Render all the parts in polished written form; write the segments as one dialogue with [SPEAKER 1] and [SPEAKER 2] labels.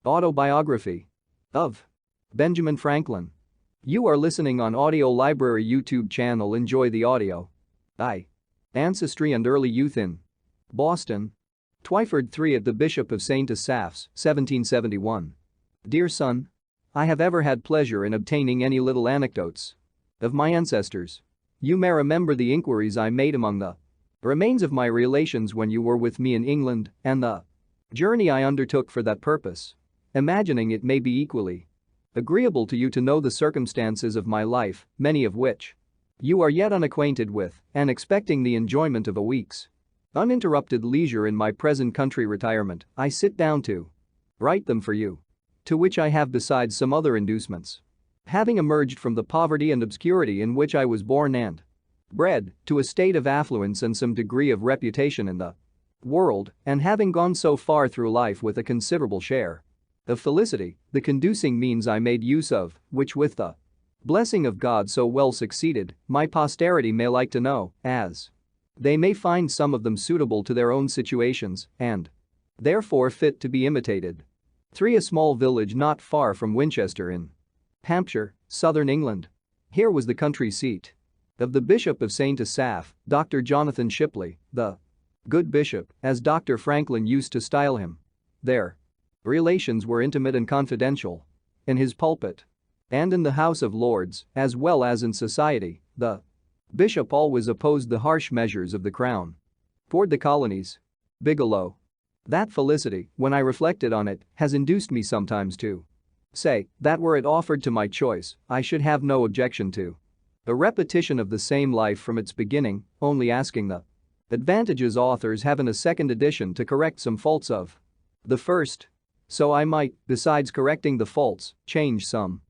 [SPEAKER 1] Autobiography of Benjamin Franklin. You are listening on Audio Library YouTube channel. Enjoy the audio. Ancestry and Early Youth in Boston. Twyford 3 at the Bishop of St. Asaph's, 1771. Dear son, I have ever had pleasure in obtaining any little anecdotes of my ancestors. You may remember the inquiries I made among the remains of my relations when you were with me in England and the journey I undertook for that purpose. Imagining it may be equally agreeable to you to know the circumstances of my life, many of which you are yet unacquainted with, and expecting the enjoyment of a week's uninterrupted leisure in my present country retirement, I sit down to write them for you. To which I have besides some other inducements. Having emerged from the poverty and obscurity in which I was born and bred to a state of affluence and some degree of reputation in the world, and having gone so far through life with a considerable share of felicity, the conducing means I made use of, which with the blessing of God so well succeeded, my posterity may like to know, as they may find some of them suitable to their own situations and therefore fit to be imitated. 3. A small village not far from Winchester in Hampshire, southern England. Here was the country seat of the Bishop of St. Asaph, Dr. Jonathan Shipley, the good bishop, as Dr. Franklin used to style him. Their relations were intimate and confidential. In his pulpit and in the House of Lords, as well as in society, the bishop always opposed the harsh measures of the crown toward the colonies. Bigelow. That felicity, when I reflected on it, has induced me sometimes to say that were it offered to my choice, I should have no objection to a repetition of the same life from its beginning, only asking the advantages authors have in a second edition to correct some faults of the first. So I might, besides correcting the faults, change some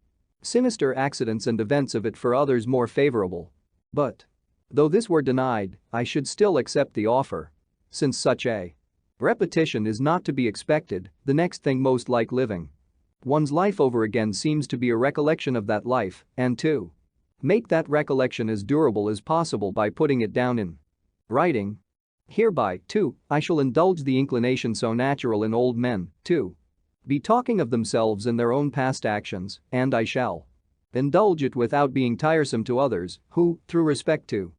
[SPEAKER 1] sinister accidents and events of it for others more favorable. But though this were denied, I should still accept the offer. Since such a repetition is not to be expected, the next thing most like living one's life over again seems to be a recollection of that life, and to make that recollection as durable as possible by putting it down in writing. Hereby, too, I shall indulge the inclination so natural in old men, to be talking of themselves and their own past actions, and I shall indulge it without being tiresome to others who, through respect to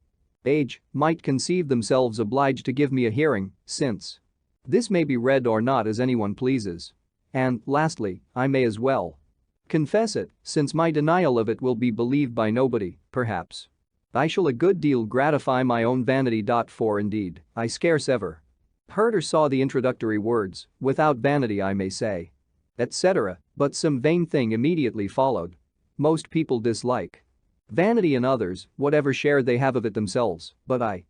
[SPEAKER 1] age, might conceive themselves obliged to give me a hearing, since this may be read or not as anyone pleases. And, lastly, I may as well confess it, since my denial of it will be believed by nobody, perhaps I shall a good deal gratify my own vanity. For indeed, I scarce ever heard or saw the introductory words, without vanity I may say, etc., but some vain thing immediately followed. Most people dislike vanity in others, whatever share they have of it themselves, but I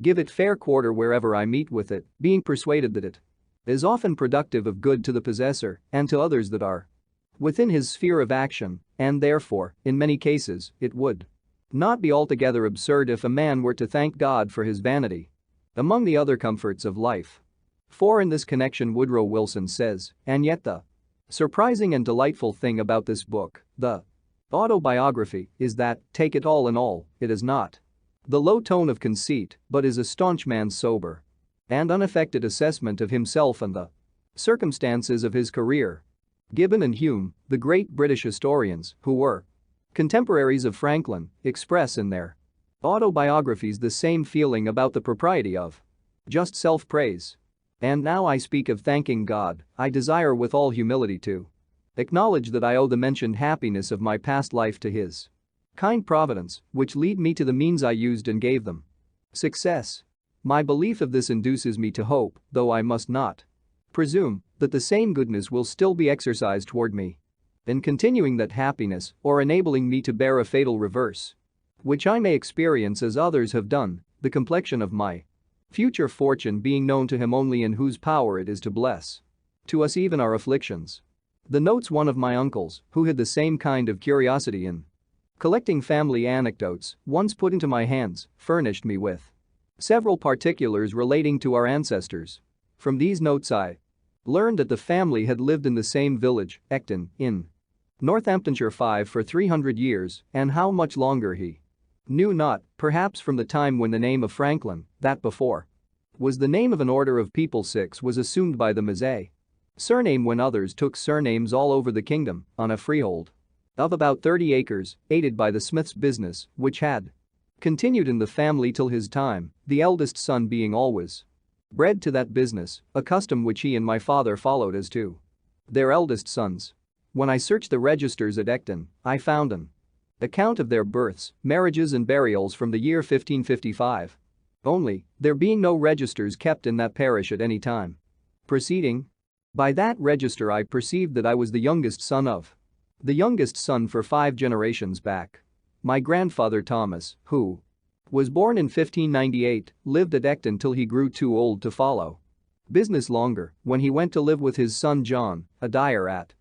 [SPEAKER 1] give it fair quarter wherever I meet with it, being persuaded that it is often productive of good to the possessor and to others that are within his sphere of action, and therefore, in many cases, it would not be altogether absurd if a man were to thank God for his vanity among the other comforts of life. For in this connection Woodrow Wilson says, and yet the surprising and delightful thing about this book, the autobiography, is that, take it all in all, it is not the low tone of conceit, but is a staunch man's sober and unaffected assessment of himself and the circumstances of his career. Gibbon and Hume, the great British historians who were contemporaries of Franklin, express in their autobiographies the same feeling about the propriety of just self-praise. And now I speak of thanking God, I desire with all humility to acknowledge that I owe the mentioned happiness of my past life to His kind providence, which lead me to the means I used and gave them success. My belief of this induces me to hope, though I must not presume, that the same goodness will still be exercised toward me in continuing that happiness or enabling me to bear a fatal reverse, which I may experience as others have done, the complexion of my future fortune being known to Him only, in whose power it is to bless to us even our afflictions. The notes one of my uncles, who had the same kind of curiosity in collecting family anecdotes, once put into my hands, furnished me with several particulars relating to our ancestors. From these notes I learned that the family had lived in the same village, Ecton, in Northamptonshire for 300 years, and how much longer he knew not, perhaps from the time when the name of Franklin, that before was the name of an order of people 6, was assumed by them as a Surname when others took surnames all over the kingdom on a freehold of about 30 acres, aided by the Smith's business, which had continued in the family till his time, the eldest son being always bred to that business, a custom which he and my father followed as to their eldest sons. When I searched the registers at Ecton, I found an account of their births, marriages and burials from the year 1555. Only, there being no registers kept in that parish at any time preceding. By that register I perceived that I was the youngest son for 5 generations back. My grandfather Thomas, who was born in 1598, lived at Ecton till he grew too old to follow business longer, when he went to live with his son John, a dyer at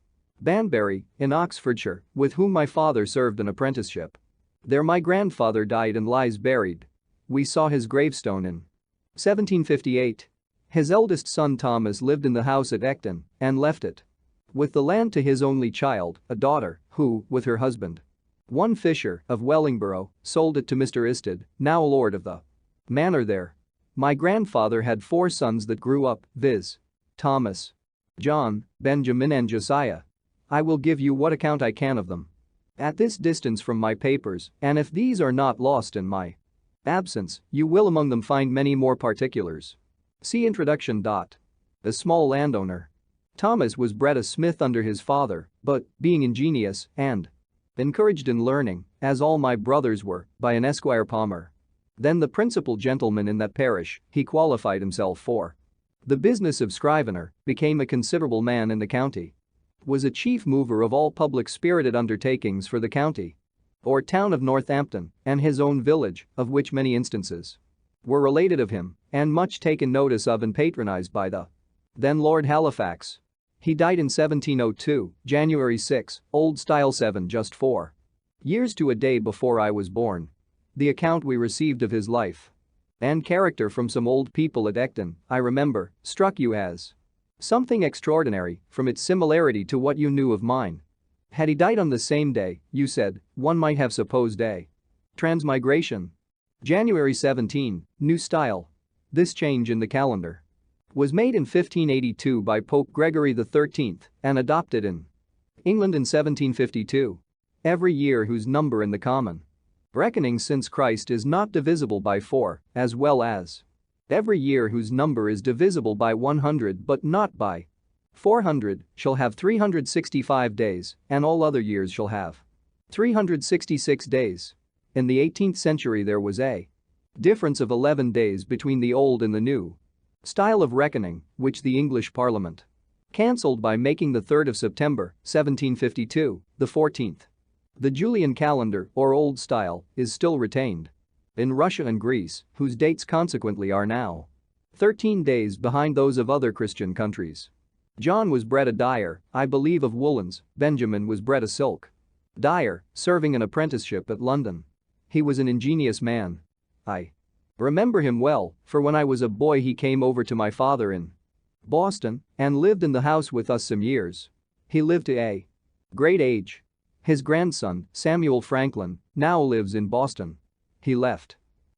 [SPEAKER 1] Banbury, in Oxfordshire, with whom my father served an apprenticeship. There my grandfather died and lies buried. We saw his gravestone in 1758. His eldest son Thomas lived in the house at Ecton and left it with the land to his only child, a daughter, who, with her husband, one Fisher of Wellingborough, sold it to Mr. Isted, now lord of the manor there. My grandfather had 4 sons that grew up, viz. Thomas, John, Benjamin and Josiah. I will give you what account I can of them at this distance from my papers, and if these are not lost in my absence, you will among them find many more particulars. See introduction. A small landowner. Thomas was bred a smith under his father, but, being ingenious and encouraged in learning, as all my brothers were, by an Esquire Palmer, then the principal gentleman in that parish, he qualified himself for the business of scrivener, became a considerable man in the county, was a chief mover of all public spirited undertakings for the county or town of Northampton and his own village, of which many instances were related of him and much taken notice of and patronized by the then Lord Halifax. He died in 1702, January 6, Old Style 7, just 4 years to a day before I was born. The account we received of his life and character from some old people at Ecton, I remember, struck you as something extraordinary from its similarity to what you knew of mine. Had he died on the same day, you said, one might have supposed a transmigration. January 17, New Style. This change in the calendar was made in 1582 by Pope Gregory XIII and adopted in England in 1752. Every year whose number in the common reckoning since Christ is not divisible by 4, as well as every year whose number is divisible by 100 but not by 400, shall have 365 days, and all other years shall have 366 days. In the 18th century there was a difference of 11 days between the old and the new style of reckoning, which the English Parliament cancelled by making the 3rd of September, 1752, the 14th. The Julian calendar, or Old Style, is still retained in Russia and Greece, whose dates consequently are now 13 days behind those of other Christian countries. John was bred a dyer, I believe of woolens. Benjamin was bred a silk dyer, serving an apprenticeship at London. He was an ingenious man. I remember him well, for when I was a boy he came over to my father in Boston and lived in the house with us some years. He lived to a great age. His grandson, Samuel Franklin, now lives in Boston. He left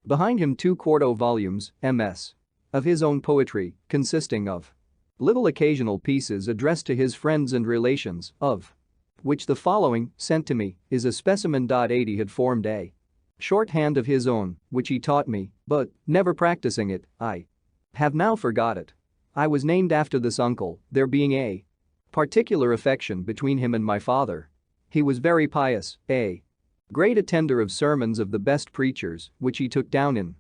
[SPEAKER 1] behind him 2 quarto volumes, MS, of his own poetry, consisting of little occasional pieces addressed to his friends and relations, of which the following, sent to me, is a specimen. 80 had formed a shorthand of his own, which he taught me, but, never practicing it, I have now forgot it. I was named after this uncle, there being a particular affection between him and my father. He was very pious, a great attender of sermons of the best preachers, which he took down in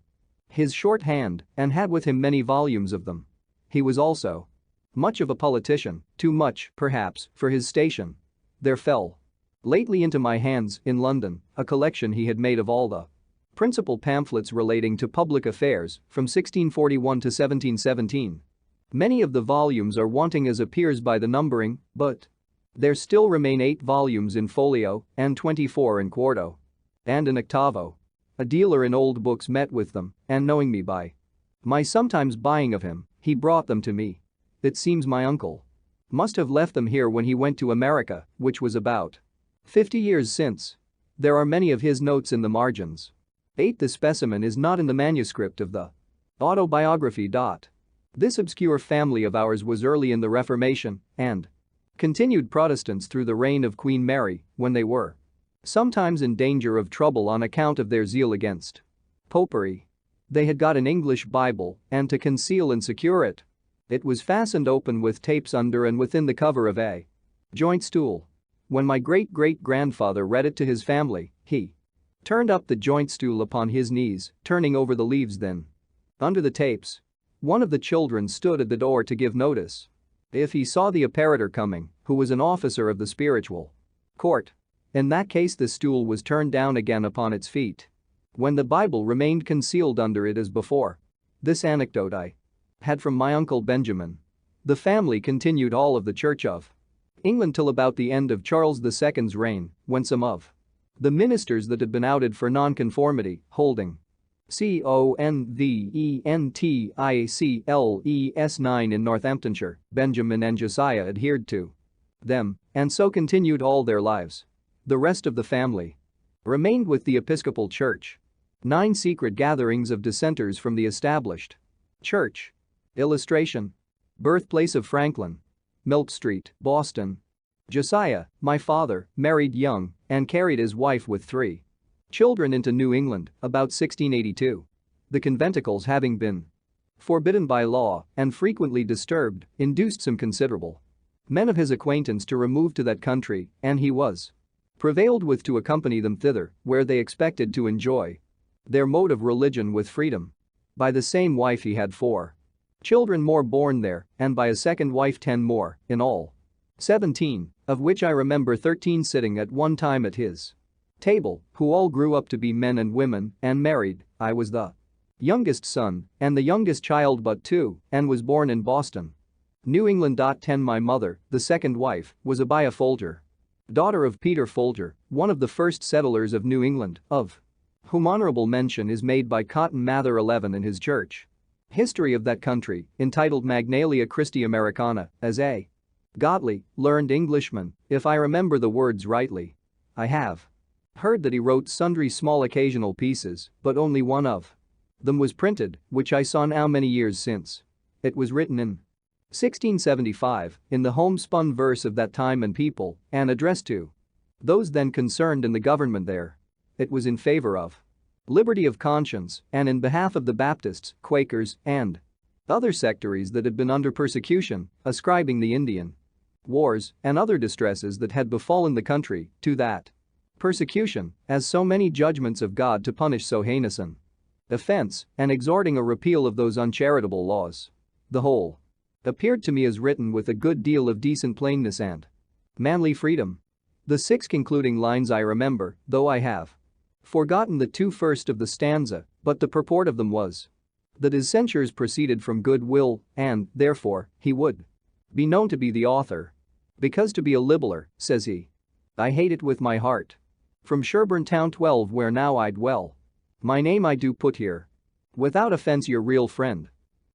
[SPEAKER 1] his shorthand, and had with him many volumes of them. He was also much of a politician, too much, perhaps, for his station. There fell lately into my hands, in London, a collection he had made of all the principal pamphlets relating to public affairs from 1641 to 1717. Many of the volumes are wanting as appears by the numbering, but there still remain 8 volumes in folio and 24 in quarto and in octavo. A dealer in old books met with them, and knowing me by my sometimes buying of him, he brought them to me. It seems my uncle must have left them here when he went to America, which was about 50 years since. There are many of his notes in the margins. 8. The specimen is not in the manuscript of the Autobiography. This obscure family of ours was early in the Reformation and continued Protestants through the reign of Queen Mary when they were sometimes in danger of trouble on account of their zeal against popery. They had got an English Bible, and to conceal and secure it, it was fastened open with tapes under and within the cover of a joint stool. When my great-great-grandfather read it to his family, he turned up the joint stool upon his knees, turning over the leaves then. Under the tapes, one of the children stood at the door to give notice if he saw the apparitor coming, who was an officer of the spiritual court. In that case the stool was turned down again upon its feet, when the Bible remained concealed under it as before. This anecdote I had from my uncle Benjamin. The family continued all of the Church of England till about the end of Charles II's reign, when some of the ministers that had been outed for nonconformity, holding conventicles 9 in Northamptonshire, Benjamin and Josiah adhered to them, and so continued all their lives. The rest of the family remained with the Episcopal Church. 9 secret gatherings of dissenters from the established church. Illustration: birthplace of Franklin, Milk Street, Boston. Josiah, my father, married young and carried his wife with 3 children into New England about 1682. The conventicles, having been forbidden by law and frequently disturbed, induced some considerable men of his acquaintance to remove to that country, and he was prevailed with to accompany them thither, where they expected to enjoy their mode of religion with freedom. By the same wife he had 4 children more born there, and by a second wife 10 more, in all 17, of which I remember 13 sitting at one time at his table, who all grew up to be men and women and married. I was the youngest son and the youngest child but 2, and was born in Boston, New England. 10 My mother, the second wife, was Abiah Folger, daughter of Peter Folger, one of the first settlers of New England, of whom honorable mention is made by Cotton Mather 11 in his church history of that country, entitled Magnalia Christi Americana, as a godly, learned Englishman, if I remember the words rightly. I have heard that he wrote sundry small occasional pieces, but only one of them was printed, which I saw now many years since. It was written in 1675, in the homespun verse of that time and people, and addressed to those then concerned in the government there. It was in favor of liberty of conscience and in behalf of the Baptists, Quakers, and other sectaries that had been under persecution, ascribing the Indian wars and other distresses that had befallen the country to that persecution, as so many judgments of God to punish so heinous an offense, and exhorting a repeal of those uncharitable laws. The whole appeared to me as written with a good deal of decent plainness and manly freedom. The 6 concluding lines I remember, though I have forgotten the 2 first of the stanza, but the purport of them was that his censures proceeded from good will, and, therefore, he would be known to be the author. Because to be a libeller, says he, I hate it with my heart. From Sherburne town 12 where now I dwell, my name I do put here, without offense your real friend.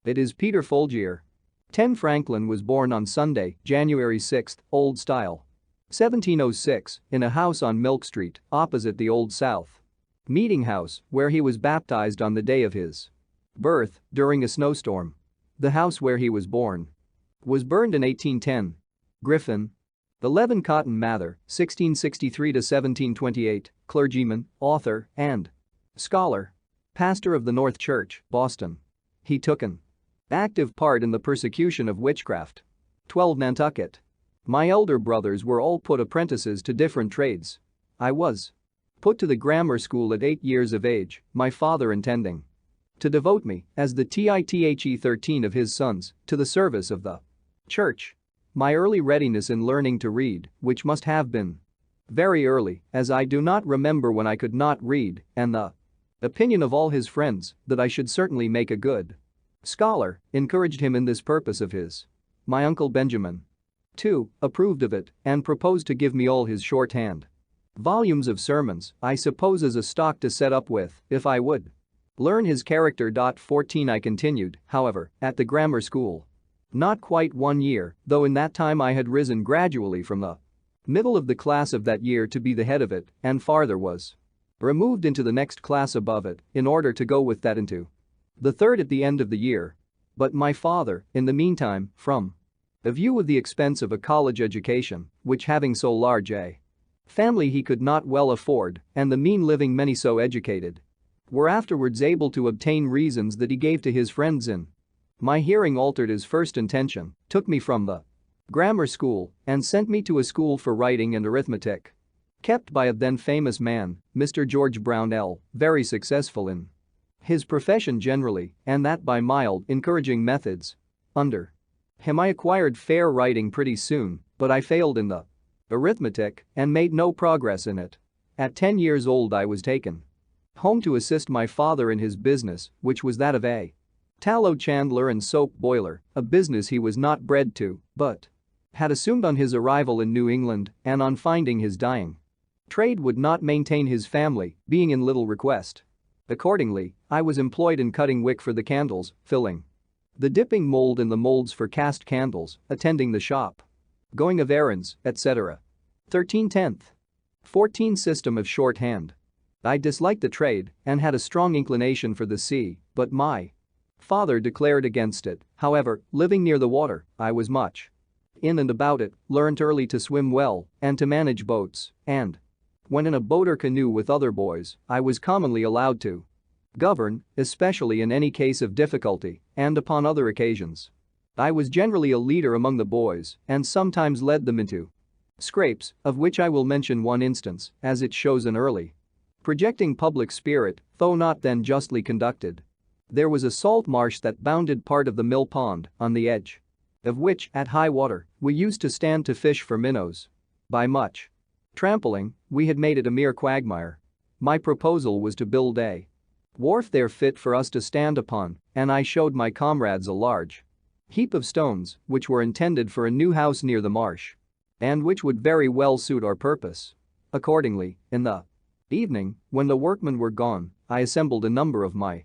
[SPEAKER 1] It is Peter Folgier. 10 Franklin was born on Sunday, January 6, Old Style, 1706, in a house on Milk Street, opposite the Old South Meeting House, where he was baptized on the day of his birth, during a snowstorm. The house where he was born was burned in 1810. Griffin. 11 Cotton Mather, 1663-1728, clergyman, author, and scholar. Pastor of the North Church, Boston. He took an active part in the persecution of witchcraft. 12 Nantucket. My elder brothers were all put apprentices to different trades. I was put to the grammar school at 8 years of age, my father intending to devote me, as the tithe 13 of his sons, to the service of the church. My early readiness in learning to read, which must have been very early, as I do not remember when I could not read, and the opinion of all his friends that I should certainly make a good scholar, encouraged him in this purpose of his. My uncle Benjamin, too, approved of it and proposed to give me all his shorthand volumes of sermons, I suppose as a stock to set up with, if I would learn his character. 14 I continued, however, at the grammar school. Not quite 1 year, though in that time I had risen gradually from the middle of the class of that year to be the head of it, and farther was removed into the next class above it, in order to go with that into the third at the end of the year. But my father, in the meantime, from a view of the expense of a college education, which having so large a family he could not well afford, and the mean living many so educated were afterwards able to obtain, reasons that he gave to his friends in my hearing, altered his first intention, took me from the grammar school and sent me to a school for writing and arithmetic kept by a then famous man, Mr. George Brownell, very successful in his profession generally, and that by mild, encouraging methods. Under him I acquired fair writing pretty soon, but I failed in the arithmetic and made no progress in it. At 10 years old I was taken home to assist my father in his business, which was that of a tallow chandler and soap boiler, a business he was not bred to, but had assumed on his arrival in New England and on finding his dying trade would not maintain his family, being in little request. Accordingly, I was employed in cutting wick for the candles, filling the dipping mold in the molds for cast candles, attending the shop, going of errands, etc. 13/10. 14 System of shorthand. I disliked the trade and had a strong inclination for the sea, but my father declared against it. However, living near the water, I was much in and about it, learnt early to swim well and to manage boats, and when in a boat or canoe with other boys, I was commonly allowed to govern, especially in any case of difficulty, and upon other occasions. I was generally a leader among the boys and sometimes led them into scrapes, of which I will mention one instance, as it shows an early projecting public spirit, though not then justly conducted. There was a salt marsh that bounded part of the mill pond, on the edge of which, at high water, we used to stand to fish for minnows. By much trampling, we had made it a mere quagmire. My proposal was to build a wharf there fit for us to stand upon, and I showed my comrades a large heap of stones, which were intended for a new house near the marsh, and which would very well suit our purpose. Accordingly, in the evening, when the workmen were gone, I assembled a number of my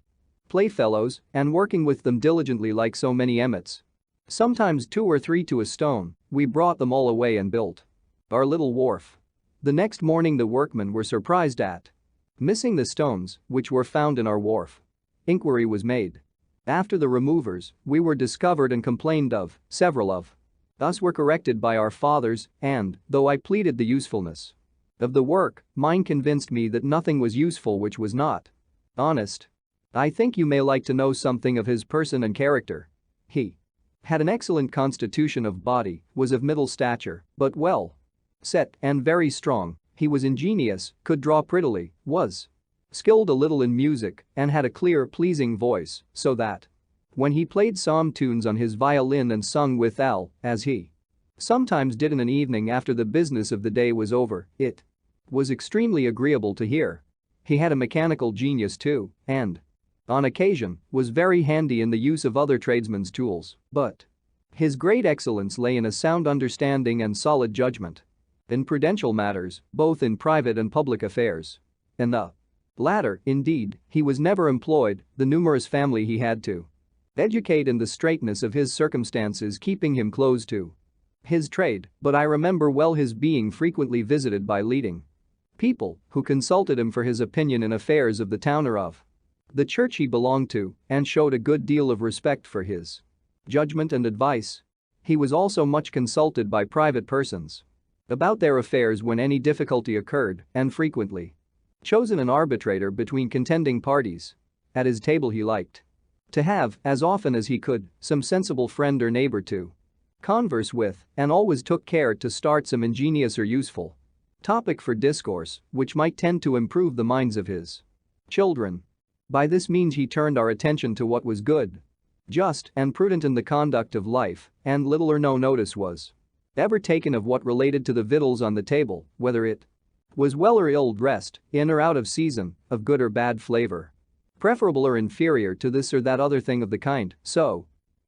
[SPEAKER 1] playfellows, and working with them diligently like so many emmets, sometimes 2 or 3 to a stone, we brought them all away and built our little wharf. The next morning the workmen were surprised at missing the stones, which were found in our wharf. Inquiry was made after the removers, we were discovered and complained of. Several of us were corrected by our fathers, and, though I pleaded the usefulness of the work, mine convinced me that nothing was useful which was not honest. I think you may like to know something of his person and character. He had an excellent constitution of body, was of middle stature, but well set and very strong. He was ingenious, could draw prettily, was skilled a little in music, and had a clear, pleasing voice, so that when he played psalm tunes on his violin and sung withal, as he sometimes did in an evening after the business of the day was over, it was extremely agreeable to hear. He had a mechanical genius too, and on occasion, was very handy in the use of other tradesmen's tools, but his great excellence lay in a sound understanding and solid judgment in prudential matters, both in private and public affairs. In the latter, indeed, he was never employed, the numerous family he had to educate in the straitness of his circumstances keeping him close to his trade, but I remember well his being frequently visited by leading people who consulted him for his opinion in affairs of the town or of the church he belonged to, and showed a good deal of respect for his judgment and advice. He was also much consulted by private persons about their affairs when any difficulty occurred, and frequently chosen an arbitrator between contending parties. At his table he liked to have, as often as he could, some sensible friend or neighbor to converse with, and always took care to start some ingenious or useful topic for discourse, which might tend to improve the minds of his children. By this means he turned our attention to what was good, just, and prudent in the conduct of life, and little or no notice was ever taken of what related to the victuals on the table, whether it was well or ill dressed, in or out of season, of good or bad flavor, preferable or inferior to this or that other thing of the kind, so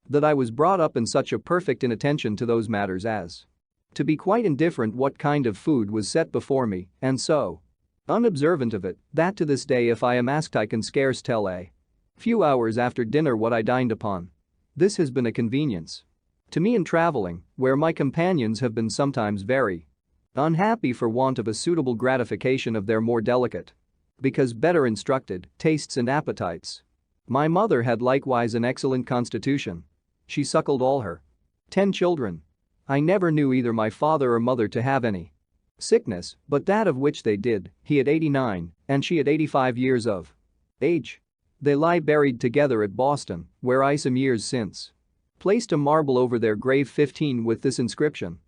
[SPEAKER 1] that I was brought up in such a perfect inattention to those matters as to be quite indifferent what kind of food was set before me, and so unobservant of it, that to this day if I am asked I can scarce tell a few hours after dinner what I dined upon. This has been a convenience to me in traveling, where my companions have been sometimes very unhappy for want of a suitable gratification of their more delicate, because better instructed, tastes and appetites. My mother had likewise an excellent constitution. She suckled all her 10 children. I never knew either my father or mother to have any sickness, but that of which they did, he at 89 and she at 85 years of age. They lie buried together at Boston, where I some years since placed a marble over their grave 15 with this inscription: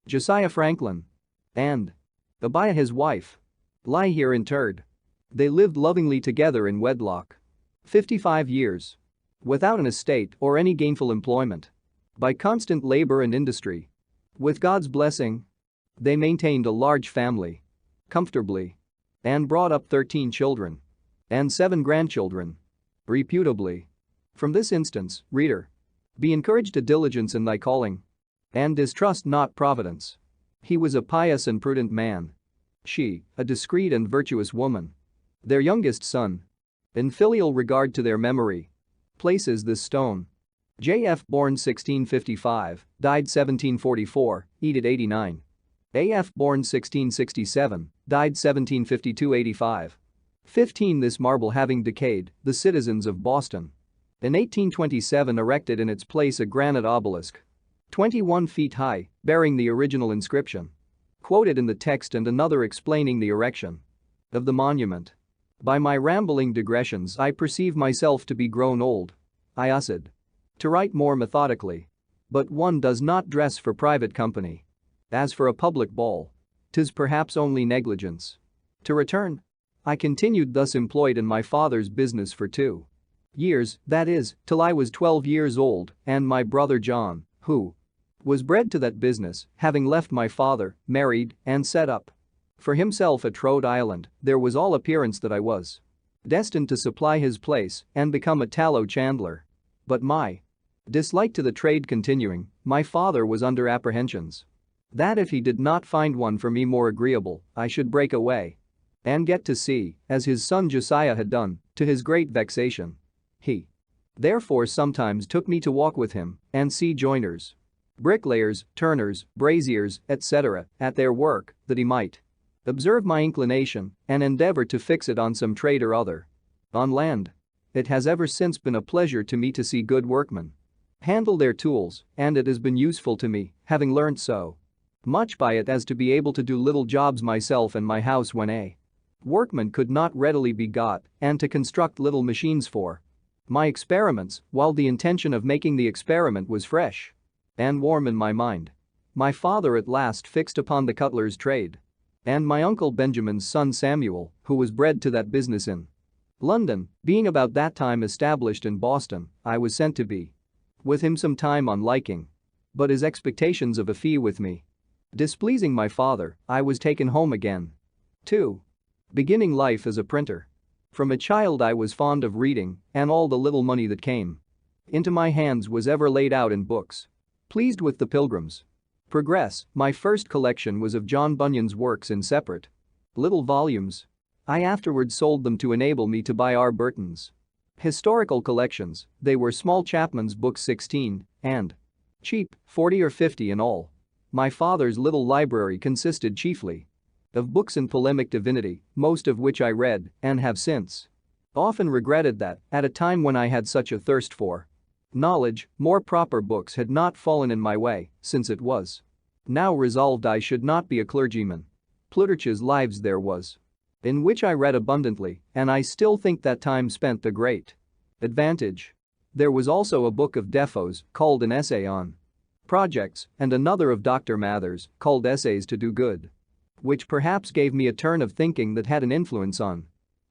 [SPEAKER 1] Josiah Franklin and Abiah his wife lie here interred. They lived lovingly together in wedlock 55 years without an estate or any gainful employment. By constant labor and industry, with God's blessing, they maintained a large family comfortably and brought up 13 children and 7 grandchildren reputably. From this instance, reader, be encouraged to diligence in thy calling and distrust not providence. He was a pious and prudent man. She, a discreet and virtuous woman. Their youngest son, in filial regard to their memory, places this stone. J.F. born 1655, died 1744, Edith 89. A.F. born 1667, died 1752-85. 15 This marble having decayed, the citizens of Boston in 1827 erected in its place a granite obelisk 21 feet high, bearing the original inscription quoted in the text and another explaining the erection of the monument. By my rambling digressions I perceive myself to be grown old. I used to write more methodically. But one does not dress for private company. As for a public ball, 'tis perhaps only negligence. To return, I continued thus employed in my father's business for 2 years, that is, till I was 12 years old, and my brother John, who was bred to that business, having left my father, married, and set up for himself at Rhode Island, there was all appearance that I was destined to supply his place and become a tallow chandler. But my dislike to the trade continuing, my father was under apprehensions that if he did not find one for me more agreeable, I should break away and get to sea, as his son Josiah had done, to his great vexation. He therefore sometimes took me to walk with him and see joiners, bricklayers, turners, braziers, etc., at their work, that he might observe my inclination and endeavor to fix it on some trade or other. On land, it has ever since been a pleasure to me to see good workmen handle their tools, and it has been useful to me, having learnt so much by it as to be able to do little jobs myself in my house when a workman could not readily be got, and to construct little machines for my experiments, while the intention of making the experiment was fresh and warm in my mind. My father at last fixed upon the cutler's trade, and my uncle Benjamin's son Samuel, who was bred to that business in London, being about that time established in Boston, I was sent to be with him some time on liking. But his expectations of a fee with me displeasing my father, I was taken home again. 2. Beginning life as a printer. From a child I was fond of reading, and all the little money that came into my hands was ever laid out in books. Pleased with the Pilgrim's Progress, my first collection was of John Bunyan's works in separate little volumes. I afterwards sold them to enable me to buy R. Burton's historical collections. They were small Chapman's books 16 and cheap, 40 or 50 in all. My father's little library consisted chiefly of books in polemic divinity, most of which I read and have since often regretted that, at a time when I had such a thirst for knowledge, more proper books had not fallen in my way, since it was now resolved I should not be a clergyman. Plutarch's Lives there was, in which I read abundantly, and I still think that time spent the great advantage. There was also a book of Defoe's, called An Essay on Projects, and another of Dr. Mather's, called Essays to Do Good, which perhaps gave me a turn of thinking that had an influence on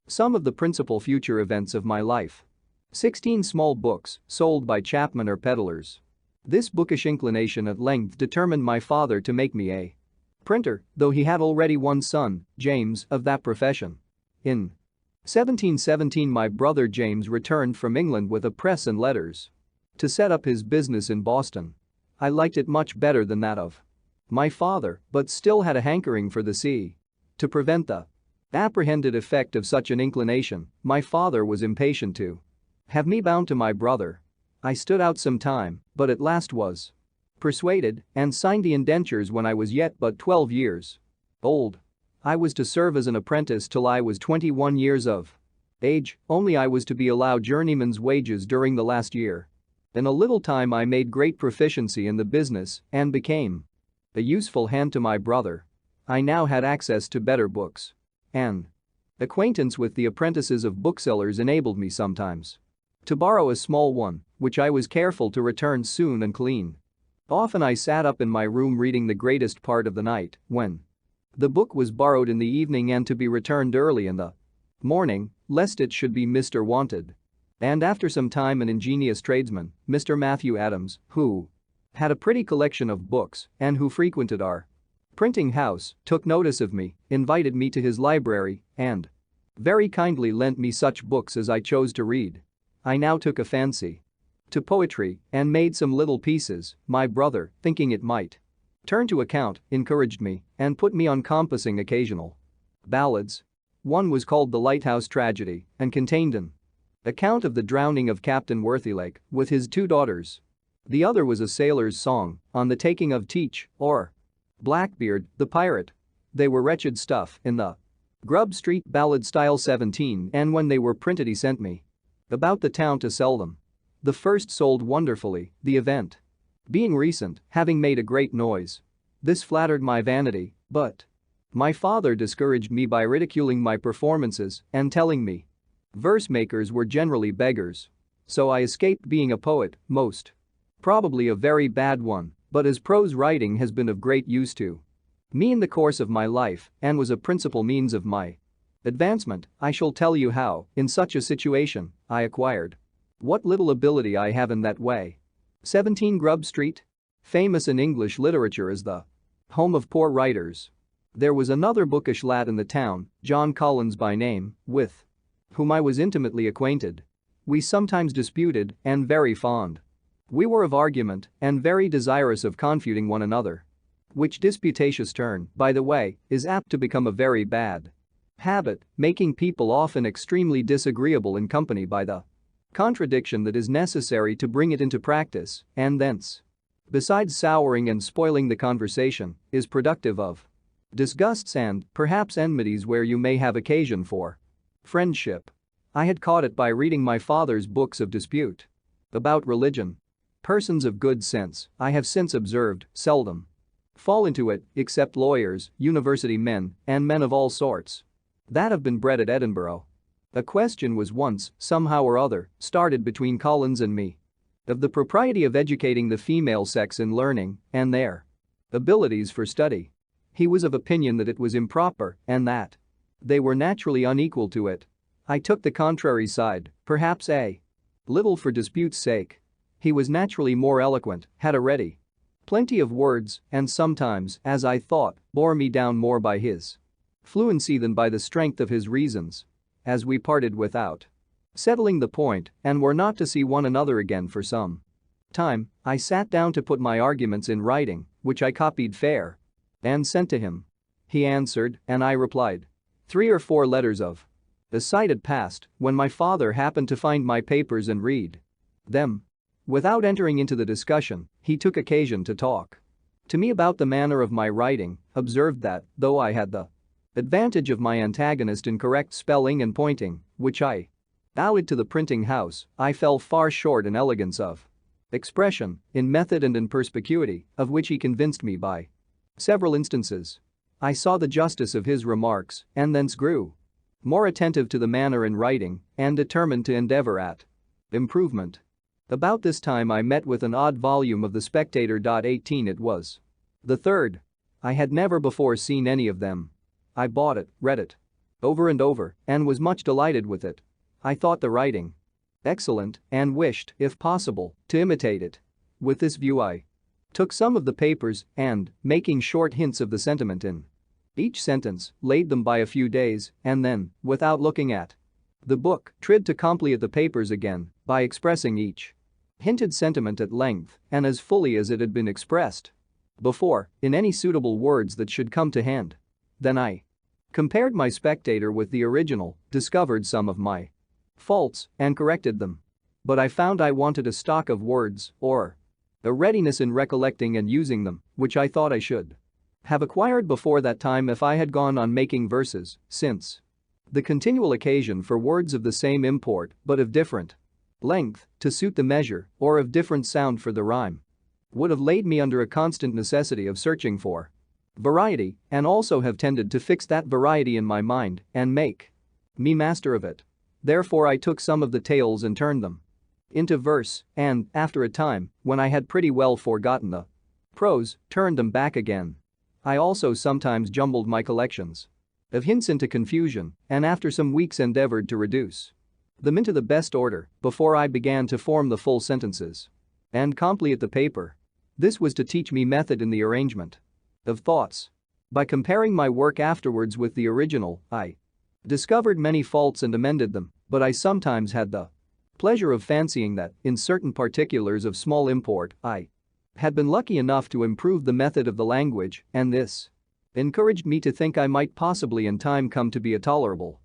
[SPEAKER 1] some of the principal future events of my life. 16 small books, sold by chapmen or peddlers. This bookish inclination at length determined my father to make me a printer, though he had already one son, James, of that profession. In 1717 my brother James returned from England with a press and letters to set up his business in Boston. I liked it much better than that of my father, but still had a hankering for the sea. To prevent the apprehended effect of such an inclination, my father was impatient to have me bound to my brother. I stood out some time, but at last was persuaded and signed the indentures when I was yet but 12 years old. I was to serve as an apprentice till I was 21 years of Age, only I was to be allowed journeyman's wages during the last year. In a little time I made great proficiency in the business and became a useful hand to my brother. I now had access to better books. And acquaintance with the apprentices of booksellers enabled me sometimes to borrow a small one, which I was careful to return soon and clean. Often I sat up in my room reading the greatest part of the night when the book was borrowed in the evening and to be returned early in the morning, lest it should be Mr. Wanted. And after some time an ingenious tradesman, Mr. Matthew Adams, who had a pretty collection of books and who frequented our printing house, took notice of me, invited me to his library, and very kindly lent me such books as I chose to read. I now took a fancy to poetry and made some little pieces. My brother, thinking it might turn to account, encouraged me and put me on compassing occasional ballads. One was called The Lighthouse Tragedy and contained an account of the drowning of Captain Worthylake with his 2 daughters. The other was a sailor's song on the taking of Teach, or Blackbeard, the pirate. They were wretched stuff in the Grub Street ballad style 17, and when they were printed he sent me about the town to sell them. The first sold wonderfully, the event being recent, having made a great noise. This flattered my vanity, but my father discouraged me by ridiculing my performances and telling me verse makers were generally beggars. So I escaped being a poet, most probably a very bad one, but as prose writing has been of great use to me in the course of my life and was a principal means of my advancement, I shall tell you how, in such a situation, I acquired what little ability I have in that way. 17 Grub Street? Famous in English literature as the home of poor writers. There was another bookish lad in the town, John Collins by name, with whom I was intimately acquainted. We sometimes disputed and very fond. We were of argument and very desirous of confuting one another. Which disputatious turn, by the way, is apt to become a very bad habit, making people often extremely disagreeable in company by the contradiction that is necessary to bring it into practice, and thence, besides souring and spoiling the conversation, is productive of disgusts and, perhaps, enmities where you may have occasion for friendship. I had caught it by reading my father's books of dispute about religion. Persons of good sense, I have since observed, seldom fall into it, except lawyers, university men, and men of all sorts that have been bred at Edinburgh. A question was once, somehow or other, started between Collins and me of the propriety of educating the female sex in learning and their abilities for study. He was of opinion that it was improper and that they were naturally unequal to it. I took the contrary side, perhaps a little for dispute's sake. He was naturally more eloquent, had a ready plenty of words, and sometimes, as I thought, bore me down more by his fluency than by the strength of his reasons. As we parted without settling the point and were not to see one another again for some time, I sat down to put my arguments in writing, which I copied fair and sent to him. He answered, and I replied. 3 or 4 letters of a sight had passed when my father happened to find my papers and read them. Without entering into the discussion, he took occasion to talk to me about the manner of my writing, observed that, though I had the advantage of my antagonist in correct spelling and pointing, which I owed to the printing house, I fell far short in elegance of expression, in method and in perspicuity, of which he convinced me by several instances. I saw the justice of his remarks and thence grew more attentive to the manner in writing and determined to endeavor at improvement. About this time I met with an odd volume of The Spectator. 18 It was the third. I had never before seen any of them. I bought it, read it over and over, and was much delighted with it. I thought the writing excellent and wished, if possible, to imitate it. With this view I took some of the papers and, making short hints of the sentiment in each sentence, laid them by a few days and then, without looking at the book, tried to complete the papers again by expressing each hinted sentiment at length and as fully as it had been expressed before, in any suitable words that should come to hand. Then I compared my Spectator with the original, discovered some of my faults, and corrected them. But I found I wanted a stock of words, or a readiness in recollecting and using them, which I thought I should have acquired before that time if I had gone on making verses, since The continual occasion for words of the same import but of different length to suit the measure or of different sound for the rhyme would have laid me under a constant necessity of searching for variety and also have tended to fix that variety in my mind and make me master of it. Therefore I took some of the tales and turned them into verse and, after a time, when I had pretty well forgotten the prose, turned them back again. I also sometimes jumbled my collections of hints into confusion and after some weeks endeavored to reduce them into the best order before I began to form the full sentences and complete the paper. This was to teach me method in the arrangement of thoughts. By comparing my work afterwards with the original, I discovered many faults and amended them, but I sometimes had the pleasure of fancying that, in certain particulars of small import, I had been lucky enough to improve the method of the language, and this encouraged me to think I might possibly in time come to be a tolerable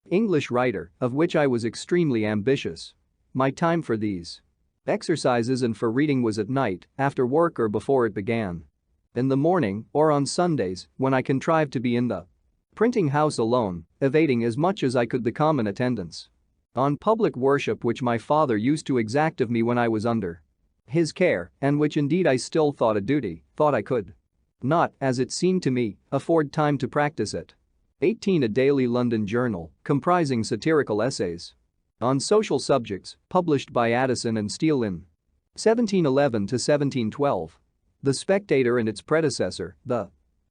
[SPEAKER 1] English writer, of which I was extremely ambitious. My time for these exercises and for reading was at night, after work or before it began. In the morning or on Sundays, when I contrived to be in the printing house alone, evading as much as I could the common attendance on public worship which my father used to exact of me when I was under his care, and which indeed I still thought a duty, thought I could not, as it seemed to me, afford time to practice it. 18. A daily London journal, comprising satirical essays on social subjects, published by Addison and Steele in 1711 to 1712. The Spectator and its predecessor, the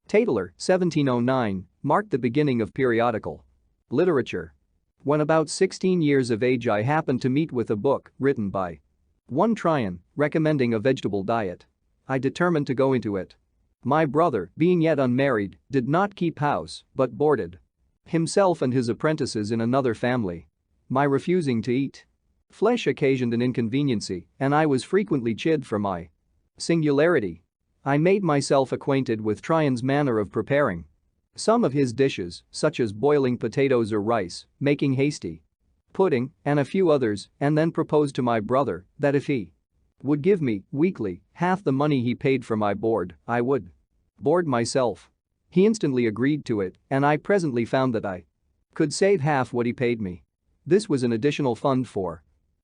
[SPEAKER 1] Tatler, 1709, marked the beginning of periodical literature. When about 16 years of age I happened to meet with a book written by one Tryon, recommending a vegetable diet. I determined to go into it. My brother, being yet unmarried, did not keep house but boarded himself and his apprentices in another family. My refusing to eat flesh occasioned an inconveniency, and I was frequently chid for my singularity. I made myself acquainted with Tryon's manner of preparing some of his dishes, such as boiling potatoes or rice, making hasty pudding, and a few others, and then proposed to my brother that if he would give me, weekly, half the money he paid for my board, I would board myself. He instantly agreed to it, and I presently found that I could save half what he paid me. This was an additional fund for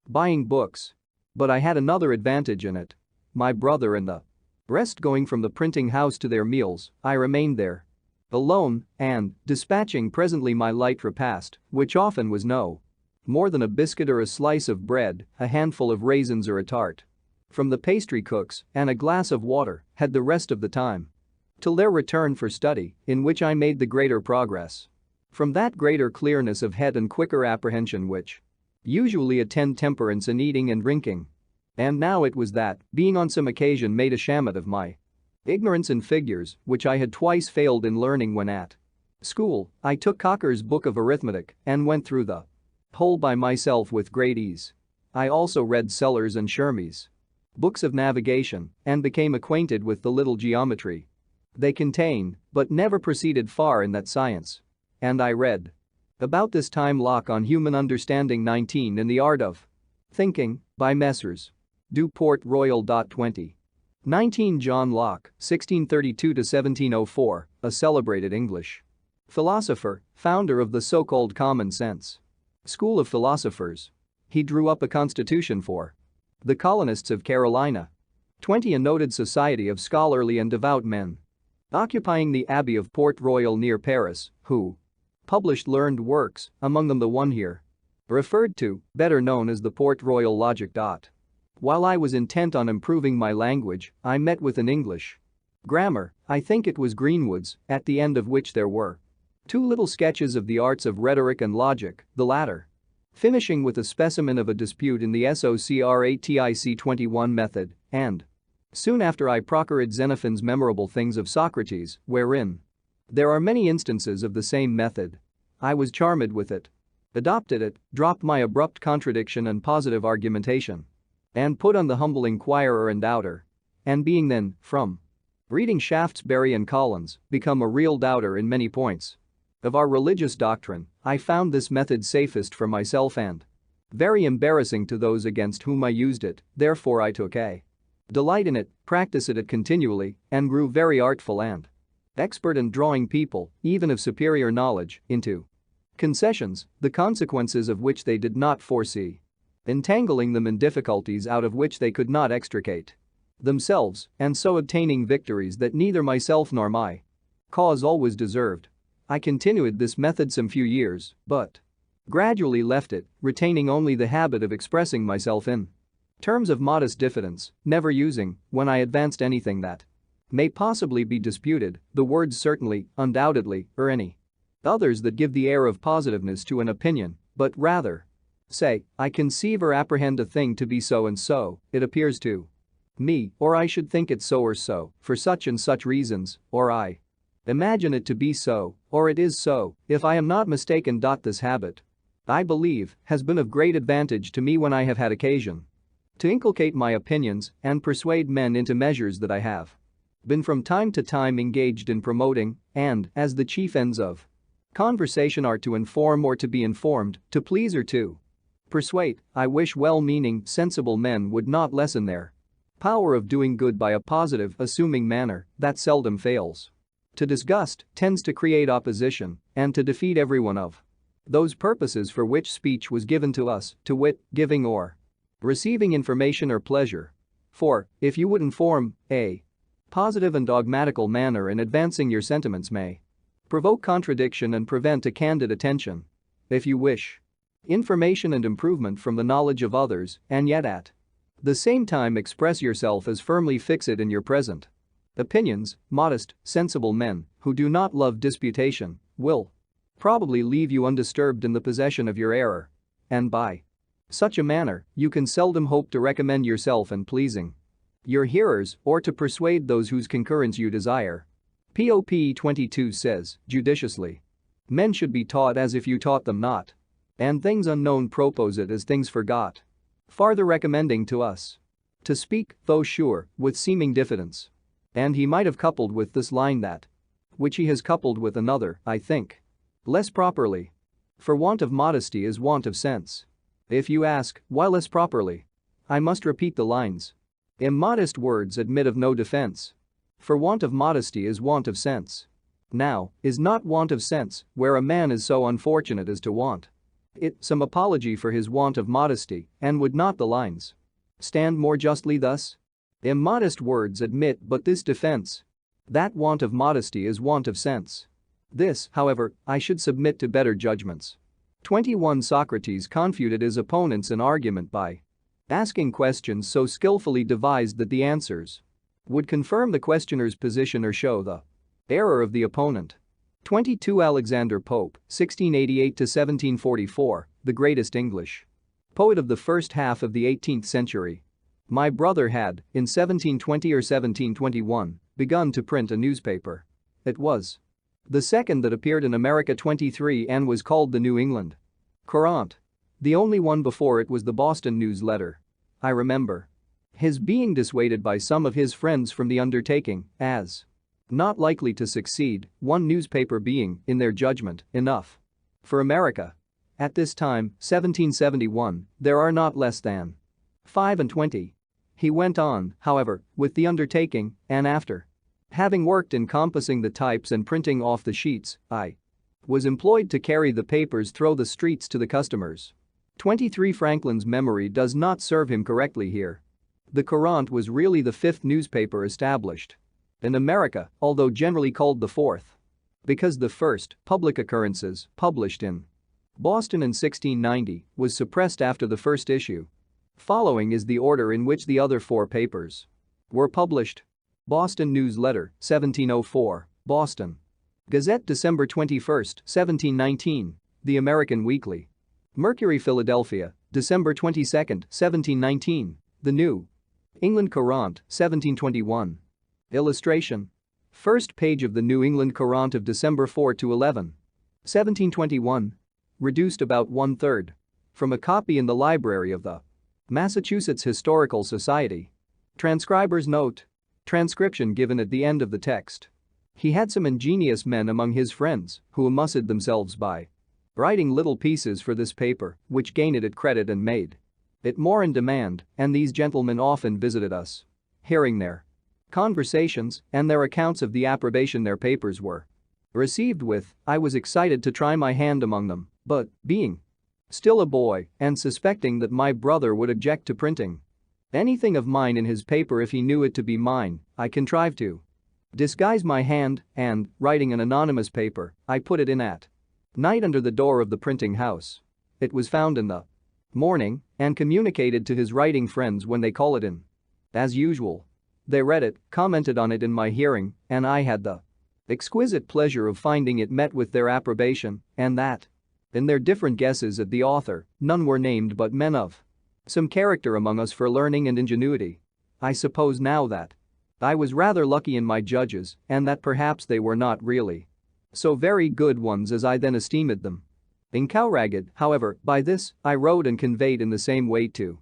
[SPEAKER 1] buying books. But I had another advantage in it. My brother and the rest going from the printing house to their meals, I remained there alone and, dispatching presently my light repast, which often was no more than a biscuit or a slice of bread, a handful of raisins or a tart from the pastry cook's, and a glass of water, had the rest of the time till their return for study, in which I made the greater progress. From that greater clearness of head and quicker apprehension which usually attend temperance in eating and drinking. And now it was that, being on some occasion made a shammut of my ignorance in figures, which I had twice failed in learning when at school, I took Cocker's book of arithmetic and went through the whole by myself with great ease. I also read Sellers and Shermy's books of navigation and became acquainted with the little geometry they contained, but never proceeded far in that science. And I read about this time Locke on Human Understanding 19 in the Art of Thinking by Messrs. Du Port Royal. 20. 19. John Locke, 1632 to 1704, a celebrated English philosopher, founder of the so-called common sense school of philosophers. He drew up a constitution for the colonists of Carolina. 20. A noted society of scholarly and devout men occupying the Abbey of Port Royal near Paris, who published learned works, among them the one here referred to, better known as the Port Royal Logic. While I was intent on improving my language, I met with an English grammar, I think it was Greenwood's, at the end of which there were 2 little sketches of the arts of rhetoric and logic, the latter finishing with a specimen of a dispute in the Socratic 21 method, and soon after I procured Xenophon's memorable Things of Socrates, wherein there are many instances of the same method. I was charmed with it, adopted it, dropped my abrupt contradiction and positive argumentation, and put on the humble inquirer and doubter, and being then, from reading Shaftesbury and Collins, become a real doubter in many points of our religious doctrine, I found this method safest for myself and very embarrassing to those against whom I used it, therefore I took a delight in it, practiced it continually, and grew very artful and expert in drawing people, even of superior knowledge, into Concessions, the consequences of which they did not foresee. Entangling them in difficulties out of which they could not extricate themselves, and so obtaining victories that neither myself nor my cause always deserved. I continued this method some few years, but gradually left it, retaining only the habit of expressing myself in terms of modest diffidence, never using, when I advanced anything that may possibly be disputed, the words certainly, undoubtedly, or any others that give the air of positiveness to an opinion, but rather say, I conceive or apprehend a thing to be so and so, it appears to me, or I should think it so or so, for such and such reasons, or I imagine it to be so, or it is so, if I am not mistaken. This habit, I believe, has been of great advantage to me when I have had occasion to inculcate my opinions and persuade men into measures that I have been from time to time engaged in promoting, and, as the chief ends of conversation are to inform or to be informed, to please or to persuade, I wish well-meaning, sensible men would not lessen their power of doing good by a positive, assuming manner that seldom fails to disgust, tends to create opposition, and to defeat everyone of those purposes for which speech was given to us, to wit, giving or receiving information or pleasure. For, if you would inform, a positive and dogmatical manner in advancing your sentiments may provoke contradiction and prevent a candid attention. If you wish information and improvement from the knowledge of others, and yet at the same time express yourself as firmly fixed in your present opinions, modest, sensible men, who do not love disputation, will probably leave you undisturbed in the possession of your error. And by such a manner, you can seldom hope to recommend yourself in pleasing your hearers or to persuade those whose concurrence you desire. Pop 22 says, judiciously, men should be taught as if you taught them not, and things unknown propose it as things forgot. Farther recommending to us to speak, though sure, with seeming diffidence. And he might have coupled with this line that which he has coupled with another, I think, less properly. For want of modesty is want of sense. If you ask, why less properly? I must repeat the lines. Immodest words admit of no defense. For want of modesty is want of sense. Now, is not want of sense, where a man is so unfortunate as to want it, some apology for his want of modesty, and would not the lines stand more justly thus? Immodest words admit but this defense, that want of modesty is want of sense. This, however, I should submit to better judgments. 21 Socrates confuted his opponents in argument by asking questions so skillfully devised that the answers would confirm the questioner's position or show the error of the opponent. 22 Alexander Pope, 1688-1744, the greatest English poet of the first half of the 18th century. My brother had, in 1720 or 1721, begun to print a newspaper. It was the second that appeared in America 23 and was called the New England Courant. The only one before it was the Boston News Letter. I remember his being dissuaded by some of his friends from the undertaking, as not likely to succeed, one newspaper being, in their judgment, enough for America. At this time, 1771, there are not less than 25. He went on, however, with the undertaking, and after having worked in compassing the types and printing off the sheets, I was employed to carry the papers through the streets to the customers. 23 Franklin's memory does not serve him correctly here. The Courant was really the fifth newspaper established in America, although generally called the fourth, because the first, Public Occurrences, published in Boston in 1690, was suppressed after the first issue. Following is the order in which the other four papers were published. Boston News Letter, 1704, Boston Gazette, December 21, 1719, The American Weekly. Mercury, Philadelphia, December 22, 1719, The New England Courant, 1721. Illustration. First page of the New England Courant of December 4 to 11. 1721. Reduced about 1/3. From a copy in the library of the Massachusetts Historical Society. Transcriber's note. Transcription given at the end of the text. He had some ingenious men among his friends who amused themselves by writing little pieces for this paper, which gained it credit and made it more in demand, and these gentlemen often visited us. Hearing their conversations and their accounts of the approbation their papers were Received with, I was excited to try my hand among them, but, being still a boy and suspecting that my brother would object to printing anything of mine in his paper if he knew it to be mine, I contrived to disguise my hand and, writing an anonymous paper, I put it in at night under the door of the printing house. It was found in the morning and communicated to his writing friends when they call it in. As usual. They read it, commented on it in my hearing, and I had the exquisite pleasure of finding it met with their approbation, and that, in their different guesses at the author, none were named but men of some character among us for learning and ingenuity. I suppose now that I was rather lucky in my judges and that perhaps they were not really so very good ones as I then esteemed them. Encouraged, however, by this, I wrote and conveyed in the same way to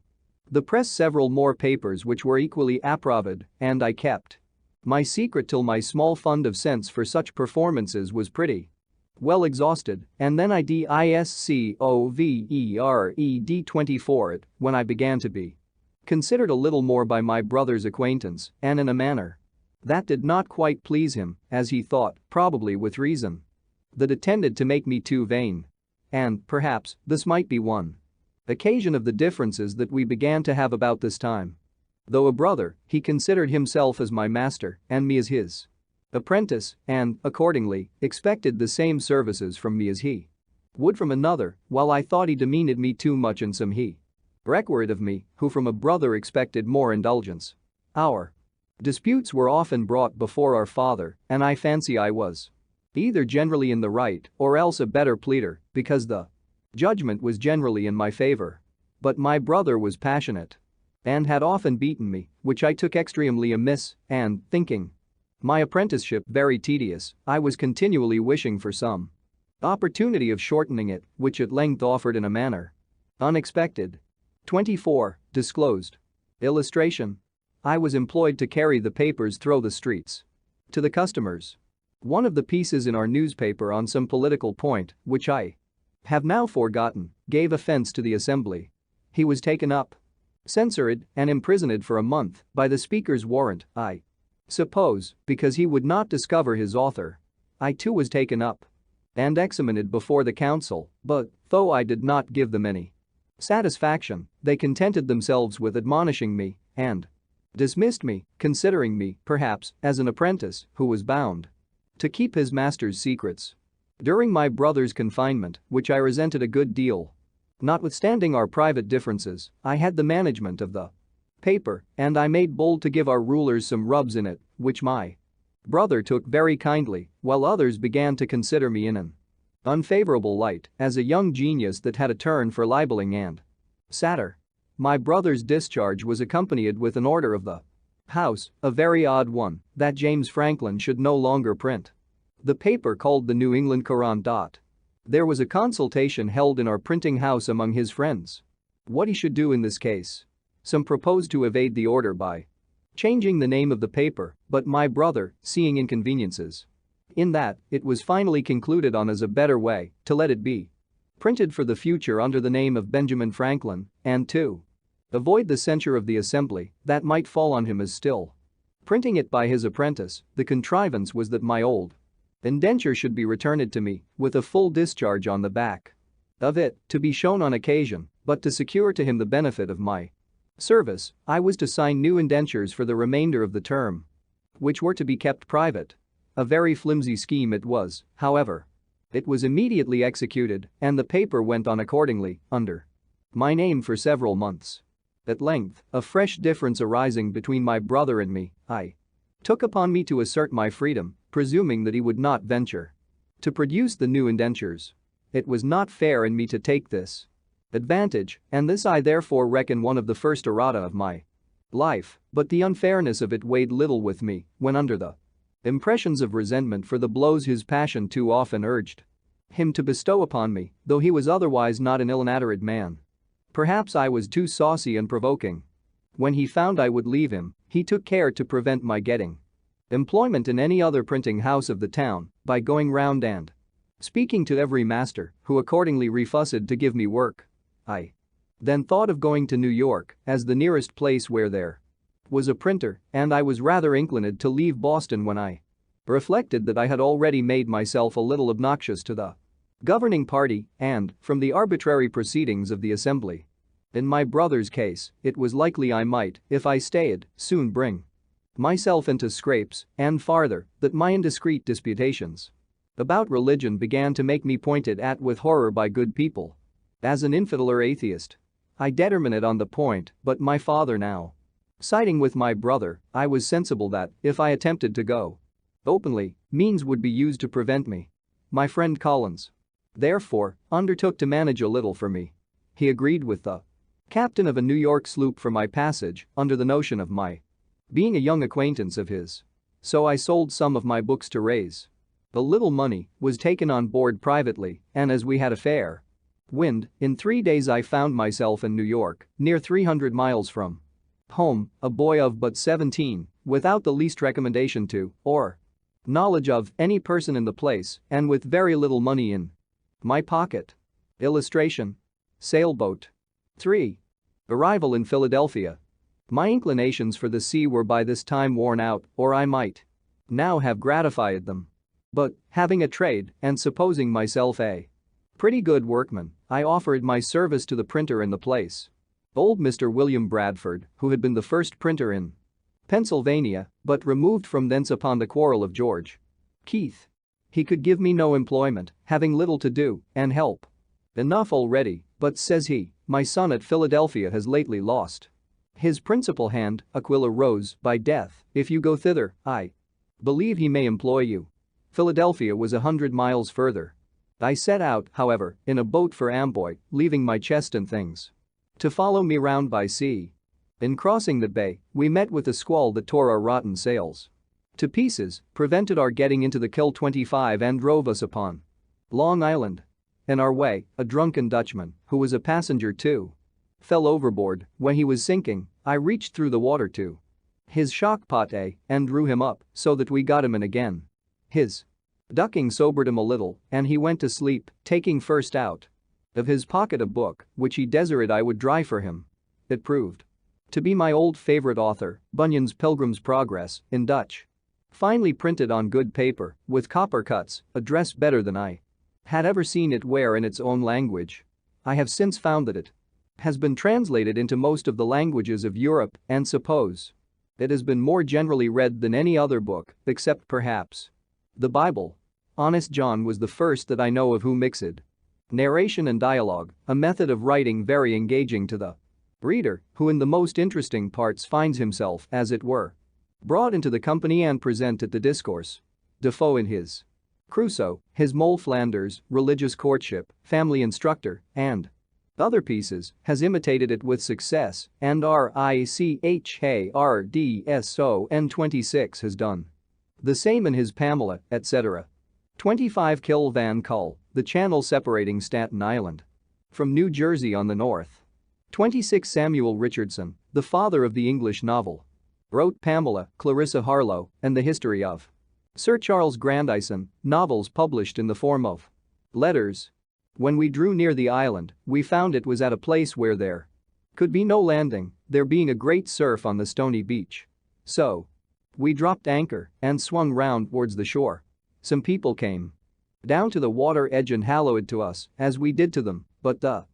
[SPEAKER 1] the press several more papers which were equally approved, and I kept my secret till my small fund of cents for such performances was pretty well exhausted, and then I discovered 24 it when I began to be considered a little more by my brother's acquaintance and in a manner that did not quite please him, as he thought, probably with reason, that it tended to make me too vain. And, perhaps, this might be one occasion of the differences that we began to have about this time. Though a brother, he considered himself as my master and me as his apprentice and, accordingly, expected the same services from me as he would from another, while I thought he demeaned me too much in some he required of me, who from a brother expected more indulgence. Our disputes were often brought before our father, and I fancy I was either generally in the right or else a better pleader, because the judgment was generally in my favor. But my brother was passionate and had often beaten me, which I took extremely amiss, and, thinking my apprenticeship very tedious, I was continually wishing for some opportunity of shortening it, which at length offered in a manner unexpected. 24. Disclosed. Illustration. I was employed to carry the papers through the streets to the customers. One of the pieces in our newspaper on some political point, which I have now forgotten, gave offense to the assembly. He was taken up, censured, and imprisoned for a month by the speaker's warrant, I suppose, because he would not discover his author. I too was taken up and examined before the council, but, though I did not give them any satisfaction, they contented themselves with admonishing me and dismissed me, considering me, perhaps, as an apprentice who was bound to keep his master's secrets. During my brother's confinement, which I resented a good deal, notwithstanding our private differences, I had the management of the paper, and I made bold to give our rulers some rubs in it, which my brother took very kindly, while others began to consider me in an unfavorable light as a young genius that had a turn for libeling and satire. My brother's discharge was accompanied with an order of the House, a very odd one, that James Franklin should no longer print the paper called the New England Courant. There was a consultation held in our printing house among his friends. What he should do in this case. Some proposed to evade the order by changing the name of the paper, but my brother, seeing inconveniences in that, it was finally concluded on as a better way to let it be printed for the future under the name of Benjamin Franklin, and to avoid the censure of the assembly that might fall on him as still printing it by his apprentice. The contrivance was that my old indenture should be returned to me with a full discharge on the back of it to be shown on occasion, but to secure to him the benefit of my service, I was to sign new indentures for the remainder of the term, which were to be kept private. A very flimsy scheme it was, however. It was immediately executed, and the paper went on accordingly, under my name for several months. At length, a fresh difference arising between my brother and me, I took upon me to assert my freedom, presuming that he would not venture to produce the new indentures. It was not fair in me to take this advantage, and this I therefore reckon one of the first errata of my life, but the unfairness of it weighed little with me when under the impressions of resentment for the blows his passion too often urged him to bestow upon me, though he was otherwise not an ill-natured man. Perhaps I was too saucy and provoking. When he found I would leave him, he took care to prevent my getting employment in any other printing house of the town by going round and speaking to every master, who accordingly refused to give me work. I then thought of going to New York as the nearest place where there was a printer, and I was rather inclined to leave Boston when I reflected that I had already made myself a little obnoxious to the governing party and, from the arbitrary proceedings of the assembly. In my brother's case, it was likely I might, if I stayed, soon bring myself into scrapes, and farther, that my indiscreet disputations about religion began to make me pointed at with horror by good people. As an infidel or atheist, I determined on the point, but my father now siding with my brother, I was sensible that, if I attempted to go openly, means would be used to prevent me. My friend Collins, therefore, undertook to manage a little for me. He agreed with the captain of a New York sloop for my passage, under the notion of my being a young acquaintance of his. So I sold some of my books to raise a little money, was taken on board privately, and as we had a fair wind, in 3 days I found myself in New York, near 300 miles from home, a boy of but 17, without the least recommendation to, or knowledge of, any person in the place, and with very little money in my pocket. Illustration: sailboat. 3. Arrival in Philadelphia. My inclinations for the sea were by this time worn out, or I might now have gratified them. But, having a trade, and supposing myself a pretty good workman, I offered my service to the printer in the place. Old Mr. William Bradford, who had been the first printer in Pennsylvania, but removed from thence upon the quarrel of George Keith. He could give me no employment, having little to do, and help enough already, but says he, my son at Philadelphia has lately lost his principal hand, Aquila Rose, by death. If you go thither, I believe he may employ you. Philadelphia was 100 miles further. I set out, however, in a boat for Amboy, leaving my chest and things to follow me round by sea. In crossing the bay, we met with a squall that tore our rotten sails to pieces, prevented our getting into the Kill 25 and drove us upon Long Island. In our way, a drunken Dutchman, who was a passenger too, fell overboard. When he was sinking, I reached through the water to his shock potté and drew him up so that we got him in again. His ducking sobered him a little, and he went to sleep, taking first out of his pocket a book, which he desired I would dry for him. It proved to be my old favorite author, Bunyan's Pilgrim's Progress, in Dutch. Finely printed on good paper, with copper cuts, a dress better than I had ever seen it wear in its own language. I have since found that it has been translated into most of the languages of Europe and suppose it has been more generally read than any other book, except perhaps the Bible. Honest John was the first that I know of who mixed narration and dialogue, a method of writing very engaging to the reader, who in the most interesting parts finds himself, as it were, brought into the company and present at the discourse. Defoe in his Crusoe, his Moll Flanders, Religious Courtship, Family Instructor, and other pieces, has imitated it with success, and Richardson 26 has done the same in his Pamela, etc. 25 Kill Van Kull, the channel separating Staten Island from New Jersey on the north. 26 Samuel Richardson, the father of the English novel, wrote Pamela, Clarissa Harlowe, and the history of Sir Charles Grandison, novels published in the form of letters. When we drew near the island, we found it was at a place where there could be no landing, there being a great surf on the stony beach. So we dropped anchor and swung round towards the shore. Some people came down to the water edge and hallooed to us, as we did to them, but the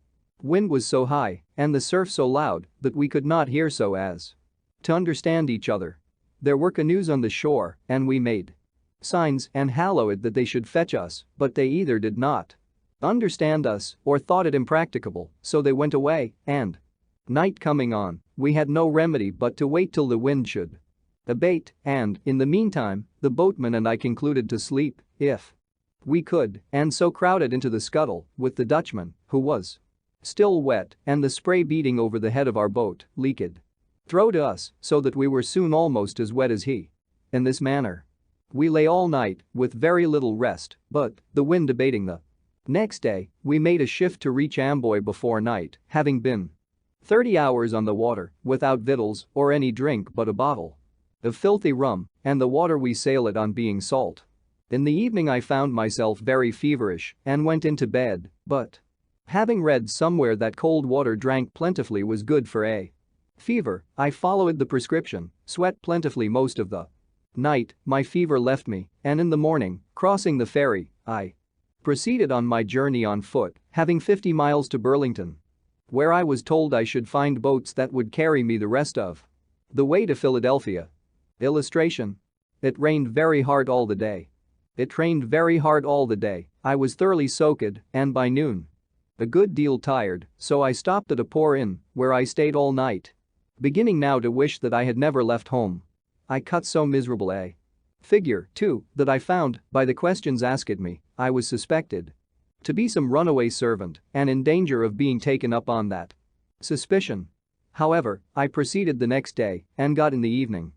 [SPEAKER 1] wind was so high and the surf so loud that we could not hear so as to understand each other. There were canoes on the shore, and we made signs and hallooed that they should fetch us, but they either did not understand us or thought it impracticable, so they went away, and night coming on, we had no remedy but to wait till the wind should abate, and, in the meantime, the boatman and I concluded to sleep, if we could, and so crowded into the scuttle, with the Dutchman, who was still wet, and the spray beating over the head of our boat, leaked through to us, so that we were soon almost as wet as he. In this manner we lay all night, with very little rest, but, the wind abating the next day, we made a shift to reach Amboy before night, having been 30 hours on the water, without victuals or any drink but a bottle of filthy rum, and the water we sailed on being salt. In the evening I found myself very feverish and went into bed, but having read somewhere that cold water drank plentifully was good for a fever, I followed the prescription, sweat plentifully most of the Night, my fever left me, and in the morning, crossing the ferry, I proceeded on my journey on foot, having 50 miles to Burlington, where I was told I should find boats that would carry me the rest of the way to Philadelphia. Illustration. It rained very hard all the day. It rained very hard all the day. I was thoroughly soaked, and by noon, a good deal tired, so I stopped at a poor inn, where I stayed all night. Beginning now to wish that I had never left home. I cut so miserable a figure, too, that I found, by the questions asked me, I was suspected to be some runaway servant and in danger of being taken up on that suspicion. However, I proceeded the next day and got in the evening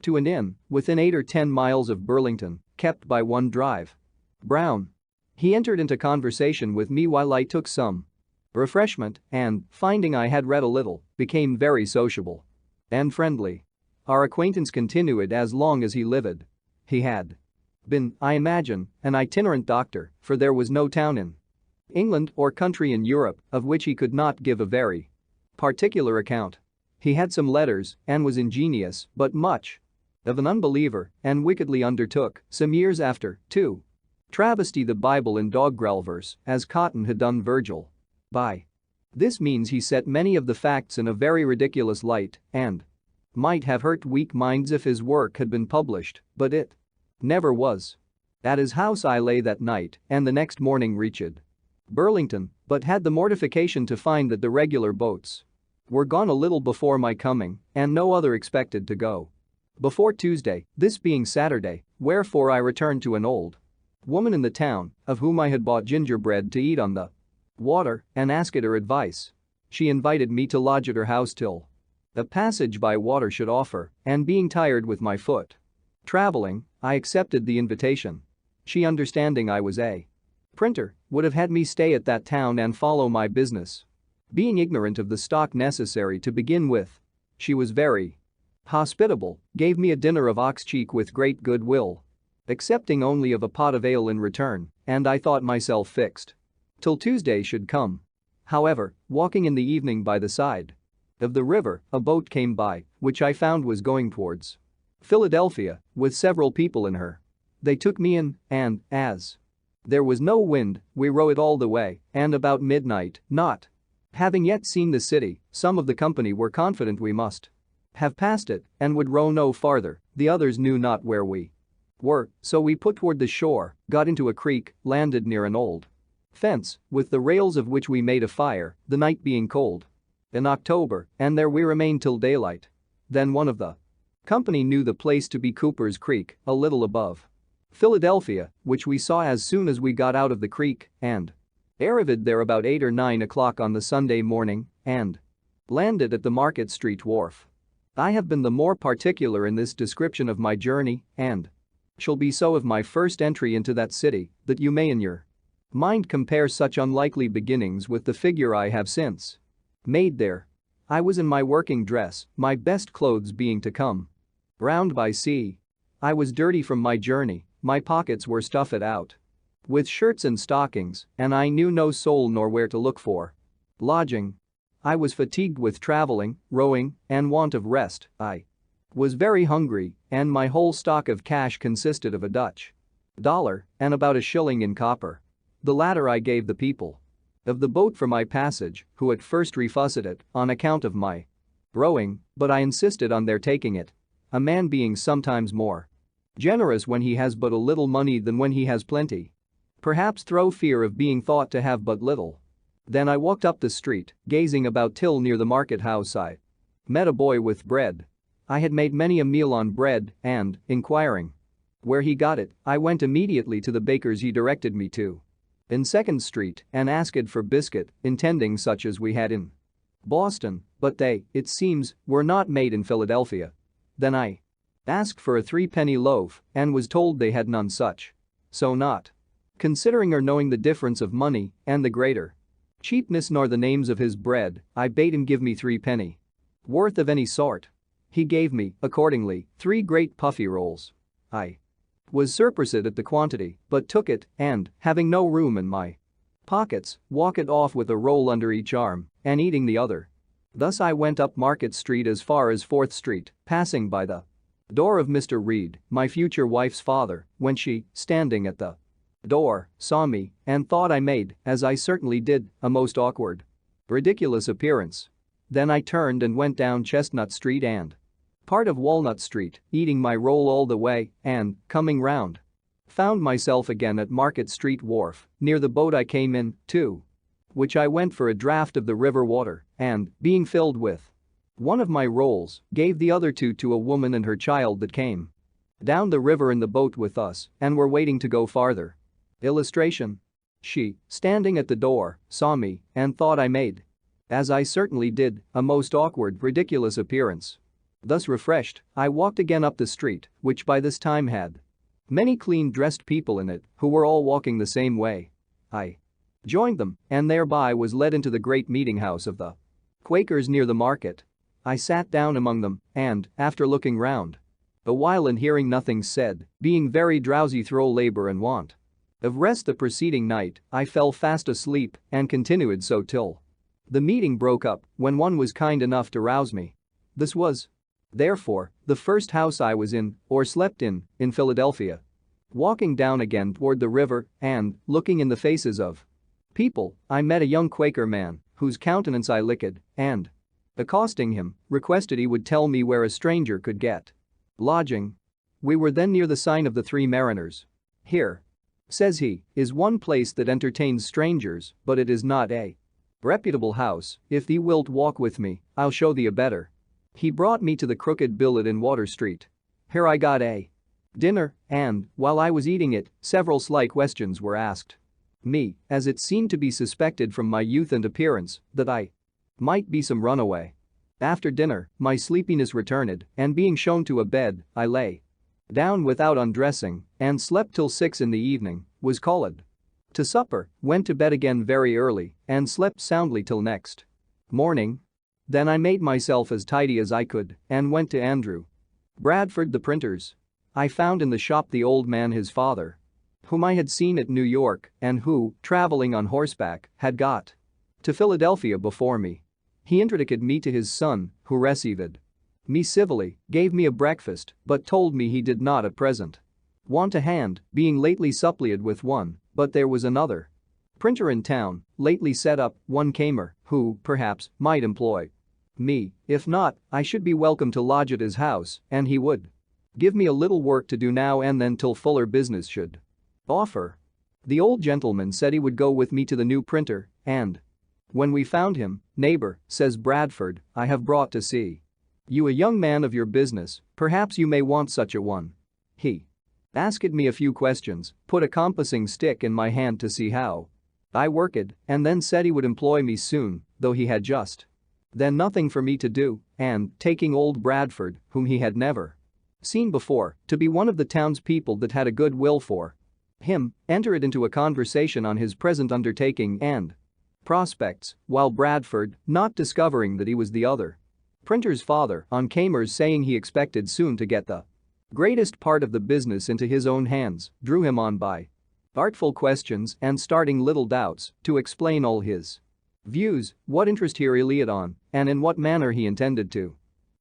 [SPEAKER 1] to an inn within 8 or 10 miles of Burlington, kept by one Drive Brown. He entered into conversation with me while I took some refreshment and, finding I had read a little, became very sociable and friendly. Our acquaintance continued as long as he lived. He had been, I imagine, an itinerant doctor, for there was no town in England or country in Europe of which he could not give a very particular account. He had some letters and was ingenious but much of an unbeliever and wickedly undertook, some years after, to travesty the Bible in doggerel verse as Cotton had done Virgil. By this means he set many of the facts in a very ridiculous light and might have hurt weak minds if his work had been published, but it never was. At his house I lay that night and the next morning reached Burlington, but had the mortification to find that the regular boats were gone a little before my coming and no other expected to go before Tuesday, this being Saturday, wherefore I returned to an old woman in the town, of whom I had bought gingerbread to eat on the water, and asked her advice. She invited me to lodge at her house till a passage by water should offer, and being tired with my foot traveling, I accepted the invitation. She, understanding I was a printer, would have had me stay at that town and follow my business. Being ignorant of the stock necessary to begin with, she was very hospitable, gave me a dinner of ox cheek with great goodwill, accepting only of a pot of ale in return, and I thought myself fixed till Tuesday should come. However, walking in the evening by the side of the river, a boat came by, which I found was going towards Philadelphia, with several people in her. They took me in, and, as there was no wind, we rowed all the way, and about midnight, not having yet seen the city, some of the company were confident we must have passed it and would row no farther. The others knew not where we were, so we put toward the shore, got into a creek, landed near an old fence, with the rails of which we made a fire, the night being cold in October, and there we remained till daylight. Then one of the company knew the place to be Cooper's Creek, a little above Philadelphia, which we saw as soon as we got out of the creek, and arrived there about 8 or 9 o'clock on the Sunday morning, and landed at the Market Street wharf. I have been the more particular in this description of my journey, and shall be so of my first entry into that city, that you may in your mind compare such unlikely beginnings with the figure I have since made there. I was in my working dress, my best clothes being to come round by sea. I was dirty from my journey, my pockets were stuffed out with shirts and stockings, and I knew no soul nor where to look for lodging. I was fatigued with traveling, rowing, and want of rest. I was very hungry, and my whole stock of cash consisted of a Dutch dollar and about a shilling in copper. The latter I gave the people of the boat for my passage, who at first refused it on account of my rowing, but I insisted on their taking it. A man being sometimes more generous when he has but a little money than when he has plenty. Perhaps through fear of being thought to have but little. Then I walked up the street, gazing about till near the market house I met a boy with bread. I had made many a meal on bread and, inquiring where he got it, I went immediately to the baker's he directed me to in 2nd Street and asked for biscuit, intending such as we had in Boston, but they, it seems, were not made in Philadelphia. Then I asked for a 3-penny loaf and was told they had none such. So not considering or knowing the difference of money and the greater cheapness nor the names of his bread, I bade him give me 3-penny worth of any sort. He gave me, accordingly, 3 great puffy rolls. I was surprised at the quantity, but took it and, having no room in my pockets, walked off with a roll under each arm and eating the other. Thus I went up Market Street as far as 4th Street, passing by the door of Mr. Reed, my future wife's father, when she, standing at the door, saw me and thought I made, as I certainly did, a most awkward, ridiculous appearance. Then I turned and went down Chestnut Street and part of Walnut Street, eating my roll all the way and, coming round, found myself again at Market Street Wharf, near the boat I came in, to which I went for a draught of the river water and, being filled with one of my rolls, gave the other two to a woman and her child that came down the river in the boat with us and were waiting to go farther. Illustration. She, standing at the door, saw me and thought I made, as I certainly did, a most awkward, ridiculous appearance. Thus refreshed, I walked again up the street, which by this time had many clean-dressed people in it who were all walking the same way. I joined them and thereby was led into the great meeting house of the Quakers near the market. I sat down among them and, after looking round a while and hearing nothing said, being very drowsy through labor and want of rest the preceding night, I fell fast asleep and continued so till the meeting broke up, when one was kind enough to rouse me. This was, therefore, the first house I was in, or slept in Philadelphia. Walking down again toward the river and, looking in the faces of people, I met a young Quaker man, whose countenance I licked, and, accosting him, requested he would tell me where a stranger could get lodging. We were then near the sign of the Three Mariners. Here, says he, is one place that entertains strangers, but it is not a reputable house. If thee wilt walk with me, I'll show thee a better. He brought me to the Crooked Billet in Water Street. Here I got a dinner, and, while I was eating it, several sly questions were asked me, as it seemed to be suspected from my youth and appearance that I might be some runaway. After dinner, my sleepiness returned, and being shown to a bed, I lay down without undressing and slept till 6 in the evening, was called to supper, went to bed again very early, and slept soundly till next morning. Then I made myself as tidy as I could and went to Andrew Bradford the printer's. I found in the shop the old man his father, whom I had seen at New York and who, traveling on horseback, had got to Philadelphia before me. He introduced me to his son, who received me civilly, gave me a breakfast, but told me he did not at present want a hand, being lately supplied with one, but there was another printer in town, lately set up, one Kamer, who, perhaps, might employ me. If not, I should be welcome to lodge at his house, and he would give me a little work to do now and then till fuller business should offer. The old gentleman said he would go with me to the new printer, and when we found him, "Neighbor," says Bradford, "I have brought to see you a young man of your business, perhaps you may want such a one." He asked me a few questions, put a compassing stick in my hand to see how I worked, and then said he would employ me soon, though he had just then nothing for me to do, and, taking old Bradford, whom he had never seen before, to be one of the townspeople that had a good will for him, entered into a conversation on his present undertaking and prospects, while Bradford, not discovering that he was the other printer's father, on Kamer's saying he expected soon to get the greatest part of the business into his own hands, drew him on by artful questions and starting little doubts to explain all his views, what interest he really had on, and in what manner he intended to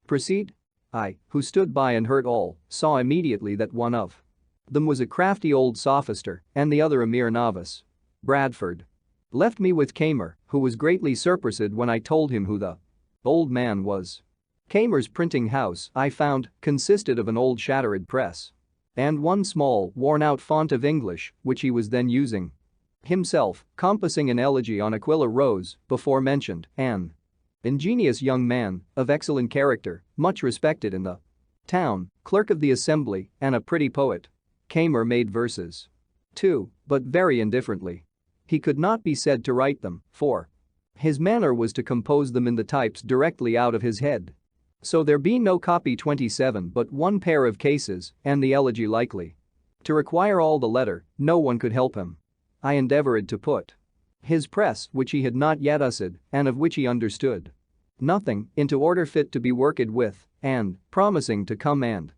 [SPEAKER 1] proceed. I, who stood by and heard all, saw immediately that one of them was a crafty old sophister and the other a mere novice. Bradford left me with Kamer, who was greatly surprised when I told him who the old man was. Kamer's printing house, I found, consisted of an old shattered press and one small, worn-out font of English, which he was then using himself, compassing an elegy on Aquila Rose, before mentioned, an ingenious young man, of excellent character, much respected in the town, clerk of the assembly, and a pretty poet. Kamer made verses too, but very indifferently. He could not be said to write them, for his manner was to compose them in the types directly out of his head. So there being no copy 27 but one pair of cases, and the elegy likely to require all the letter, no one could help him. I endeavored to put his press, which he had not yet used, and of which he understood nothing, into order fit to be worked with, and, promising to come and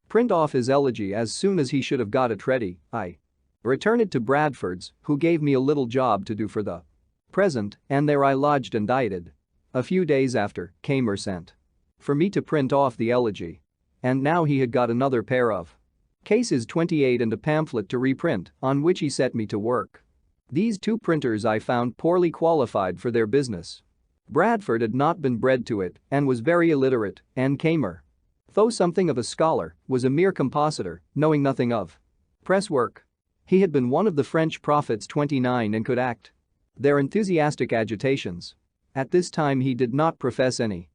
[SPEAKER 1] print off his elegy as soon as he should have got it ready, I returned it to Bradford's, who gave me a little job to do for the present, and there I lodged and dieted. A few days after, Kamer sent for me to print off the elegy. and now he had got another pair of cases 28 and a pamphlet to reprint, on which he set me to work. These two printers I found poorly qualified for their business. Bradford had not been bred to it and was very illiterate, and Kamer, though something of a scholar, was a mere compositor, knowing nothing of press work. He had been one of the French prophets 29 and could act their enthusiastic agitations. At this time he did not profess any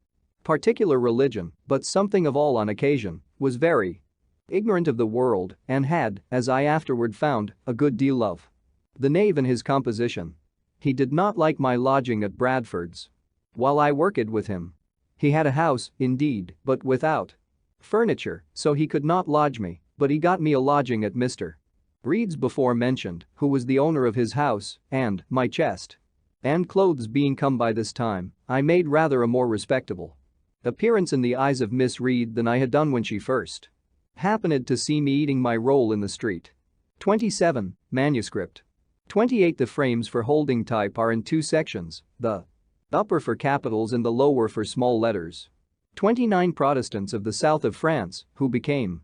[SPEAKER 1] particular religion, but something of all on occasion, was very ignorant of the world, and had, as I afterward found, a good deal of the knave in his composition. He did not like my lodging at Bradford's while I worked with him. He had a house, indeed, but without furniture, so he could not lodge me, but he got me a lodging at Mr. Reed's before mentioned, who was the owner of his house, and my chest and clothes being come by this time, I made rather a more respectable appearance in the eyes of Miss Reed than I had done when she first happened to see me eating my roll in the street. 27. Manuscript. 28. The frames for holding type are in two sections, the upper for capitals and the lower for small letters. 29. Protestants of the south of France, who became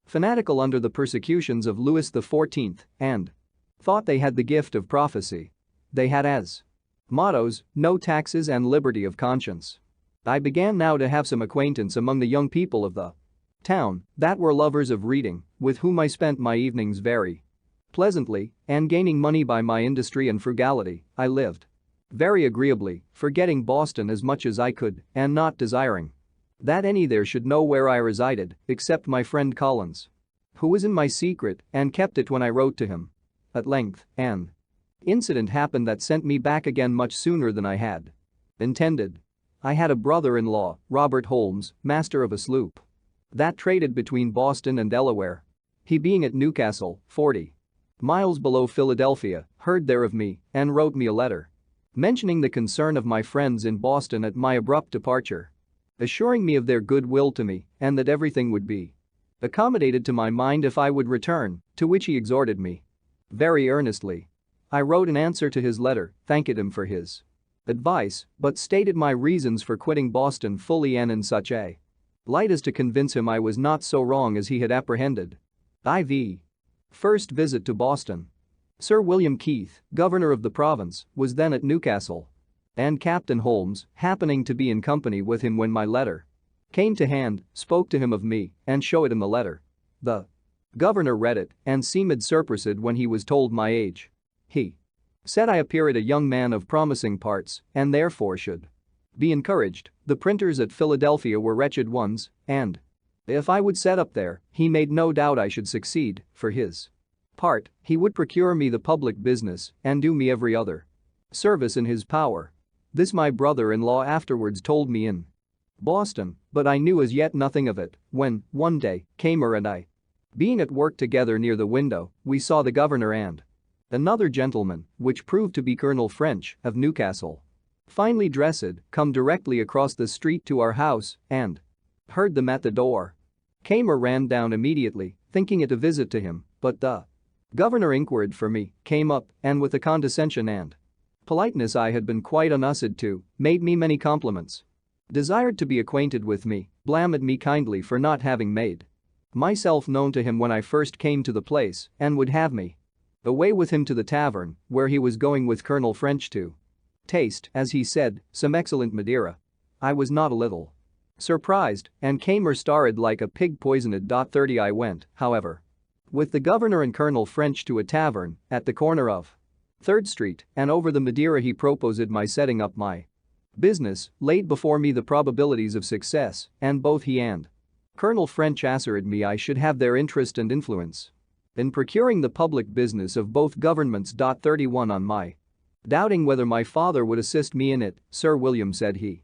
[SPEAKER 1] fanatical under the persecutions of Louis XIV and thought they had the gift of prophecy. They had as mottos, no taxes and liberty of conscience. I began now to have some acquaintance among the young people of the town that were lovers of reading, with whom I spent my evenings very pleasantly, and gaining money by my industry and frugality, I lived very agreeably, forgetting Boston as much as I could and not desiring that any there should know where I resided, except my friend Collins, who was in my secret and kept it when I wrote to him. At length, an incident happened that sent me back again much sooner than I had intended. I had a brother-in-law, Robert Holmes, master of a sloop that traded between Boston and Delaware. He, being at Newcastle, 40 miles below Philadelphia, heard there of me and wrote me a letter mentioning the concern of my friends in Boston at my abrupt departure, assuring me of their goodwill to me and that everything would be accommodated to my mind if I would return, to which he exhorted me very earnestly. I wrote an answer to his letter, thanked him for his advice, but stated my reasons for quitting Boston fully and in such a light as to convince him I was not so wrong as he had apprehended. IV. First visit to Boston. Sir William Keith, governor of the province, was then at Newcastle, and Captain Holmes, happening to be in company with him when my letter came to hand, spoke to him of me and showed him the letter. The governor read it and seemed surprised when he was told my age. He said I appeared a young man of promising parts and therefore should be encouraged. The printers at Philadelphia were wretched ones, and if I would set up there, he made no doubt I should succeed. For his part, he would procure me the public business and do me every other service in his power. This my brother-in-law afterwards told me in Boston, but I knew as yet nothing of it when, one day, Kamer and I, being at work together near the window, we saw the governor and another gentleman, which proved to be Colonel French, of Newcastle, finely dressed, come directly across the street to our house and heard them at the door. Kamer ran down immediately, thinking it a visit to him, but the governor inquired for me, came up, and with a condescension and politeness I had been quite unused to, made me many compliments, desired to be acquainted with me, blamed me kindly for not having made myself known to him when I first came to the place, and would have me away with him to the tavern, where he was going with Colonel French to taste, as he said, some excellent Madeira. I was not a little surprised, and Kamer started like a pig poisoned. 30 I went, however, with the governor and Colonel French to a tavern at the corner of 3rd Street, and over the Madeira he proposed my setting up my business, laid before me the probabilities of success, and both he and Colonel French assured me I should have their interest and influence in procuring the public business of both governments. 31 On my doubting whether my father would assist me in it, Sir William said he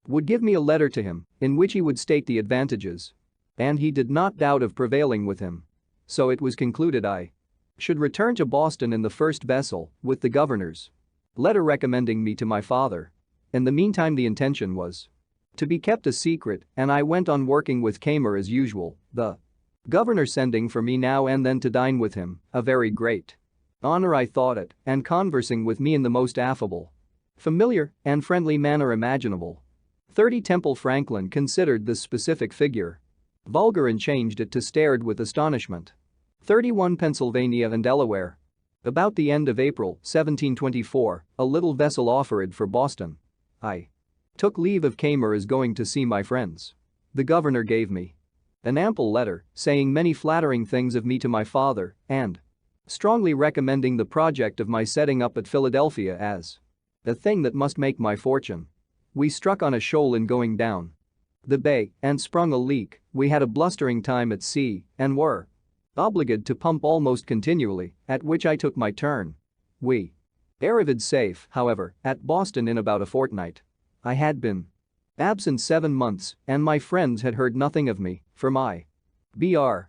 [SPEAKER 1] would give me a letter to him, in which he would state the advantages, and he did not doubt of prevailing with him. So it was concluded I should return to Boston in the first vessel, with the governor's letter recommending me to my father. In the meantime the intention was to be kept a secret, and I went on working with Kamer as usual, the governor sending for me now and then to dine with him, a very great honor I thought it, and conversing with me in the most affable, familiar, and friendly manner imaginable. 30 Temple Franklin considered this specific figure Vulgar and changed it to stared with astonishment. 31 Pennsylvania and Delaware. About the end of April 1724, a little vessel offered for Boston. I took leave of Kamer as going to see my friends. The governor gave me an ample letter saying many flattering things of me to my father and strongly recommending the project of my setting up at Philadelphia as a thing that must make my fortune. We struck on a shoal in going down the bay and sprung a leak. We had a blustering time at sea and were obliged to pump almost continually, at which I took my turn. We arrived safe, however, at Boston in about a fortnight. I had been absent 7 months and my friends had heard nothing of me, for my Br.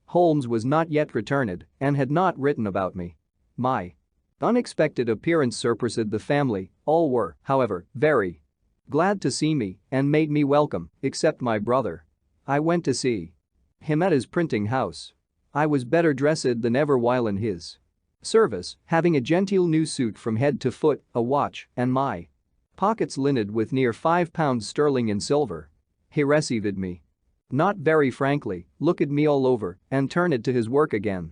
[SPEAKER 1] Holmes was not yet returned and had not written about me. My unexpected appearance surprised the family. All were, however, very glad to see me and made me welcome, except my brother. I went to see him at his printing house. I was better dressed than ever while in his service, having a genteel new suit from head to foot, a watch, and my pockets lined with near £5 sterling in silver. He received me not very frankly, looked me all over, and turned to his work again.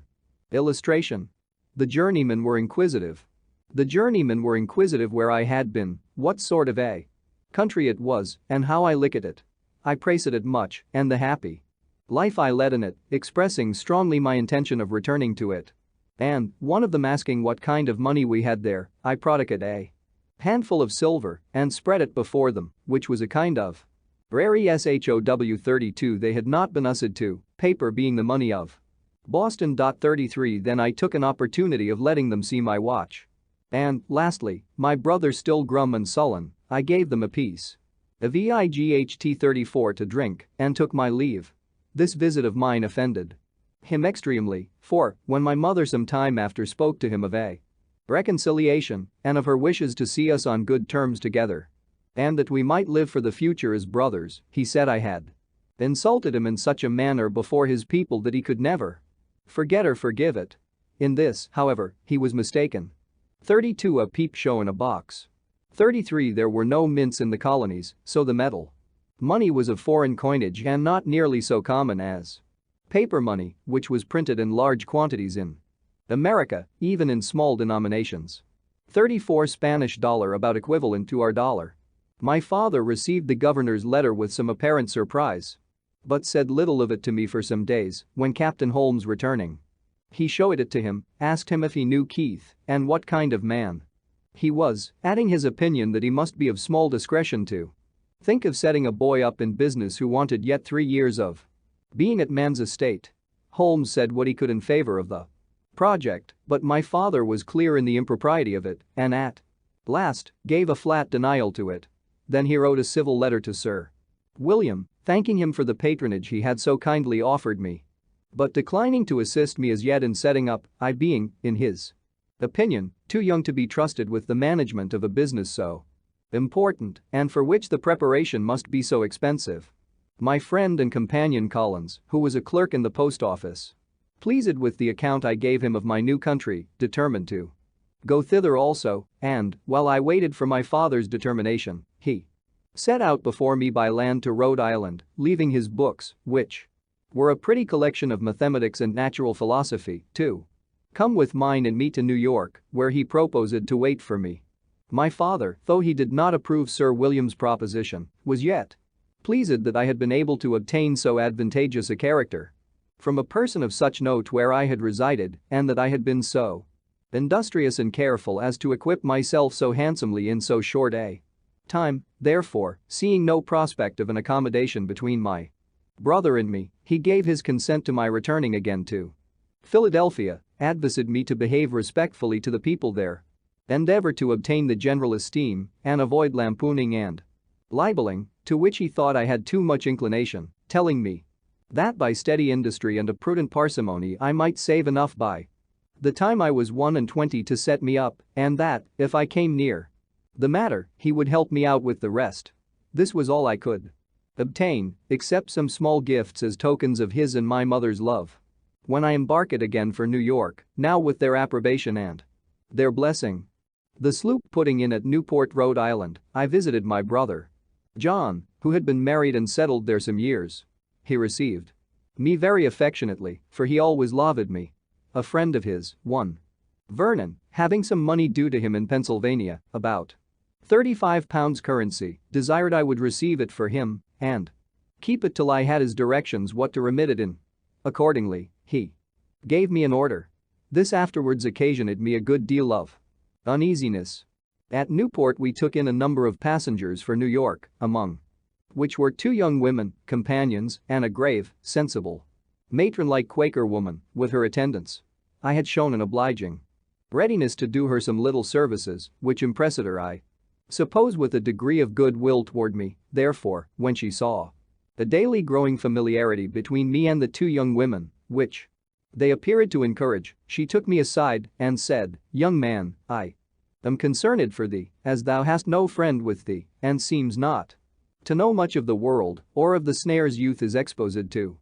[SPEAKER 1] Illustration. The journeymen were inquisitive. The journeymen were inquisitive where I had been, what sort of a country it was, and how I liked it. I praised it much, and the happy life I led in it, expressing strongly my intention of returning to it. And, one of them asking what kind of money we had there, I produced a handful of silver and spread it before them, which was a kind of rare SHOW 32 they had not been used to, paper being the money of Boston. 33 Then I took an opportunity of letting them see my watch. And, lastly, my brother still grum and sullen, I gave them a piece of VIGHT 34 to drink and took my leave. This visit of mine offended him extremely, for, when my mother some time after spoke to him of a reconciliation and of her wishes to see us on good terms together and that we might live for the future as brothers, he said I had insulted him in such a manner before his people that he could never forget or forgive it. In this, however, he was mistaken. 32 A peep show in a box. 33 There were no mints in the colonies, so the metal money was of foreign coinage and not nearly so common as paper money, which was printed in large quantities in America, even in small denominations. 34 Spanish dollar about equivalent to our dollar. My father received the governor's letter with some apparent surprise, but said little of it to me for some days. When Captain Holmes returning, he showed it to him, asked him if he knew Keith and what kind of man he was, adding his opinion that he must be of small discretion to think of setting a boy up in business who wanted yet 3 years of being at man's estate. Holmes said what he could in favor of the project, but my father was clear in the impropriety of it and at last gave a flat denial to it. Then he wrote a civil letter to Sir William, thanking him for the patronage he had so kindly offered me, but declining to assist me as yet in setting up, I being, in his opinion, too young to be trusted with the management of a business so important and for which the preparation must be so expensive. My friend and companion Collins, who was a clerk in the post office, pleased with the account I gave him of my new country, determined to go thither also, and, while I waited for my father's determination, he set out before me by land to Rhode Island, leaving his books, which were a pretty collection of mathematics and natural philosophy, to come with mine and me to New York, where he proposed to wait for me. My father, though he did not approve Sir William's proposition, was yet pleased that I had been able to obtain so advantageous a character from a person of such note where I had resided, and that I had been so industrious and careful as to equip myself so handsomely in so short a time. Therefore, seeing no prospect of an accommodation between my brother and me, he gave his consent to my returning again to Philadelphia, advised me to behave respectfully to the people there, endeavor to obtain the general esteem, and avoid lampooning and libeling, to which he thought I had too much inclination, telling me that by steady industry and a prudent parsimony I might save enough by the time I was 21 to set me up, and that, if I came near the matter, he would help me out with the rest. This was all I could obtain, except some small gifts as tokens of his and my mother's love. When I embarked again for New York, now with their approbation and their blessing, the sloop putting in at Newport, Rhode Island, I visited my brother John, who had been married and settled there some years. He received Me very affectionately, for he always loved me. A friend of his, one Vernon, having some money due to him in Pennsylvania, about £35 currency, desired I would receive it for him and keep it till I had his directions what to remit it in. Accordingly, he gave me an order. This afterwards occasioned me a good deal of uneasiness. At Newport we took in a number of passengers for New York, among which were 2 young women, companions, and a grave, sensible, matron-like Quaker woman with her attendants. I had shown an obliging readiness to do her some little services, which impressed her, I suppose, with a degree of goodwill toward me. Therefore, when she saw the daily growing familiarity between me and the 2 young women, which they appeared to encourage, she took me aside and said, "Young man, I am concerned for thee, as thou hast no friend with thee, and seems not to know much of the world or of the snares youth is exposed to.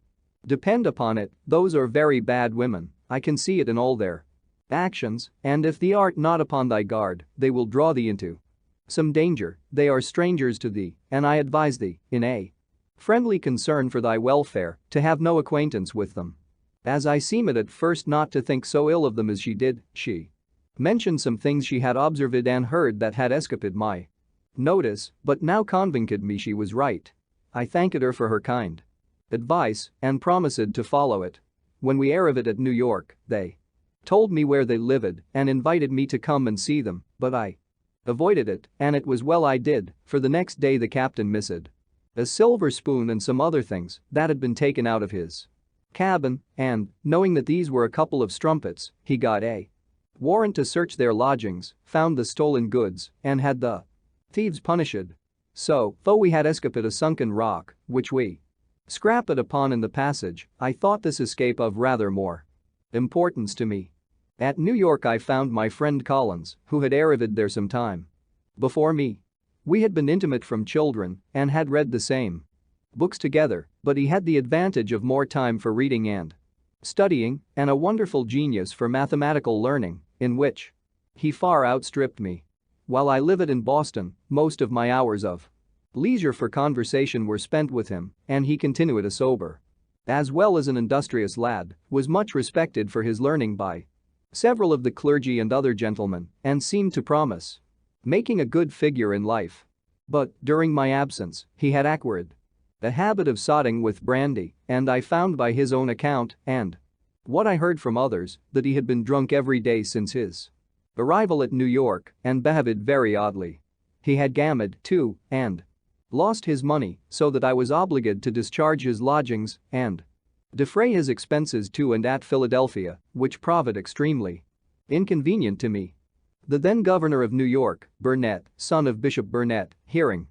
[SPEAKER 1] Depend upon it, those are very bad women, I can see it in all their actions, and if thee art not upon thy guard, they will draw thee into some danger. They are strangers to thee, and I advise thee, in a friendly concern for thy welfare, to have no acquaintance with them." As I seemed at first not to think so ill of them as she did, she mentioned some things she had observed and heard that had escaped my notice, but now convinced me she was right. I thanked her for her kind advice and promised to follow it. When we arrived at New York, they told me where they lived and invited me to come and see them, but I avoided it, and it was well I did, for the next day the captain missed a silver spoon and some other things that had been taken out of his cabin, and, knowing that these were a couple of strumpets, he got a warrant to search their lodgings, found the stolen goods, and had the thieves punished. So, though we had escaped a sunken rock, which we scrapped upon in the passage, I thought this escape of rather more importance to me. At New York I found my friend Collins, who had arrived there some time before me. We had been intimate from children and had read the same books together, but he had the advantage of more time for reading and studying and a wonderful genius for mathematical learning, in which he far outstripped me. While I lived in Boston, most of my hours of leisure for conversation were spent with him, and he continued a sober as well as an industrious lad, was much respected for his learning by several of the clergy and other gentlemen, and seemed to promise making a good figure in life. But, during my absence, he had acquired a habit of sotting with brandy, and I found by his own account, and what I heard from others, that he had been drunk every day since his arrival at New York and behaved very oddly. He had gambled, too, and lost his money, so that I was obliged to discharge his lodgings and defray his expenses to and at Philadelphia, which proved extremely inconvenient to me. The then governor of New York, Burnett, son of Bishop Burnett, hearing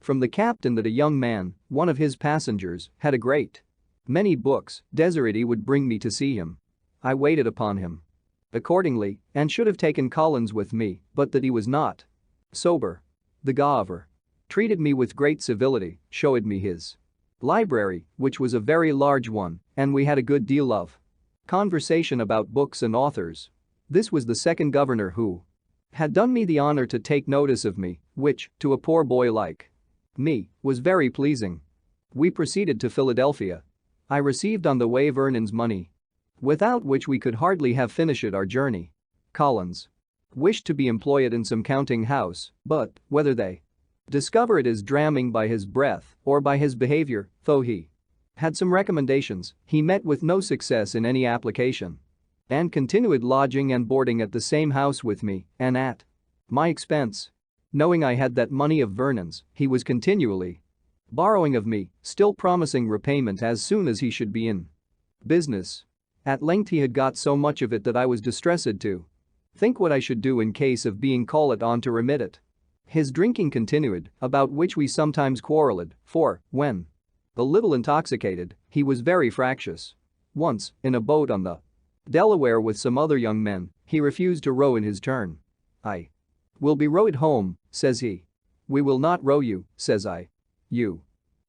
[SPEAKER 1] from the captain that a young man, one of his passengers, had a great many books, desired he would bring me to see him. I waited upon him accordingly and should have taken Collins with me, but that he was not sober. The governor treated me with great civility, showed me his library, which was a very large one, and we had a good deal of conversation about books and authors. This was the second governor who had done me the honor to take notice of me, which, to a poor boy like me, was very pleasing. We proceeded to Philadelphia. I received on the way Vernon's money, without which we could hardly have finished our journey. Collins wished to be employed in some counting house, but, whether they discovered his dramming by his breath or by his behavior, though he had some recommendations, he met with no success in any application and continued lodging and boarding at the same house with me and at my expense. Knowing I had that money of Vernon's, he was continually borrowing of me, still promising repayment as soon as he should be in business. At length he had got so much of it that I was distressed to think what I should do in case of being called on to remit it. His drinking continued, about which we sometimes quarreled, for, when a little intoxicated, he was very fractious. Once, in a boat on the Delaware with some other young men, he refused to row in his turn. "I will be rowed home," says he. "We will not row you," says I. "You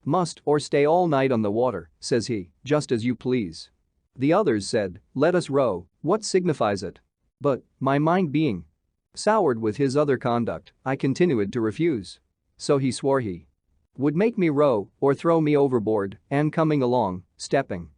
[SPEAKER 1] must or stay all night on the water," says he, "just as you please." The others said, "Let us row, what signifies it?" But, my mind being soured with his other conduct, I continued to refuse. So he swore he would make me row or throw me overboard, and coming along, stepping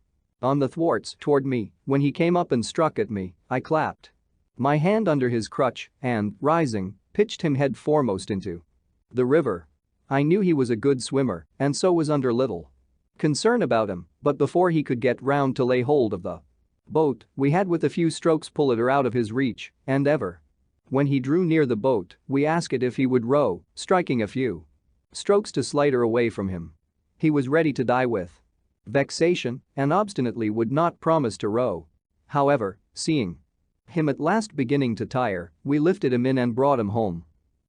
[SPEAKER 1] on the thwarts toward me. When he came up and struck at me, I clapped my hand under his crutch and, rising, pitched him head foremost into the river. I knew he was a good swimmer, and so was under little concern about him, but before he could get round to lay hold of the boat, we had with a few strokes pulled her out of his reach, and ever when he drew near the boat, we asked it if he would row, striking a few strokes to slide her away from him. He was ready to die with vexation and obstinately would not promise to row. However, seeing him at last beginning to tire, we lifted him in and brought him home.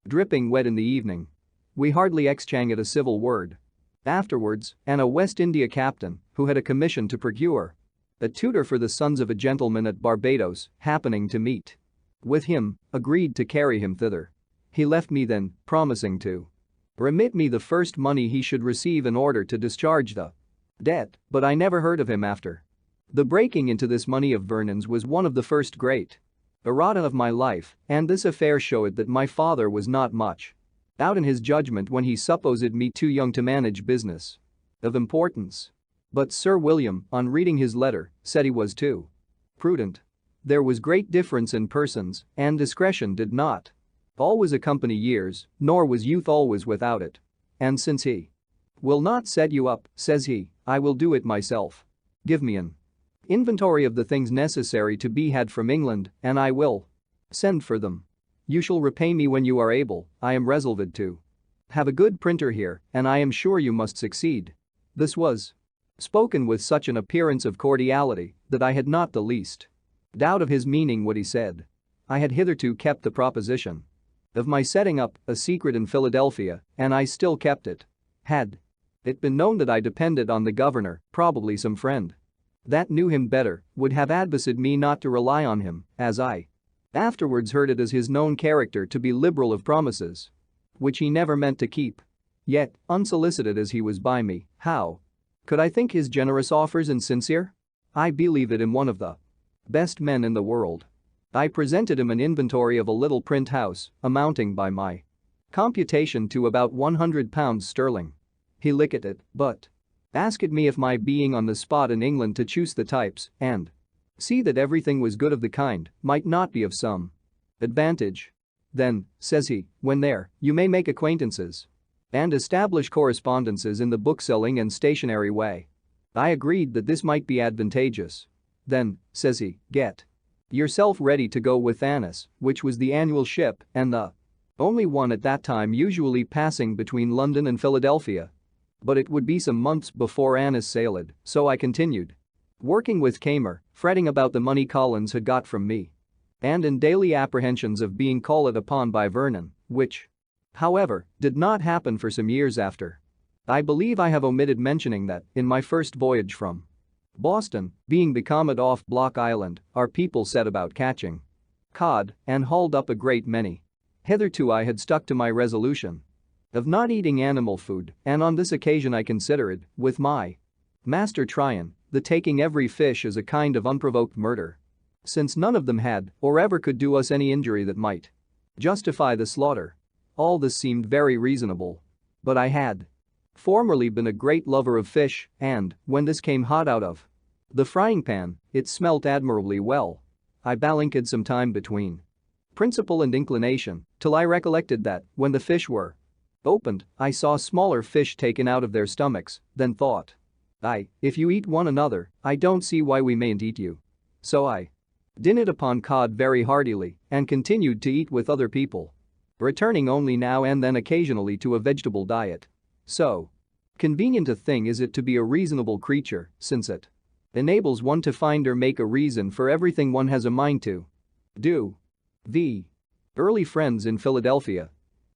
[SPEAKER 1] Dripping wet in the evening. We hardly exchanged a civil word. Afterwards, a West India captain, who had a commission to procure a tutor for the sons of a gentleman at Barbados, happening to meet with him, agreed to carry him thither. He left me then, promising to remit me the first money he should receive in order to discharge the debt, but I never heard of him after. The breaking into this money of Vernon's was one of the first great errata of my life, and this affair showed that my father was not much out in his judgment when he supposed me too young to manage business of importance. But Sir William, on reading his letter, said he was too prudent. There was great difference in persons, and discretion did not always accompany years, nor was youth always without it. And since he will not set you up, says he, I will do it myself. Give me an inventory of the things necessary to be had from England, and I will send for them. You shall repay me when you are able. I am resolved to have a good printer here, and I am sure you must succeed. This was spoken with such an appearance of cordiality that I had not the least doubt of his meaning what he said. I had hitherto kept the proposition of my setting up a secret in Philadelphia, and I still kept it. Had it been known that I depended on the governor, probably some friend that knew him better would have advised me not to rely on him, as I afterwards heard it as his known character to be liberal of promises which he never meant to keep. Yet, unsolicited as he was by me, how could I think his generous offers insincere? I believe it in one of the best men in the world. I presented him an inventory of a little print house, amounting by my computation to about £100 sterling. He looked at it, but asked me if my being on the spot in England to choose the types and see that everything was good of the kind might not be of some advantage. Then, says he, when there, you may make acquaintances and establish correspondences in the bookselling and stationery way. I agreed that this might be advantageous. Then, says he, get yourself ready to go with Annis, which was the annual ship and the only one at that time usually passing between London and Philadelphia. But it would be some months before Annis sailed, so I continued working with Kamer, fretting about the money Collins had got from me and in daily apprehensions of being called upon by Vernon, which, however, did not happen for some years after. I believe I have omitted mentioning that, in my first voyage from Boston, being becalmed off Block Island, our people set about catching cod and hauled up a great many. Hitherto I had stuck to my resolution of not eating animal food, and on this occasion I considered, with my master Tryon, the taking every fish as a kind of unprovoked murder. Since none of them had, or ever could do us any injury that might justify the slaughter. All this seemed very reasonable. But I had formerly been a great lover of fish, and, when this came hot out of the frying pan, it smelt admirably well. I balanced some time between principle and inclination, till I recollected that, when the fish were opened, I saw smaller fish taken out of their stomachs, then thought, if you eat one another, I don't see why we mayn't eat you. So I dined upon cod very heartily and continued to eat with other people, returning only now and then occasionally to a vegetable diet. So convenient a thing is it to be a reasonable creature, since it enables one to find or make a reason for everything one has a mind to do. The early friends in Philadelphia,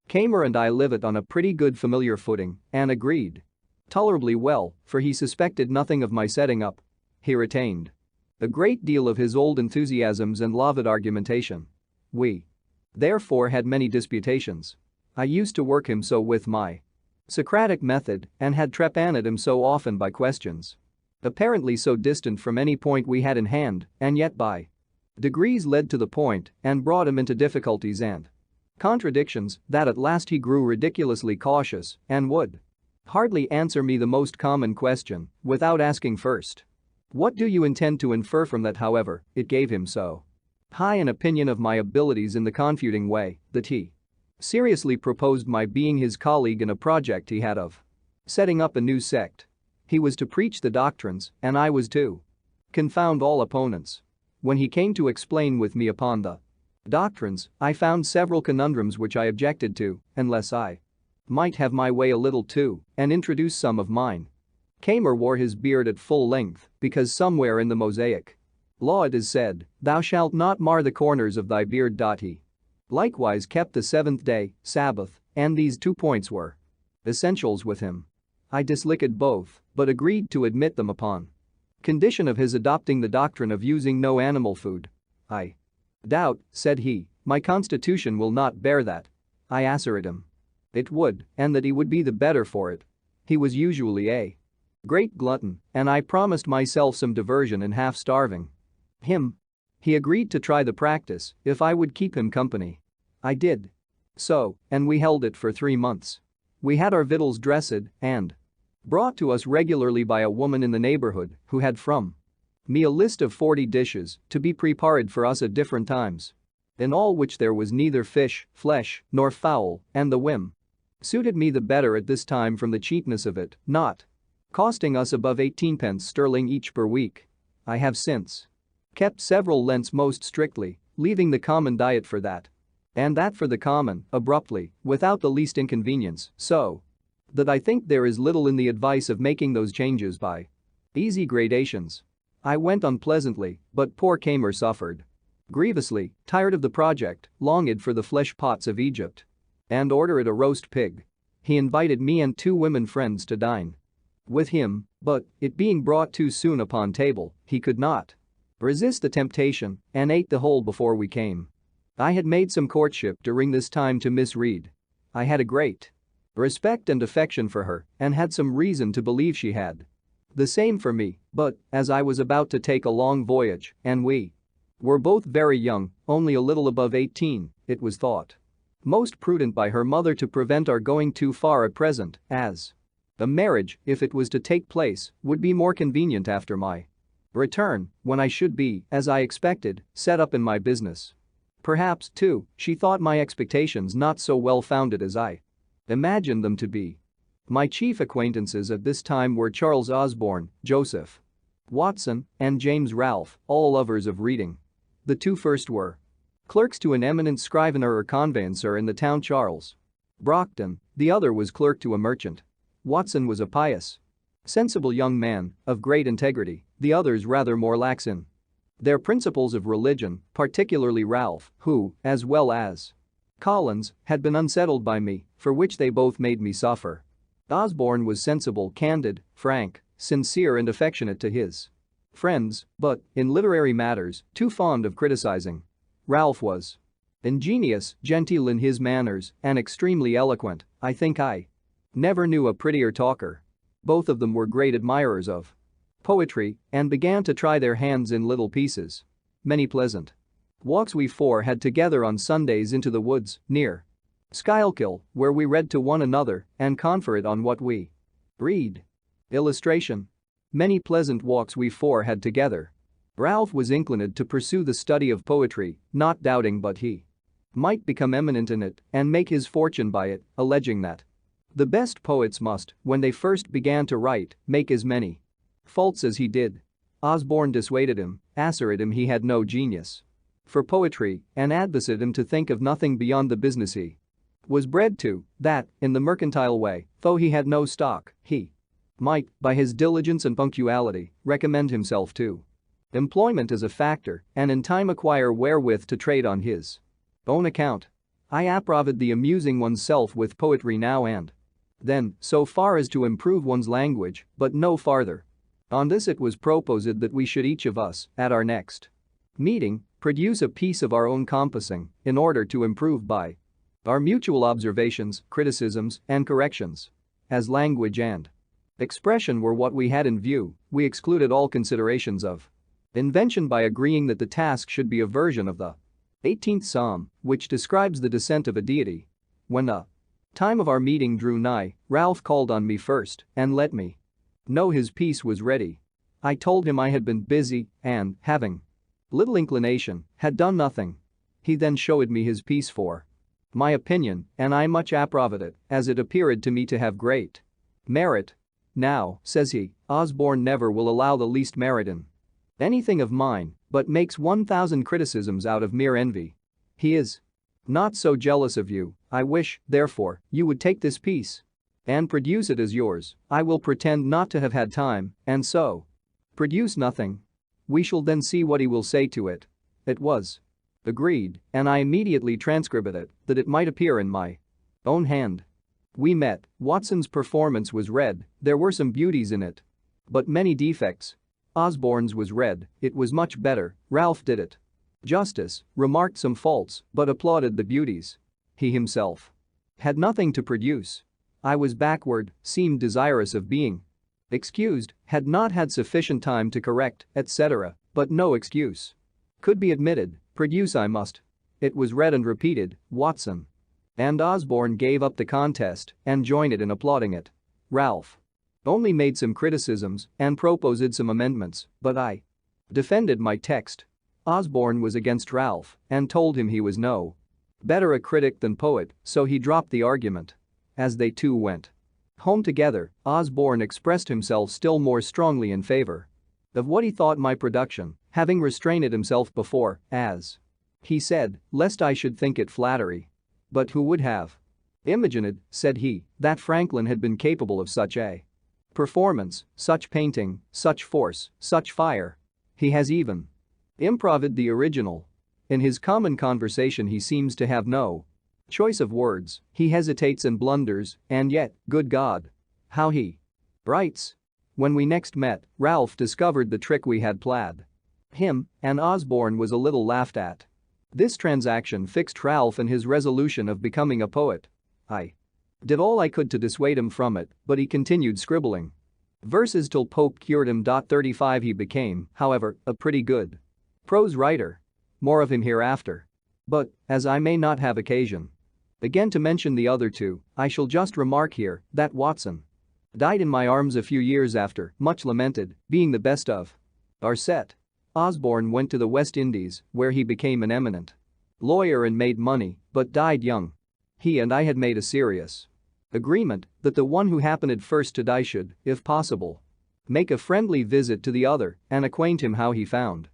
[SPEAKER 1] Kamer and I lived on a pretty good familiar footing and agreed tolerably well, for he suspected nothing of my setting up. He retained a great deal of his old enthusiasms and loved argumentation. We therefore had many disputations. I used to work him so with my Socratic method and had trepaned him so often by questions apparently so distant from any point we had in hand, and yet by degrees led to the point and brought him into difficulties and contradictions that at last he grew ridiculously cautious and would hardly answer me the most common question without asking first. What do you intend to infer from that? However, it gave him so high an opinion of my abilities in the confuting way that he seriously proposed my being his colleague in a project he had of setting up a new sect. He was to preach the doctrines, and I was to confound all opponents. When he came to explain with me upon the doctrines, I found several conundrums which I objected to, unless I might have my way a little too and introduce some of mine. Kamer wore his beard at full length because somewhere in the Mosaic law it is said, "Thou shalt not mar the corners of thy beard." He likewise kept the seventh-day Sabbath, and these 2 points were essentials with him. I disliked both, but agreed to admit them upon condition of his adopting the doctrine of using no animal food. "I doubt," said he, "my constitution will not bear that." I assured him it would, and that he would be the better for it. He was usually a great glutton, and I promised myself some diversion in half-starving him. He agreed to try the practice if I would keep him company. I did so, and we held it for 3 months. We had our victuals dressed and brought to us regularly by a woman in the neighborhood who had from me a list of 40 dishes to be prepared for us at different times, in all which there was neither fish, flesh, nor fowl, and the whim suited me the better at this time from the cheapness of it, not costing us above 18 sterling each per week. I have since kept several Lents most strictly, leaving the common diet for that, and that for the common, abruptly, without the least inconvenience, so that I think there is little in the advice of making those changes by easy gradations. I went on pleasantly, but poor Kamer suffered grievously, tired of the project, longed for the flesh pots of Egypt, and ordered a roast pig. He invited me and 2 women friends to dine with him, but, it being brought too soon upon table, he could not resist the temptation and ate the whole before we came. I had made some courtship during this time to Miss Reed. I had a great respect and affection for her and had some reason to believe she had the same for me, but as I was about to take a long voyage and we were both very young, only a little above 18, it was thought most prudent by her mother to prevent our going too far at present, as a marriage, if it was to take place, would be more convenient after my return, when I should be, as I expected, set up in my business. Perhaps, too, she thought my expectations not so well founded as I imagined them to be. My chief acquaintances at this time were Charles Osborne, Joseph Watson, and James Ralph, all lovers of reading. The 2 first were clerks to an eminent scrivener or conveyancer in the town Charles Brockton, the other was clerk to a merchant. Watson was a pious, sensible young man, of great integrity, the others rather more lax in their principles of religion, particularly Ralph, who, as well as Collins, had been unsettled by me, for which they both made me suffer. Osborne was sensible, candid, frank, sincere and affectionate to his friends, but, in literary matters, too fond of criticizing. Ralph was ingenious, genteel in his manners, and extremely eloquent. I think I never knew a prettier talker. Both of them were great admirers of poetry and began to try their hands in little pieces. Many pleasant walks we 4 had together on Sundays into the woods near Schuylkill, where we read to one another and conferred on what we read. Illustration. Many pleasant walks we 4 had together. Ralph was inclined to pursue the study of poetry, not doubting but he might become eminent in it and make his fortune by it, alleging that the best poets must, when they first began to write, make as many faults as he did. Osborne dissuaded him, assured him he had no genius for poetry, and advised him to think of nothing beyond the business he was bred to, that, in the mercantile way, though he had no stock, he might, by his diligence and punctuality, recommend himself to employment as a factor and in time acquire wherewith to trade on his own account. I approved the amusing oneself with poetry now and then, so far as to improve one's language, but no farther. On this it was proposed that we should each of us, at our next meeting, produce a piece of our own compassing, in order to improve by our mutual observations, criticisms, and corrections. As language and expression were what we had in view, we excluded all considerations of invention by agreeing that the task should be a version of the 18th Psalm, which describes the descent of a deity. When the time of our meeting drew nigh, Ralph called on me first and let me know his piece was ready. I told him I had been busy and, having little inclination, had done nothing. He then showed me his piece for my opinion, and I much approved it, as it appeared to me to have great merit. Now, says he, Osborne never will allow the least merit in anything of mine, but makes 1,000 criticisms out of mere envy. He is not so jealous of you. I wish, therefore, you would take this piece and produce it as yours. I will pretend not to have had time, and so produce nothing. We shall then see what he will say to it. It was agreed, and I immediately transcribed it, that it might appear in my own hand. We met, Watson's performance was read, there were some beauties in it, but many defects. Osborne's was read, it was much better, Ralph did it justice, remarked some faults, but applauded the beauties. He himself had nothing to produce. I was backward, seemed desirous of being excused, had not had sufficient time to correct, etc., but no excuse could be admitted, produce I must. It was read and repeated, Watson and Osborne gave up the contest and joined it in applauding it. Ralph only made some criticisms and proposed some amendments, but I defended my text. Osborne was against Ralph and told him he was no better a critic than poet, so he dropped the argument. As they two went home together, Osborne expressed himself still more strongly in favor of what he thought my production, having restrained himself before, as he said, lest I should think it flattery. But who would have imagined, said he, that Franklin had been capable of such a performance, such painting, such force, such fire. He has even improvised the original. In his common conversation he seems to have no choice of words, he hesitates and blunders, and yet, good God, how he writes. When we next met, Ralph discovered the trick we had played him, and Osborne was a little laughed at. This transaction fixed Ralph in his resolution of becoming a poet. I did all I could to dissuade him from it, but he continued scribbling verses till Pope cured him. 35 He became, however, a pretty good prose writer. More of him hereafter. But, as I may not have occasion again to mention the other two, I shall just remark here that Watson died in my arms a few years after, much lamented, being the best of our set. Osborne went to the West Indies, where he became an eminent lawyer and made money, but died young. He and I had made a serious agreement that the one who happened first to die should, if possible, make a friendly visit to the other and acquaint him how he found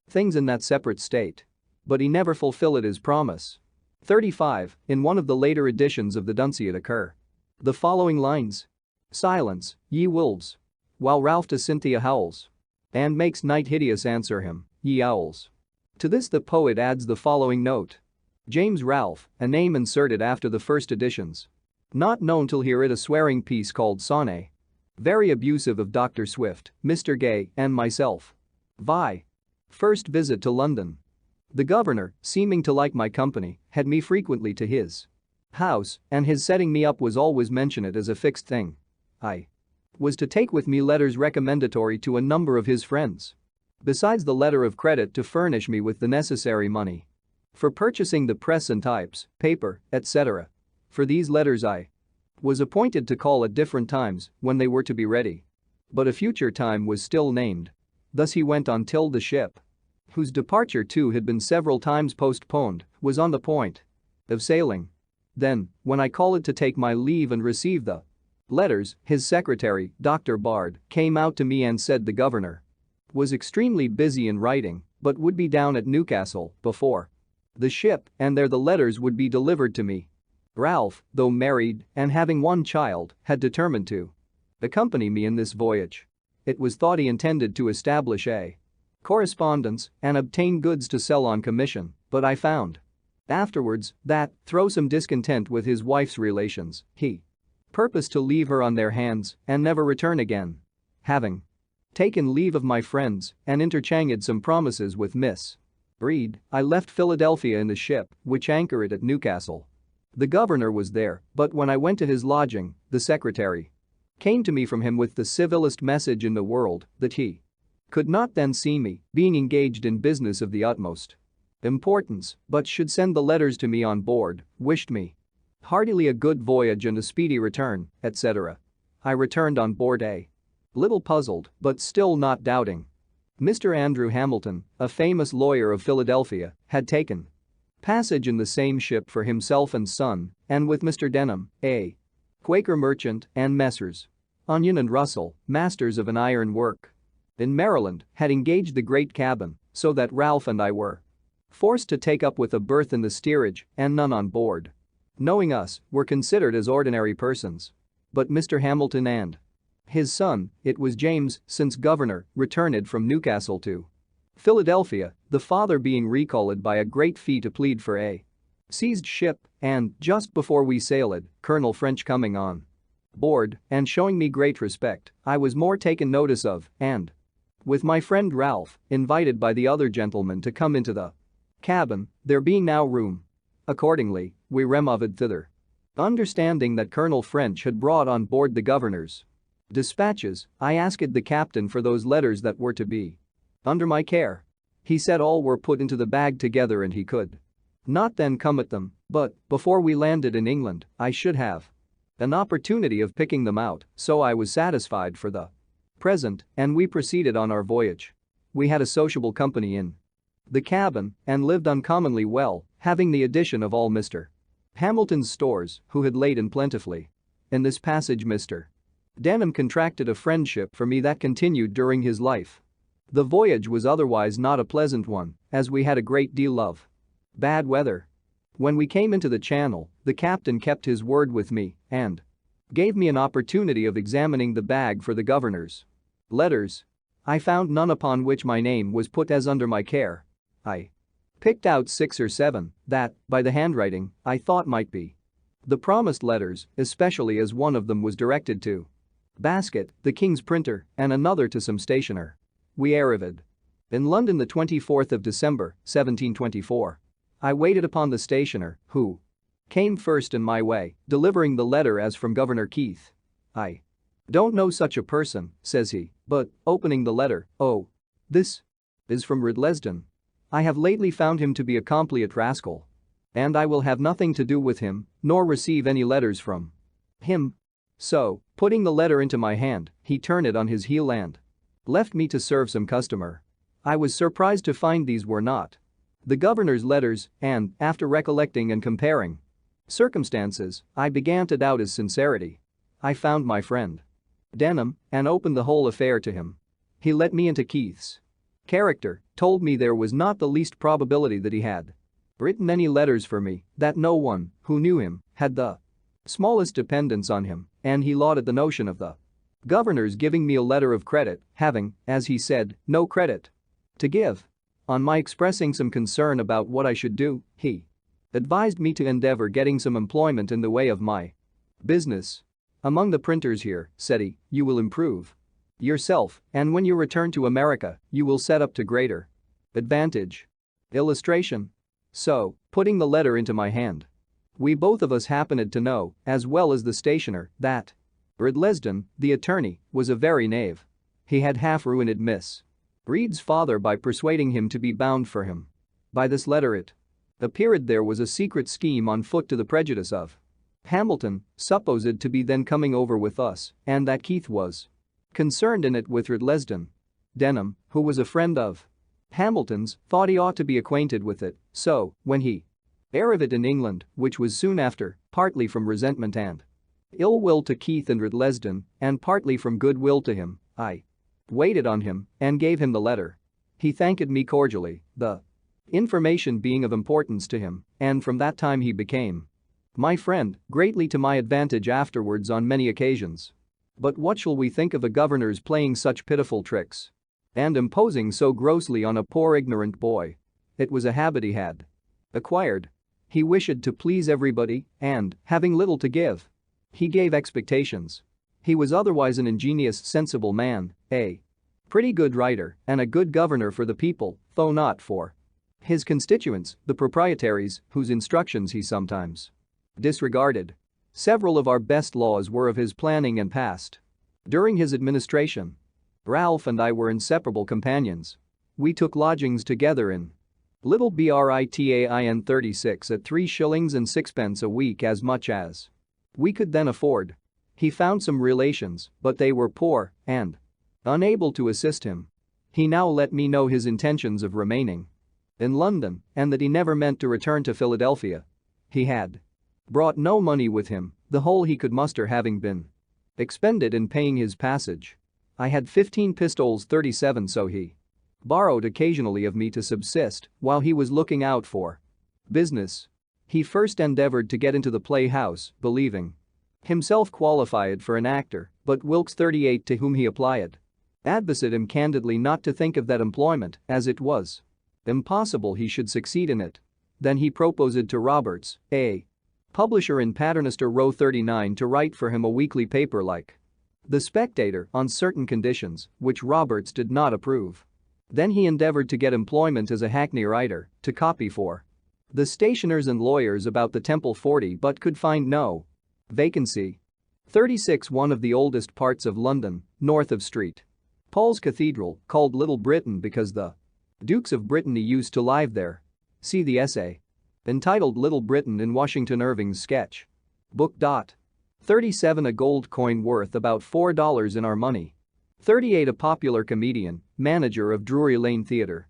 [SPEAKER 1] things in that separate state. But he never fulfilled his promise. 35. In one of the later editions of the Dunciad occur the following lines. Silence, ye wolves. While Ralph to Cynthia howls. And makes night hideous answer him, ye owls. To this the poet adds the following note. James Ralph, a name inserted after the first editions. Not known till he read a swearing piece called Sonnet. Very abusive of Dr. Swift, Mr. Gay, and myself. Vi. First visit to London. The governor, seeming to like my company, had me frequently to his house, and his setting me up was always mentioned as a fixed thing. I was to take with me letters recommendatory to a number of his friends. Besides the letter of credit to furnish me with the necessary money for purchasing the press and types, paper, etc. For these letters I was appointed to call at different times when they were to be ready. But a future time was still named. Thus he went on till the ship, whose departure too had been several times postponed, was on the point of sailing. Then, when I called to take my leave and receive the letters, his secretary, Dr. Bard, came out to me and said the governor was extremely busy in writing, but would be down at Newcastle before the ship, and there the letters would be delivered to me. Ralph, though married and having one child, had determined to accompany me in this voyage. It was thought he intended to establish a correspondence and obtain goods to sell on commission, but I found afterwards that, through some discontent with his wife's relations, he purposed to leave her on their hands and never return again. Having taken leave of my friends and interchanged some promises with Miss Reed, I left Philadelphia in the ship, which anchored at Newcastle. The governor was there, but when I went to his lodging, the secretary came to me from him with the civilest message in the world that he could not then see me, being engaged in business of the utmost importance, but should send the letters to me on board, wished me heartily a good voyage and a speedy return, etc. I returned on board a Little puzzled, but still not doubting. Mr. Andrew Hamilton, a famous lawyer of Philadelphia, had taken passage in the same ship for himself and son, and with Mr. Denham, a Quaker merchant, and Messrs. Onion and Russell, masters of an iron work in Maryland, had engaged the great cabin, so that Ralph and I were forced to take up with a berth in the steerage and none on board. Knowing us, were considered as ordinary persons. But Mr. Hamilton and his son, it was James, since governor, returned from Newcastle to Philadelphia, the father being recalled by a great fee to plead for a seized ship, and, just before we sailed, Colonel French coming on board and showing me great respect, I was more taken notice of, and, with my friend Ralph, invited by the other gentlemen to come into the cabin, there being now room. Accordingly, we removed thither. Understanding that Colonel French had brought on board the governor's dispatches, I asked the captain for those letters that were to be under my care. He said all were put into the bag together and he could not then come at them, but, before we landed in England, I should have an opportunity of picking them out, so I was satisfied for the present, and we proceeded on our voyage. We had a sociable company in the cabin and lived uncommonly well, having the addition of all Mr. Hamilton's stores, who had laid in plentifully. In this passage Mr. Denham contracted a friendship for me that continued during his life. The voyage was otherwise not a pleasant one, as we had a great deal of bad weather. When we came into the channel, the captain kept his word with me and gave me an opportunity of examining the bag for the governor's letters. I found none upon which my name was put as under my care. I picked out 6 or 7 that, by the handwriting, I thought might be the promised letters, especially as one of them was directed to Basket, the King's printer, and another to some stationer. We arrived in London the 24th of December, 1724. I waited upon the stationer, who came first in my way, delivering the letter as from Governor Keith. I don't know such a person, says he, but, opening the letter, oh, this is from Ridlesden. I have lately found him to be a complete rascal. And I will have nothing to do with him, nor receive any letters from him. So, putting the letter into my hand, he turned it on his heel and left me to serve some customer. I was surprised to find these were not the governor's letters, and, after recollecting and comparing circumstances, I began to doubt his sincerity. I found my friend Denham and opened the whole affair to him. He let me into Keith's character, told me there was not the least probability that he had written any letters for me, that no one who knew him had the smallest dependence on him, and he lauded the notion of the governor's giving me a letter of credit, having, as he said, no credit to give. On my expressing some concern about what I should do, he advised me to endeavor getting some employment in the way of my business. Among the printers here, said he, you will improve yourself, and when you return to America, you will set up to greater advantage. Illustration. So, putting the letter into my hand, we both of us happened to know, as well as the stationer, that Ridlesden, the attorney, was a very knave. He had half ruined Miss Reed's father by persuading him to be bound for him. By this letter it appeared there was a secret scheme on foot to the prejudice of Hamilton, supposed to be then coming over with us, and that Keith was concerned in it with Ridlesden. Denham, who was a friend of Hamilton's, thought he ought to be acquainted with it, so, when he arrived in England, which was soon after, partly from resentment and ill will to Keith and Ridlesden, and partly from good will to him, I waited on him and gave him the letter. He thanked me cordially, the information being of importance to him, and from that time he became my friend, greatly to my advantage afterwards on many occasions. But what shall we think of a governor's playing such pitiful tricks and imposing so grossly on a poor ignorant boy? It was a habit he had acquired. He wished to please everybody, and, having little to give, he gave expectations. He was otherwise an ingenious, sensible man, a pretty good writer, and a good governor for the people, though not for his constituents, the proprietaries, whose instructions he sometimes disregarded. Several of our best laws were of his planning and passed during his administration. Ralph and I were inseparable companions. We took lodgings together in Little Britain 36 at 3 shillings and 6 a week, as much as we could then afford. He found some relations, but they were poor, and Unable to assist him. He now let me know his intentions of remaining in London and that he never meant to return to Philadelphia. He had brought no money with him, the whole he could muster having been expended in paying his passage. I had 15 pistoles 37, so he borrowed occasionally of me to subsist while he was looking out for business. He first endeavored to get into the playhouse, believing himself qualified for an actor, but Wilkes 38, to whom he applied, advised him candidly not to think of that employment, as it was impossible he should succeed in it. Then he proposed to Roberts, a publisher in Paternoster Row 39, to write for him a weekly paper like The Spectator on certain conditions, which Roberts did not approve. Then he endeavored to get employment as a hackney writer, to copy for the stationers and lawyers about the Temple 40, but could find no vacancy. 36, one of the oldest parts of London, north of St. Paul's Cathedral, called Little Britain because the Dukes of Brittany used to live there. See the essay entitled Little Britain in Washington Irving's sketch book. 37, a gold coin worth about $4 in our money. 38, a popular comedian, manager of Drury Lane Theatre.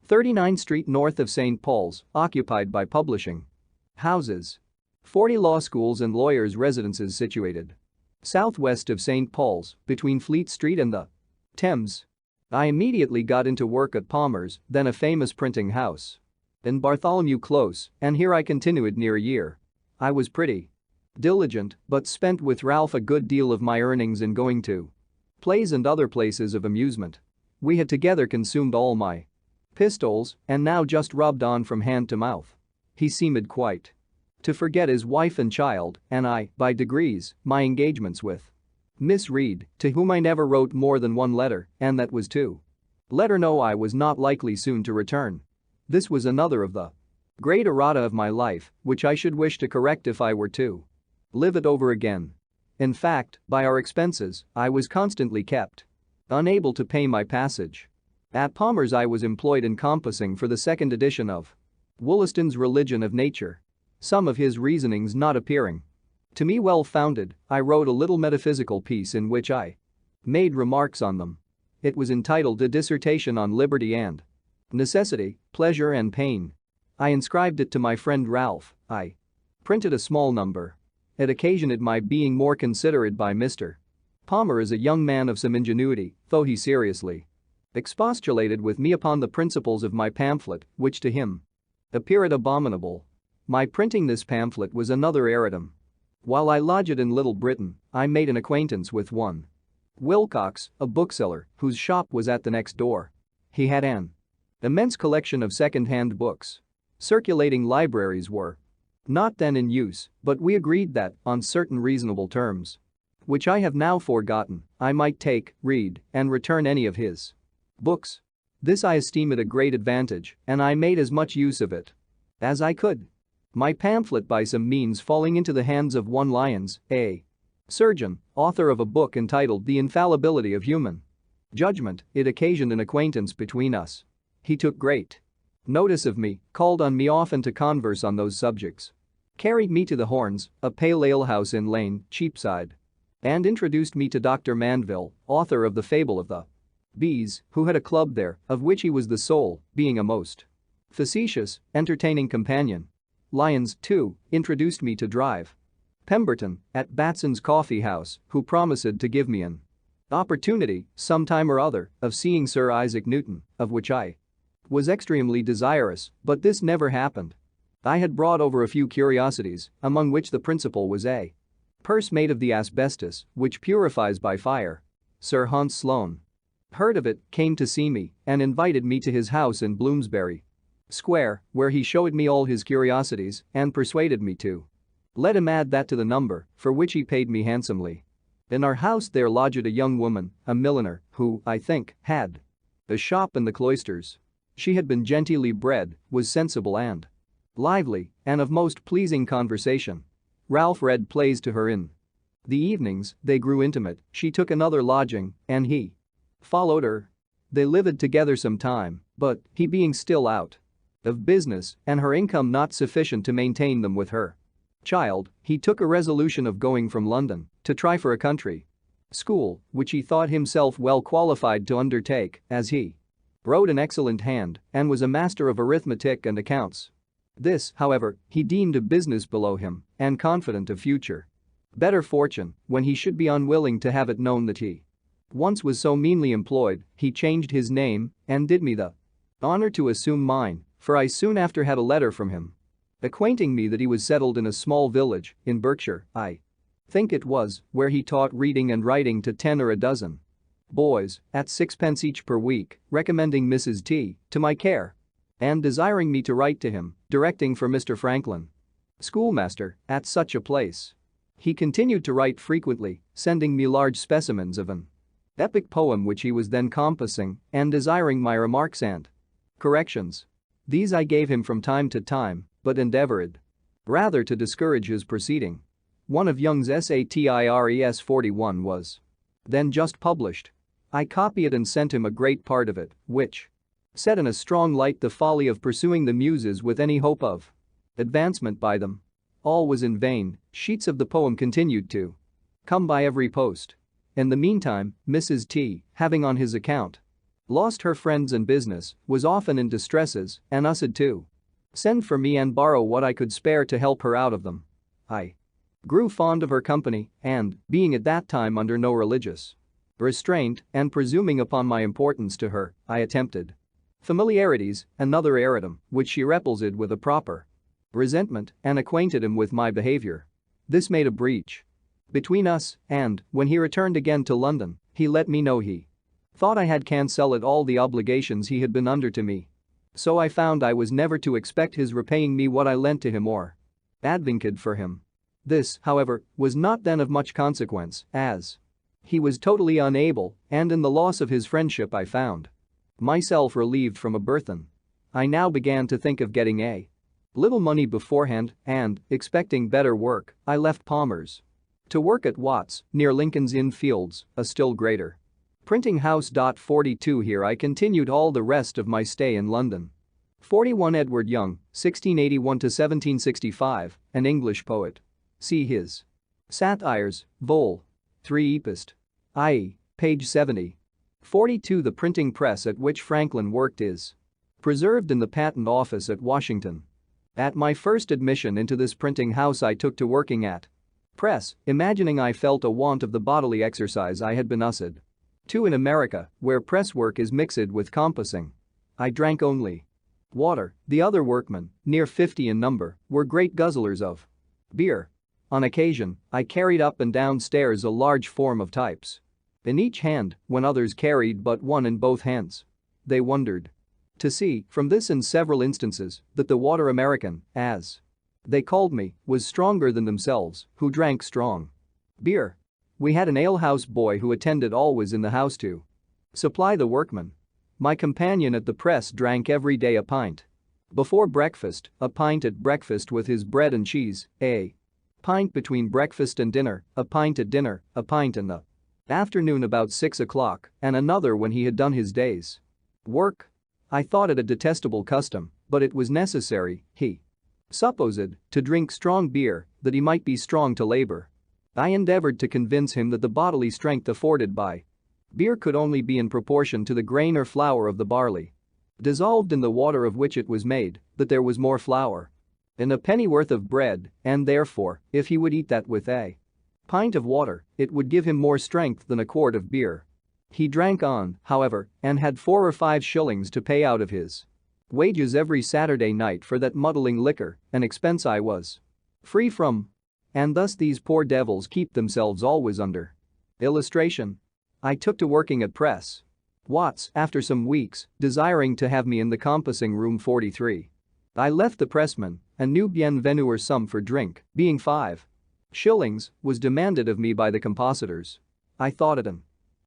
[SPEAKER 1] 39 Street north of St. Paul's, occupied by publishing houses. 40 law schools and lawyers' residences situated southwest of St. Paul's, between Fleet Street and the Thames. I immediately got into work at Palmer's, then a famous printing house in Bartholomew Close, and here I continued near a year. I was pretty diligent, but spent with Ralph a good deal of my earnings in going to plays and other places of amusement. We had together consumed all my pistols and now just rubbed on from hand to mouth. He seemed quite to forget his wife and child, and I, by degrees, my engagements with Miss Reed, to whom I never wrote more than one letter, and that was to let her know I was not likely soon to return. This was another of the great errata of my life, which I should wish to correct if I were to live it over again. In fact, by our expenses, I was constantly kept unable to pay my passage. At Palmer's I was employed in compassing for the second edition of Wollaston's Religion of Nature. Some of his reasonings not appearing to me well-founded, I wrote a little metaphysical piece in which I made remarks on them. It was entitled A Dissertation on Liberty and Necessity, Pleasure and Pain. I inscribed it to my friend Ralph. I printed a small number. It occasioned my being more considered by Mr. Palmer as a young man of some ingenuity, though he seriously expostulated with me upon the principles of my pamphlet, which to him appeared abominable. My printing this pamphlet was another erratum. While I lodged in Little Britain, I made an acquaintance with one Wilcox, a bookseller, whose shop was at the next door. He had an immense collection of second-hand books. Circulating libraries were not then in use, but we agreed that, on certain reasonable terms, which I have now forgotten, I might take, read, and return any of his books. This I esteemed a great advantage, and I made as much use of it as I could. My pamphlet by some means falling into the hands of one Lyons, a surgeon, author of a book entitled The Infallibility of Human Judgment, it occasioned an acquaintance between us. He took great notice of me, called on me often to converse on those subjects, carried me to the Horns, a pale ale house in Lane, Cheapside, and introduced me to Dr. Manville, author of The Fable of the Bees, who had a club there, of which he was the soul, being a most facetious, entertaining companion. Lyons, too, introduced me to Drive Pemberton at Batson's Coffee House, who promised to give me an opportunity, some time or other, of seeing Sir Isaac Newton, of which I was extremely desirous, but this never happened. I had brought over a few curiosities, among which the principal was a purse made of the asbestos, which purifies by fire. Sir Hans Sloane heard of it, came to see me, and invited me to his house in Bloomsbury Square, where he showed me all his curiosities and persuaded me to let him add that to the number, for which he paid me handsomely. In our house there lodged a young woman, a milliner, who, I think, had a shop in the cloisters. She had been genteelly bred, was sensible and lively, and of most pleasing conversation. Ralph read plays to her in the evenings, they grew intimate, she took another lodging, and he followed her. They lived together some time, but, he being still out of business and her income not sufficient to maintain them with her child, he took a resolution of going from London to try for a country school, which he thought himself well qualified to undertake, as he wrote an excellent hand and was a master of arithmetic and accounts. This, however, he deemed a business below him and confident of future better fortune when he should be unwilling to have it known that he once was so meanly employed, he changed his name and did me the honor to assume mine, for I soon after had a letter from him acquainting me that he was settled in a small village in Berkshire, I think it was, where he taught reading and writing to 10 or a dozen boys at 6 pence each per week, recommending Mrs. T to my care and desiring me to write to him, directing for Mr. Franklin, schoolmaster, at such a place. He continued to write frequently, sending me large specimens of an epic poem which he was then compassing and desiring my remarks and corrections. These I gave him from time to time, but endeavored rather to discourage his proceeding. One of Young's Satires 41 was then just published. I copied and sent him a great part of it, which set in a strong light the folly of pursuing the muses with any hope of advancement by them. All was in vain, sheets of the poem continued to come by every post. In the meantime, Mrs. T, having on his account lost her friends and business, was often in distresses and used to send for me and borrow what I could spare to help her out of them. I grew fond of her company and, being at that time under no religious restraint and presuming upon my importance to her, I attempted familiarities, another erratum, which she repulsed with a proper resentment and acquainted him with my behavior. This made a breach between us, and, when he returned again to London, he let me know he thought I had cancelled all the obligations he had been under to me. So I found I was never to expect his repaying me what I lent to him or advocated for him. This, however, was not then of much consequence, as he was totally unable, and in the loss of his friendship I found myself relieved from a burthen. I now began to think of getting a little money beforehand and, expecting better work, I left Palmer's to work at Watts, near Lincoln's Inn Fields, a still greater printing house. 42 Here I continued all the rest of my stay in London. 41 Edward Young, 1681-1765, an English poet. See his Satires, Vol. 3 Epist. I. Page 70. 42 The printing press at which Franklin worked is preserved in the Patent Office at Washington. At my first admission into this printing house I took to working at press, imagining I felt a want of the bodily exercise I had been used to in America, where press work is mixed with compassing. I drank only water. The other workmen, near 50 in number, were great guzzlers of beer. On occasion, I carried up and down stairs a large form of types in each hand, when others carried but one in both hands. They wondered to see, from this in several instances, that the water American, as they called me, was stronger than themselves, who drank strong beer. We had an alehouse boy who attended always in the house to supply the workmen. My companion at the press drank every day a pint before breakfast, a pint at breakfast with his bread and cheese, a pint between breakfast and dinner, a pint at dinner, a pint in the afternoon about 6 o'clock, and another when he had done his day's work. I thought it a detestable custom, but it was necessary, he supposed, to drink strong beer, that he might be strong to labor. I endeavored to convince him that the bodily strength afforded by beer could only be in proportion to the grain or flour of the barley dissolved in the water of which it was made, that there was more flour in a pennyworth of bread, and therefore, if he would eat that with a pint of water, it would give him more strength than a quart of beer. He drank on, however, and had 4 or 5 shillings to pay out of his wages every Saturday night for that muddling liquor, an expense I was free from. And thus these poor devils keep themselves always under illustration. I took to working at press. Watts, after some weeks, desiring to have me in the compassing room 43. I left the pressman, and new bienvenue sum for drink, being 5 shillings, was demanded of me by the compositors. I thought it an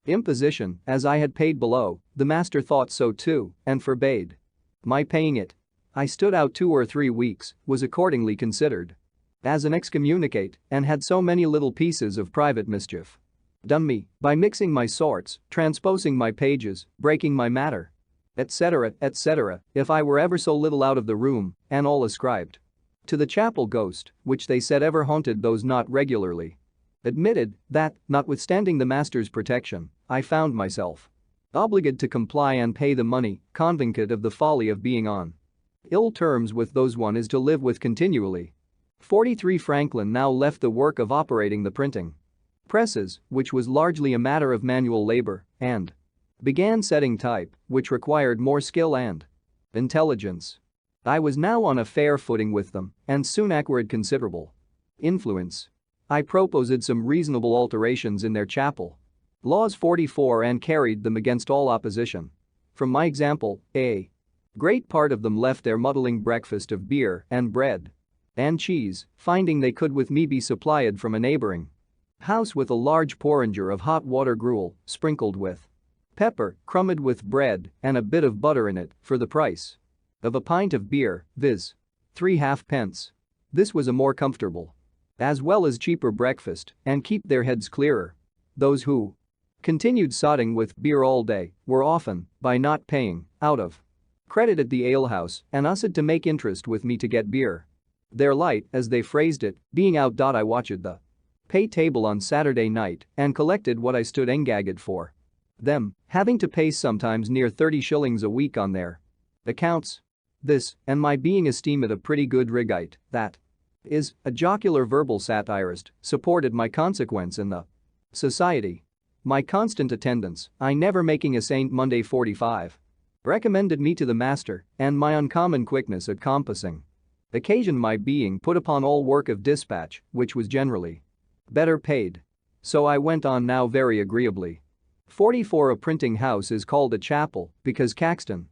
[SPEAKER 1] imposition, as I had paid below. The master thought so too, and forbade my paying it. I stood out 2 or 3 weeks, was accordingly considered as an excommunicate, and had so many little pieces of private mischief done me by mixing my sorts, transposing my pages, breaking my matter, etc., etc., if I were ever so little out of the room, and all ascribed to the chapel ghost, which they said ever haunted those not regularly Admitted that, notwithstanding the master's protection, I found myself obligated to comply and pay the money, convinced of the folly of being on ill terms with those one is to live with continually. 43 Franklin now left the work of operating the printing presses, which was largely a matter of manual labor, and began setting type, which required more skill and intelligence. I was now on a fair footing with them and soon acquired considerable influence. I proposed some reasonable alterations in their chapel laws 44 and carried them against all opposition. From my example, a great part of them left their muddling breakfast of beer and bread and cheese, finding they could with me be supplied from a neighboring house with a large porringer of hot water gruel, sprinkled with pepper, crumbed with bread, and a bit of butter in it, for the price of a pint of beer, viz. 3 halfpence. This was a more comfortable, as well as cheaper breakfast, and keep their heads clearer. Those who continued sodding with beer all day were often, by not paying, out of credit at the alehouse, and used to make interest with me to get beer. Their light, as they phrased it, being out. I watched the pay table on Saturday night and collected what I stood engagged for them, having to pay sometimes near 30 shillings a week on their accounts. This, and my being esteemed a pretty good rigite, that is, a jocular verbal satirist, supported my consequence in the society. My constant attendance, I never making a Saint Monday 45, recommended me to the master, and my uncommon quickness at compassing occasioned my being put upon all work of dispatch, which was generally better paid. So I went on now very agreeably. 44 A printing house is called a chapel because Caxton,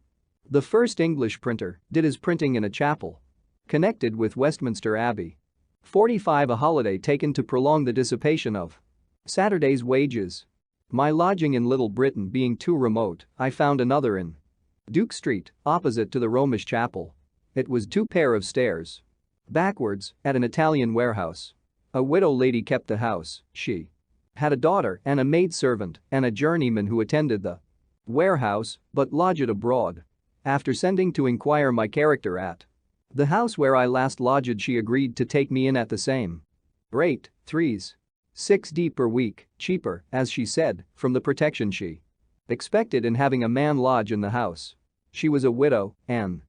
[SPEAKER 1] the first English printer, did his printing in a chapel connected with Westminster Abbey. 45 A holiday taken to prolong the dissipation of Saturday's wages. My lodging in Little Britain being too remote, I found another in Duke Street, opposite to the Romish Chapel. It was 2 pair of stairs backwards, at an Italian warehouse. A widow lady kept the house. She had a daughter and a maidservant and a journeyman who attended the warehouse, but lodged abroad. After sending to inquire my character at the house where I last lodged, she agreed to take me in at the same rate, 3s.6d per week, cheaper, as she said, from the protection she expected in having a man lodge in the house. She was a widow, an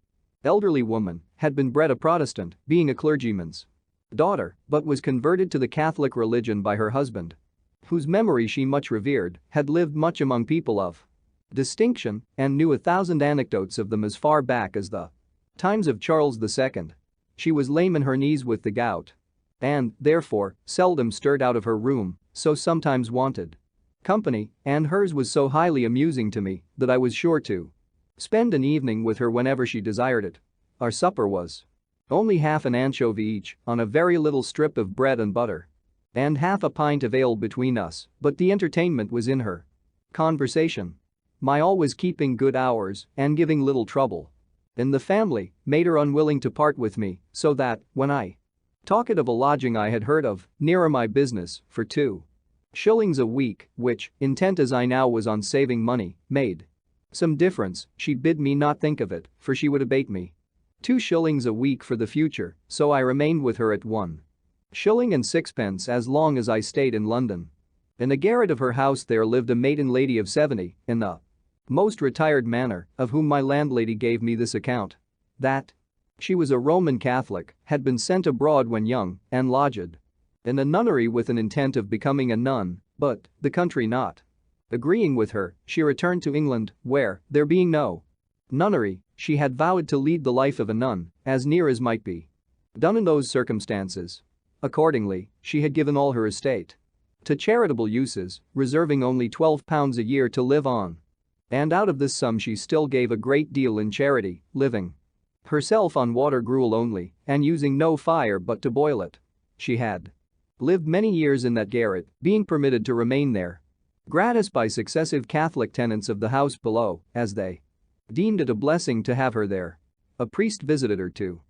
[SPEAKER 1] elderly woman, had been bred a Protestant, being a clergyman's daughter, but was converted to the Catholic religion by her husband, whose memory she much revered, had lived much among people of distinction, and knew 1,000 anecdotes of them as far back as the times of Charles II. She was lame in her knees with the gout and, therefore, seldom stirred out of her room, so sometimes wanted company, and hers was so highly amusing to me that I was sure to spend an evening with her whenever she desired it. Our supper was only half an anchovy each on a very little strip of bread and butter and half a pint of ale between us, but the entertainment was in her conversation. My always keeping good hours and giving little trouble in the family made her unwilling to part with me, so that, when I talked of a lodging I had heard of, nearer my business, for 2 shillings a week, which, intent as I now was on saving money, made some difference, she bid me not think of it, for she would abate me 2 shillings a week for the future, so I remained with her at 1 shilling and 6pence as long as I stayed in London. In the garret of her house there lived a maiden lady of 70, in the most retired manner, of whom my landlady gave me this account: that she was a Roman Catholic, had been sent abroad when young, and lodged in a nunnery with an intent of becoming a nun, but, the country not agreeing with her, she returned to England, where, there being no nunnery, she had vowed to lead the life of a nun, as near as might be done in those circumstances. Accordingly, she had given all her estate to charitable uses, reserving only £12 a year to live on. And out of this sum she still gave a great deal in charity, living herself on water gruel only, and using no fire but to boil it. She had lived many years in that garret, being permitted to remain there gratis by successive Catholic tenants of the house below, as they deemed it a blessing to have her there. A priest visited her to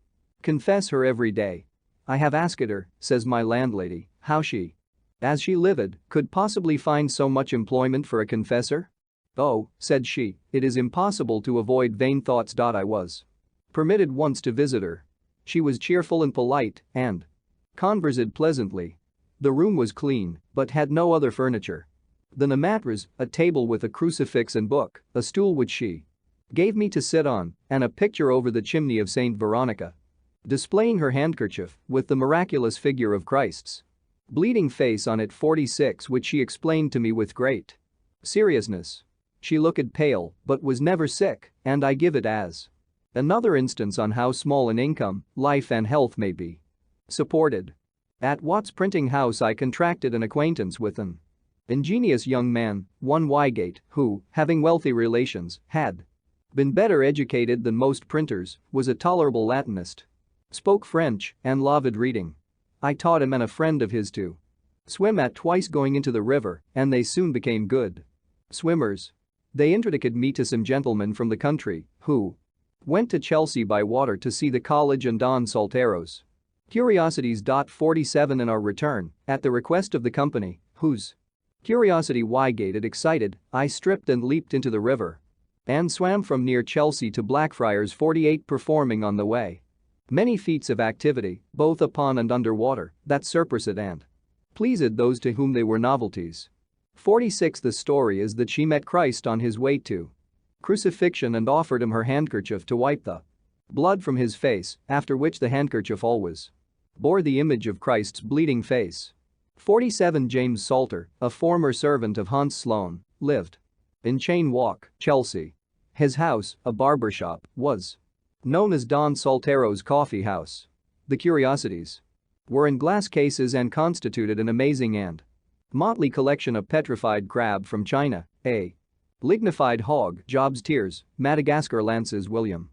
[SPEAKER 1] confess her every day. I have asked her, says my landlady, how she, as she lived, could possibly find so much employment for a confessor? Oh, said she, it is impossible to avoid vain thoughts. I was permitted once to visit her. She was cheerful and polite, and conversed pleasantly. The room was clean, but had no other furniture than a mattress, a table with a crucifix and book, a stool which she gave me to sit on, and a picture over the chimney of Saint Veronica, displaying her handkerchief with the miraculous figure of Christ's bleeding face on it 46, which she explained to me with great seriousness. She looked pale but was never sick, and I give it as another instance on how small an income, life and health may be supported. At Watt's printing house I contracted an acquaintance with an ingenious young man, one Wygate, who, having wealthy relations, had been better educated than most printers, was a tolerable Latinist, spoke French, and loved reading. I taught him and a friend of his to swim at twice going into the river, and they soon became good swimmers. They introduced me to some gentlemen from the country who went to Chelsea by water to see the college and Don Saltero's curiosities. 47 In our return, at the request of the company, whose curiosity Wygate had excited, I stripped and leaped into the river and swam from near Chelsea to Blackfriars 48, performing on the way many feats of activity, both upon and under water, that surprised and pleased those to whom they were novelties. 46 The story is that she met Christ on his way to crucifixion and offered him her handkerchief to wipe the blood from his face, after which the handkerchief always bore the image of Christ's bleeding face. 47 James Salter, a former servant of Hans Sloane, lived in Chain Walk, Chelsea. His house, a barber shop, was known as Don Saltero's coffee house. The curiosities were in glass cases and constituted an amazing and motley collection of petrified crab from China, a lignified hog, Job's tears, Madagascar lances, William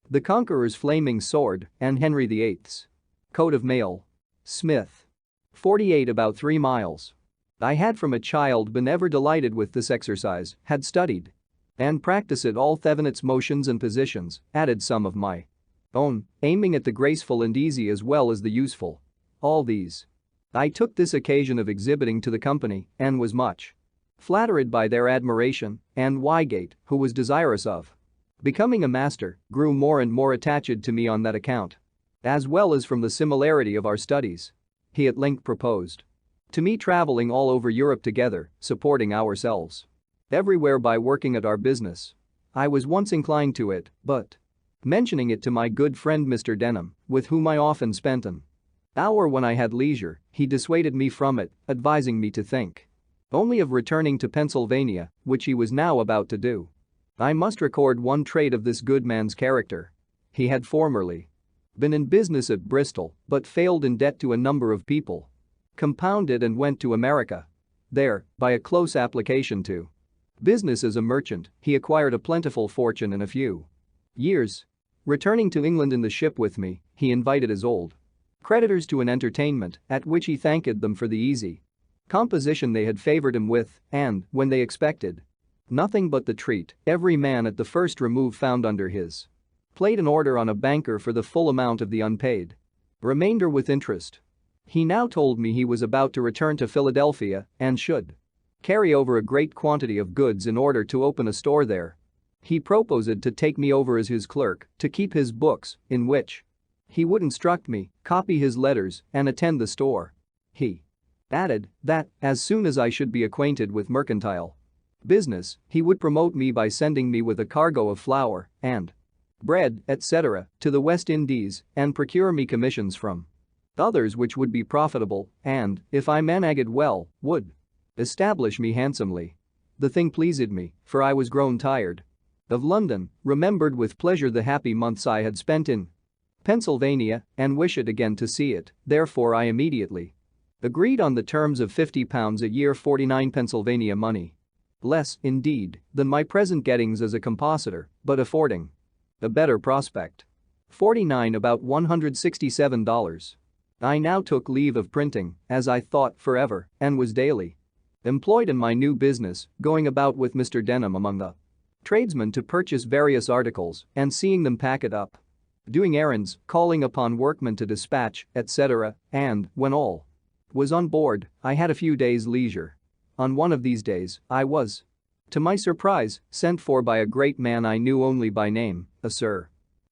[SPEAKER 1] the Conqueror's flaming sword, and Henry VIII's coat of mail. Smith. 48 About 3 miles. I had from a child been ever delighted with this exercise, had studied and practiced it all, even its motions and positions, added some of my own, aiming at the graceful and easy as well as the useful. All these I took this occasion of exhibiting to the company and was much flattered by their admiration, and Wygate, who was desirous of becoming a master, grew more and more attached to me on that account. As well as from the similarity of our studies. He at length proposed to me traveling all over Europe together, supporting ourselves everywhere by working at our business. I was once inclined to it, but mentioning it to my good friend Mr. Denham, with whom I often spent an hour when I had leisure, he dissuaded me from it, advising me to think only of returning to Pennsylvania, which he was now about to do. I must record one trait of this good man's character. He had formerly been in business at Bristol, but failed in debt to a number of people. Compounded and went to America. There, by a close application to business as a merchant, he acquired a plentiful fortune in a few years. Returning to England in the ship with me, he invited his old creditors to an entertainment, at which he thanked them for the easy composition they had favored him with, and, when they expected nothing but the treat, every man at the first remove found under his plate an order on a banker for the full amount of the unpaid remainder with interest. He now told me he was about to return to Philadelphia and should carry over a great quantity of goods in order to open a store there. He proposed to take me over as his clerk, to keep his books, in which he would instruct me, copy his letters, and attend the store. He added that, as soon as I should be acquainted with mercantile business, he would promote me by sending me with a cargo of flour and bread, etc., to the West Indies and procure me commissions from others which would be profitable and, if I managed well, would establish me handsomely. The thing pleased me, for I was grown tired of London, remembered with pleasure the happy months I had spent in Pennsylvania, and wished again to see it. Therefore I immediately agreed on the terms of £50 a year, 49 Pennsylvania money. Less, indeed, than my present gettings as a compositor, but affording a better prospect. 49 About $167. I now took leave of printing, as I thought, forever, and was daily employed in my new business, going about with Mr. Denham among the tradesmen to purchase various articles and seeing them pack it up, doing errands, calling upon workmen to dispatch, etc., and, when all was on board, I had a few days' leisure. On one of these days, I was, to my surprise, sent for by a great man I knew only by name, a Sir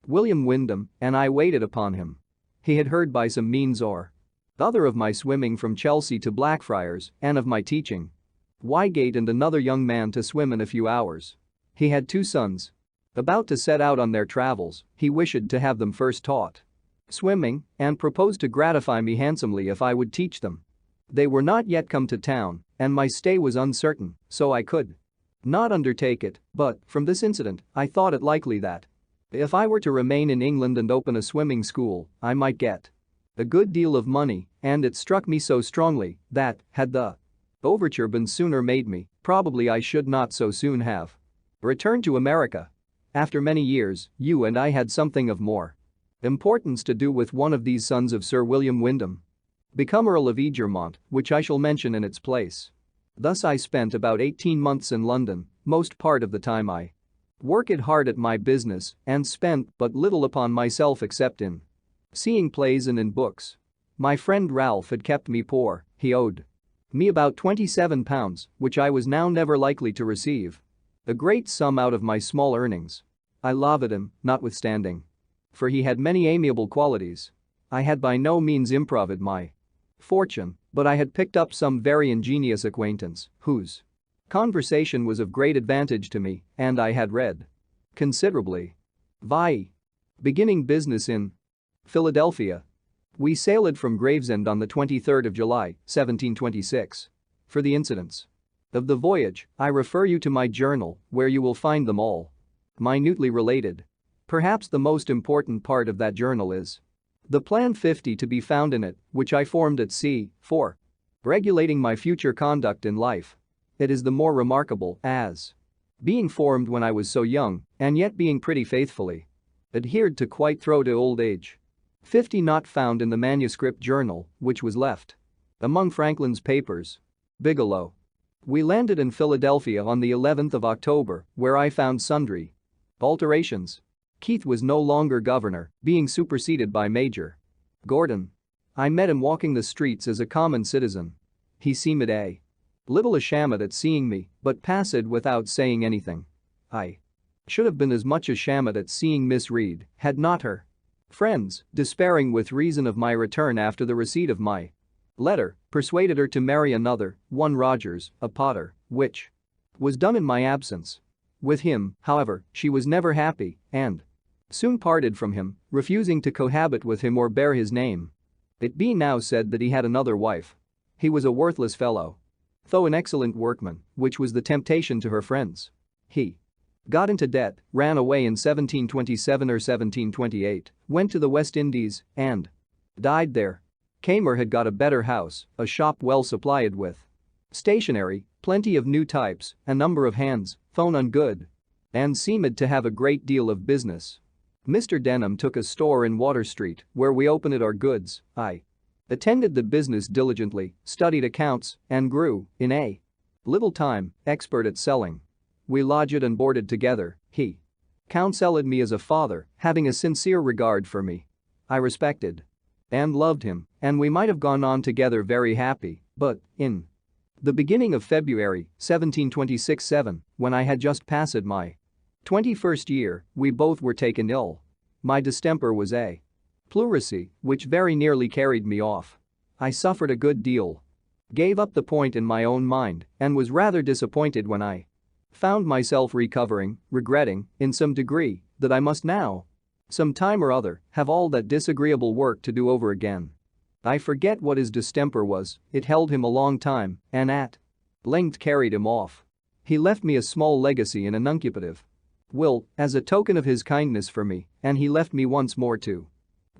[SPEAKER 1] William Wyndham, and I waited upon him. He had heard by some means or Other of my swimming from Chelsea to Blackfriars, and of my teaching Wygate and another young man to swim in a few hours. He had 2 sons. About to set out on their travels, he wished to have them first taught swimming and proposed to gratify me handsomely if I would teach them. They were not yet come to town, and my stay was uncertain, so I could not undertake it, but, from this incident, I thought it likely that if I were to remain in England and open a swimming school, I might get a good deal of money, and it struck me so strongly that, had the overture been sooner made me, probably I should not so soon have returned to America. After many years, you and I had something of more importance to do with one of these sons of Sir William Wyndham, become Earl of Egremont, which I shall mention in its place. Thus I spent about 18 months in London, most part of the time I worked hard at my business and spent but little upon myself except in seeing plays and in books. My friend Ralph had kept me poor, he owed me about £27, which I was now never likely to receive. A great sum out of my small earnings. I lauded him, notwithstanding. For he had many amiable qualities. I had by no means improved my fortune, but I had picked up some very ingenious acquaintance, whose conversation was of great advantage to me, and I had read considerably. Beginning business in Philadelphia. We sailed from Gravesend on the 23rd of July, 1726. For the incidents of the voyage, I refer you to my journal, where you will find them all minutely related. Perhaps the most important part of that journal is the Plan 50 to be found in it, which I formed at sea, for regulating my future conduct in life. It is the more remarkable as being formed when I was so young, and yet being pretty faithfully adhered to quite through to old age. 50 not found in the manuscript journal, which was left among Franklin's papers. Bigelow. We landed in Philadelphia on the 11th of October, where I found sundry alterations. Keith was no longer governor, being superseded by Major Gordon. I met him walking the streets as a common citizen. He seemed a little ashamed at seeing me, but passed without saying anything. I should have been as much ashamed at seeing Miss Reed, had not her friends, despairing with reason of my return after the receipt of my letter, persuaded her to marry another, one Rogers, a potter, which was done in my absence. With him, however, she was never happy, and soon parted from him, refusing to cohabit with him or bear his name. It being now said that he had another wife. He was a worthless fellow, though an excellent workman, which was the temptation to her friends. He got into debt, ran away in 1727 or 1728, went to the West Indies, and died there. Kamer had got a better house, a shop well supplied with stationery, plenty of new types, a number of hands, phone on good, and seemed to have a great deal of business. Mr. Denham took a store in Water Street, where we opened our goods. I attended the business diligently, studied accounts, and grew, in a little time, expert at selling. We lodged and boarded together. He counselled me as a father, having a sincere regard for me. I respected and loved him, and we might have gone on together very happy, but, in the beginning of February, 1726-7, when I had just passed my 21st year, we both were taken ill. My distemper was a pleurisy, which very nearly carried me off. I suffered a good deal, gave up the point in my own mind, and was rather disappointed when I found myself recovering, regretting, in some degree, that I must now, some time or other, have all that disagreeable work to do over again. I forget what his distemper was, it held him a long time, and at length carried him off. He left me a small legacy in a nuncupative will, as a token of his kindness for me, and he left me once more to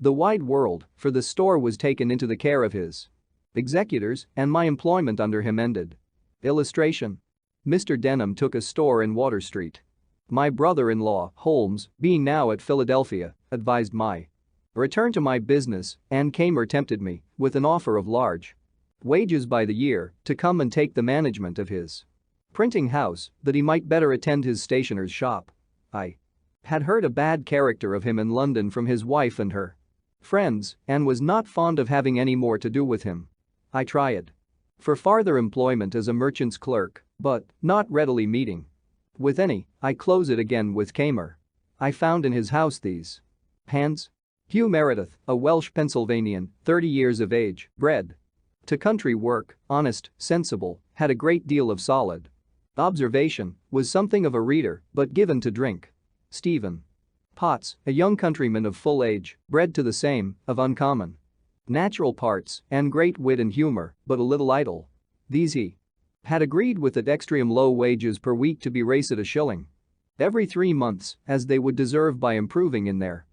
[SPEAKER 1] the wide world, for the store was taken into the care of his executors, and my employment under him ended. Illustration. Mr. Denham took a store in Water Street. My brother-in-law, Holmes, being now at Philadelphia, advised my return to my business, and Kamer tempted me, with an offer of large wages by the year, to come and take the management of his printing house, that he might better attend his stationer's shop. I had heard a bad character of him in London from his wife and her friends, and was not fond of having any more to do with him. I tried for farther employment as a merchant's clerk, but, not readily meeting with any, I closed it again with Kamer. I found in his house these hands. Hugh Meredith, a Welsh Pennsylvanian, 30 years of age, bred to country work, honest, sensible, had a great deal of solid observation, was something of a reader, but given to drink. Stephen Potts, a young countryman of full age, bred to the same, of uncommon natural parts and great wit and humor, but a little idle. These he had agreed with at extreme low wages per week to be raised at a shilling every 3 months, as they would deserve by improving in their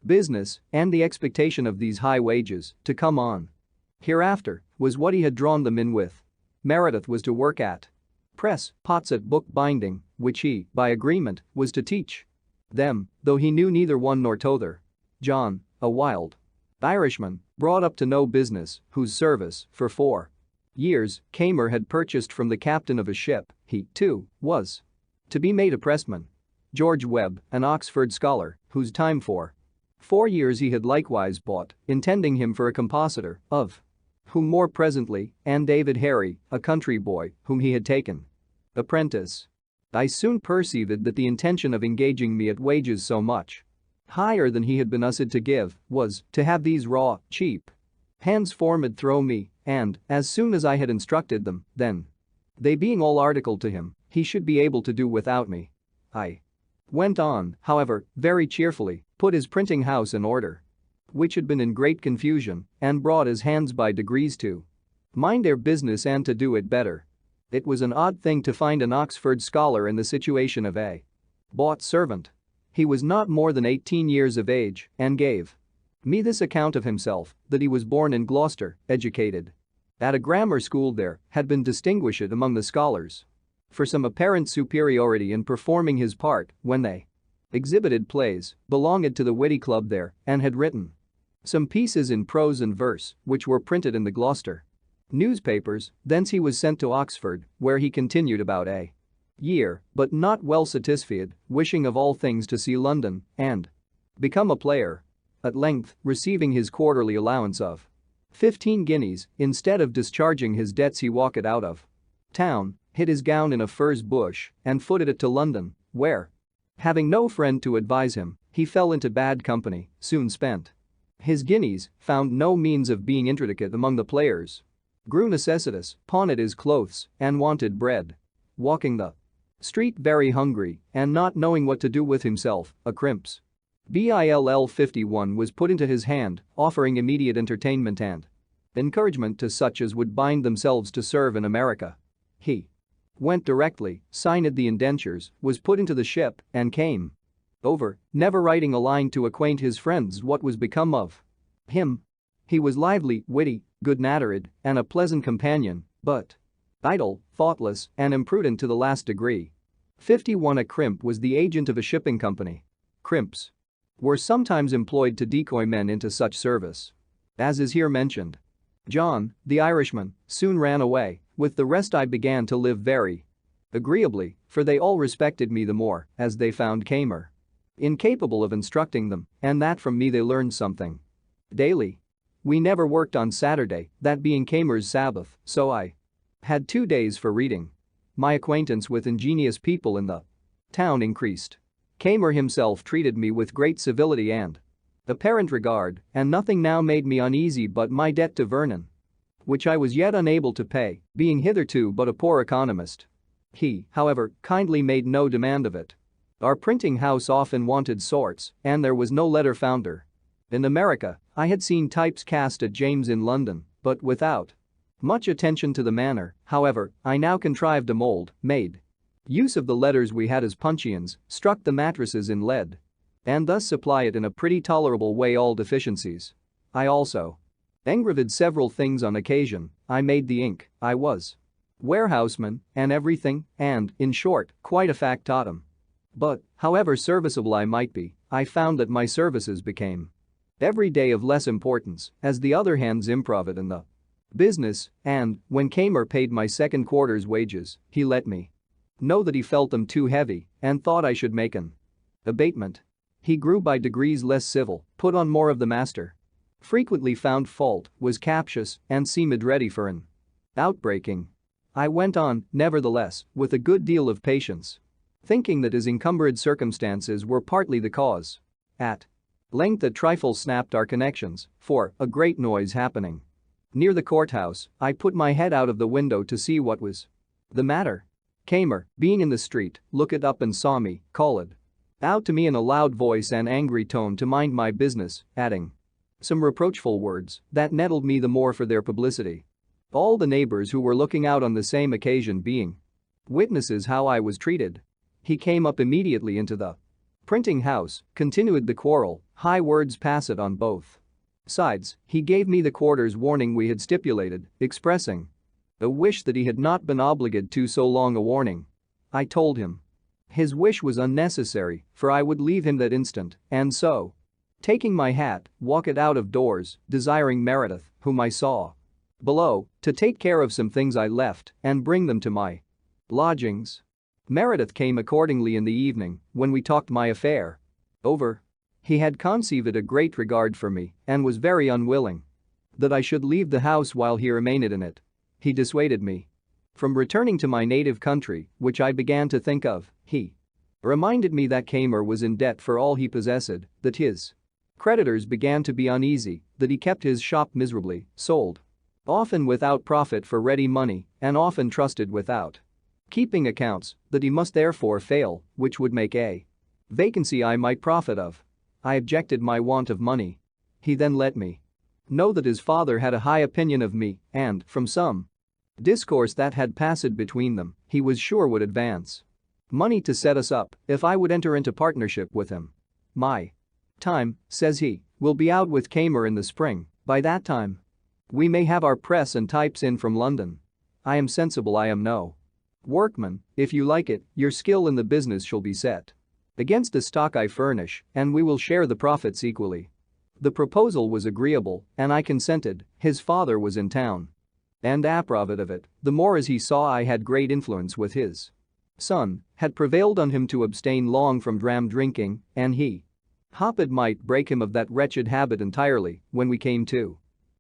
[SPEAKER 1] business, and the expectation of these high wages to come on hereafter was what he had drawn them in with. Meredith was to work at press, Potts at book binding, which he, by agreement, was to teach them, though he knew neither one nor t'other. John, a wild Irishman, brought up to no business, whose service, for 4 years, Kamer had purchased from the captain of a ship, he, too, was to be made a pressman. George Webb, an Oxford scholar, whose time for 4 years he had likewise bought, intending him for a compositor, of whom more presently, and David Harry, a country boy, whom he had taken apprentice. I soon perceived that the intention of engaging me at wages so much higher than he had been used to give was to have these raw, cheap hands formed throw me, and, as soon as I had instructed them, then, they being all articled to him, he should be able to do without me. I went on, however, very cheerfully, put his printing house in order, which had been in great confusion, and brought his hands by degrees to mind their business and to do it better. It was an odd thing to find an Oxford scholar in the situation of a bought servant. He was not more than 18 years of age and gave me this account of himself, that he was born in Gloucester, educated at a grammar school there, had been distinguished among the scholars for some apparent superiority in performing his part when they exhibited plays, belonged to the witty club there, and had written some pieces in prose and verse, which were printed in the Gloucester newspapers. Thence he was sent to Oxford, where he continued about a year, but not well satisfied, wishing of all things to see London and become a player. At length, receiving his quarterly allowance of 15 guineas, instead of discharging his debts he walked out of town, hid his gown in a furze bush, and footed it to London, where, having no friend to advise him, he fell into bad company, soon spent his guineas, found no means of being intricate among the players, grew necessitous, pawned his clothes, and wanted bread. Walking the street very hungry, and not knowing what to do with himself, a crimps bill 51 was put into his hand, offering immediate entertainment and encouragement to such as would bind themselves to serve in America. He went directly, signed the indentures, was put into the ship, and came over, never writing a line to acquaint his friends what was become of him. He was lively, witty, good-natured, and a pleasant companion, but idle, thoughtless, and imprudent to the last degree. 51 A crimp was the agent of a shipping company. Crimps were sometimes employed to decoy men into such service as is here mentioned. John, the Irishman, soon ran away. With the rest I began to live very agreeably, for they all respected me the more, as they found Kamer incapable of instructing them, and that from me they learned something daily. We never worked on Saturday, that being Kamer's Sabbath, so I had 2 days for reading. My acquaintance with ingenious people in the town increased. Kamer himself treated me with great civility and apparent regard, and nothing now made me uneasy but my debt to Vernon, which I was yet unable to pay, being hitherto but a poor economist. He, however, kindly made no demand of it. Our printing house often wanted sorts, and there was no letter founder. In America, I had seen types cast at James in London, but without much attention to the manner. However, I now contrived a mold, made use of the letters we had as puncheons, struck the mattresses in lead, and thus supply it in a pretty tolerable way all deficiencies. I also engraved several things on occasion. I made the ink, I was warehouseman, and everything, and, in short, quite a factotum. But, however serviceable I might be, I found that my services became every day of less importance, as the other hands improved in the business, and, when Kamer paid my second quarter's wages, he let me know that he felt them too heavy and thought I should make an abatement. He grew by degrees less civil, put on more of the master, frequently found fault, was captious, and seemed ready for an outbreaking. I went on, nevertheless, with a good deal of patience, thinking that his encumbered circumstances were partly the cause. At Length a trifle snapped our connections, for a great noise happening. Near the courthouse, I put my head out of the window to see what was the matter. Kamer, being in the street, looked up and saw me, called out to me in a loud voice and angry tone to mind my business, adding some reproachful words that nettled me the more for their publicity. All the neighbors who were looking out on the same occasion being witnesses how I was treated. He came up immediately into the printing house, continued the quarrel, high words passed on both sides. He gave me the quarter's warning we had stipulated, expressing a wish that he had not been obligated to so long a warning. I told him his wish was unnecessary, for I would leave him that instant, and so, taking my hat, walked out of doors, desiring Meredith, whom I saw below, to take care of some things I left and bring them to my lodgings. Meredith came accordingly in the evening, when we talked my affair over. He had conceived a great regard for me and was very unwilling that I should leave the house while he remained in it. He dissuaded me from returning to my native country, which I began to think of. He reminded me that Kamer was in debt for all he possessed, that his creditors began to be uneasy, that he kept his shop miserably, sold often without profit for ready money, and often trusted without keeping accounts, that he must therefore fail, which would make a vacancy I might profit of. I objected my want of money. He then let me know that his father had a high opinion of me and, from some discourse that had passed between them, he was sure would advance money to set us up if I would enter into partnership with him. My time, says he, will be out with Kamer in the spring. By that time we may have our press and types in from London. I am sensible I am no workman. If you like it, your skill in the business shall be set against the stock I furnish, and we will share the profits equally. The proposal was agreeable, and I consented. His father was in town and approved of it, the more as he saw I had great influence with his son, had prevailed on him to abstain long from dram drinking, and he hoped might break him of that wretched habit entirely when we came to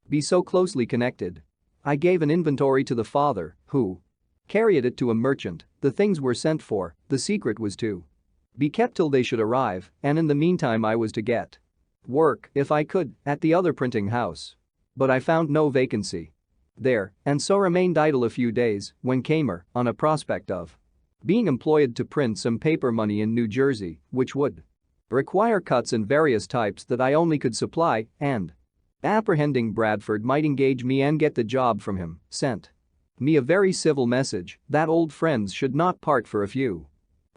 [SPEAKER 1] be so closely connected. I gave an inventory to the father, who carried it to a merchant. The things were sent for, the secret was to be kept till they should arrive, and in the meantime I was to get work, if I could, at the other printing house. But I found no vacancy there, and so remained idle a few days, when Kamer, on a prospect of being employed to print some paper money in New Jersey, which would require cuts in various types that I only could supply, and apprehending Bradford might engage me and get the job from him, sent me a very civil message that old friends should not part for a few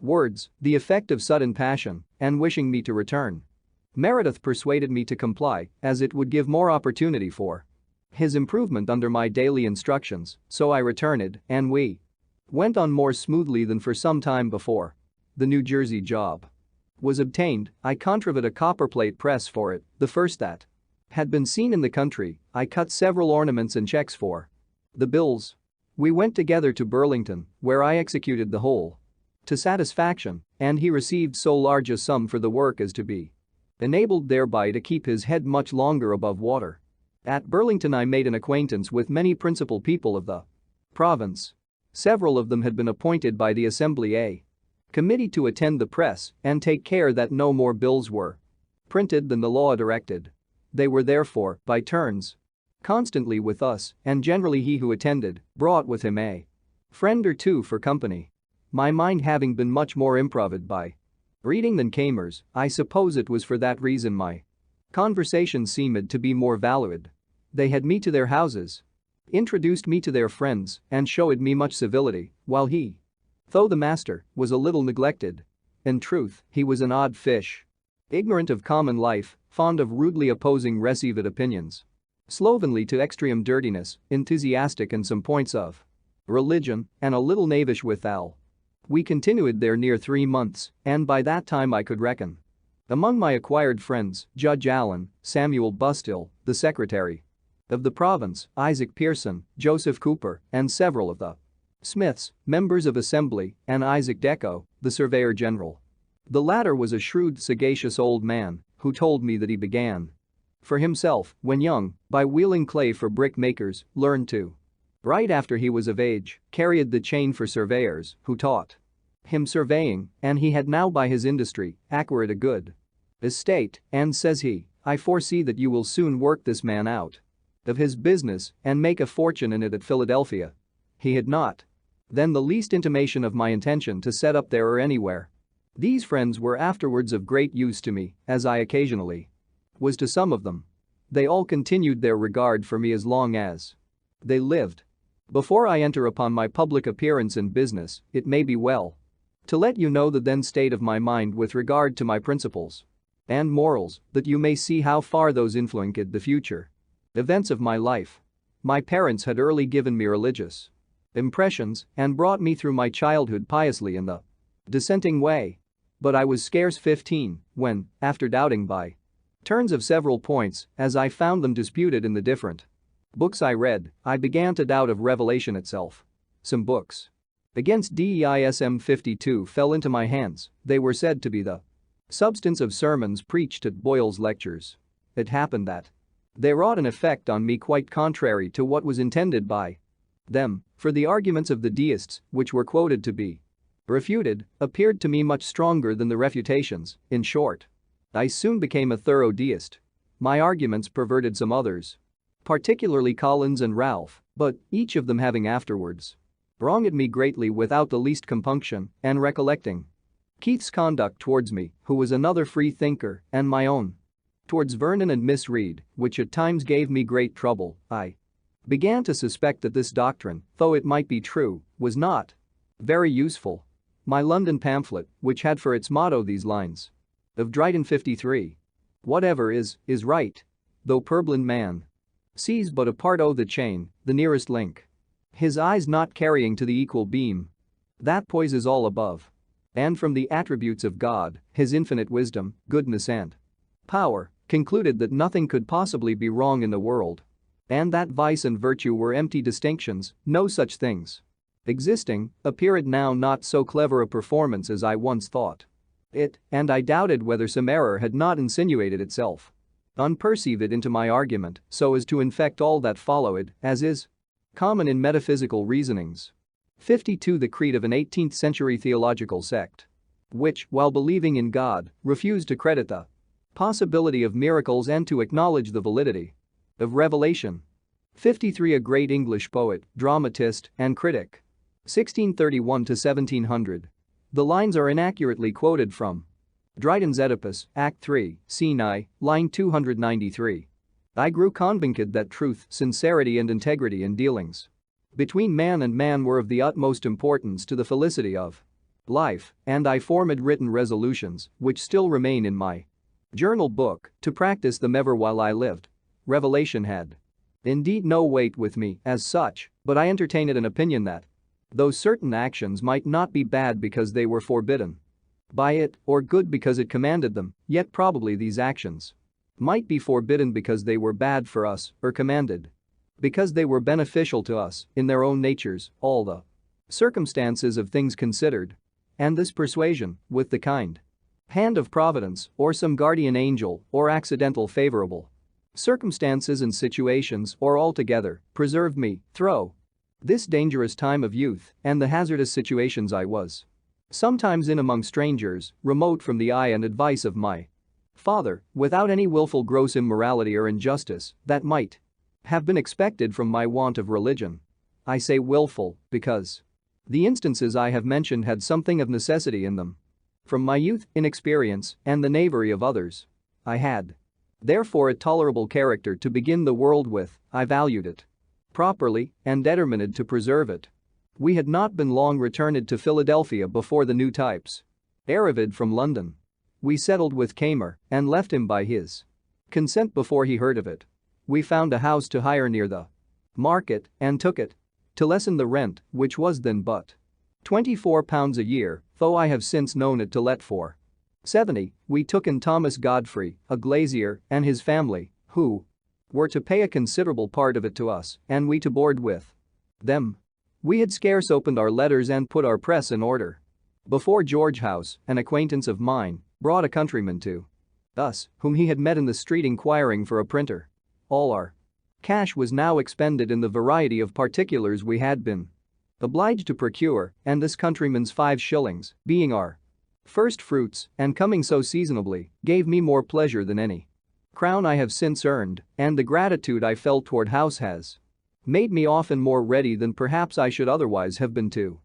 [SPEAKER 1] words, the effect of sudden passion, and wishing me to return. Meredith persuaded me to comply, as it would give more opportunity for his improvement under my daily instructions, so I returned, and we went on more smoothly than for some time before. The New Jersey job was obtained. I contrived a copperplate press for it, the first that had been seen in the country. I cut several ornaments and checks for the bills. We went together to Burlington, where I executed the whole to satisfaction, and he received so large a sum for the work as to be enabled thereby to keep his head much longer above water. At Burlington I made an acquaintance with many principal people of the province. Several of them had been appointed by the Assembly a committee to attend the press and take care that no more bills were printed than the law directed. They were therefore, by turns, constantly with us, and generally he who attended brought with him a friend or two for company. My mind having been much more improved by reading than Kamer's, I suppose it was for that reason my conversation seemed to be more valued. They had me to their houses, introduced me to their friends, and showed me much civility, while he, though the master, was a little neglected. In truth, he was an odd fish, ignorant of common life, fond of rudely opposing received opinions, slovenly to extreme dirtiness, enthusiastic in some points of religion, and a little knavish withal. We continued there near 3 months, and by that time I could reckon among my acquired friends Judge Allen, Samuel Bustill, the secretary of the province, Isaac Pearson, Joseph Cooper, and several of the Smiths, members of Assembly, and Isaac Deco, the Surveyor General. The latter was a shrewd, sagacious old man who told me that he began for himself, when young, by wheeling clay for brick makers, learned to write after he was of age, carried the chain for surveyors who taught him surveying, and he had now by his industry acquired a good estate, and says he, I foresee that you will soon work this man out of his business and make a fortune in it at Philadelphia. He had not then the least intimation of my intention to set up there or anywhere. These friends were afterwards of great use to me, as I occasionally was to some of them. They all continued their regard for me as long as they lived. Before I enter upon my public appearance in business, it may be well to let you know the then state of my mind with regard to my principles and morals, that you may see how far those influenced the future events of my life. My parents had early given me religious impressions and brought me through my childhood piously in the dissenting way. But I was scarce 15 when, after doubting by turns of several points, as I found them disputed in the different books I read, I began to doubt of revelation itself. Some books against deism 52 fell into my hands. They were said to be the substance of sermons preached at Boyle's lectures. It happened that they wrought an effect on me quite contrary to what was intended by them, for the arguments of the deists, which were quoted to be refuted, appeared to me much stronger than the refutations. In short, I soon became a thorough deist. My arguments perverted some others, particularly Collins and Ralph, but each of them having afterwards wronged me greatly without the least compunction, and recollecting Keith's conduct towards me, who was another free thinker, and my own towards Vernon and Miss Reed, which at times gave me great trouble, I began to suspect that this doctrine, though it might be true, was not very useful. My London pamphlet, which had for its motto these lines of Dryden 53, whatever is right, though purblind man sees but a part o' the chain, the nearest link, his eyes not carrying to the equal beam that poises all above, and from the attributes of God, his infinite wisdom, goodness and power, concluded that nothing could possibly be wrong in the world, and that vice and virtue were empty distinctions, no such things existing, appeared now not so clever a performance as I once thought it, and I doubted whether some error had not insinuated itself unperceived into my argument so as to infect all that followed, as is common in metaphysical reasonings. 52. The creed of an 18th-century theological sect, which, while believing in God, refused to credit the possibility of miracles and to acknowledge the validity of revelation. 53. A great English poet, dramatist, and critic. 1631 to 1700. The lines are inaccurately quoted from Dryden's Oedipus, Act 3, Scene I, line 293. I grew convinced that truth, sincerity and integrity in dealings between man and man were of the utmost importance to the felicity of life, and I formed written resolutions, which still remain in my journal book, to practice them ever while I lived. Revelation had indeed no weight with me as such, but I entertained an opinion that though certain actions might not be bad because they were forbidden by it, or good because it commanded them, yet probably these actions might be forbidden because they were bad for us, or commanded because they were beneficial to us in their own natures, all the circumstances of things considered. And this persuasion, with the kind hand of Providence, or some guardian angel, or accidental favorable circumstances and situations, or altogether, preserved me through this dangerous time of youth and the hazardous situations I was sometimes in among strangers, remote from the eye and advice of my father, without any willful gross immorality or injustice that might have been expected from my want of religion. I say willful because the instances I have mentioned had something of necessity in them. From my youth, inexperience, and the knavery of others, I had therefore a tolerable character to begin the world with. I valued it properly and determined to preserve it. We had not been long returned to Philadelphia before the new types arrived from London. We settled with Kamer and left him by his consent before he heard of it. We found a house to hire near the market and took it to lessen the rent, which was then but £24 a year, though I have since known it to let for £70. We took in Thomas Godfrey, a glazier, and his family, who were to pay a considerable part of it to us, and we to board with them. We had scarce opened our letters and put our press in order before George House, an acquaintance of mine, brought a countryman to us, whom he had met in the street inquiring for a printer. All our cash was now expended in the variety of particulars we had been obliged to procure, and this countryman's 5 shillings, being our First fruits, and coming so seasonably, gave me more pleasure than any crown I have since earned, and the gratitude I felt toward house has made me often more ready than perhaps I should otherwise have been to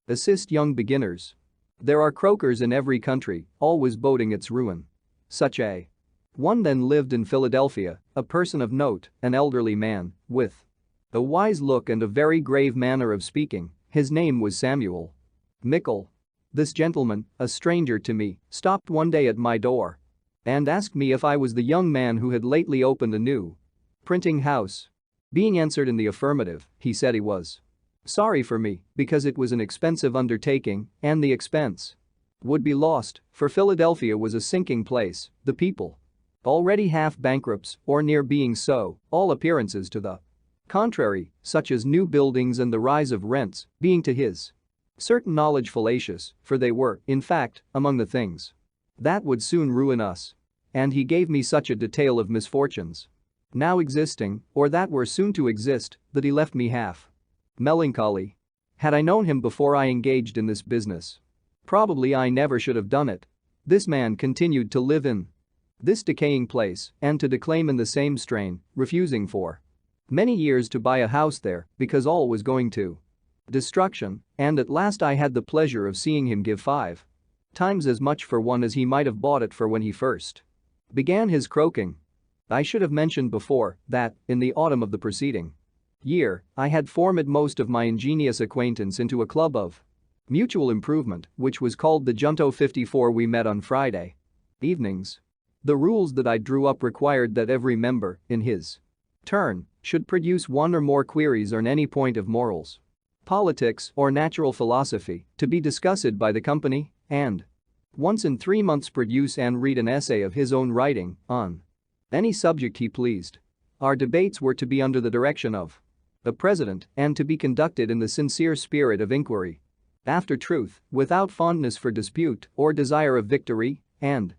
[SPEAKER 1] assist young beginners. There are croakers in every country, always boding its ruin. Such a one then lived in Philadelphia, a person of note, an elderly man, with a wise look and a very grave manner of speaking. His name was Samuel Mickle. This gentleman, a stranger to me, stopped one day at my door and asked me if I was the young man who had lately opened a new printing house. Being answered in the affirmative, he said he was sorry for me because it was an expensive undertaking and the expense would be lost, for Philadelphia was a sinking place, the people already half bankrupts or near being so, all appearances to the contrary, such as new buildings and the rise of rents, being to his certain knowledge fallacious, for they were, in fact, among the things that would soon ruin us. And he gave me such a detail of misfortunes now existing, or that were soon to exist, that he left me half melancholy. Had I known him before I engaged in this business, probably I never should have done it. This man continued to live in this decaying place and to declaim in the same strain, refusing for many years to buy a house there because all was going to destruction, and at last I had the pleasure of seeing him give 5 times as much for one as he might have bought it for when he first began his croaking. I should have mentioned before that, in the autumn of the preceding year, I had formed most of my ingenious acquaintance into a club of mutual improvement, which was called the Junto 54. We met on Friday evenings. The rules that I drew up required that every member, in his turn, should produce one or more queries on any point of morals, politics, or natural philosophy to be discussed by the company, and once in 3 months produce and read an essay of his own writing on any subject he pleased. Our debates were to be under the direction of the president and to be conducted in the sincere spirit of inquiry after truth, without fondness for dispute or desire of victory, and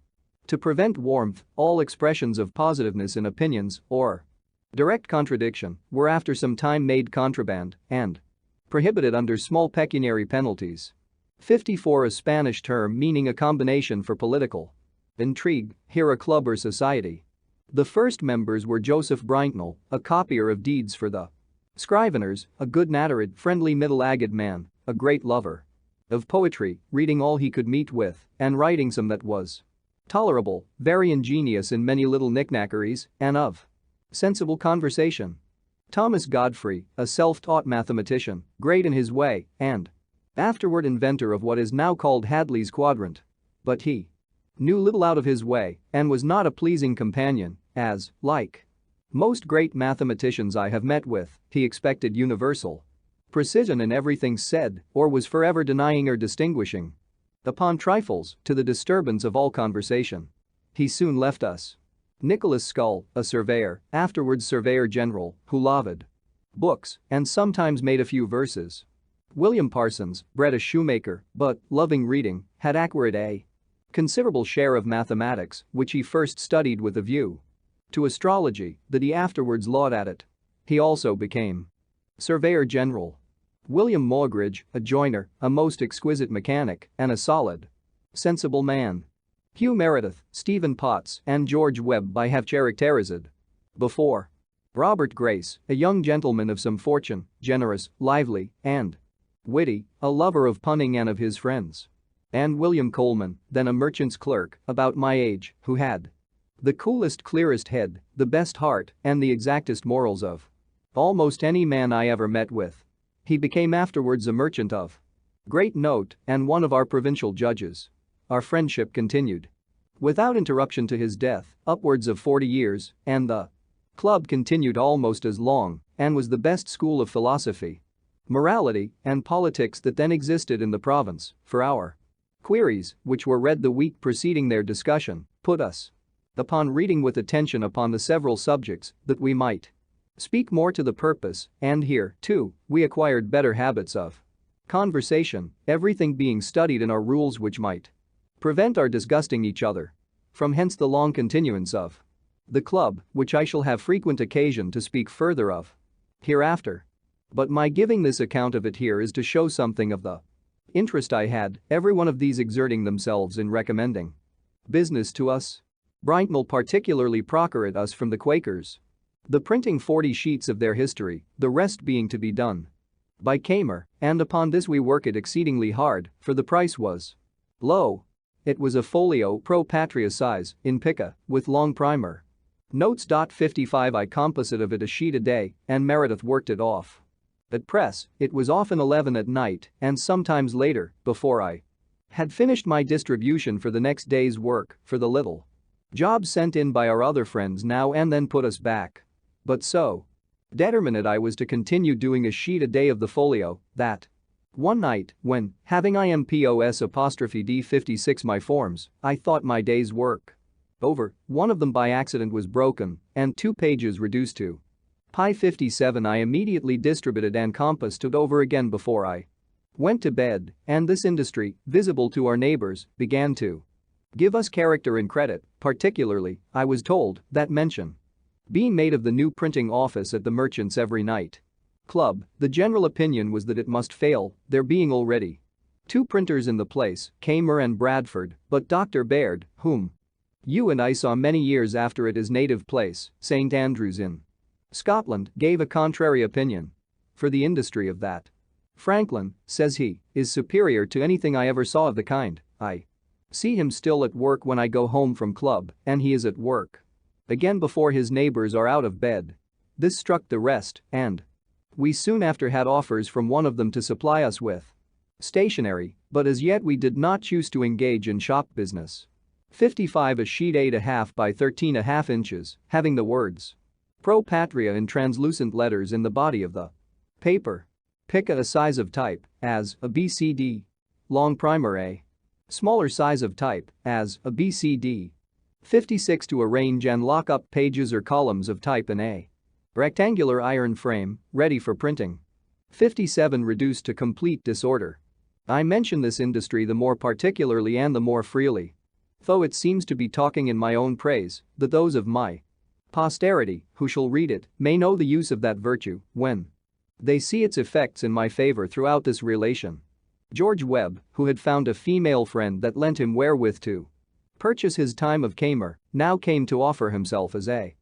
[SPEAKER 1] to prevent warmth, all expressions of positiveness in opinions or direct contradiction were after some time made contraband and prohibited under small pecuniary penalties. 54, a Spanish term meaning a combination for political intrigue, here a club or society. The first members were Joseph Brintnell, a copier of deeds for the scriveners, a good-natured, friendly middle-aged man, a great lover of poetry, reading all he could meet with and writing some that was tolerable, very ingenious in many little knickknackeries, and of sensible conversation. Thomas Godfrey, a self-taught mathematician, great in his way and afterward inventor of what is now called Hadley's quadrant. But he knew little out of his way and was not a pleasing companion, as, like most great mathematicians I have met with, he expected universal precision in everything said or was forever denying or distinguishing upon trifles to the disturbance of all conversation. He soon left us. Nicholas Scull, a surveyor, afterwards surveyor general, who loved books and sometimes made a few verses. William Parsons, bred a shoemaker, but, loving reading, had acquired a considerable share of mathematics, which he first studied with a view to astrology, that he afterwards lauded at it. He also became surveyor general. William Moggridge, a joiner, a most exquisite mechanic, and a solid, sensible man. Hugh Meredith, Stephen Potts, and George Webb I have characterized before. Robert Grace, a young gentleman of some fortune, generous, lively, and witty, a lover of punning and of his friends. And William Coleman, then a merchant's clerk, about my age, who had the coolest, clearest head, the best heart, and the exactest morals of almost any man I ever met with. He became afterwards a merchant of great note and one of our provincial judges. Our friendship continued without interruption to his death, upwards of 40 years, and the club continued almost as long and was the best school of philosophy, morality, and politics that then existed in the province, for our queries, which were read the week preceding their discussion, put us upon reading with attention upon the several subjects that we might speak more to the purpose, and here, too, we acquired better habits of conversation, everything being studied in our rules which might prevent our disgusting each other. From hence the long continuance of the club, which I shall have frequent occasion to speak further of hereafter. But my giving this account of it here is to show something of the interest I had, every one of these exerting themselves in recommending business to us. Brintnell particularly procured us from the Quakers. The printing 40 sheets of their history, the rest being to be done by Kamer, and upon this we work it exceedingly hard, for the price was low. It was a folio pro patria size, in pica, with long primer. Notes. 55 I composite of it a sheet a day, and Meredith worked it off. At press, it was often 11 at night, and sometimes later, before I had finished my distribution for the next day's work, for the little jobs sent in by our other friends now and then put us back. But so determined I was to continue doing a sheet a day of the folio, that one night, when, having IMPOS' 56 my forms, I thought my day's work over, one of them by accident was broken, and 2 pages reduced to pi 57 I immediately distributed and compassed it over again before I went to bed, and this industry, visible to our neighbors, began to give us character and credit, particularly, I was told, that mention being made of the new printing office at the Merchants every night club. The general opinion was that it must fail, there being already 2 printers in the place, Kamer and Bradford, but Dr. Baird, whom you and I saw many years after at his native place, St. Andrews in Scotland, gave a contrary opinion. For the industry of that Franklin, says he, is superior to anything I ever saw of the kind. I see him still at work when I go home from club, and he is at work again before his neighbors are out of bed. This struck the rest, and we soon after had offers from one of them to supply us with stationery, but as yet we did not choose to engage in shop business. 55 a sheet 8.5 by 13.5 inches, having the words Pro Patria in translucent letters in the body of the paper. Pica a size of type, as a BCD. Long primer a smaller size of type, as a BCD. 56 to arrange and lock up pages or columns of type in a rectangular iron frame, ready for printing. 57 reduced to complete disorder. I mention this industry the more particularly and the more freely, though it seems to be talking in my own praise, that those of my posterity, who shall read it, may know the use of that virtue, when they see its effects in my favor throughout this relation. George Webb, who had found a female friend that lent him wherewith to purchase his time of Kamer, now came to offer himself as a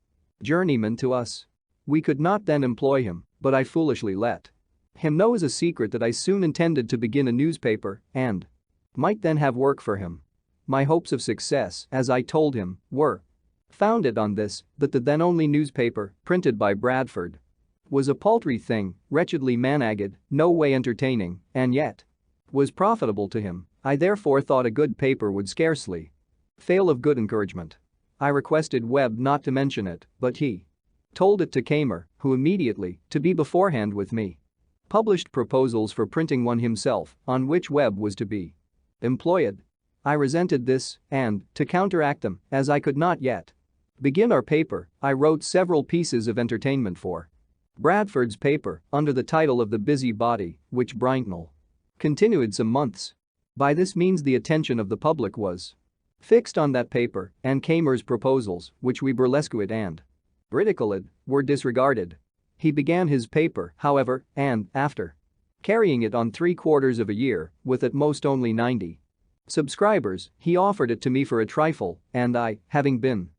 [SPEAKER 1] journeyman to us. We could not then employ him, but I foolishly let him know as a secret that I soon intended to begin a newspaper and might then have work for him. My hopes of success, as I told him, were founded on this, that the then only newspaper, printed by Bradford, was a paltry thing, wretchedly managed, no way entertaining, and yet was profitable to him. I therefore thought a good paper would scarcely fail of good encouragement. I requested Webb not to mention it, but he told it to Kamer, who immediately, to be beforehand with me, published proposals for printing one himself, on which Webb was to be employed. I resented this, and, to counteract them, as I could not yet begin our paper, I wrote several pieces of entertainment for Bradford's paper, under the title of The Busy Body, which Brintnell continued some months. By this means the attention of the public was fixed on that paper, and Kamer's proposals, which we burlesqued and ridiculed, were disregarded. He began his paper, however, and, after carrying it on 3/4 of a year, with at most only 90 subscribers, he offered it to me for a trifle, and I, having been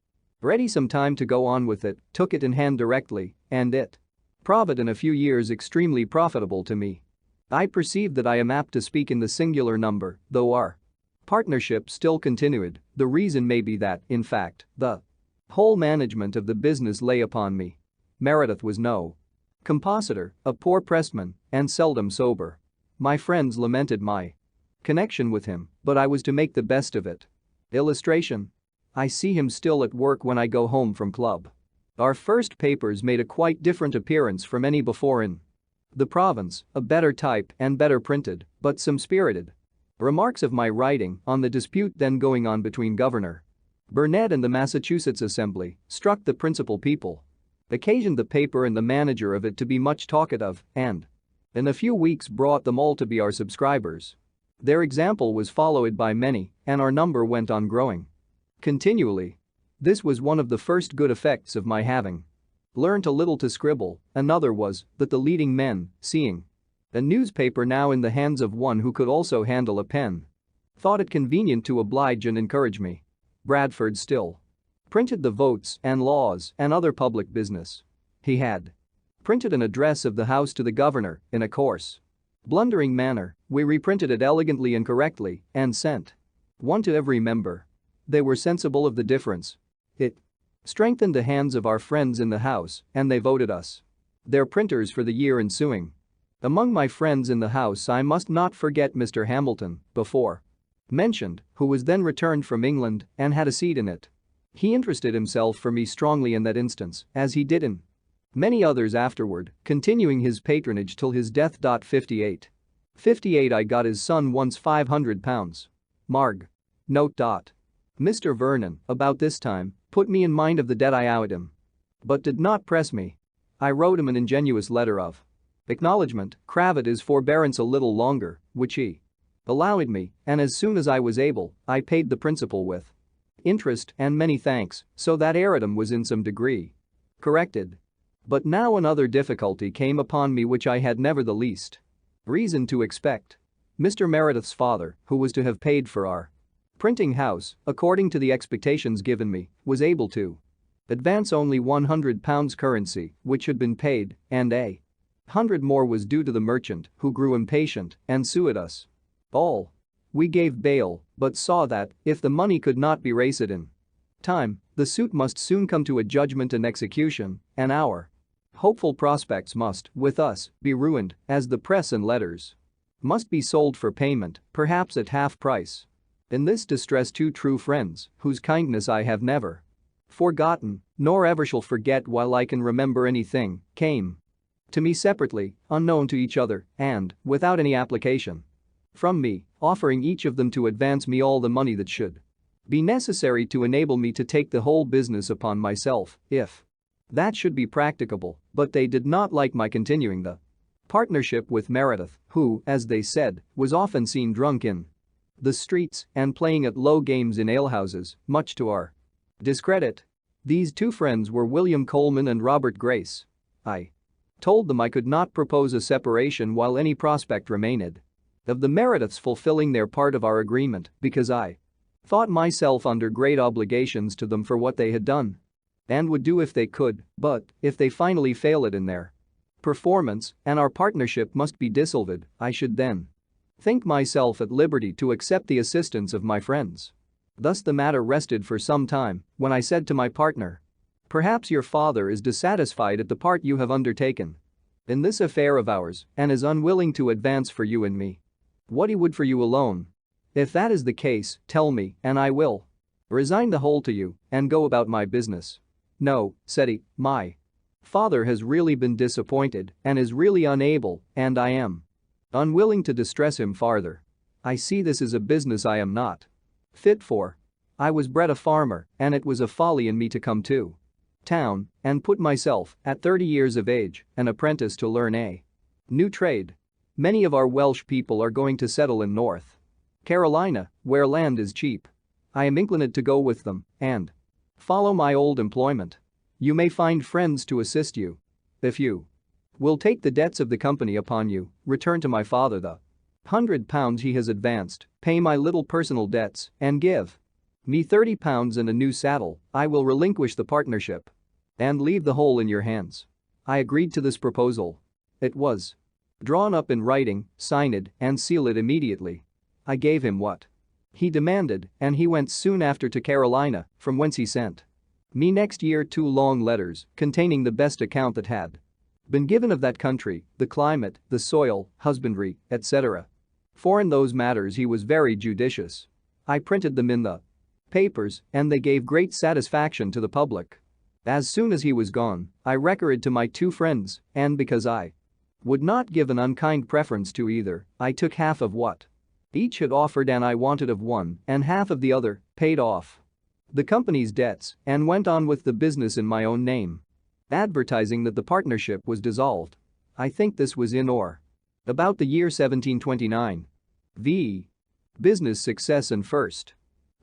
[SPEAKER 1] ready some time to go on with it, took it in hand directly, and it proved in a few years extremely profitable to me. I perceive that I am apt to speak in the singular number, though our partnership still continued. The reason may be that, in fact, the whole management of the business lay upon me. Meredith was no compositor, a poor pressman, and seldom sober. My friends lamented my connection with him, but I was to make the best of it. Illustration: I see him still at work when I go home from club. Our first papers made a quite different appearance from any before in the province, a better type and better printed, but some spirited remarks of my writing on the dispute then going on between Governor Burnet and the Massachusetts Assembly struck the principal people, occasioned the paper and the manager of it to be much talked of, and in a few weeks brought them all to be our subscribers. Their example was followed by many, and our number went on growing continually. This was one of the first good effects of my having learnt a little to scribble. Another was that the leading men, seeing A newspaper now in the hands of one who could also handle a pen. Thought it convenient to oblige and encourage me. Bradford still printed the votes and laws and other public business. He had printed an address of the House to the governor in a coarse, blundering manner. We reprinted it elegantly and correctly and sent one to every member. They were sensible of the difference. It strengthened the hands of our friends in the House and they voted us their printers for the year ensuing. Among my friends in the House I must not forget Mr. Hamilton, before mentioned, who was then returned from England and had a seat in it. He interested himself for me strongly in that instance, as he did in many others afterward, continuing his patronage till his death. 58 I got his son once £500. Marg. Note. Mr. Vernon, about this time, put me in mind of the debt I owed him, but did not press me. I wrote him an ingenuous letter of acknowledgement, cravate his forbearance a little longer, which he allowed me, and as soon as I was able, I paid the principal with interest and many thanks, so that erratum was in some degree corrected. But now another difficulty came upon me which I had never the least reason to expect. Mr. Meredith's father, who was to have paid for our printing house, according to the expectations given me, was able to advance only £100 currency, which had been paid, and £100 more was due to the merchant, who grew impatient and sued us all. We gave bail, but saw that, if the money could not be raised in time, the suit must soon come to a judgment and execution, and our hopeful prospects must, with us, be ruined, as the press and letters must be sold for payment, perhaps at half price. In this distress 2 true friends, whose kindness I have never forgotten, nor ever shall forget while I can remember anything, came to me separately, unknown to each other, and, without any application from me, offering each of them to advance me all the money that should be necessary to enable me to take the whole business upon myself, if that should be practicable, but they did not like my continuing the partnership with Meredith, who, as they said, was often seen drunk in the streets and playing at low games in alehouses, much to our discredit. These 2 friends were William Coleman and Robert Grace. I told them I could not propose a separation while any prospect remained of the Merediths fulfilling their part of our agreement, because I thought myself under great obligations to them for what they had done and would do if they could, but if they finally fail it in their performance and our partnership must be dissolved, I should then think myself at liberty to accept the assistance of my friends. Thus the matter rested for some time, when I said to my partner, "Perhaps your father is dissatisfied at the part you have undertaken in this affair of ours and is unwilling to advance for you and me what he would for you alone. If that is the case, tell me, and I will resign the whole to you and go about my business." "No," said he, "my father has really been disappointed and is really unable, and I am unwilling to distress him farther. I see this is a business I am not fit for. I was bred a farmer, and it was a folly in me to come to town and put myself, at 30 years of age, an apprentice to learn a new trade. Many of our Welsh people are going to settle in North Carolina, where land is cheap. I am inclined to go with them and follow my old employment. You may find friends to assist you. If you will take the debts of the company upon you, return to my father the £100 he has advanced, pay my little personal debts, and give me £30 and a new saddle, I will relinquish the partnership and leave the whole in your hands." I agreed to this proposal. It was drawn up in writing, signed, and sealed immediately. I gave him what he demanded, and he went soon after to Carolina, from whence he sent me next year 2 long letters containing the best account that had been given of that country, the climate, the soil, husbandry, etc. For in those matters he was very judicious. I printed them in the papers, and they gave great satisfaction to the public. As soon as he was gone, I recurred to my 2 friends, and because I would not give an unkind preference to either, I took half of what each had offered and I wanted of one and half of the other, paid off the company's debts, and went on with the business in my own name, advertising that the partnership was dissolved. I think this was in or about the year 1729. V. Business success and first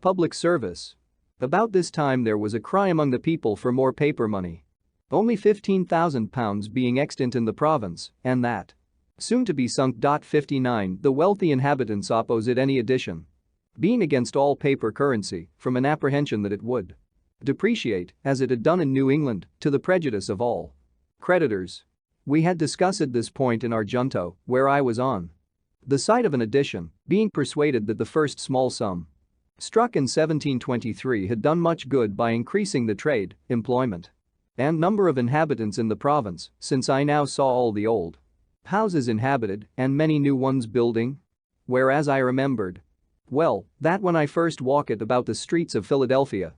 [SPEAKER 1] public service. About this time there was a cry among the people for more paper money. Only £15,000 being extant in the province, and that Soon to be sunk. 59 The wealthy inhabitants oppose it any addition. Being against all paper currency from an apprehension that it would depreciate as it had done in New England to the prejudice of all creditors. We had discussed this point in our Junto, where I was on the side of an addition, being persuaded that the first small sum struck in 1723 had done much good by increasing the trade, employment, and number of inhabitants in the province, since I now saw all the old houses inhabited and many new ones building. Whereas I remembered well that when I first walked about the streets of Philadelphia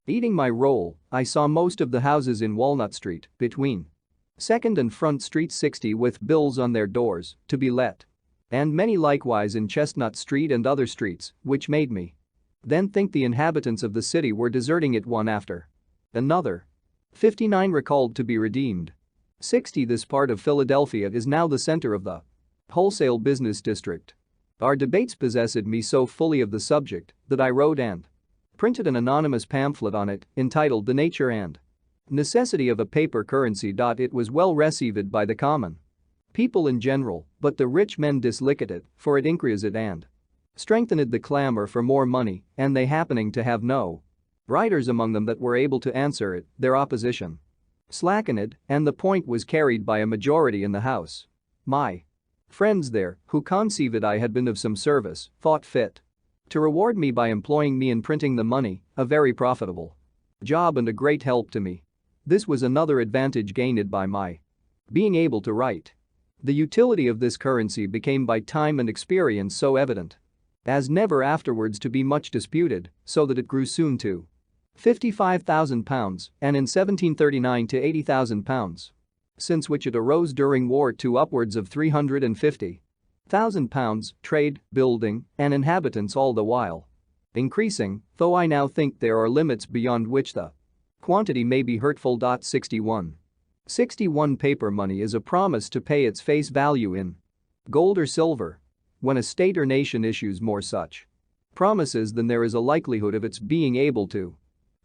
[SPEAKER 1] eating my roll, I saw most of the houses in Walnut Street, between 2nd and Front Street 60 with bills on their doors, to be let. And many likewise in Chestnut Street and other streets, which made me then think the inhabitants of the city were deserting it one after another. 59 recalled to be redeemed. 60 This part of Philadelphia is now the center of the wholesale business district. Our debates possessed me so fully of the subject that I wrote and printed an anonymous pamphlet on it entitled The Nature and Necessity of a Paper Currency. It was well received by the common people in general, but the rich men disliked it, for it increased and strengthened the clamor for more money, and they happening to have no writers among them that were able to answer it, their opposition slackened, and the point was carried by a majority in the House. My friends there, who conceived I had been of some service, thought fit to reward me by employing me in printing the money, a very profitable job and a great help to me. This was another advantage gained by my being able to write. The utility of this currency became by time and experience so evident as never afterwards to be much disputed, so that it grew soon to £55,000 and in 1739 to £80,000, since which it arose during war to upwards of £350,000, trade, building, and inhabitants all the while increasing, though I now think there are limits beyond which the quantity may be hurtful. 61 Paper money is a promise to pay its face value in gold or silver. When a state or nation issues more such promises than there is a likelihood of its being able to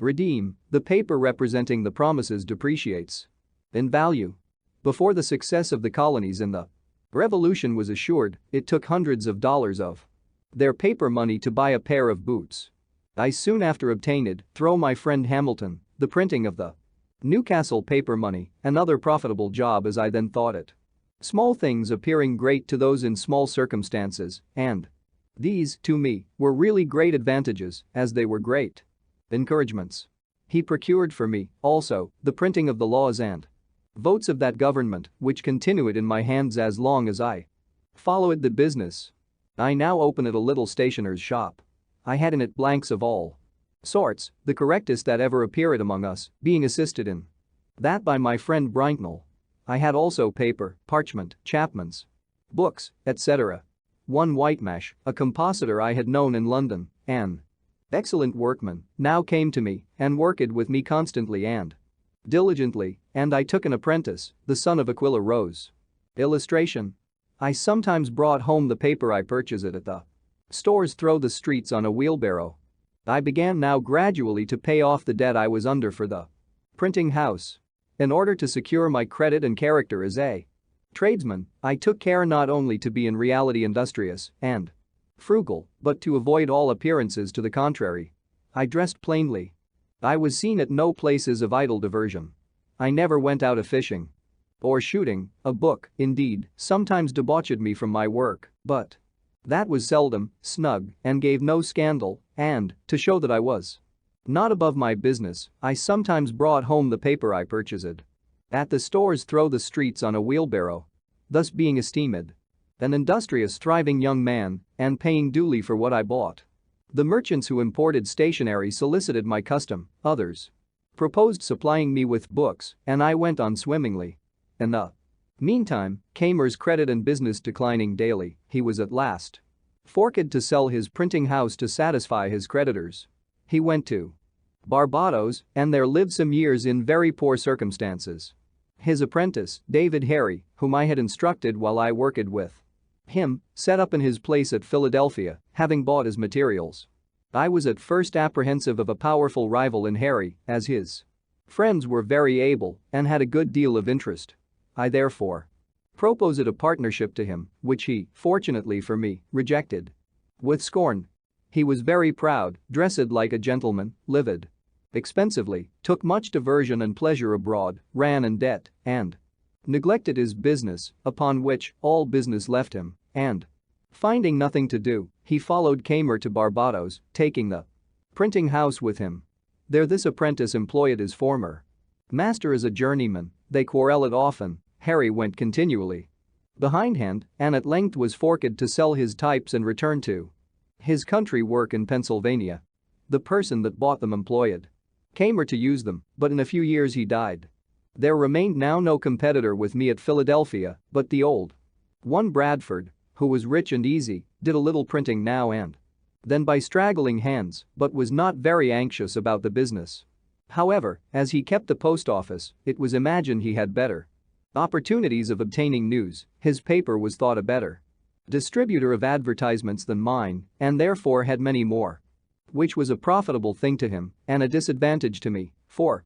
[SPEAKER 1] redeem, the paper representing the promises depreciates in value. Before the success of the colonies in the Revolution was assured, it took hundreds of dollars of their paper money to buy a pair of boots. I soon after obtained, through my friend Hamilton, the printing of the Newcastle paper money, another profitable job as I then thought it. Small things appearing great to those in small circumstances, and these, to me, were really great advantages, as they were great encouragements. He procured for me, also, the printing of the laws and votes of that government, which continued in my hands as long as I followed the business. I now open at a little stationer's shop. I had in it blanks of all sorts, the correctest that ever appeared among us, being assisted in that by my friend Brinknell. I had also paper, parchment, chapments, books, etc. One Whitemash, a compositor I had known in London, an excellent workman, now came to me and worked with me constantly and diligently, and I took an apprentice, the son of Aquila Rose. Illustration. I sometimes brought home the paper I purchased at the stores through the streets on a wheelbarrow. I began now gradually to pay off the debt I was under for the printing house. In order to secure my credit and character as a tradesman, I took care not only to be in reality industrious and frugal, but to avoid all appearances to the contrary. I dressed plainly. I was seen at no places of idle diversion. I never went out a fishing or shooting. A book, indeed, sometimes debauched me from my work, but that was seldom, snug, and gave no scandal, and, to show that I was not above my business, I sometimes brought home the paper I purchased at the stores through the streets on a wheelbarrow, thus being esteemed an industrious, thriving young man and paying duly for what I bought. The merchants who imported stationery solicited my custom, others proposed supplying me with books, and I went on swimmingly. In the meantime, Kamer's credit and business declining daily, he was at last forced to sell his printing house to satisfy his creditors. He went to Barbados and there lived some years in very poor circumstances. His apprentice, David Harry, whom I had instructed while I worked with him, set up in his place at Philadelphia, having bought his materials. I was at first apprehensive of a powerful rival in Harry, as his friends were very able and had a good deal of interest. I therefore proposed a partnership to him, which he, fortunately for me, rejected. With scorn. He was very proud, dressed like a gentleman, lived expensively, took much diversion and pleasure abroad, ran in debt, and neglected his business, upon which all business left him, and finding nothing to do, he followed Kamer to Barbados, taking the printing house with him. There this apprentice employed his former master as a journeyman, they quarrelled often, Harry went continually behindhand and at length was forced to sell his types and return to his country work in Pennsylvania. The person that bought them employed Kamer to use them, but in a few years he died. There remained now no competitor with me at Philadelphia, but the old one Bradford, who was rich and easy, did a little printing now and then by straggling hands, but was not very anxious about the business. However, as he kept the post office, it was imagined he had better opportunities of obtaining news, his paper was thought a better distributor of advertisements than mine, and therefore had many more. Which was a profitable thing to him and a disadvantage to me, for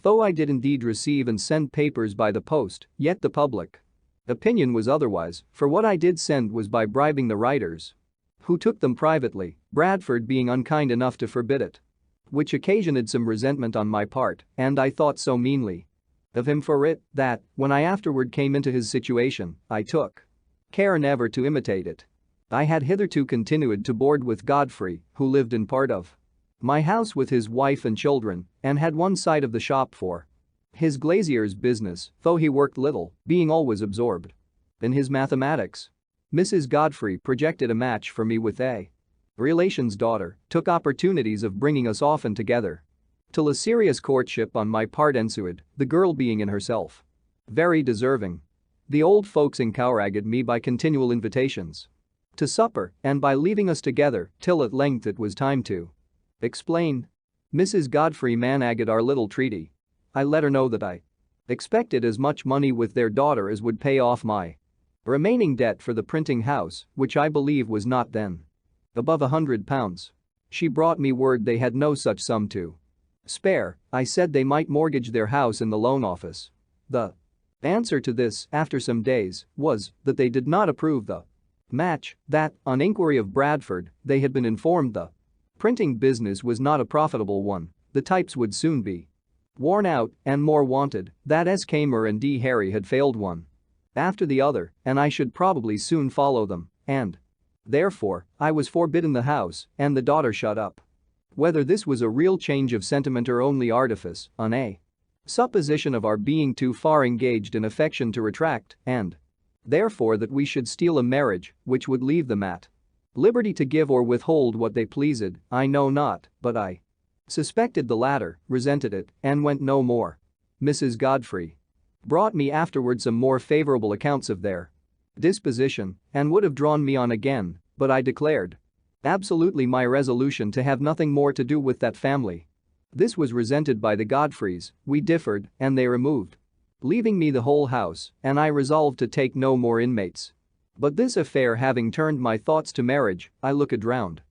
[SPEAKER 1] though I did indeed receive and send papers by the post, yet the public opinion was otherwise, for what I did send was by bribing the writers who took them privately, Bradford being unkind enough to forbid it. Which occasioned some resentment on my part, and I thought so meanly of him for it that, when I afterward came into his situation, I took care never to imitate it. I had hitherto continued to board with Godfrey, who lived in part of my house with his wife and children, and had one side of the shop for his glazier's business, though he worked little, being always absorbed in his mathematics. Mrs. Godfrey projected a match for me with a relation's daughter, took opportunities of bringing us often together till a serious courtship on my part ensued, the girl being in herself very deserving. The old folks encouraged me by continual invitations to supper and by leaving us together till at length it was time to explain. Mrs. Godfrey managed our little treaty. I let her know that I expected as much money with their daughter as would pay off my remaining debt for the printing house, which I believe was not then above £100. She brought me word they had no such sum to spare. I said they might mortgage their house in the loan office. The answer to this, after some days, was that they did not approve the match, that, on inquiry of Bradford, they had been informed the printing business was not a profitable one, the types would soon be worn out and more wanted, that S. Kamer and D. Harry had failed one after the other, and I should probably soon follow them, and therefore, I was forbidden the house and the daughter shut up. Whether this was a real change of sentiment or only artifice, on a supposition of our being too far engaged in affection to retract, and therefore that we should steal a marriage which would leave them at liberty to give or withhold what they pleased, I know not, but I suspected the latter, resented it, and went no more. Mrs. Godfrey brought me afterward some more favorable accounts of their disposition and would have drawn me on again, but I declared absolutely my resolution to have nothing more to do with that family. This was resented by the Godfreys, we differed, and they removed, leaving me the whole house, and I resolved to take no more inmates. But this affair having turned my thoughts to marriage, I looked round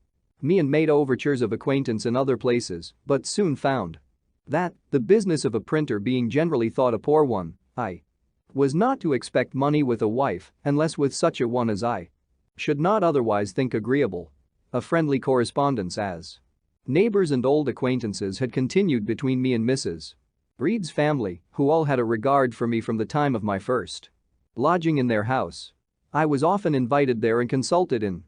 [SPEAKER 1] me and made overtures of acquaintance in other places, but soon found that, the business of a printer being generally thought a poor one, I was not to expect money with a wife unless with such a one as I should not otherwise think agreeable. A friendly correspondence as neighbors and old acquaintances had continued between me and Mrs. Reed's family, who all had a regard for me from the time of my first lodging in their house. I was often invited there and consulted in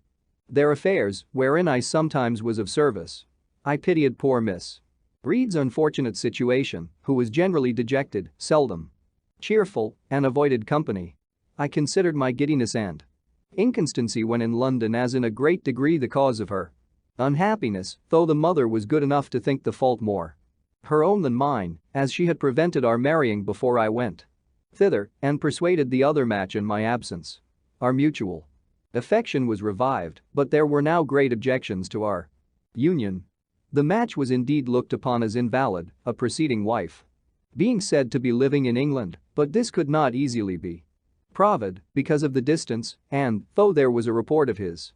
[SPEAKER 1] their affairs, wherein I sometimes was of service. I pitied poor Miss Reed's unfortunate situation, who was generally dejected, seldom cheerful, and avoided company. I considered my giddiness and inconstancy when in London as in a great degree the cause of her unhappiness, though the mother was good enough to think the fault more her own than mine, as she had prevented our marrying before I went thither and persuaded the other match in my absence. Our mutual affection was revived, but there were now great objections to our union. The match was indeed looked upon as invalid, a preceding wife being said to be living in England, but this could not easily be proved because of the distance, and, though there was a report of his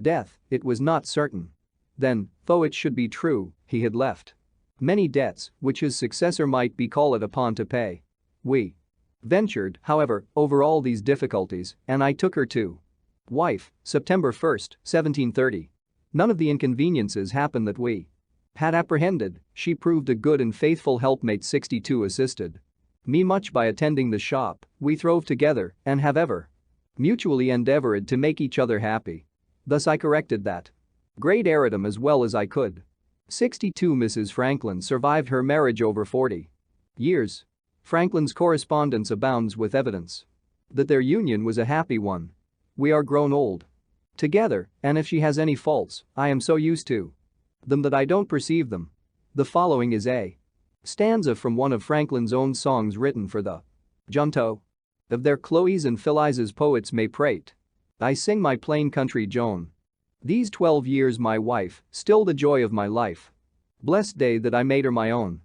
[SPEAKER 1] death, it was not certain. Then, though it should be true, he had left many debts which his successor might be called upon to pay. We Ventured, however, over all these difficulties, and I took her to wife, September 1, 1730. None of the inconveniences happened that we had apprehended. She proved a good and faithful helpmate. 62 assisted me much by attending the shop. We throve together and have ever mutually endeavored to make each other happy. Thus I corrected that great erratum as well as I could. 62 Mrs. Franklin survived her marriage over 40 years. Franklin's correspondence abounds with evidence that their union was a happy one. We are grown old together, and if she has any faults, I am so used to them that I don't perceive them. The following is a stanza from one of Franklin's own songs written for the Junto. Of their Chloe's and Phyllis's poets may prate. I sing my plain country Joan. These 12 years my wife, still the joy of my life. Blessed day that I made her my own.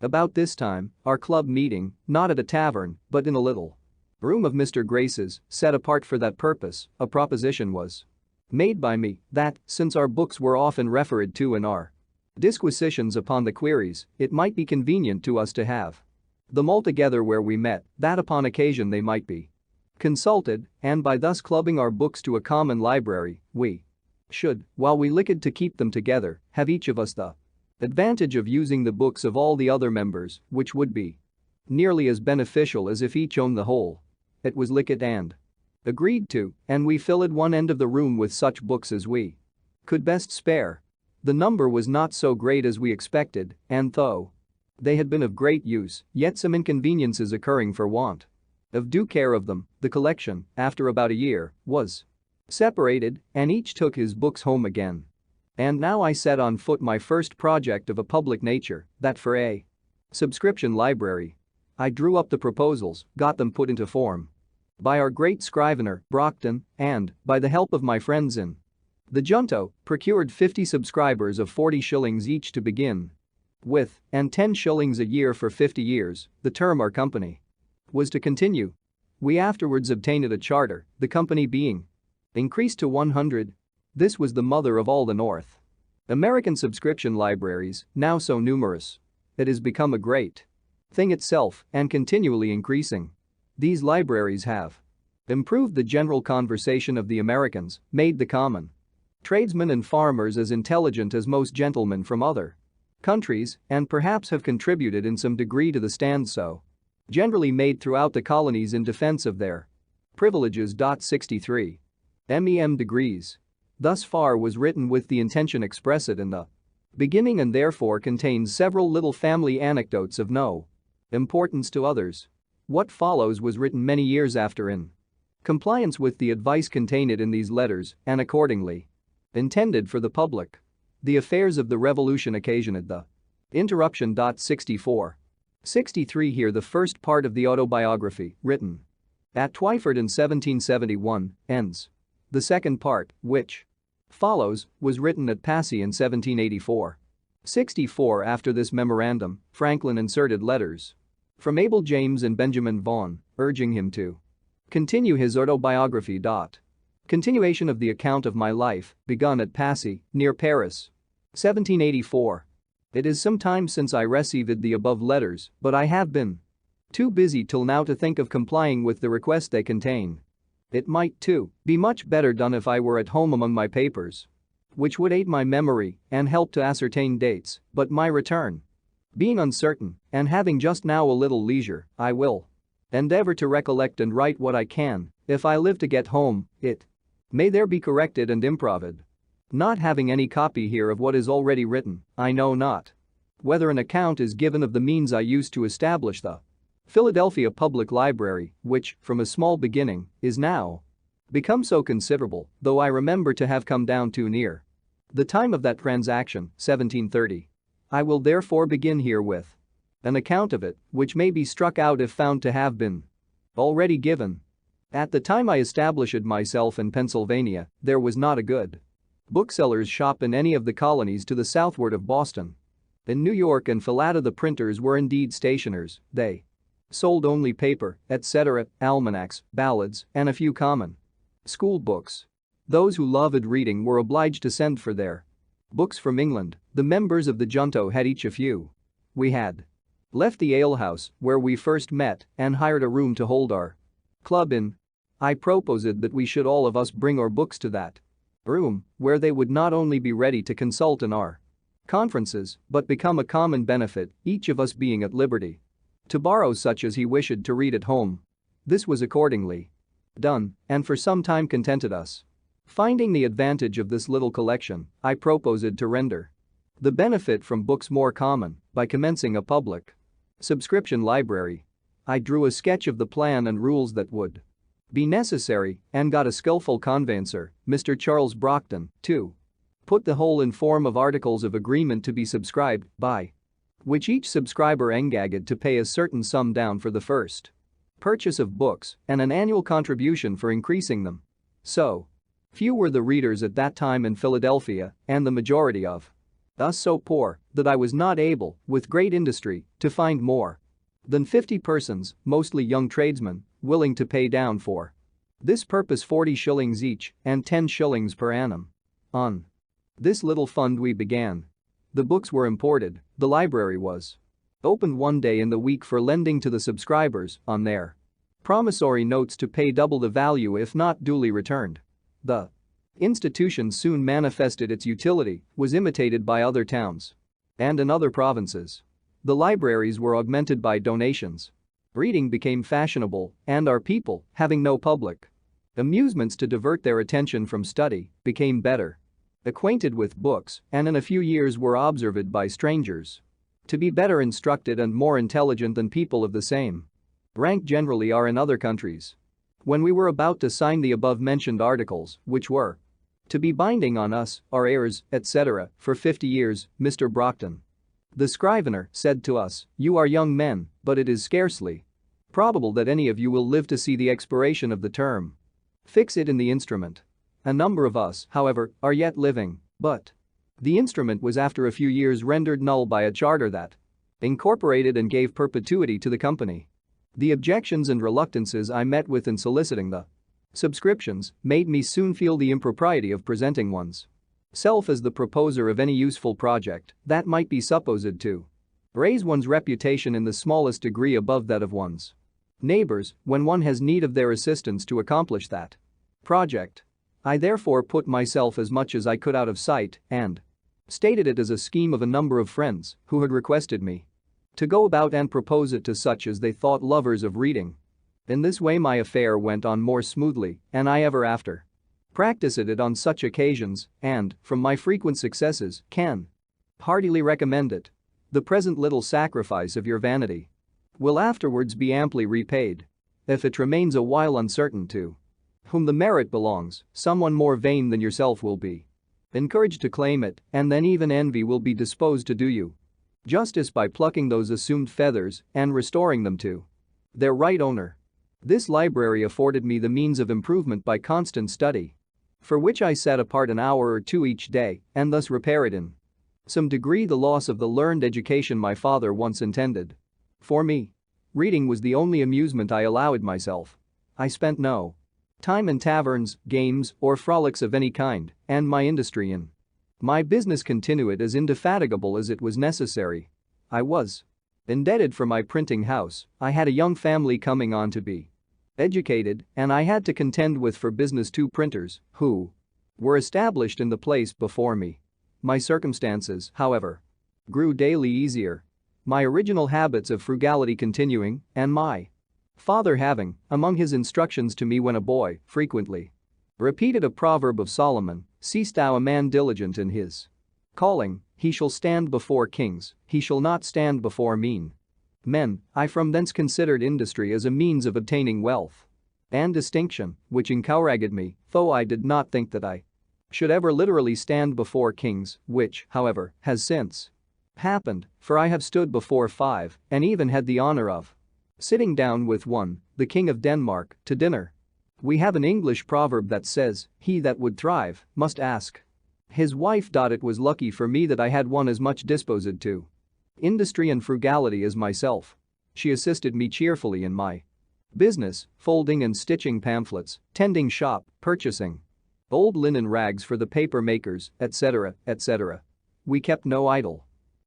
[SPEAKER 1] About this time, our club meeting, not at a tavern, but in a little room of Mr. Grace's, set apart for that purpose, a proposition was made by me that, since our books were often referred to in our disquisitions upon the queries, it might be convenient to us to have them all together where we met, that upon occasion they might be consulted, and by thus clubbing our books to a common library, we should, while we licked to keep them together, have each of us the advantage of using the books of all the other members, which would be nearly as beneficial as if each owned the whole. It was licked and agreed to, and we filled one end of the room with such books as we could best spare. The number was not so great as we expected, and though they had been of great use, yet some inconveniences occurring for want of due care of them, the collection, after about a year, was separated, and each took his books home again. And now I set on foot my first project of a public nature, that for a subscription library. I drew up the proposals, got them put into form by our great scrivener, Brockton, and, by the help of my friends in the Junto, procured 50 subscribers of 40 shillings each to begin with, and 10 shillings a year for 50 years, the term our company was to continue. We afterwards obtained a charter, the company being increased to 100. This was the mother of all the North American subscription libraries, now so numerous. It has become a great thing itself and continually increasing. These libraries have improved the general conversation of the Americans, made the common tradesmen and farmers as intelligent as most gentlemen from other countries, and perhaps have contributed in some degree to the stand so generally made throughout the colonies in defense of their privileges. 63 MEM degrees. Thus far was written with the intention expressed in the beginning and therefore contains several little family anecdotes of no importance to others. What follows was written many years after in compliance with the advice contained in these letters and accordingly intended for the public. The affairs of the Revolution occasioned the interruption. 64. 63 Here the first part of the autobiography, written at Twyford in 1771, ends. The second part, which follows, was written at Passy in 1784. 64 After this memorandum, Franklin inserted letters from Abel James and Benjamin Vaughan, urging him to continue his autobiography. Continuation of the account of my life, begun at Passy, near Paris. 1784. It is some time since I received the above letters, but I have been too busy till now to think of complying with the request they contain. It might, too, be much better done if I were at home among my papers, which would aid my memory and help to ascertain dates, but my return being uncertain, and having just now a little leisure, I will endeavor to recollect and write what I can. If I live to get home, it may there be corrected and improved. Not having any copy here of what is already written, I know not whether an account is given of the means I used to establish the Philadelphia Public Library, which, from a small beginning, is now become so considerable, though I remember to have come down too near the time of that transaction, 1730. I will therefore begin here with an account of it, which may be struck out if found to have been already given. At the time I established myself in Pennsylvania, there was not a good bookseller's shop in any of the colonies to the southward of Boston. In New York and Philadelphia the printers were indeed stationers, they sold only paper, etc., almanacs, ballads, and a few common school books. Those who loved reading were obliged to send for their books from England. The members of the Junto had each a few. We had Left the alehouse where we first met and hired a room to hold our club in. I proposed that we should all of us bring our books to that room, where they would not only be ready to consult in our conferences but become a common benefit, each of us being at liberty to borrow such as he wished to read at home. This was accordingly done, and for some time contented us. Finding the advantage of this little collection, I proposed to render the benefit from books more common by commencing a public subscription library. I drew a sketch of the plan and rules that would be necessary and got a skillful conveyancer, Mr. Charles Brockton, to put the whole in form of articles of agreement to be subscribed, by which each subscriber engaged to pay a certain sum down for the first purchase of books and an annual contribution for increasing them. So few were the readers at that time in Philadelphia, and the majority of us so poor that I was not able, with great industry, to find more than 50 persons, mostly young tradesmen, willing to pay down for this purpose 40 shillings each and 10 shillings per annum. On this little fund we began. The books were imported, the library was opened one day in the week for lending to the subscribers on their promissory notes to pay double the value if not duly returned. The institution soon manifested its utility, was imitated by other towns and in other provinces. The libraries were augmented by donations. Reading became fashionable, and our people, having no public amusements to divert their attention from study, became better acquainted with books and in a few years were observed by strangers to be better instructed and more intelligent than people of the same rank generally are in other countries. When we were about to sign the above-mentioned articles, which were to be binding on us, our heirs, etc., for 50 years, Mr. Brockton, the scrivener, said to us, "You are young men, but it is scarcely probable that any of you will live to see the expiration of the term. Fix it in the instrument." A number of us, however, are yet living, but the instrument was after a few years rendered null by a charter that incorporated and gave perpetuity to the company. The objections and reluctances I met with in soliciting the subscriptions made me soon feel the impropriety of presenting one's self as the proposer of any useful project that might be supposed to raise one's reputation in the smallest degree above that of one's neighbors when one has need of their assistance to accomplish that project. I therefore put myself as much as I could out of sight and stated it as a scheme of a number of friends who had requested me to go about and propose it to such as they thought lovers of reading. In this way my affair went on more smoothly, and I ever after practiced it on such occasions and, from my frequent successes, can heartily recommend it. The present little sacrifice of your vanity will afterwards be amply repaid. If it remains a while uncertain to whom the merit belongs, someone more vain than yourself will be encouraged to claim it, and then even envy will be disposed to do you justice by plucking those assumed feathers and restoring them to their right owner. This library afforded me the means of improvement by constant study, for which I set apart an hour or two each day and thus repaired in some degree the loss of the learned education my father once intended for me. Reading was the only amusement I allowed myself. I spent no time in taverns, games, or frolics of any kind, and my industry in my business continued as indefatigable as it was necessary. I was indebted for my printing house. I had a young family coming on to be educated, and I had to contend with for business 2 printers who were established in the place before me. My circumstances, however, grew daily easier, my original habits of frugality continuing, and my father having, among his instructions to me when a boy, frequently repeated a proverb of Solomon, "Seest thou a man diligent in his calling, he shall stand before kings, he shall not stand before mean men." I from thence considered industry as a means of obtaining wealth and distinction, which encouraged me, though I did not think that I should ever literally stand before kings, which, however, has since happened, for I have stood before 5 and even had the honor of sitting down with one, the King of Denmark, to dinner. We have an English proverb that says, "He that would thrive must ask his wife." It was lucky for me that I had one as much disposed to industry and frugality as myself. She assisted me cheerfully in my business, folding and stitching pamphlets, tending shop, purchasing old linen rags for the paper makers, etc., etc. We kept no idle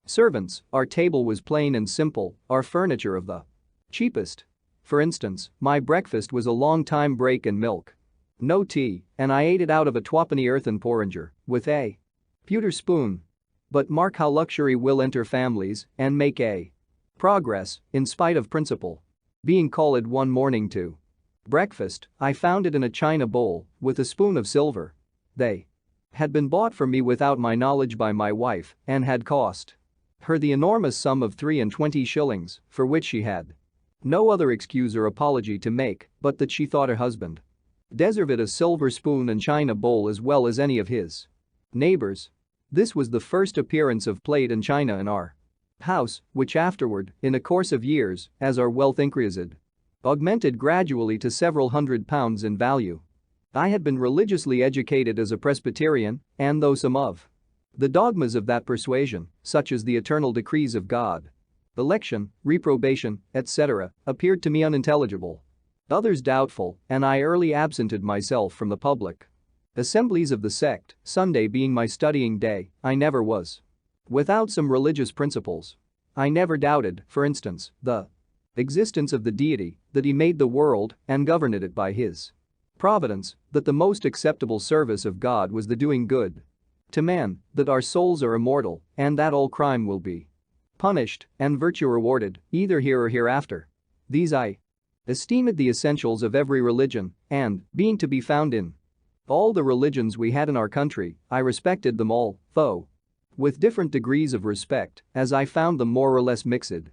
[SPEAKER 1] Servants, our table was plain and simple, our furniture of the cheapest. For instance, my breakfast was a long time break and milk. No tea, and I ate it out of a twopenny earthen porringer, with a pewter spoon. But mark how luxury will enter families and make a progress, in spite of principle. Being called one morning to breakfast, I found it in a china bowl, with a spoon of silver. They had been bought for me without my knowledge by my wife, and had cost her the enormous sum of 23 shillings, for which she had no other excuse or apology to make but that she thought her husband deserved a silver spoon and china bowl as well as any of his neighbors. This was the first appearance of plate and china in our house, which afterward, in a course of years, as our wealth increased, augmented gradually to several £100 in value. I had been religiously educated as a Presbyterian, and though some of the dogmas of that persuasion, such as the eternal decrees of God, election, reprobation, etc., appeared to me unintelligible, others doubtful, and I early absented myself from the public assemblies of the sect, Sunday being my studying day. I never was without some religious principles. I never doubted, for instance, the existence of the deity, that he made the world and governed it by his providence, that the most acceptable service of God was the doing good to man, that our souls are immortal, and that all crime will be punished and virtue rewarded, either here or hereafter. These I esteemed the essentials of every religion, and, being to be found in all the religions we had in our country, I respected them all, though with different degrees of respect, as I found them more or less mixed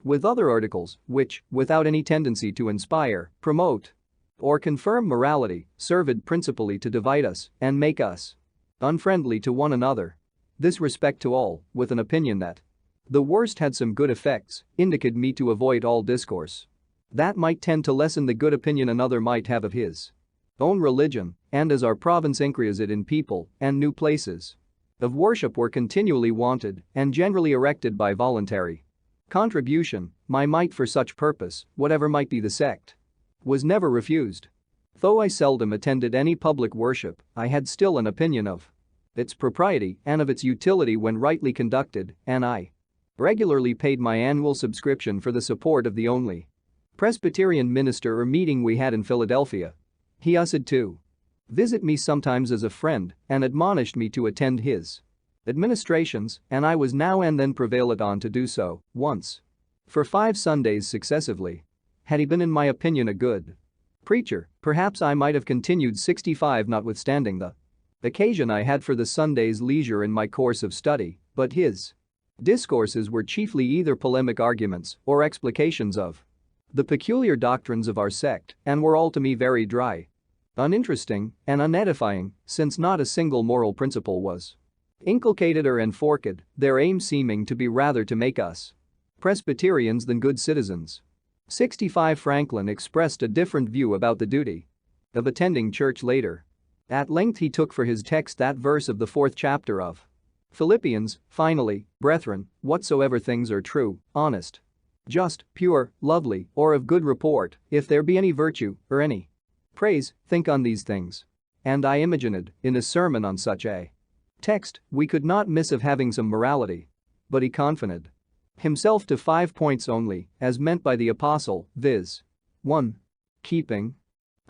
[SPEAKER 1] with other articles which, without any tendency to inspire, promote, or confirm morality, served principally to divide us and make us unfriendly to one another. This respect to all, with an opinion that the worst had some good effects, indicated me to avoid all discourse that might tend to lessen the good opinion another might have of his own religion, and as our province increased in people and new places of worship were continually wanted and generally erected by voluntary contribution, my mite for such purpose, whatever might be the sect, was never refused. Though I seldom attended any public worship, I had still an opinion of its propriety and of its utility when rightly conducted, and I regularly paid my annual subscription for the support of the only Presbyterian minister or meeting we had in Philadelphia. He used to visit me sometimes as a friend and admonished me to attend his administrations, and I was now and then prevailed on to do so, once for 5 Sundays successively. Had he been in my opinion a good preacher, perhaps I might have continued 65 notwithstanding the occasion I had for the Sunday's leisure in my course of study, but his discourses were chiefly either polemic arguments or explications of the peculiar doctrines of our sect, and were all to me very dry, uninteresting, and unedifying, since not a single moral principle was inculcated or enforced, their aim seeming to be rather to make us Presbyterians than good citizens. 65 Franklin expressed a different view about the duty of attending church later. At length he took for his text that verse of the 4th chapter of Philippians, finally, brethren, whatsoever things are true, honest, just, pure, lovely, or of good report, if there be any virtue, or any praise, think on these things. And I imagined, in a sermon on such a text, we could not miss of having some morality. But he confined himself to 5 points only, as meant by the apostle, viz. 1. Keeping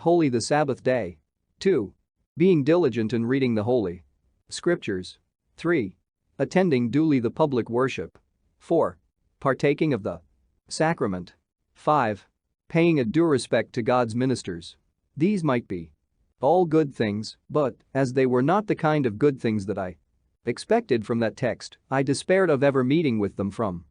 [SPEAKER 1] holy the Sabbath day. 2. Being diligent in reading the holy scriptures. 3. Attending duly the public worship. 4. Partaking of the sacrament. 5. Paying a due respect to God's ministers. These might be all good things, but, as they were not the kind of good things that I expected from that text, I despaired of ever meeting with them from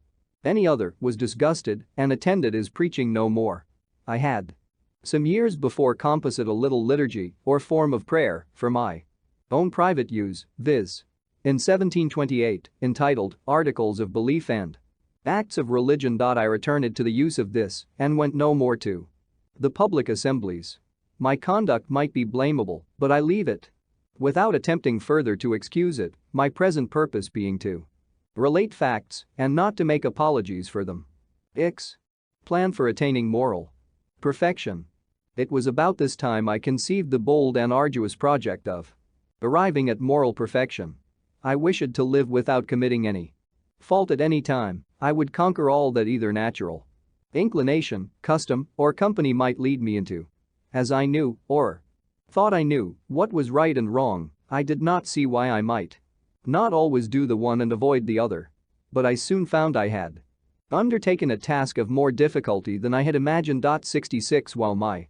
[SPEAKER 1] any other, was disgusted, and attended his preaching no more. I had some years before compassed a little liturgy, or form of prayer, for my own private use, viz. In 1728, entitled Articles of Belief and Acts of Religion. I returned to the use of this, and went no more to the public assemblies. My conduct might be blamable, but I leave it without attempting further to excuse it, my present purpose being to relate facts and not to make apologies for them. Ix. Plan for attaining moral perfection. It was about this time I conceived the bold and arduous project of arriving at moral perfection. I wished to live without committing any Fault at any time, I would conquer all that either natural inclination, custom, or company might lead me into. As I knew, or thought I knew, what was right and wrong, I did not see why I might not always do the one and avoid the other. But I soon found I had undertaken a task of more difficulty than I had imagined. 66 While my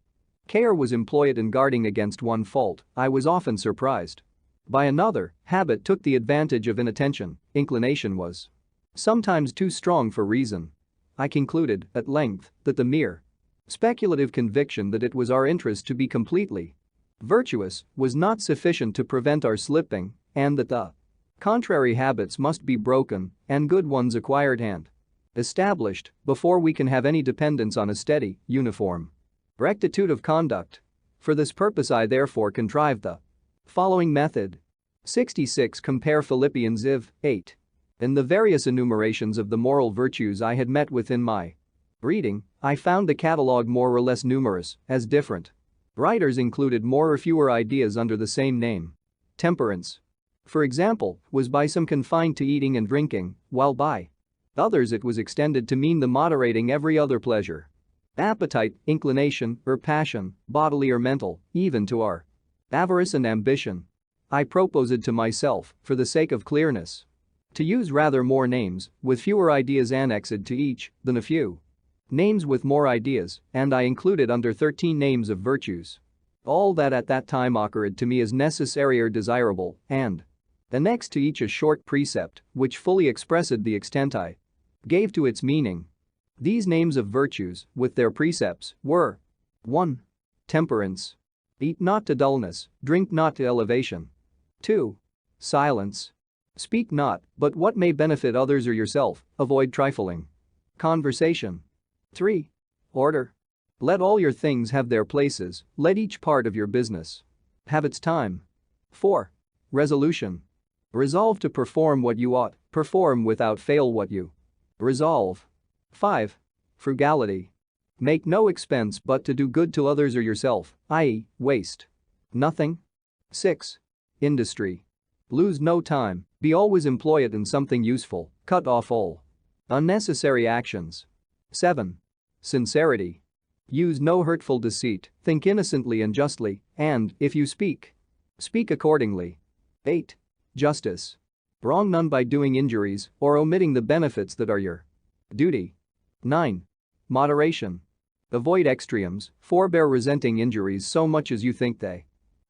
[SPEAKER 1] care was employed in guarding against one fault, I was often surprised by another. Habit took the advantage of inattention, inclination was sometimes too strong for reason. I concluded, at length, that the mere speculative conviction that it was our interest to be completely virtuous was not sufficient to prevent our slipping, and that the contrary habits must be broken and good ones acquired and established before we can have any dependence on a steady, uniform rectitude of conduct. For this purpose I therefore contrived the following method. 66 Compare Philippians 8. In the various enumerations of the moral virtues I had met with in my reading, I found the catalogue more or less numerous, as different writers included more or fewer ideas under the same name. Temperance, for example, was by some confined to eating and drinking, while by others it was extended to mean the moderating every other pleasure. Appetite, inclination, or passion, bodily or mental, even to our avarice and ambition. I proposed to myself, for the sake of clearness, to use rather more names, with fewer ideas annexed to each, than a few names with more ideas, and I included under 13 names of virtues all that at that time occurred to me as necessary or desirable, and annexed to each a short precept, which fully expressed the extent I gave to its meaning. These names of virtues, with their precepts, were 1. Temperance. Eat not to dullness, drink not to elevation. 2. Silence. Speak not, but what may benefit others or yourself, avoid trifling conversation. 3. Order. Let all your things have their places, let each part of your business have its time. 4. Resolution. Resolve to perform what you ought, perform without fail what you resolve. 5. Frugality. Make no expense but to do good to others or yourself, i.e., waste nothing. 6. Industry. Lose no time, be always employ it in something useful, cut off all unnecessary actions. 7. Sincerity. Use no hurtful deceit, think innocently and justly, and, if you speak, speak accordingly. 8. Justice. Wrong none by doing injuries or omitting the benefits that are your duty. 9. Moderation. Avoid extremes, forbear resenting injuries so much as you think they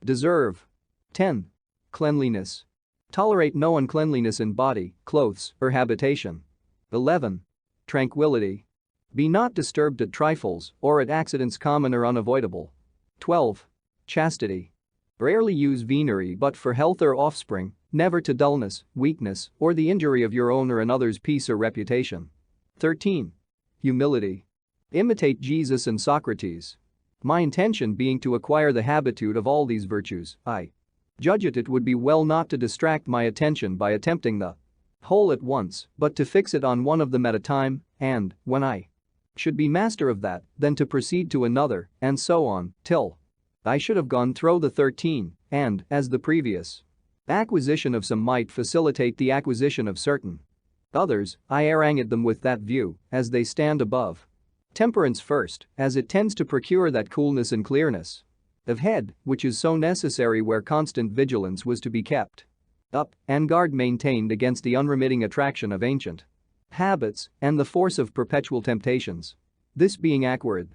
[SPEAKER 1] deserve. 10. Cleanliness. Tolerate no uncleanliness in body, clothes, or habitation. 11. Tranquility. Be not disturbed at trifles or at accidents common or unavoidable. 12. Chastity. Rarely use venery but for health or offspring, never to dullness, weakness, or the injury of your own or another's peace or reputation. 13. Humility. Imitate Jesus and Socrates. My intention being to acquire the habitude of all these virtues, I judge it would be well not to distract my attention by attempting the whole at once, but to fix it on one of them at a time, and, when I should be master of that, then to proceed to another, and so on, till I should have gone through the 13, and, as the previous acquisition of some might facilitate the acquisition of certain others, I harangued them with that view, as they stand above. Temperance first, as it tends to procure that coolness and clearness of head which is so necessary where constant vigilance was to be kept up and guard maintained against the unremitting attraction of ancient habits and the force of perpetual temptations. This being acquired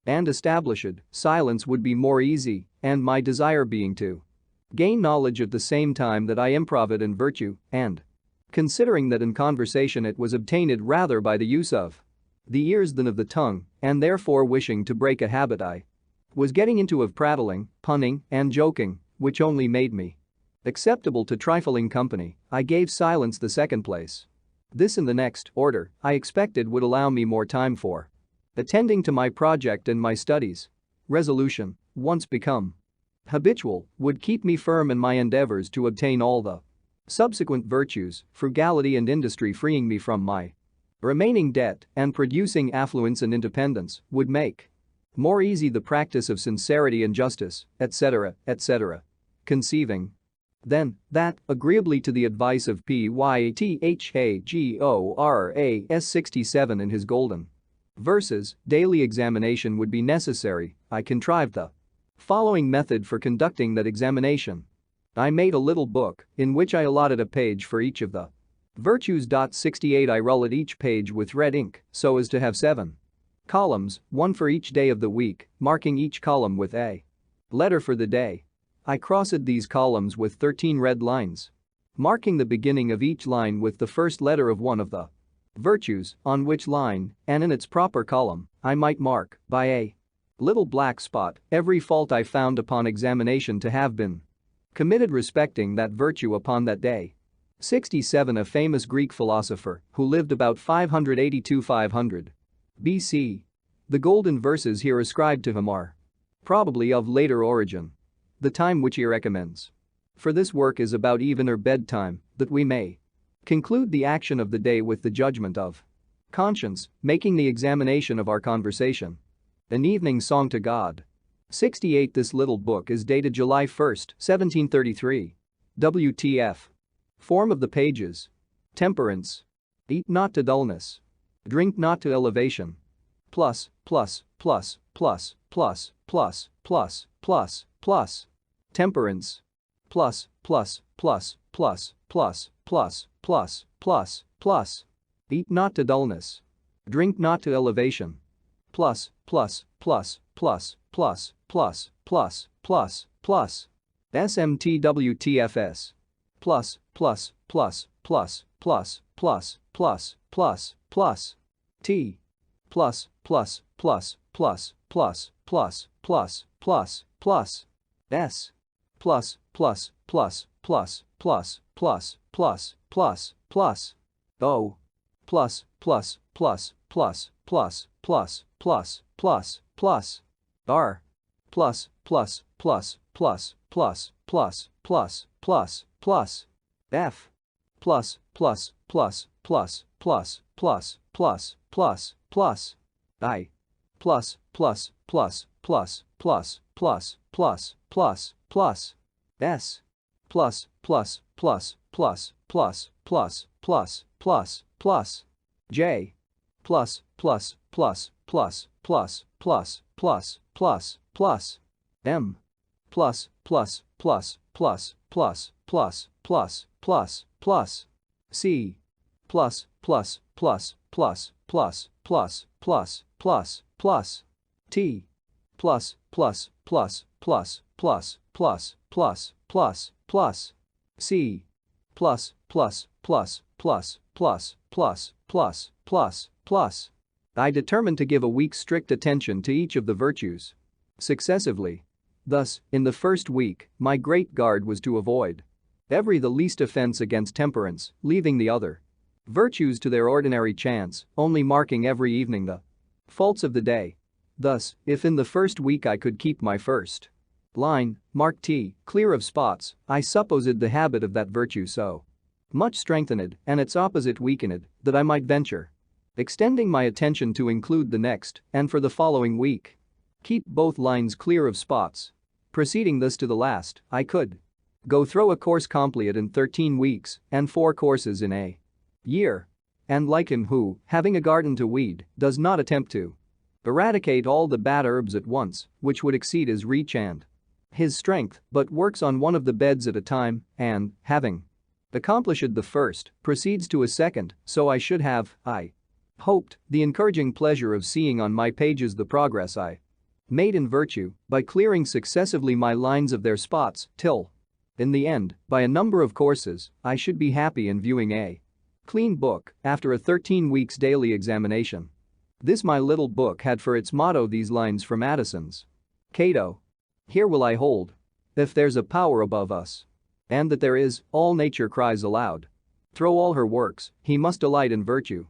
[SPEAKER 1] and established, silence would be more easy, and my desire being to gain knowledge at the same time that I improve it in virtue, and considering that in conversation it was obtained rather by the use of the ears than of the tongue, and therefore wishing to break a habit I was getting into of prattling, punning, and joking, which only made me acceptable to trifling company, I gave silence the second place. This in the next order, I expected would allow me more time for attending to my project and my studies. Resolution, once become habitual, would keep me firm in my endeavors to obtain all the subsequent virtues, frugality and industry freeing me from my remaining debt and producing affluence and independence, would make more easy the practice of sincerity and justice, etc., etc. Conceiving Then, that, agreeably to the advice of Pythagoras 67 in his golden verses, daily examination would be necessary, I contrived the following method for conducting that examination. I made a little book in which I allotted a page for each of the virtues. 68 I ruled each page with red ink so as to have 7 columns, one for each day of the week, marking each column with a letter for the day. I crossed these columns with 13 red lines, marking the beginning of each line with the first letter of one of the virtues, on which line, and in its proper column, I might mark, by a little black spot, every fault I found upon examination to have been committed respecting that virtue upon that day. 67 A famous Greek philosopher who lived about 582–500 BC. The golden verses here ascribed to him are probably of later origin. The time which he recommends for this work is about even or bedtime, that we may conclude the action of the day with the judgment of conscience, making the examination of our conversation an evening song to God. 68 This little book is dated July 1, 1733. WTF. Form of the pages: temperance. Eat not to dullness. Drink not to elevation. Plus, plus, plus, plus, plus, plus, plus, plus, plus. Temperance. Plus, plus, plus, plus, plus, plus, plus, plus, plus. Eat not to dullness. Drink not to elevation. Plus, plus, plus, plus, plus, plus, plus, plus, plus. SMTWTFS. Plus, plus, plus, plus, plus, plus, plus, plus, plus. T. Plus, plus, plus, plus, plus, plus, plus, plus, plus. S. Plus, plus, plus, plus, plus, plus, plus, plus, plus. O. Plus, plus, plus, plus, plus, plus, plus, plus, plus. R. Plus, plus, plus, plus, plus, plus, plus, plus, plus. F. Plus, plus, plus, plus, plus, plus, plus, plus, plus. I. Plus, plus, plus, plus, plus, plus, plus, plus, plus. S. Plus, plus, plus, plus, plus, plus, plus, plus, plus. J. Plus, plus, plus, plus, plus, plus, plus, plus, plus. M. Plus, plus, plus, plus, plus, plus, plus, plus, plus. C. Plus, plus, plus, plus, plus, plus, plus, plus, plus. T. Plus, plus, plus, plus, plus, plus, plus, plus, plus. C. Plus, plus, plus, plus, plus, plus, plus, plus, plus. I determined to give a week's strict attention to each of the virtues successively. Thus, in the first week, my great guard was to avoid the least offense against temperance, leaving the other virtues to their ordinary chance, only marking every evening the faults of the day. Thus, if in the first week I could keep my first line, marked T, clear of spots, I supposed the habit of that virtue so much strengthened and its opposite weakened that I might venture extending my attention to include the next, and for the following week, keep both lines clear of spots. Proceeding thus to the last, I could go through a course complete in 13 weeks and 4 courses in a year. And like him who, having a garden to weed, does not attempt to eradicate all the bad herbs at once, which would exceed his reach and his strength, but works on one of the beds at a time, and, having accomplished the first, proceeds to a second, so I should have, I hoped, the encouraging pleasure of seeing on my pages the progress I made in virtue by clearing successively my lines of their spots till, in the end, by a number of courses, I should be happy in viewing a clean book after a 13 weeks daily examination. This my little book had for its motto these lines from Addison's Cato. Here will I hold. If there's a power above us, and that there is, all nature cries aloud. Through all her works, he must delight in virtue.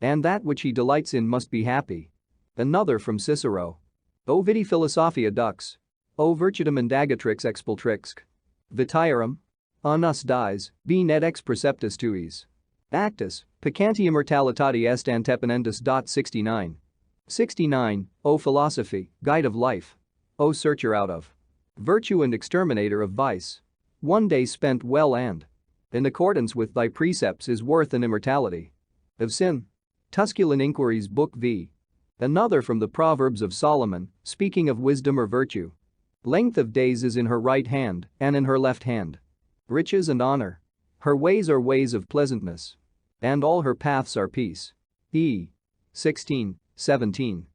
[SPEAKER 1] And that which he delights in must be happy. Another from Cicero. O vidi philosophia dux. O virtutum indagatrix expultrix. Vitiarum. On us dies, being et ex preceptus tuis. Actus, peccantia mortalitatis est anteponendus. 69. 69. O philosophy, guide of life. O searcher out of virtue and exterminator of vice. One day spent well and in accordance with thy precepts is worth an immortality of sin. Tusculan Inquiries Book V. Another from the Proverbs of Solomon, speaking of wisdom or virtue. Length of days is in her right hand, and in her left hand riches and honor. Her ways are ways of pleasantness, and all her paths are peace. E. 16:17.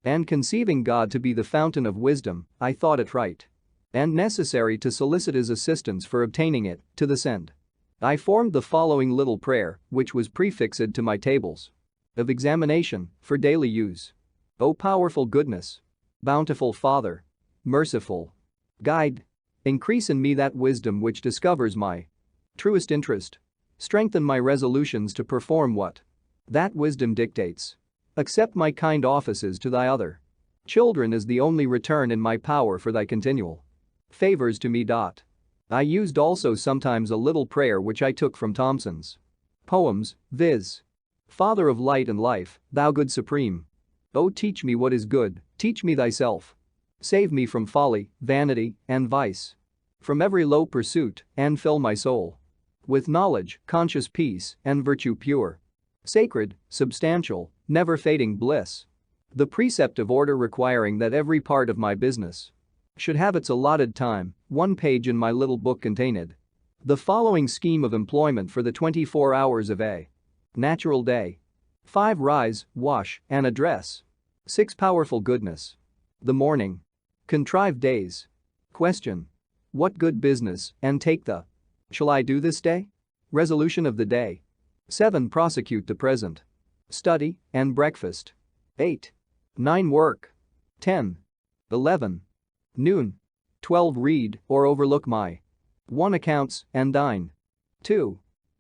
[SPEAKER 1] And conceiving God to be the fountain of wisdom, I thought it right and necessary to solicit his assistance for obtaining it, to this end. I formed the following little prayer, which was prefixed to my tables of examination for daily use. O powerful goodness, bountiful Father, merciful guide, increase in me that wisdom which discovers my truest interest. Strengthen my resolutions to perform what that wisdom dictates. Accept my kind offices to thy other children as the only return in my power for thy continual favors to me. I used also sometimes a little prayer which I took from Thomson's poems, viz. Father of light and life, thou good supreme. O teach me what is good, teach me thyself. Save me from folly, vanity, and vice. From every low pursuit, and fill my soul with knowledge, conscious peace, and virtue pure. Sacred, substantial, never fading bliss. The precept of order requiring that every part of my business should have its allotted time, one page in my little book contained the following scheme of employment for the 24 hours of a natural day. 5. Rise, wash, and address. 6. Powerful goodness. The morning. Contrived days. Question. What good business, and take the shall I do this day? Resolution of the day. 7. Prosecute the present. Study, and breakfast. 8. 9. Work. 10. 11. Noon. 12. Read or overlook my 1. Accounts and dine. 2.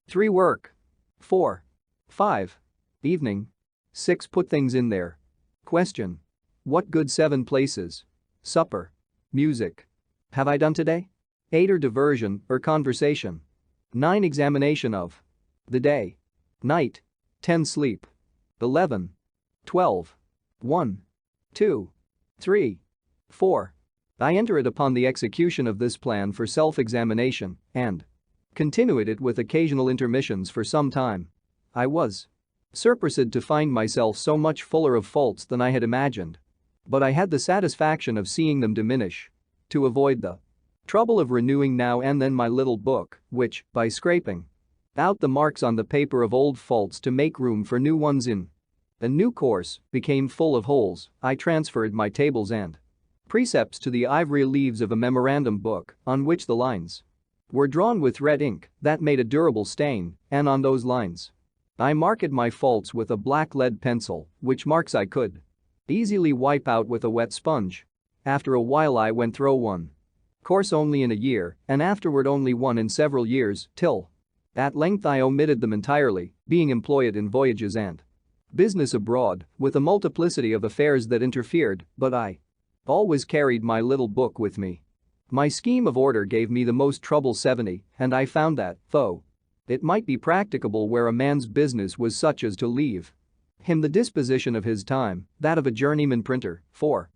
[SPEAKER 1] 3. Work. 4. 5. Evening. 6. Put things in there. Question. What good 7 places? Supper. Music. Have I done today? 8. Or diversion or conversation. 9. Examination of the day. Night. 10. Sleep. 11. 12. 1. 2. 3. 4. I enter it upon the execution of this plan for self-examination and continued it with occasional intermissions for some time. I was surprised to find myself so much fuller of faults than I had imagined. But I had the satisfaction of seeing them diminish. To avoid the trouble of renewing now and then my little book, which, by scraping out the marks on the paper of old faults to make room for new ones in a new course, became full of holes, I transferred my tables and precepts to the ivory leaves of a memorandum book, on which the lines were drawn with red ink that made a durable stain, and on those lines I marked my faults with a black lead pencil, which marks I could easily wipe out with a wet sponge. After a while I went through one course only in a year, and afterward only one in several years, till at length I omitted them entirely, being employed in voyages and business abroad, with a multiplicity of affairs that interfered, but I always carried my little book with me. My scheme of order gave me the most trouble 70, and I found that, though it might be practicable where a man's business was such as to leave him the disposition of his time, that of a journeyman printer, for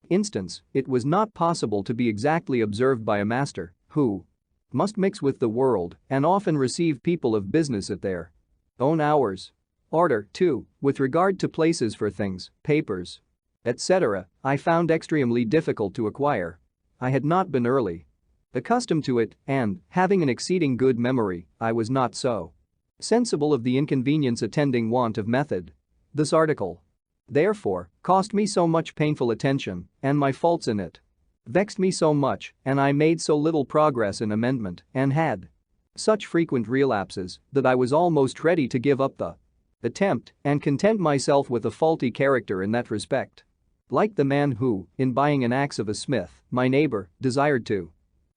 [SPEAKER 1] instance, it was not possible to be exactly observed by a master who must mix with the world and often receive people of business at their own hours. Order, too, with regard to places for things, papers, etc., I found extremely difficult to acquire. I had not been early accustomed to it, and, having an exceeding good memory, I was not so sensible of the inconvenience attending want of method. This article, therefore, cost me so much painful attention, and my faults in it vexed me so much, and I made so little progress in amendment, and had such frequent relapses, that I was almost ready to give up the attempt and content myself with a faulty character in that respect. Like the man who, in buying an axe of a smith, my neighbor, desired to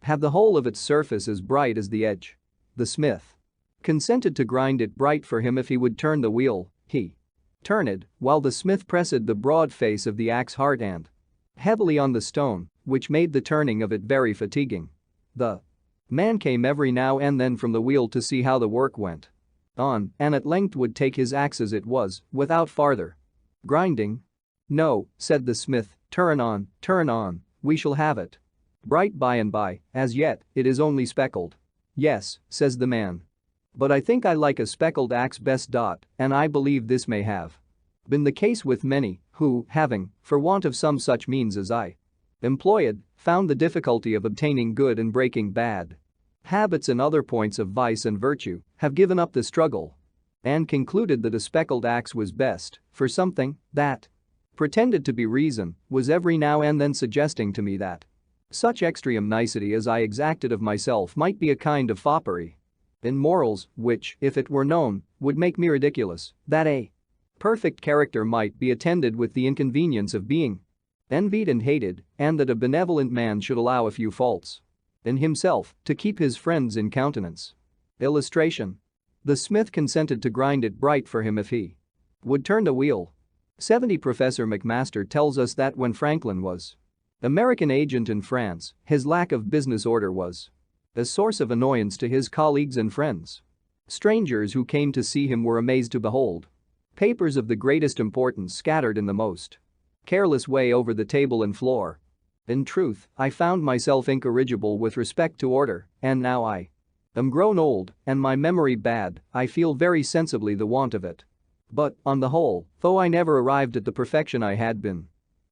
[SPEAKER 1] have the whole of its surface as bright as the edge. The smith consented to grind it bright for him if he would turn the wheel. He turned, while the smith pressed the broad face of the axe hard and heavily on the stone, which made the turning of it very fatiguing. The man came every now and then from the wheel to see how the work went on, and at length would take his axe as it was, without farther grinding. No, said the smith, turn on, we shall have it Bright by and by, as yet, it is only speckled. Yes, says the man. But I think I like a speckled axe best. And I believe this may have been the case with many who, having, for want of some such means as I employed, found the difficulty of obtaining good and breaking bad habits and other points of vice and virtue, have given up the struggle and concluded that a speckled axe was best, for something that pretended to be reason was every now and then suggesting to me that such extreme nicety as I exacted of myself might be a kind of foppery in morals which, if it were known, would make me ridiculous, that a perfect character might be attended with the inconvenience of being envied and hated, and that a benevolent man should allow a few faults in himself to keep his friends in countenance. Illustration. The smith consented to grind it bright for him if he would turn the wheel. 70 Professor McMaster tells us that when Franklin was American agent in France, his lack of business order was a source of annoyance to his colleagues and friends. Strangers who came to see him were amazed to behold papers of the greatest importance scattered in the most careless way over the table and floor. In truth, I found myself incorrigible with respect to order, and now I am grown old and my memory bad, I feel very sensibly the want of it. But, on the whole, though I never arrived at the perfection I had been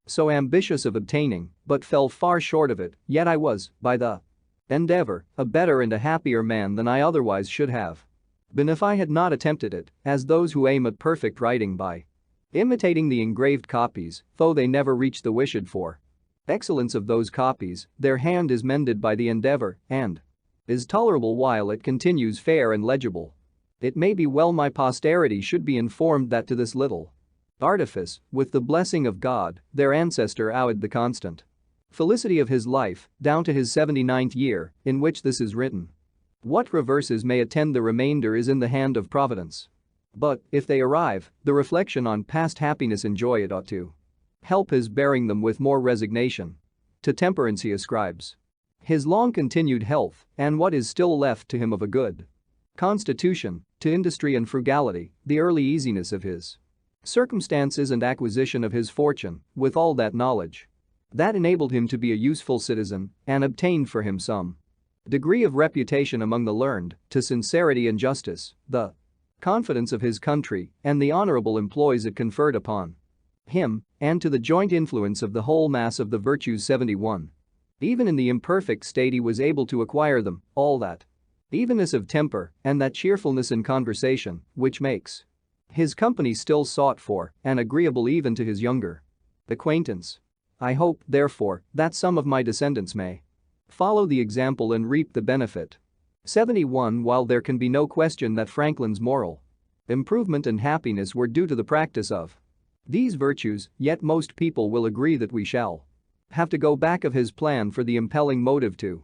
[SPEAKER 1] so ambitious of obtaining, but fell far short of it, yet I was, by the endeavor, a better and a happier man than I otherwise should have been if I had not attempted it, as those who aim at perfect writing by imitating the engraved copies, though they never reach the wished for excellence of those copies, their hand is mended by the endeavor and is tolerable while it continues fair and legible. It may be well my posterity should be informed that to this little artifice, with the blessing of God, their ancestor owed the constant felicity of his life, down to his 79th year, in which this is written. What reverses may attend the remainder is in the hand of Providence. But, if they arrive, the reflection on past happiness and joy it ought to help his bearing them with more resignation. To temperance he ascribes his long-continued health and what is still left to him of a good constitution, to industry and frugality, the early easiness of his circumstances and acquisition of his fortune, with all that knowledge that enabled him to be a useful citizen and obtained for him some degree of reputation among the learned, to sincerity and justice, the confidence of his country, and the honorable employs it conferred upon him, and to the joint influence of the whole mass of the virtues. 71. Even in the imperfect state he was able to acquire them, all that evenness of temper and that cheerfulness in conversation which makes his company still sought for and agreeable even to his younger acquaintance. I hope, therefore, that some of my descendants may follow the example and reap the benefit. 71. While there can be no question that Franklin's moral improvement and happiness were due to the practice of these virtues, yet most people will agree that we shall have to go back of his plan for the impelling motive to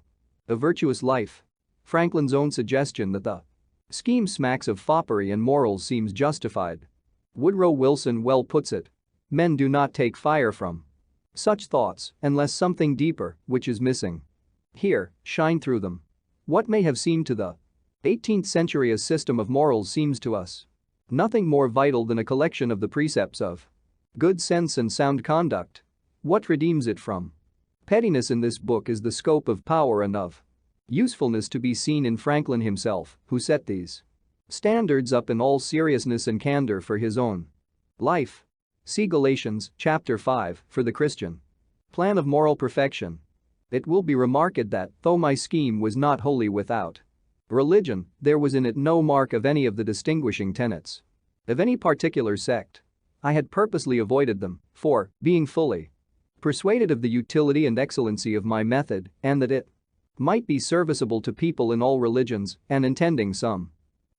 [SPEAKER 1] a virtuous life. Franklin's own suggestion that the scheme smacks of foppery and morals seems justified. Woodrow Wilson well puts it. Men do not take fire from such thoughts unless something deeper, which is missing here, shine through them. What may have seemed to the 18th century a system of morals seems to us nothing more vital than a collection of the precepts of good sense and sound conduct. What redeems it from pettiness in this book is the scope of power and of usefulness to be seen in Franklin himself, who set these standards up in all seriousness and candor for his own life. See Galatians, chapter 5, for the Christian plan of moral perfection. It will be remarked that, though my scheme was not wholly without religion, there was in it no mark of any of the distinguishing tenets of any particular sect. I had purposely avoided them, for, being fully persuaded of the utility and excellency of my method, and that it might be serviceable to people in all religions, and intending some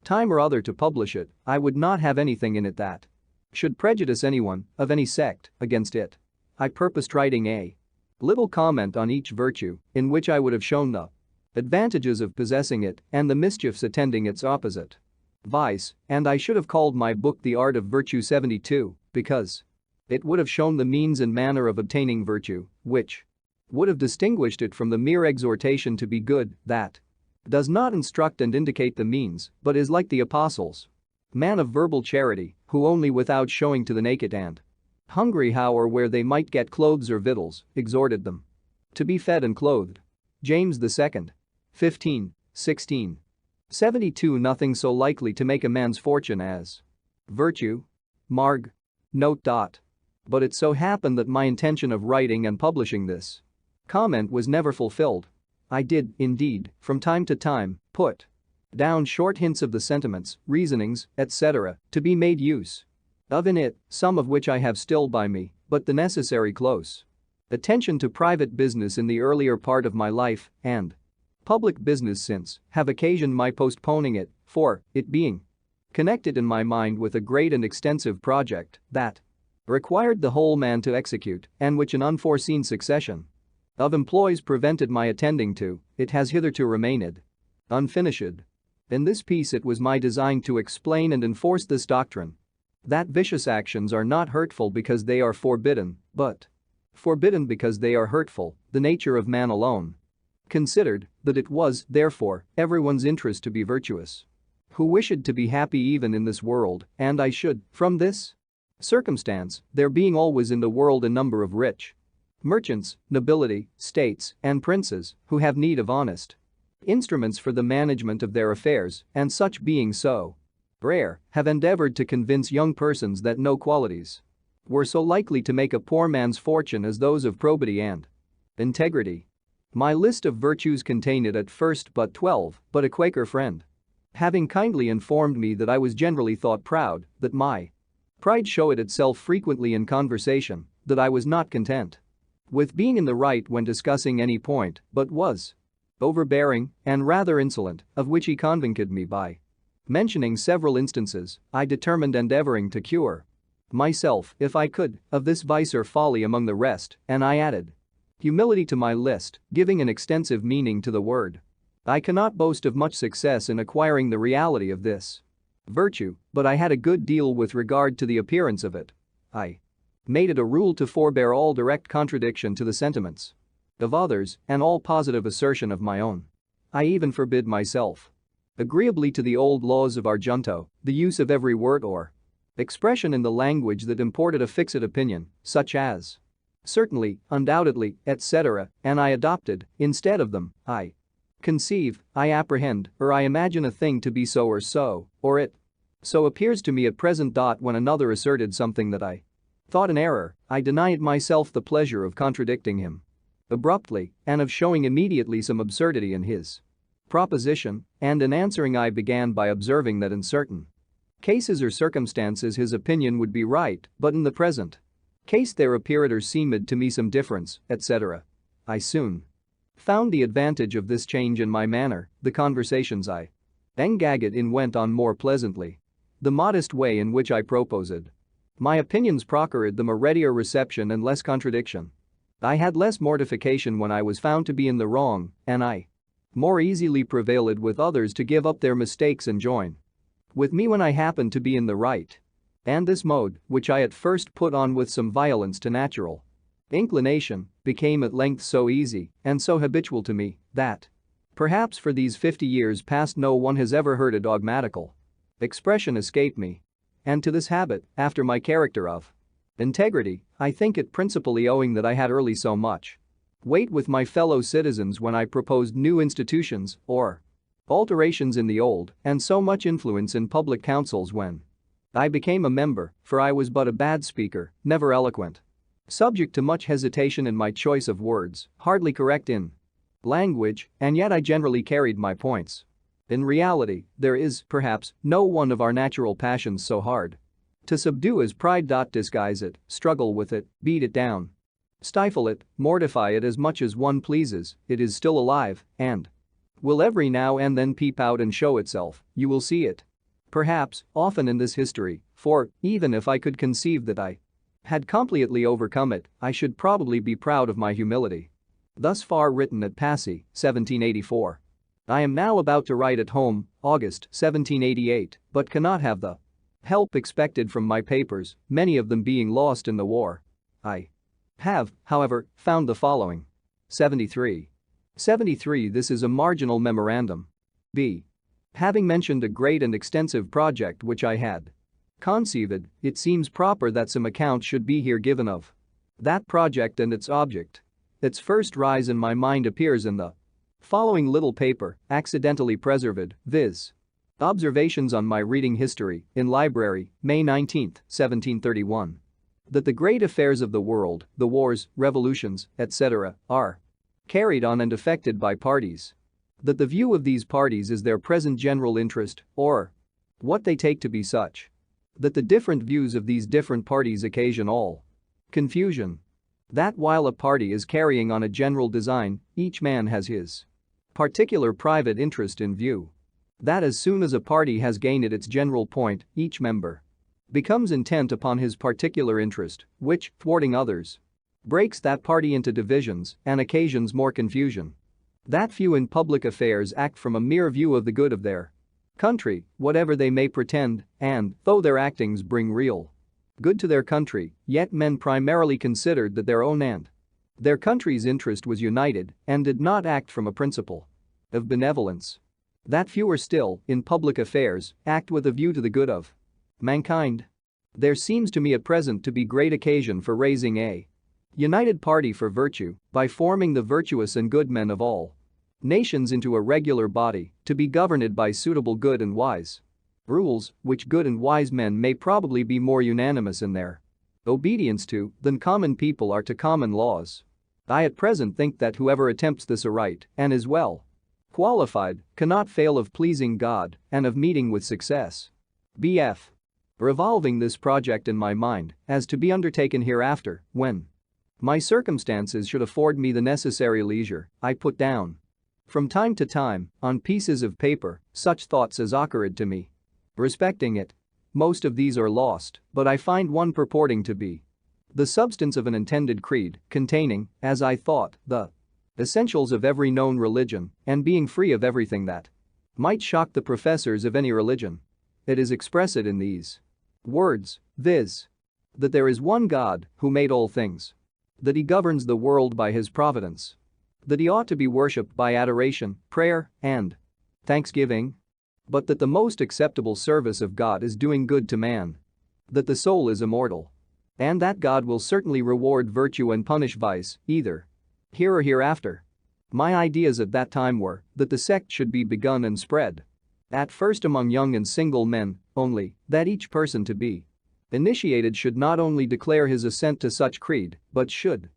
[SPEAKER 1] time or other to publish it, I would not have anything in it that should prejudice anyone, of any sect, against it. I purposed writing a little comment on each virtue, in which I would have shown the advantages of possessing it and the mischiefs attending its opposite, vice, and I should have called my book The Art of Virtue. 72, because it would have shown the means and manner of obtaining virtue, which would have distinguished it from the mere exhortation to be good, that does not instruct and indicate the means, but is like the apostles, man of verbal charity, who only without showing to the naked and hungry how or where they might get clothes or victuals, exhorted them To be fed and clothed. James II. 15, 16. 72. Nothing so likely to make a man's fortune as virtue. Marg. Note. But it so happened that my intention of writing and publishing this comment was never fulfilled. I did, indeed, from time to time, put down short hints of the sentiments, reasonings, etc., to be made use of in it, some of which I have still by me, but the necessary close attention to private business in the earlier part of my life and public business since have occasioned my postponing it, for it being connected in my mind with a great and extensive project that required the whole man to execute and which an unforeseen succession of employs prevented my attending to, it has hitherto remained unfinished. In this piece it was my design to explain and enforce this doctrine that vicious actions are not hurtful because they are forbidden, but forbidden because they are hurtful, the nature of man alone considered that it was, therefore, everyone's interest to be virtuous who wished to be happy even in this world, and I should, from this circumstance, there being always in the world a number of rich merchants, nobility, states, and princes who have need of honest instruments for the management of their affairs, and such being so rare, have endeavored to convince young persons that no qualities were so likely to make a poor man's fortune as those of probity and integrity. My list of virtues contained at first but 12, but a Quaker friend having kindly informed me that I was generally thought proud, that my pride showed itself frequently in conversation, that I was not content with being in the right when discussing any point, but was overbearing and rather insolent, of which he convinced me by mentioning several instances, I determined endeavoring to cure myself, if I could, of this vice or folly among the rest, and I added humility to my list, giving an extensive meaning to the word. I cannot boast of much success in acquiring the reality of this virtue, but I had a good deal with regard to the appearance of it. I made it a rule to forbear all direct contradiction to the sentiments of others and all positive assertion of my own. I even forbid myself, agreeably to the old laws of our Junto, the use of every word or expression in the language that imported a fixed opinion, such as certainly, undoubtedly, etc., and I adopted, instead of them, I conceive, I apprehend, or I imagine a thing to be so, or it so appears to me at present. When another asserted something that I thought an error, I denied myself the pleasure of contradicting him abruptly and of showing immediately some absurdity in his proposition, and in answering I began by observing that in certain cases or circumstances his opinion would be right, but in the present case there appeared or seemed to me some difference, etc. I soon found the advantage of this change in my manner, the conversations I engaged in went on more pleasantly. The modest way in which I proposed my opinions procured them a readier reception and less contradiction. I had less mortification when I was found to be in the wrong, and I more easily prevailed with others to give up their mistakes and join with me when I happened to be in the right. And this mode, which I at first put on with some violence to natural inclination, became at length so easy and so habitual to me that perhaps for these 50 years past no one has ever heard a dogmatical expression escape me. And to this habit, after my character of integrity, I think it principally owing that I had early so much weight with my fellow citizens when I proposed new institutions or alterations in the old, and so much influence in public councils when I became a member, for I was but a bad speaker, never eloquent, subject to much hesitation in my choice of words, hardly correct in language, and yet I generally carried my points. In reality, there is, perhaps, no one of our natural passions so hard to subdue as pride. Disguise it, struggle with it, beat it down, stifle it, mortify it as much as one pleases, it is still alive and will every now and then peep out and show itself. You will see it, perhaps, often in this history, for, even if I could conceive that I had completely overcome it, I should probably be proud of my humility. Thus far written at Passy, 1784. I am now about to write at home, August 1788, but cannot have the help expected from my papers, many of them being lost in the war. I have, however, found the following. 73. 73. This is a marginal memorandum. B. Having mentioned a great and extensive project which I had conceived, it seems proper that some account should be here given of that project and its object, Its first rise in my mind appears in the following little paper, accidentally preserved, viz. Observations on my reading history, in library, May 19, 1731. That the great affairs of the world, the wars, revolutions, etc., are carried on and affected by parties. That the view of these parties is their present general interest, or what they take to be such. That the different views of these different parties occasion all confusion. That while a party is carrying on a general design, each man has his particular private interest in view. That as soon as a party has gained its general point, each member becomes intent upon his particular interest, which, thwarting others, breaks that party into divisions and occasions more confusion. That few in public affairs act from a mere view of the good of their country, whatever they may pretend, and, though their actings bring real good to their country, yet men primarily considered that their own and their country's interest was united and did not act from a principle of benevolence. That fewer still, in public affairs, act with a view to the good of mankind. There seems to me at present to be great occasion for raising a united party for virtue by forming the virtuous and good men of all nations into a regular body to be governed by suitable good and wise rules, which good and wise men may probably be more unanimous in their obedience to than common people are to common laws. I at present think that whoever attempts this aright and is well qualified cannot fail of pleasing God and of meeting with success. B.F. Revolving this project in my mind as to be undertaken hereafter, when my circumstances should afford me the necessary leisure, I put down from time to time, on pieces of paper, such thoughts as occurred to me respecting it. Most of these are lost, but I find one purporting to be the substance of an intended creed, containing, as I thought, the essentials of every known religion, and being free of everything that might shock the professors of any religion. It is expressed in these words, viz. That there is one God who made all things. That he governs the world by his providence. That he ought to be worshipped by adoration, prayer, and thanksgiving. But that the most acceptable service of God is doing good to man. That the soul is immortal. And that God will certainly reward virtue and punish vice, either here or hereafter. My ideas at that time were that the sect should be begun and spread at first among young and single men, only that each person to be initiated should not only declare his assent to such creed, but should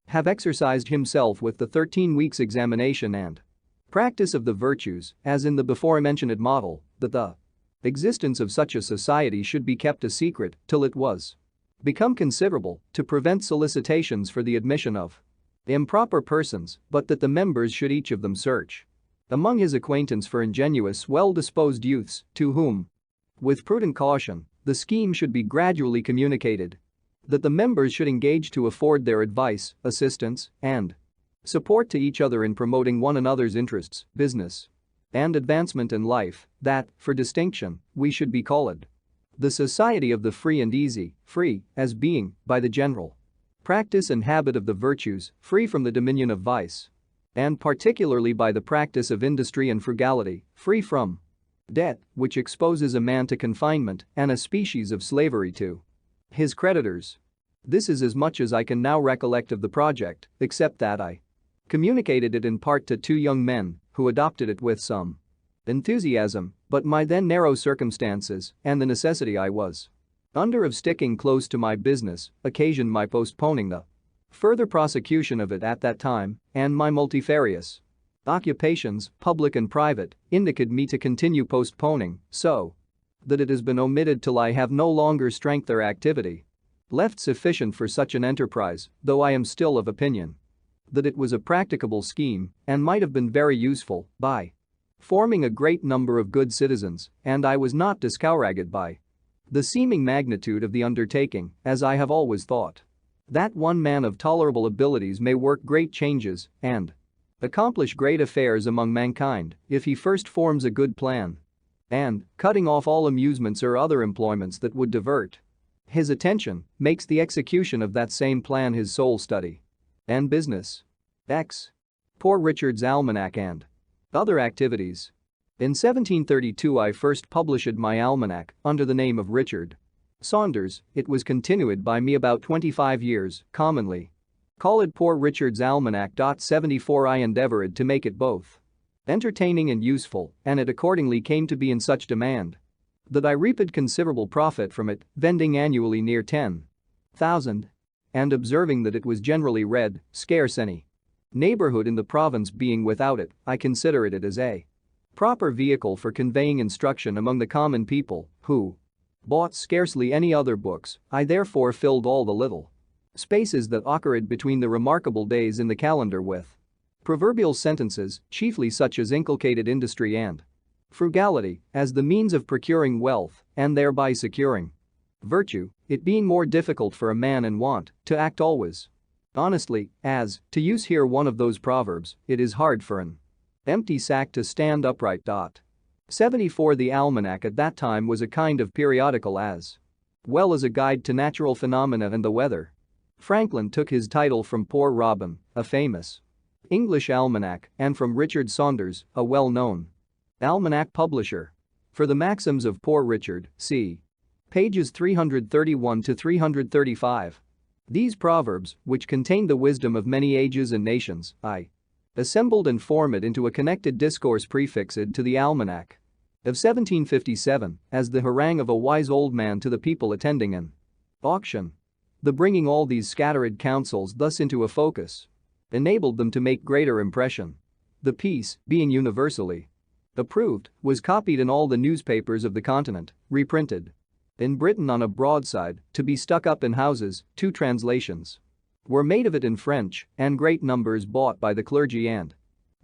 [SPEAKER 1] have exercised himself with the 13 weeks examination and practice of the virtues, as in the before-mentioned model, that the existence of such a society should be kept a secret till it was become considerable to prevent solicitations for the admission of improper persons, but that the members should each of them search among his acquaintance for ingenuous, well-disposed youths to whom, with prudent caution, the scheme should be gradually communicated. That the members should engage to afford their advice, assistance, and support to each other in promoting one another's interests, business, and advancement in life. That, for distinction, we should be called the Society of the Free and Easy, free, as being, by the general practice and habit of the virtues, free from the dominion of vice. And particularly by the practice of industry and frugality, free from debt, which exposes a man to confinement and a species of slavery to his creditors. This is as much as I can now recollect of the project, except that I communicated it in part to 2 young men who adopted it with some enthusiasm, but my then narrow circumstances and the necessity I was under of sticking close to my business occasioned my postponing the further prosecution of it at that time, and my multifarious occupations, public and private, indicate me to continue postponing, so that it has been omitted till I have no longer strength or activity left sufficient for such an enterprise, though I am still of opinion that it was a practicable scheme and might have been very useful by forming a great number of good citizens, and I was not discouraged by the seeming magnitude of the undertaking, as I have always thought that one man of tolerable abilities may work great changes and accomplish great affairs among mankind if he first forms a good plan and, cutting off all amusements or other employments that would divert his attention, makes the execution of that same plan his sole study and business. X. Poor Richard's Almanac and other activities. In 1732 I first published my almanac under the name of Richard Saunders. It was continued by me about 25 years, commonly Call it Poor Richard's Almanac. 74 I endeavored to make it both entertaining and useful, and it accordingly came to be in such demand that I reaped considerable profit from it, vending annually near 10,000. And observing that it was generally read, scarce any neighborhood in the province being without it, I considered it as a proper vehicle for conveying instruction among the common people, who bought scarcely any other books. I therefore filled all the little spaces that occurred between the remarkable days in the calendar with proverbial sentences, chiefly such as inculcated industry and frugality as the means of procuring wealth and thereby securing virtue, it being more difficult for a man in want to act always honestly, as, to use here one of those proverbs, it is hard for an empty sack to stand upright. 74 The Almanac at that time was a kind of periodical as well as a guide to natural phenomena and the weather. Franklin took his title from Poor Robin, a famous English almanac, and from Richard Saunders, a well-known almanac publisher. For the maxims of Poor Richard, see pages 331 to 335. These proverbs, which contain the wisdom of many ages and nations, I assembled and form it into a connected discourse prefixed to the Almanac of 1757 as the harangue of a wise old man to the people attending an auction. The bringing all these scattered counsels thus into a focus enabled them to make greater impression. The piece, being universally approved, was copied in all the newspapers of the continent, reprinted in Britain on a broadside, to be stuck up in houses. 2 translations were made of it in French, and great numbers bought by the clergy and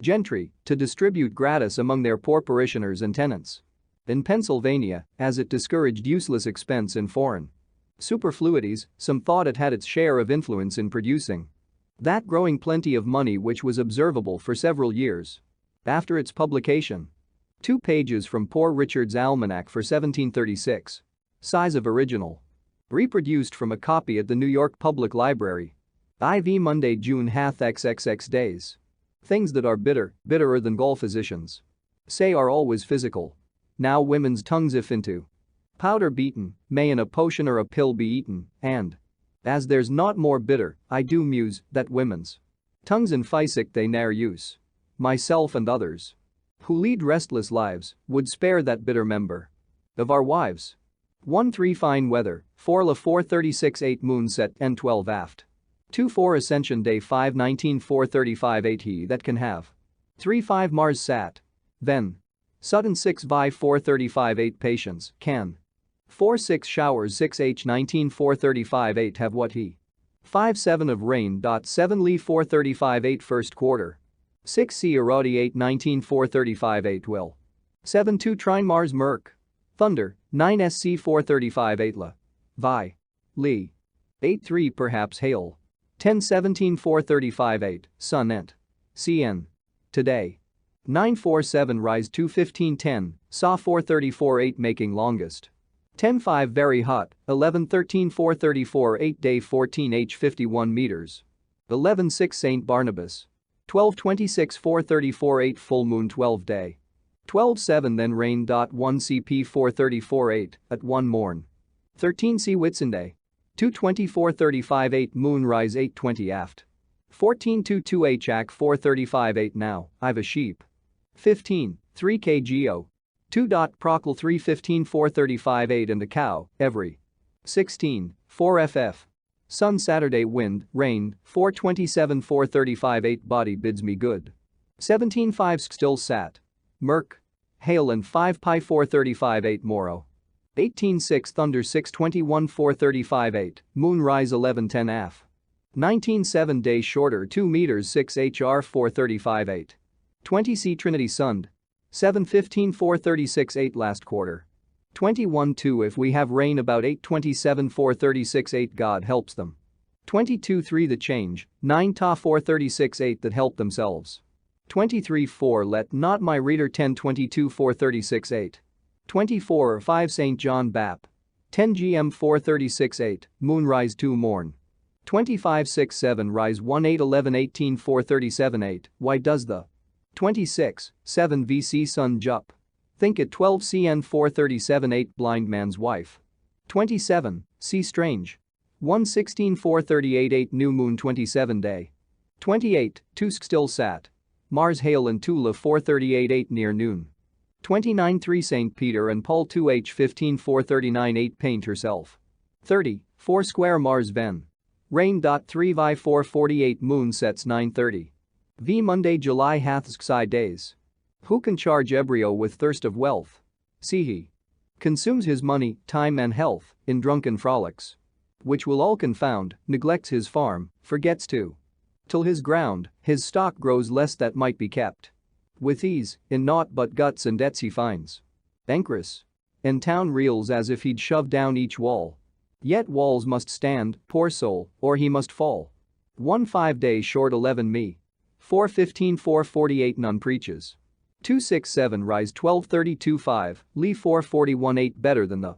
[SPEAKER 1] gentry to distribute gratis among their poor parishioners and tenants. In Pennsylvania, as it discouraged useless expense in foreign superfluities, some thought it had its share of influence in producing that growing plenty of money which was observable for several years after its publication. 2 pages from Poor Richard's Almanac for 1736. Size of original. Reproduced from a copy at the New York Public Library. IV Monday, June hath XXX days. Things that are bitter, bitterer than gall physicians say are always physical. Now women's tongues if into powder beaten, may in a potion or a pill be eaten, and as there's naught more bitter, I do muse, that women's tongues in physic they ne'er use. Myself and others who lead restless lives would spare that bitter member of our wives. 1-3 Fine weather, 4 La 4:36 8 Moon set and 12 aft. 2-4 Ascension Day 5:19 4:35 8 He that can have. 3-5 Mars sat. Then. Sudden 6 Vi 4:35 8 Patience can. 4-6 Showers 6 19 4:35 8 Have what he. 5-7 of rain. 7 Lee 4:35 8 First quarter. 6 C Arati 8 19 4:35 8 Will. 7-2 Trine Mars Merc. Thunder, 9 SC 4:35 8 La. Vi. Lee. 8-3 Perhaps hail. 10-17 4:35 8 Sun ent. CN. Today. 9-4-7 Rise 2:15 10 Saw 4:34 8 Making longest. 10-5 Very hot, 11-13 4:34 8 Day 14 H 51 meters. 11-6 St. Barnabas. 12-26 4:34 8 Full moon 12 Day. 12-7 Then rain. 1 CP 4:34 8 at 1 morn. 13 C Whitsunday. 2:24 35 8 Moon rise 8:20 aft. 14-2 H AC 4:35 8 Now, I've a sheep. 15, 3 KGO. 2. Procol 3:15 4:35 8 And a cow, every. 16, 4 FF. Sun Saturday wind, rain, 4:27 4:35 8 Body bids me good. 17-5 Still sat. Merc. Hail and 5 Pi 4:35 8 Morrow. 18-6 Thunder 6:21 4:35 8 Moon rise 11:10 AF. 19-7 Day shorter 2 meters 6 HR 4:35 8. 20 C Trinity Sund. 7:15 4:36 8 Last quarter. 21-2 If we have rain about 8:27 4:36 8 God helps them. 22-3 The change, 9 Ta 4:36 8 That help themselves. 23-4 Let not my reader 10:22 4:36 8. 24-5 St. John Bap. 10 GM 4:36 8 Moon rise 2 morn. 25-6-7 Rise 1-8-11-18 4:37 8 Why does the 26-7 VC Sun Jup? Think at 12 CN 4:37 8 Blind man's wife. 27 C Strange. 1:16 4:38 8 New moon 27 day. 28 Tusk still sat. Mars hail and Tula 4:38 8 near noon. 29 3 St. Peter and Paul 2H 15 4:39 8 paint herself. 30 4 square Mars Ven. Rain. 3 Vi 4:48 moon sets 9:30. V Monday July hath sky days. Who can charge ebrio with thirst of wealth? See he consumes his money, time and health in drunken frolics, which will all confound, neglects his farm, forgets to till his ground, his stock grows less that might be kept. With ease, in naught but guts and debts he finds. Anchorus. In town reels as if he'd shove down each wall. Yet walls must stand, poor soul, or he must fall. 1 5 days short 11 me. 4:15 4:48 none preaches. 267 rise 12:32 5, Lee 4:41 8 better than the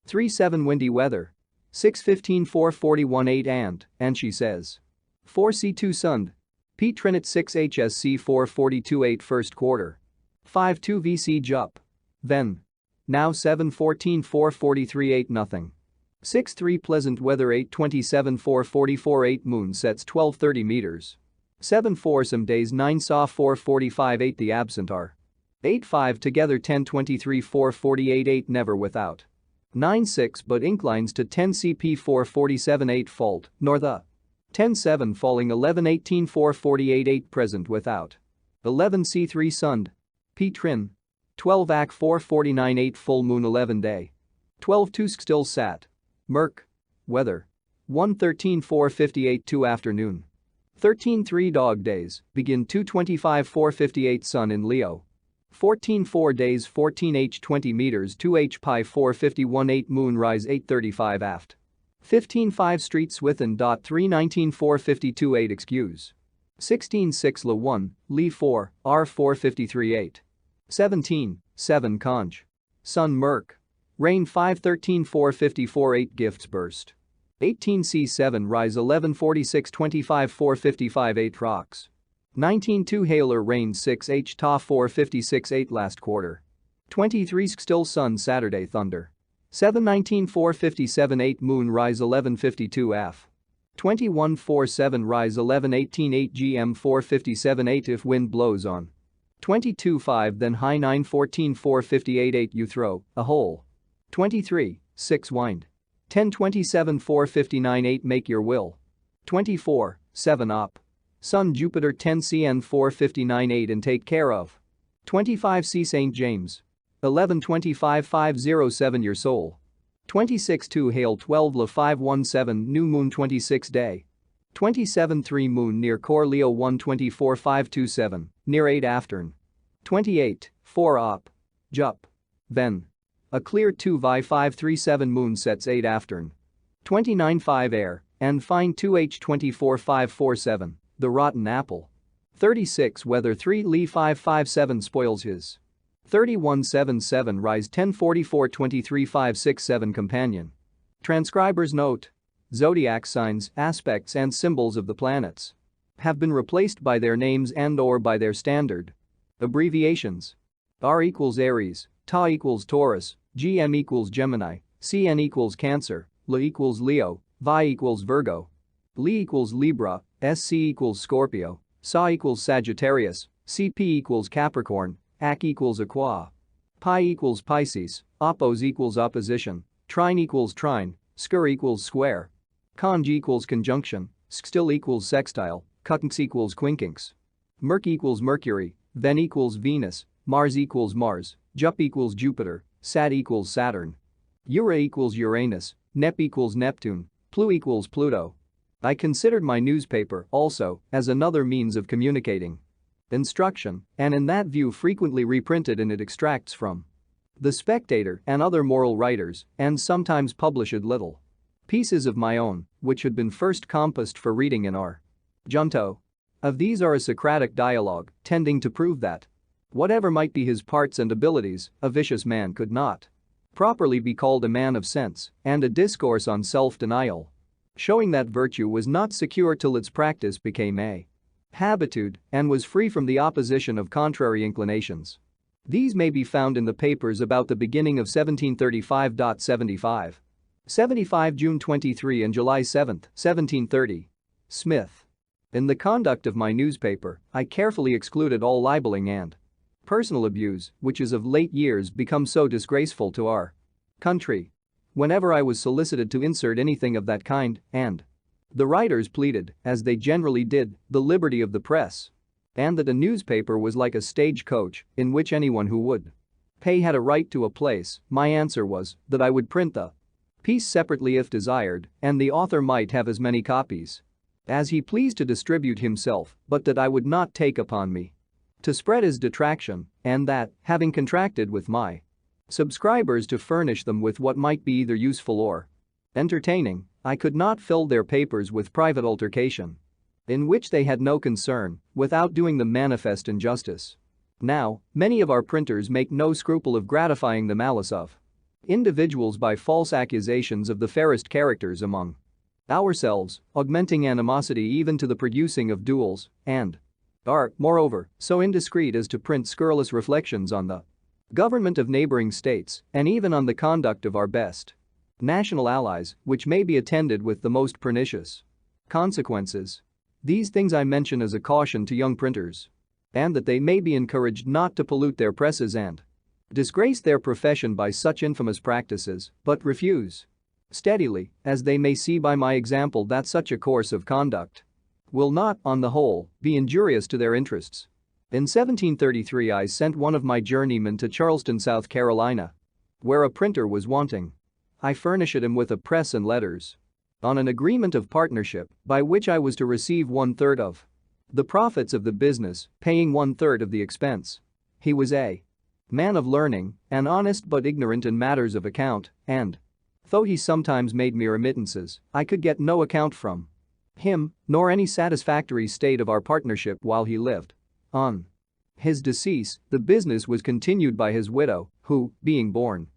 [SPEAKER 1] 3:7 windy weather. 6:15 4:41 8 and she says. 4C2 Sund. P Trinit 6 HSC 4:42 8 first quarter. 5:2 VC Jup. Then. Now 7:14 4:43 8 nothing. 6:3 pleasant weather 8:27 4:44 8 moon sets 12:30 meters. 7:4 some days 9 saw 4:45 8 the absent are. 8:5 together 10:23 4:48 8 never without. 9:6 but inclines to 10 CP 4:47 8 fault nor the. 10:7 falling 11:18 4:48 8 present without. 11 C3 Sund. P Trin. 12 Ac 4:49 8 full moon 11 day. 12 Tusk still sat. Merc. Weather. 1:13 4:58 2 afternoon. 13 3 dog days, begin 2:25 4:58 sun in Leo. 14 4 days 14 H 20 meters 2 H pi 4:51 8 moon rise 8:35 aft. 15 5 street Swithin. 3:19 4:52 8 excuse. 16 6 La 1, Lee 4, R 4:53 8. 17 7 Conch. Sun Merc. Rain 5:13 4:54 8 gifts burst. 18 C7 rise 11:46 25 4:55 8 rocks. 19 2 Hailer rain 6 H ta 4:56 8 last quarter. 23 still sun Saturday thunder. 7:19 4:57 8 moon rise 11:52 F. 21 4:7 rise 11:18 8 GM 4:57 8 if wind blows on. 22 5 then high 9:14 4:58 8 you throw a hole. 23 6 wind. 10:27 4:59 8 make your will. 24 7 up. Sun Jupiter 10 CN 4:59 8 and take care of. 25 C St. James. 11:25 5:07 your soul. 26 2 Hail 12 La 5:17 new moon 26 day. 27 3 moon near Cor Leo 1:24 5:27 near 8 aftern. 28 4 up. Jup. Then. A clear 2 Vi 5:37 moon sets 8 aftern. 29 5 air and fine 2H 24 5:47 the rotten apple. 36 weather 3 Lee 5:57 spoils his. 31 7 7 rise 10:44 23 5:67 companion. Transcriber's note. Zodiac signs, aspects and symbols of the planets have been replaced by their names and/or by their standard abbreviations. R equals Aries, Ta equals Taurus, GM equals Gemini, CN equals Cancer, La equals Leo, Vi equals Virgo, Li equals Libra, SC equals Scorpio, Sa equals Sagittarius, CP equals Capricorn, Ac equals Aqua, Pi equals Pisces, Oppos equals opposition, Trine equals trine, Scur equals square, Conj equals conjunction, Sextile equals sextile, Cutinx equals quincunx, Merc equals Mercury, Ven equals Venus, Mars equals Mars, Jup equals Jupiter, Sat equals Saturn, Ura equals Uranus, Nep equals Neptune, Plu equals Pluto. I considered my newspaper, also, as another means of communicating instruction, and in that view frequently reprinted and it extracts from The Spectator and other moral writers, and sometimes published little pieces of my own, which had been first compassed for reading in our Junto. Of these are a Socratic dialogue, tending to prove that whatever might be his parts and abilities, a vicious man could not properly be called a man of sense, and a discourse on self-denial, showing that virtue was not secure till its practice became a habitude and was free from the opposition of contrary inclinations. These may be found in the papers about the beginning of 1735. 75. 75 June 23 and July 7, 1730. Smith. In the conduct of my newspaper, I carefully excluded all libeling and personal abuse, which is of late years become so disgraceful to our country. Whenever I was solicited to insert anything of that kind, and the writers pleaded, as they generally did, the liberty of the press, and that a newspaper was like a stagecoach in which anyone who would pay had a right to a place, my answer was that I would print the piece separately if desired, and the author might have as many copies as he pleased to distribute himself, but that I would not take upon me to spread his detraction, and that, having contracted with my subscribers to furnish them with what might be either useful or entertaining, I could not fill their papers with private altercation in which they had no concern, without doing them manifest injustice. Now, many of our printers make no scruple of gratifying the malice of individuals by false accusations of the fairest characters among ourselves, augmenting animosity even to the producing of duels, and are, moreover, so indiscreet as to print scurrilous reflections on the government of neighboring states and even on the conduct of our best national allies, which may be attended with the most pernicious consequences. These things I mention as a caution to young printers, and that they may be encouraged not to pollute their presses and disgrace their profession by such infamous practices, but refuse steadily, as they may see by my example, that such a course of conduct will not, on the whole, be injurious to their interests. In 1733 I sent one of my journeymen to Charleston, South Carolina, where a printer was wanting. I furnished him with a press and letters on an agreement of partnership by which I was to receive 1/3 of the profits of the business, paying 1/3 of the expense. He was a man of learning and honest but ignorant in matters of account, and though he sometimes made me remittances, I could get no account from him, nor any satisfactory state of our partnership while he lived. On his decease, the business was continued by his widow, who, being born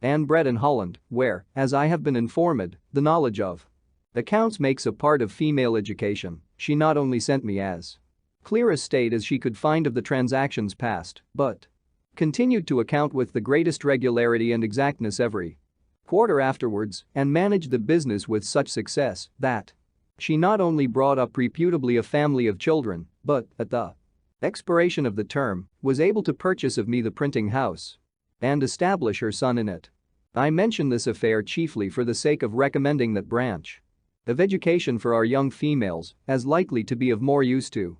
[SPEAKER 1] and bred in Holland, where, as I have been informed, the knowledge of accounts makes a part of female education, she not only sent me as clear a state as she could find of the transactions past, but continued to account with the greatest regularity and exactness every quarter afterwards, and managed the business with such success that she not only brought up reputably a family of children, but, at the expiration of the term, was able to purchase of me the printing house and establish her son in it. I mention this affair chiefly for the sake of recommending that branch of education for our young females, as likely to be of more use to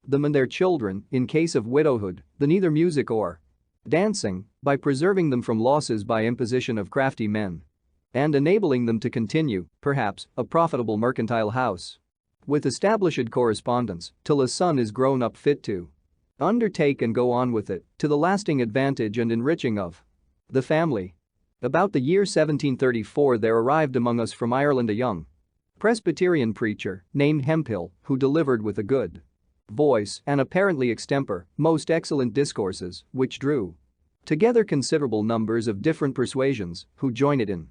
[SPEAKER 1] them and their children in case of widowhood than either music or dancing, by preserving them from losses by imposition of crafty men and enabling them to continue, perhaps, a profitable mercantile house with established correspondence till a son is grown up fit to undertake and go on with it, to the lasting advantage and enriching of the family. About the year 1734 there arrived among us from Ireland a young Presbyterian preacher named Hemphill, who delivered with a good voice and apparently extempore most excellent discourses, which drew together considerable numbers of different persuasions who joined it in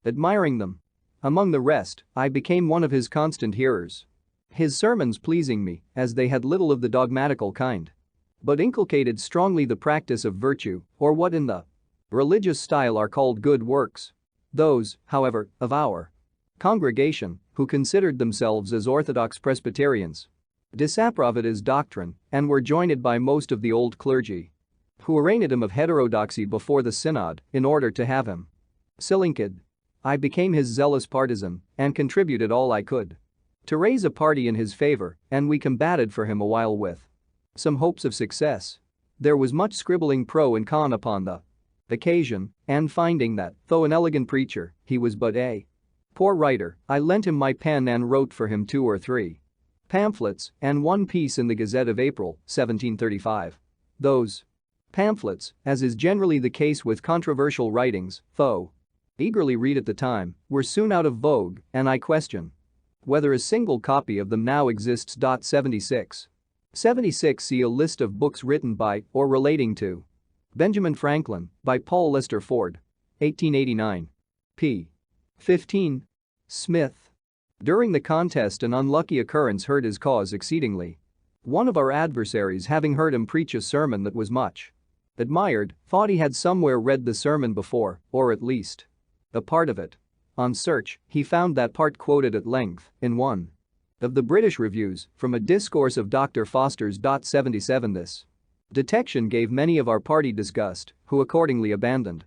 [SPEAKER 1] admiring them. Among the rest, I became one of his constant hearers. His sermons pleasing me, as they had little of the dogmatical kind, but inculcated strongly the practice of virtue, or what in the religious style are called good works. Those, however, of our congregation, who considered themselves as Orthodox Presbyterians, disapproved his doctrine and were joined by most of the old clergy, who arraigned him of heterodoxy before the synod in order to have him silinked. I became his zealous partisan and contributed all I could to raise a party in his favor, and we combated for him a while with some hopes of success. There was much scribbling pro and con upon the occasion, and finding that, though an elegant preacher, he was but a poor writer, I lent him my pen and wrote for him 2 or 3 pamphlets and one piece in the Gazette of April, 1735. Those pamphlets, as is generally the case with controversial writings, though eagerly read at the time, were soon out of vogue, and I question whether a single copy of them now exists. 76. 76. See a list of books written by or relating to Benjamin Franklin by Paul Lester Ford. 1889. p. 15. Smith. During the contest an unlucky occurrence hurt his cause exceedingly. One of our adversaries, having heard him preach a sermon that was much admired, thought he had somewhere read the sermon before, or at least a part of it. On search, he found that part quoted at length in one of the British reviews from a discourse of Dr. Foster's. 77 This detection gave many of our party disgust, who accordingly abandoned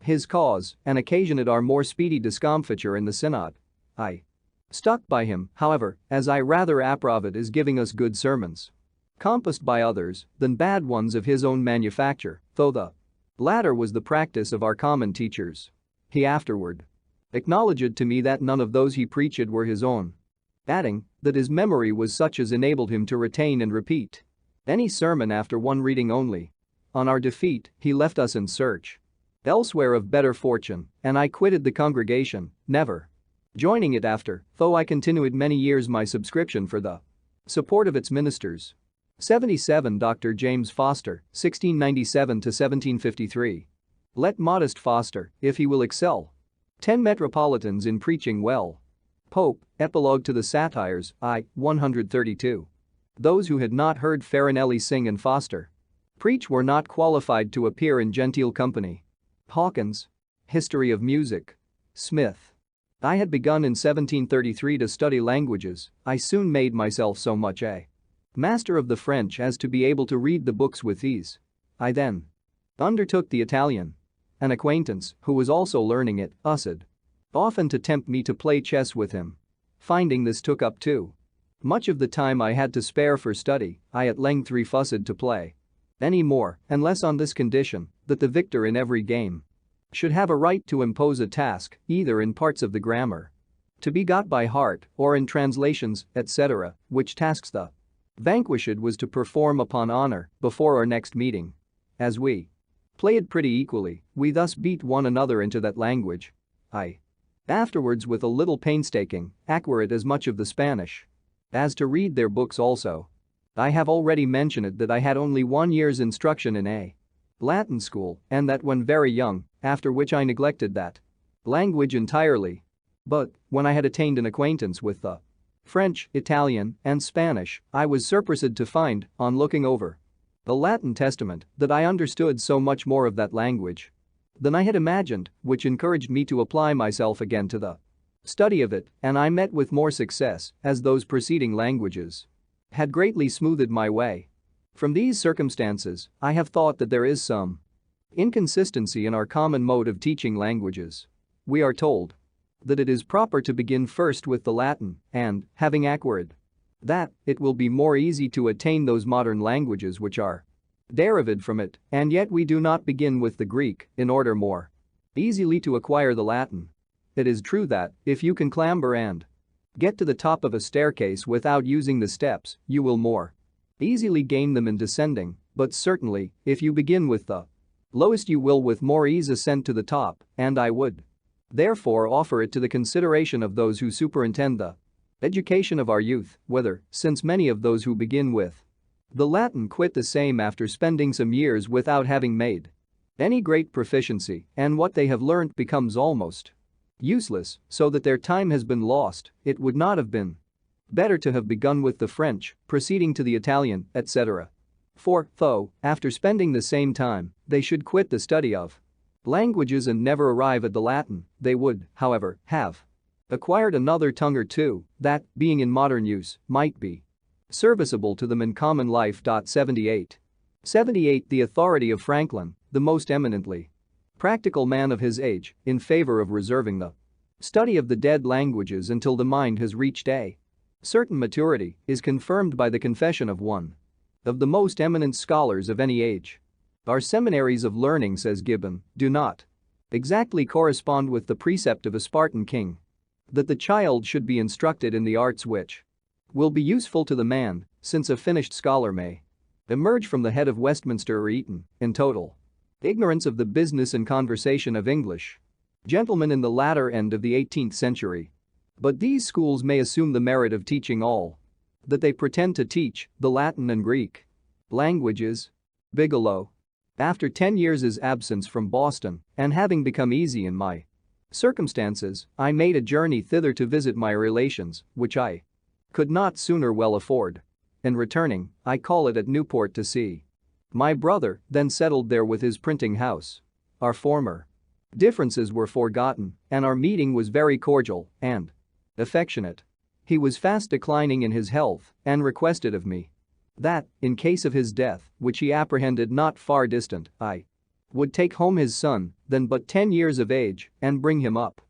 [SPEAKER 1] his cause and occasioned our more speedy discomfiture in the synod. I stuck by him, however, as I rather approve it as giving us good sermons, compassed by others, than bad ones of his own manufacture, though the latter was the practice of our common teachers. He afterward acknowledged to me that none of those he preached were his own, adding that his memory was such as enabled him to retain and repeat any sermon after one reading only. On our defeat, he left us in search elsewhere of better fortune, and I quitted the congregation, never joining it after, though I continued many years my subscription for the support of its ministers. 77 Dr. James Foster, 1697-1753. Let modest Foster, if he will excel 10 metropolitans in preaching well. Pope, Epilogue to the Satires, I, 132. Those who had not heard Farinelli sing and Foster preach were not qualified to appear in genteel company. Hawkins. History of Music. Smith. I had begun in 1733 to study languages. I soon made myself so much a master of the French as to be able to read the books with ease. I then undertook the Italian. An acquaintance, who was also learning it, used often to tempt me to play chess with him. Finding this took up too much of the time I had to spare for study, I at length refused to play any more, unless on this condition, that the victor in every game should have a right to impose a task, either in parts of the grammar to be got by heart or in translations, etc., which tasks the vanquished was to perform upon honor before our next meeting. As we played pretty equally, we thus beat one another into that language. I afterwards, with a little painstaking, acquired as much of the Spanish as to read their books also. I have already mentioned it that I had only 1 year's instruction in a Latin school, and that when very young, after which I neglected that language entirely. But when I had attained an acquaintance with the French, Italian, and Spanish, I was surprised to find, on looking over the Latin Testament, that I understood so much more of that language than I had imagined, which encouraged me to apply myself again to the study of it, and I met with more success, as those preceding languages had greatly smoothed my way. From these circumstances, I have thought that there is some inconsistency in our common mode of teaching languages. We are told that it is proper to begin first with the Latin, and, having acquired that, it will be more easy to attain those modern languages which are derived from it, and yet we do not begin with the Greek in order more easily to acquire the Latin. It is true that, if you can clamber and get to the top of a staircase without using the steps, you will more easily gain them in descending, but certainly, if you begin with the lowest you will with more ease ascend to the top, and I would therefore offer it to the consideration of those who superintend the education of our youth, whether, since many of those who begin with the Latin quit the same after spending some years without having made any great proficiency, and what they have learnt becomes almost useless, so that their time has been lost, it would not have been better to have begun with the French, proceeding to the Italian, etc. For, though, after spending the same time, they should quit the study of languages and never arrive at the Latin, they would, however, have acquired another tongue or two that, being in modern use, might be serviceable to them in common life. 78. The authority of Franklin, the most eminently practical man of his age, in favor of reserving the study of the dead languages until the mind has reached a certain maturity, is confirmed by the confession of one of the most eminent scholars of any age. Our seminaries of learning, says Gibbon, do not exactly correspond with the precept of a Spartan king that the child should be instructed in the arts which will be useful to the man, since a finished scholar may emerge from the head of Westminster or Eton in total ignorance of the business and conversation of English gentlemen in the latter end of the 18th century. But these schools may assume the merit of teaching all that they pretend to teach, the Latin and Greek languages. Bigelow. After 10 years' absence from Boston, and having become easy in my circumstances, I made a journey thither to visit my relations, which I could not sooner well afford. In returning, I called at Newport to see my brother, then settled there with his printing house. Our former Differences were forgotten, and our meeting was very cordial and affectionate. He was fast declining in his health and requested of me that, in case of his death, which he apprehended not far distant, I would take home his son, then but 10 years of age, and bring him up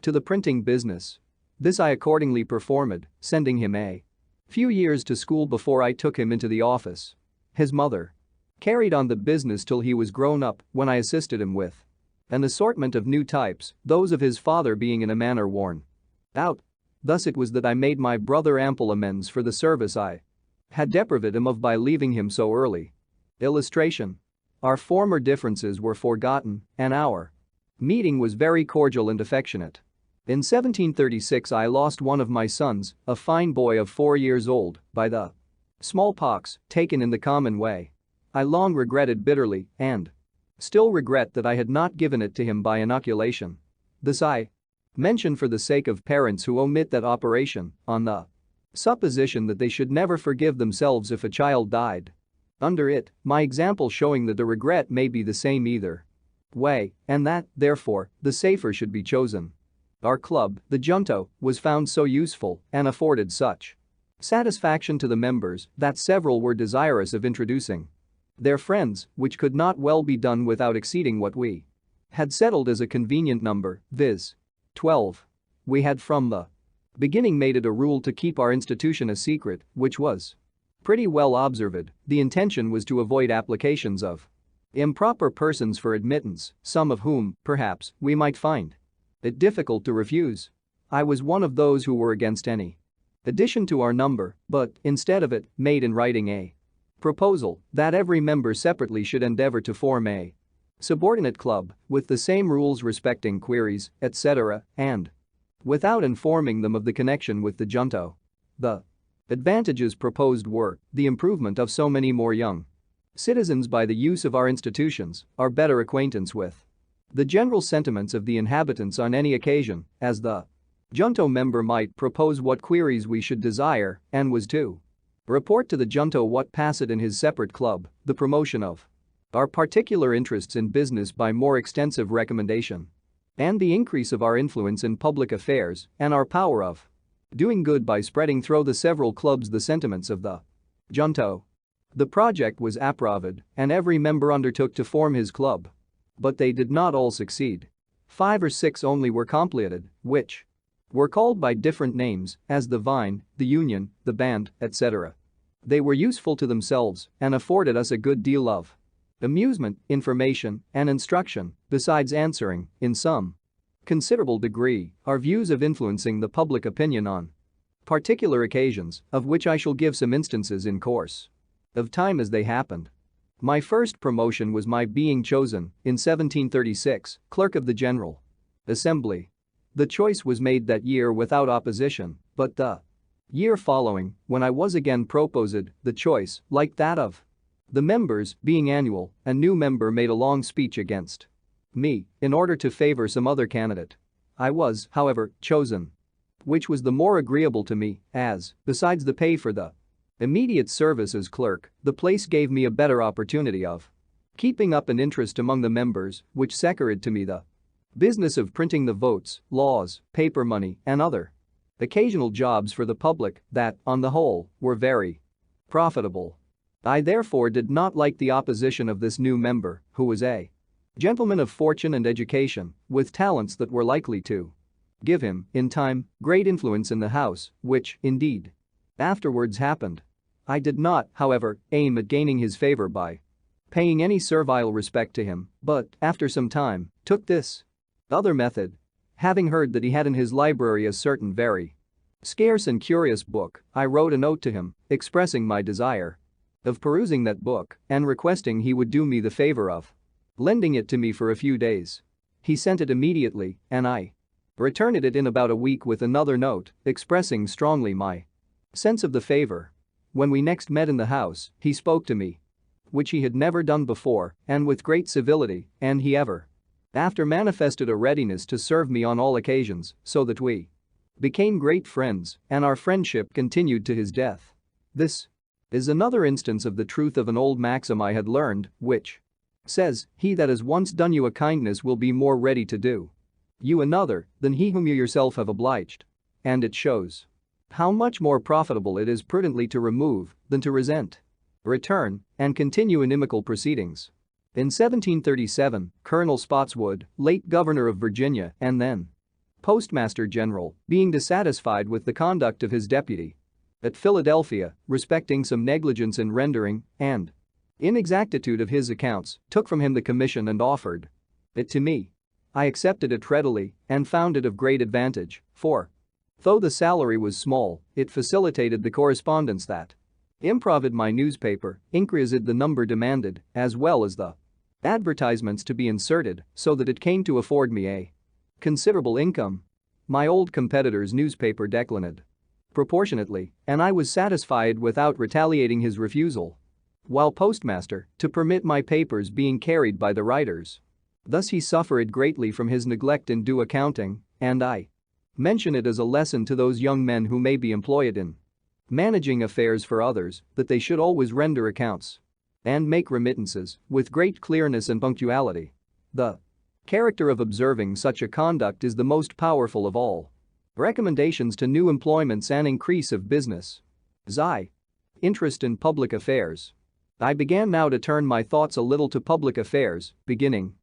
[SPEAKER 1] to the printing business. This I accordingly performed, sending him a few years to school before I took him into the office. His mother carried on the business till he was grown up, when I assisted him with an assortment of new types, those of his father being in a manner worn out. Thus it was that I made my brother ample amends for the service I had deprived him of by leaving him so early. Illustration. Our former differences were forgotten, and our meeting was very cordial and affectionate. In 1736 I lost one of my sons, a fine boy of 4 years old, by the smallpox, taken in the common way. I long regretted bitterly, and still regret, that I had not given it to him by inoculation. This I mention for the sake of parents who omit that operation, on the supposition that they should never forgive themselves if a child died. Under it, my example showing that the regret may be the same either way, and that, therefore, the safer should be chosen. Our club, the Junto, was found so useful and afforded such satisfaction to the members that several were desirous of introducing their friends, which could not well be done without exceeding what we had settled as a convenient number, viz. 12. We had from the beginning made it a rule to keep our institution a secret, which was pretty well observed. The intention was to avoid applications of improper persons for admittance, some of whom, perhaps, we might find it difficult to refuse. I was one of those who were against any addition to our number, but, instead of it, made in writing a proposal that every member separately should endeavor to form a subordinate club with the same rules respecting queries, etc., and without informing them of the connection with the Junto. The advantages proposed were the improvement of so many more young citizens by the use of our institutions, our better acquaintance with the general sentiments of the inhabitants on any occasion, as the Junto member might propose what queries we should desire and was to report to the Junto what passed in his separate club, the promotion of our particular interests in business by more extensive recommendation, and the increase of our influence in public affairs and our power of doing good by spreading through the several clubs the sentiments of the Junto. The project was approved, and every member undertook to form his club. But they did not all succeed. 5 or 6 only were completed, which were called by different names, as the Vine, the Union, the Band, etc. They were useful to themselves and afforded us a good deal of amusement, information, and instruction, besides answering, in some considerable degree, our views of influencing the public opinion on particular occasions, of which I shall give some instances in course of time as they happened. My first promotion was my being chosen, in 1736, clerk of the General Assembly. The choice was made that year without opposition, but the year following, when I was again proposed, the choice, like that of the members, being annual, a new member made a long speech against me, in order to favor some other candidate. I was, however, chosen, which was the more agreeable to me, as, besides the pay for the immediate service as clerk, the place gave me a better opportunity of keeping up an interest among the members, which secured to me the business of printing the votes, laws, paper money, and other occasional jobs for the public that, on the whole, were very profitable. I therefore did not like the opposition of this new member, who was a gentleman of fortune and education, with talents that were likely to give him, in time, great influence in the House, which, indeed, afterwards happened. I did not, however, aim at gaining his favor by paying any servile respect to him, but, after some time, took this other method. Having heard that he had in his library a certain very scarce and curious book, I wrote a note to him, expressing my desire of perusing that book and requesting he would do me the favor of lending it to me for a few days. He sent it immediately, and I returned it in about a week with another note, expressing strongly my sense of the favor. When we next met in the house, he spoke to me, which he had never done before, and with great civility, and he ever after manifested a readiness to serve me on all occasions, so that we became great friends, and our friendship continued to his death. This is another instance of the truth of an old maxim I had learned, which Says, he that has once done you a kindness will be more ready to do you another than he whom you yourself have obliged. And it shows how much more profitable it is prudently to remove than to resent, return, and continue inimical proceedings. In 1737, Colonel Spotswood, late governor of Virginia and then Postmaster General, being dissatisfied with the conduct of his deputy at Philadelphia respecting some negligence in rendering and inexactitude of his accounts, took from him the commission and offered it to me. I accepted it readily and found it of great advantage, for though the salary was small, it facilitated the correspondence that improved my newspaper, increased the number demanded, as well as the advertisements to be inserted, so that it came to afford me a considerable income. My old competitor's newspaper declined proportionately, and I was satisfied without retaliating his refusal, while postmaster, to permit my papers being carried by the writers. Thus he suffered greatly from his neglect in due accounting, and I mention it as a lesson to those young men who may be employed in managing affairs for others, that they should always render accounts and make remittances with great clearness and punctuality. The character of observing such a conduct is the most powerful of all recommendations to new employments and increase of business. Interest in public affairs. I began now to turn my thoughts a little to public affairs, beginning,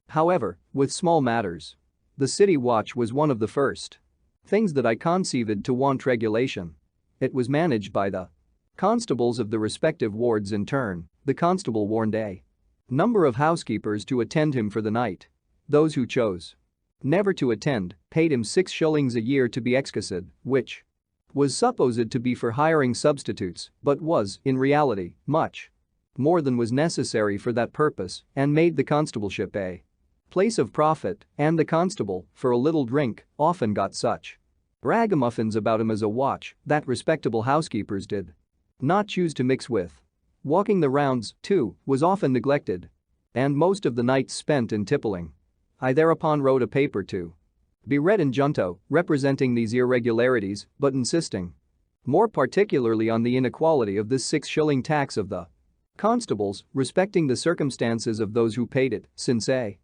[SPEAKER 1] however, with small matters. The city watch was one of the first things that I conceived to want regulation. It was managed by the constables of the respective wards in turn. The constable warned a number of housekeepers to attend him for the night. Those who chose never to attend paid him 6 shillings a year to be excised, which was supposed to be for hiring substitutes, but was, in reality, much more than was necessary for that purpose, and made the constableship a place of profit, and the constable, for a little drink, often got such ragamuffins about him as a watch that respectable housekeepers did not choose to mix with. Walking the rounds, too, was often neglected, and most of the nights spent in tippling. I thereupon wrote a paper to be read in Junto, representing these irregularities, but insisting more particularly on the inequality of this 6-shilling tax of the constables, respecting the circumstances of those who paid it, since a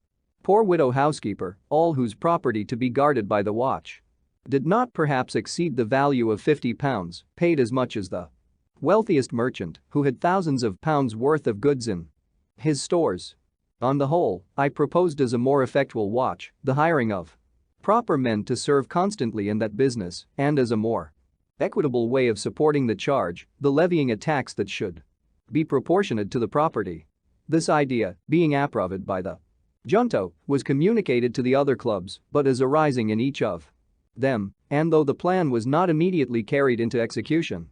[SPEAKER 1] poor widow housekeeper, all whose property to be guarded by the watch did not perhaps exceed the value of £50, paid as much as the wealthiest merchant, who had thousands of pounds worth of goods in his stores. On the whole, I proposed as a more effectual watch the hiring of proper men to serve constantly in that business, and as a more equitable way of supporting the charge, the levying a tax that should be proportionate to the property. This idea, being approved by the Junto, was communicated to the other clubs, but as arising in each of them, and though the plan was not immediately carried into execution,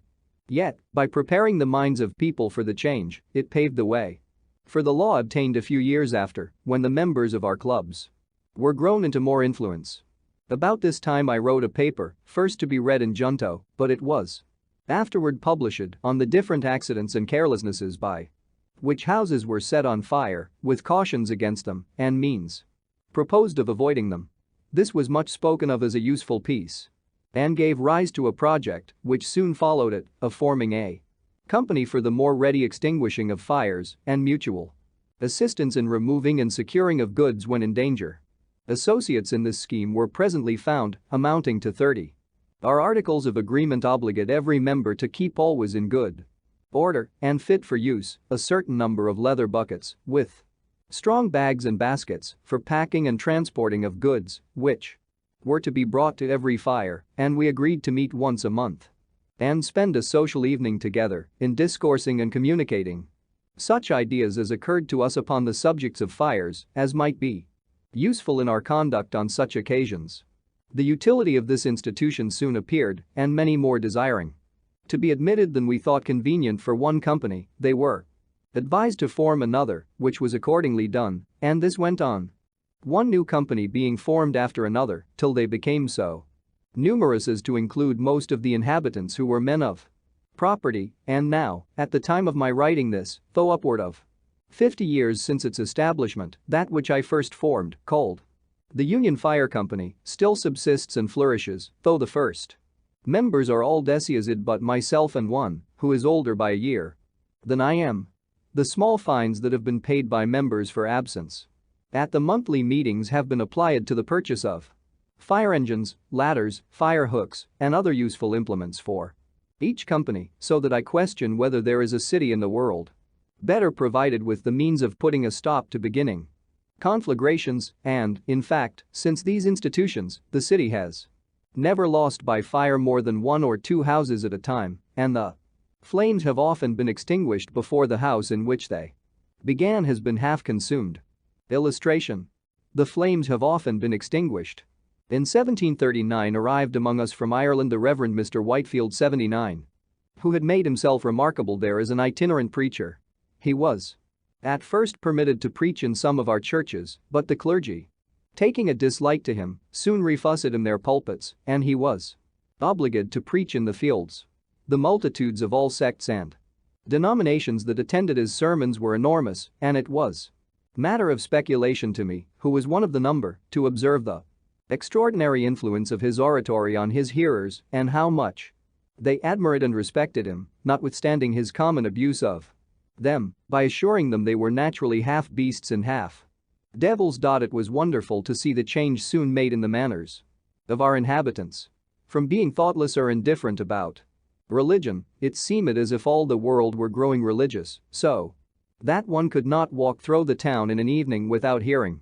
[SPEAKER 1] yet, by preparing the minds of people for the change, it paved the way for the law obtained a few years after, when the members of our clubs were grown into more influence. About this time I wrote a paper, first to be read in Junto, but it was afterward published, on the different accidents and carelessnesses by which houses were set on fire, with cautions against them and means proposed of avoiding them. This was much spoken of as a useful piece and gave rise to a project, which soon followed it, of forming a company for the more ready extinguishing of fires and mutual assistance in removing and securing of goods when in danger. Associates in this scheme were presently found, amounting to 30. Our articles of agreement obligate every member to keep always in good order and fit for use a certain number of leather buckets, with strong bags and baskets for packing and transporting of goods, which were to be brought to every fire, and we agreed to meet once a month and spend a social evening together in discoursing and communicating such ideas as occurred to us upon the subjects of fires as might be useful in our conduct on such occasions. The utility of this institution soon appeared, and many more desiring to be admitted than we thought convenient for one company, they were advised to form another, which was accordingly done, and this went on, one new company being formed after another, till they became so numerous as to include most of the inhabitants who were men of property, and now, at the time of my writing this, though upward of 50 years since its establishment, that which I first formed, called the Union Fire Company, still subsists and flourishes, though the first members are all deceased but myself and one, who is older by a year than I am. The small fines that have been paid by members for absence at the monthly meetings have been applied to the purchase of fire engines, ladders, fire hooks, and other useful implements for each company, so that I question whether there is a city in the world better provided with the means of putting a stop to beginning conflagrations, and, in fact, since these institutions, the city has never lost by fire more than 1 or 2 houses at a time, and the flames have often been extinguished before the house in which they began has been half consumed. Illustration. The flames have often been extinguished. In 1739 arrived among us from Ireland the Reverend Mr. Whitefield 79, who had made himself remarkable there as an itinerant preacher. He was at first permitted to preach in some of our churches, but the clergy, taking a dislike to him, soon refused him their pulpits, and he was obliged to preach in the fields. The multitudes of all sects and denominations that attended his sermons were enormous, and it was matter of speculation to me, who was one of the number, to observe the extraordinary influence of his oratory on his hearers and how much they admired and respected him, notwithstanding his common abuse of them, by assuring them they were naturally half beasts and half devils. It was wonderful to see the change soon made in the manners of our inhabitants. From being thoughtless or indifferent about religion, it seemed as if all the world were growing religious, so that one could not walk through the town in an evening without hearing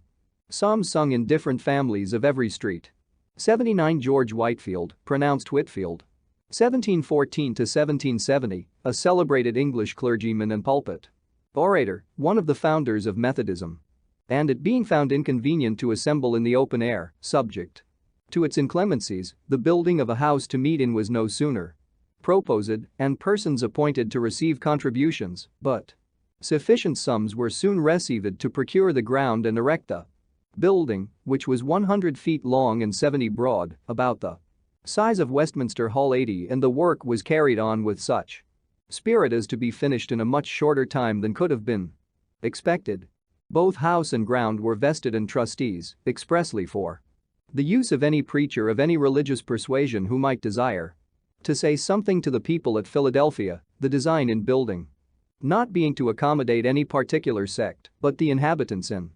[SPEAKER 1] psalms sung in different families of every street. 79 George Whitefield, pronounced Whitfield. 1714 to 1770, a celebrated English clergyman and pulpit orator, one of the founders of Methodism. And it being found inconvenient to assemble in the open air, subject to its inclemencies, the building of a house to meet in was no sooner proposed, and persons appointed to receive contributions, but sufficient sums were soon received to procure the ground and erect the building, which was 100 feet long and 70 broad, about the size of Westminster Hall 80, and the work was carried on with such spirit as to be finished in a much shorter time than could have been expected. Both house and ground were vested in trustees, expressly for the use of any preacher of any religious persuasion who might desire to say something to the people at Philadelphia, the design in building not being to accommodate any particular sect, but the inhabitants in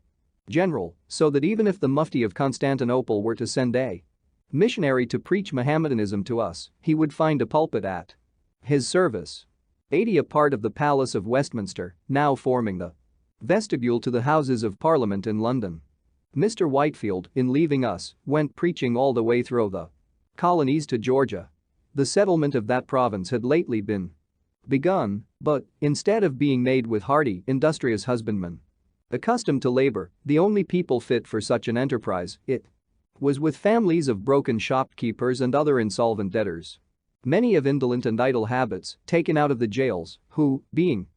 [SPEAKER 1] general, so that even if the Mufti of Constantinople were to send a missionary to preach Mohammedanism to us, he would find a pulpit at his service. 80 A part of the Palace of Westminster, now forming the vestibule to the Houses of Parliament in London. Mr. Whitefield, in leaving us, went preaching all the way through the colonies to Georgia. The settlement of that province had lately been begun, but, instead of being made with hardy, industrious husbandmen accustomed to labor, the only people fit for such an enterprise, it was with families of broken shopkeepers and other insolvent debtors, many of indolent and idle habits, taken out of the jails, who, being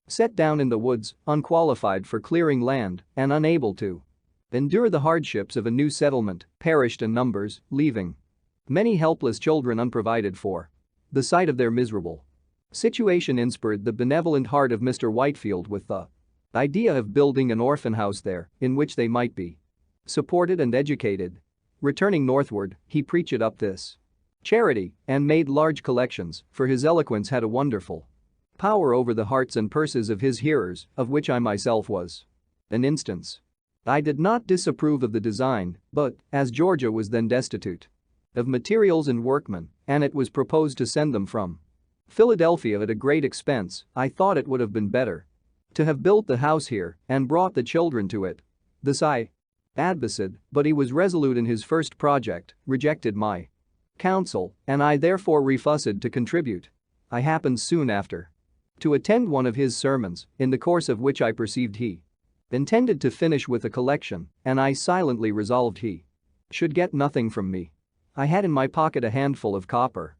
[SPEAKER 1] set down in the woods, unqualified for clearing land, and unable to endure the hardships of a new settlement, perished in numbers, leaving many helpless children unprovided for. The sight of their miserable situation inspired the benevolent heart of Mr. Whitefield with the idea of building an orphan house there, in which they might be supported and educated. Returning northward, he preached up this charity and made large collections, for his eloquence had a wonderful power over the hearts and purses of his hearers, of which I myself was an instance. I did not disapprove of the design, but, as Georgia was then destitute of materials and workmen, and it was proposed to send them from Philadelphia at a great expense, I thought it would have been better to have built the house here and brought the children to it. This I advised, but he was resolute in his first project, rejected my counsel, and I therefore refused to contribute. I happened soon after to attend one of his sermons, in the course of which I perceived he intended to finish with a collection, and I silently resolved he should get nothing from me. I had in my pocket a handful of copper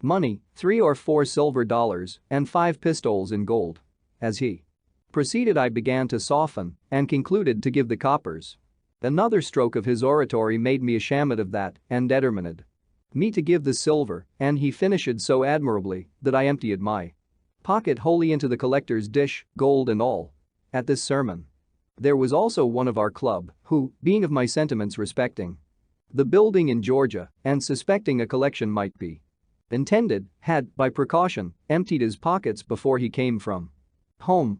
[SPEAKER 1] money, 3 or 4 silver dollars, and 5 pistoles in gold. As he proceeded, I began to soften and concluded to give the coppers. Another stroke of his oratory made me ashamed of that and determined me to give the silver, and he finished so admirably that I emptied my pocket wholly into the collector's dish, gold and all. At this sermon, there was also one of our club who, being of my sentiments respecting the building in Georgia and suspecting a collection might be intended, had, by precaution, emptied his pockets before he came from home.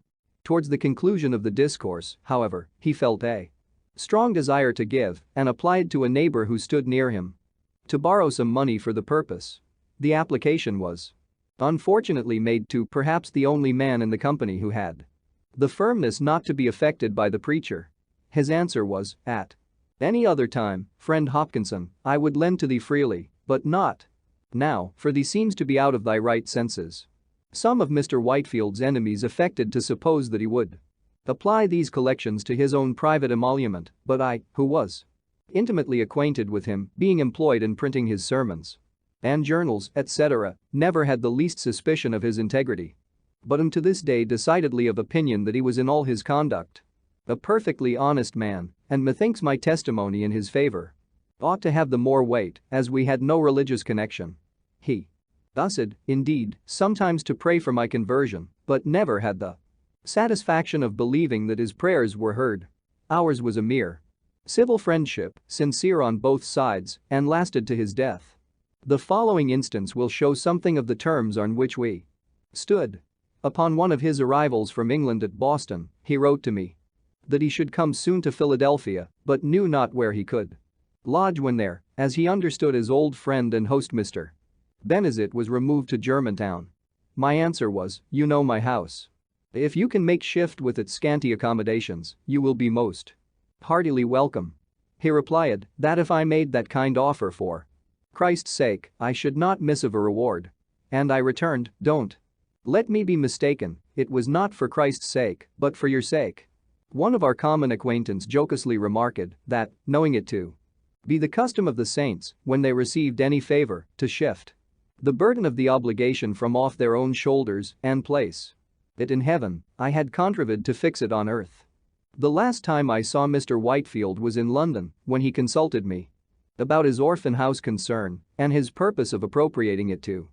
[SPEAKER 1] Towards the conclusion of the discourse, however, he felt a strong desire to give and applied to a neighbor who stood near him to borrow some money for the purpose. The application was unfortunately made to perhaps the only man in the company who had the firmness not to be affected by the preacher. His answer was, "At any other time, friend Hopkinson, I would lend to thee freely, but not now, for thee seems to be out of thy right senses." Some of Mr. Whitefield's enemies affected to suppose that he would apply these collections to his own private emolument, but I, who was intimately acquainted with him, being employed in printing his sermons and journals, etc., never had the least suspicion of his integrity. But am to this day decidedly of opinion that he was in all his conduct a perfectly honest man, and methinks my testimony in his favor ought to have the more weight, as we had no religious connection. He used, indeed, sometimes to pray for my conversion, but never had the satisfaction of believing that his prayers were heard. Ours was a mere civil friendship, sincere on both sides, and lasted to his death. The following instance will show something of the terms on which we stood. Upon one of his arrivals from England at Boston, he wrote to me that he should come soon to Philadelphia, but knew not where he could lodge when there, as he understood his old friend and host Mr. Benezet was removed to Germantown. My answer was, "You know my house. If you can make shift with its scanty accommodations, you will be most heartily welcome." He replied that if I made that kind offer for Christ's sake, I should not miss of a reward. And I returned, "Don't let me be mistaken, it was not for Christ's sake, but for your sake." One of our common acquaintance jocosely remarked that, knowing it to be the custom of the saints, when they received any favor, to shift the burden of the obligation from off their own shoulders and place it in heaven, I had contrived to fix it on earth. The last time I saw Mr. Whitefield was in London, when he consulted me about his orphan house concern and his purpose of appropriating it to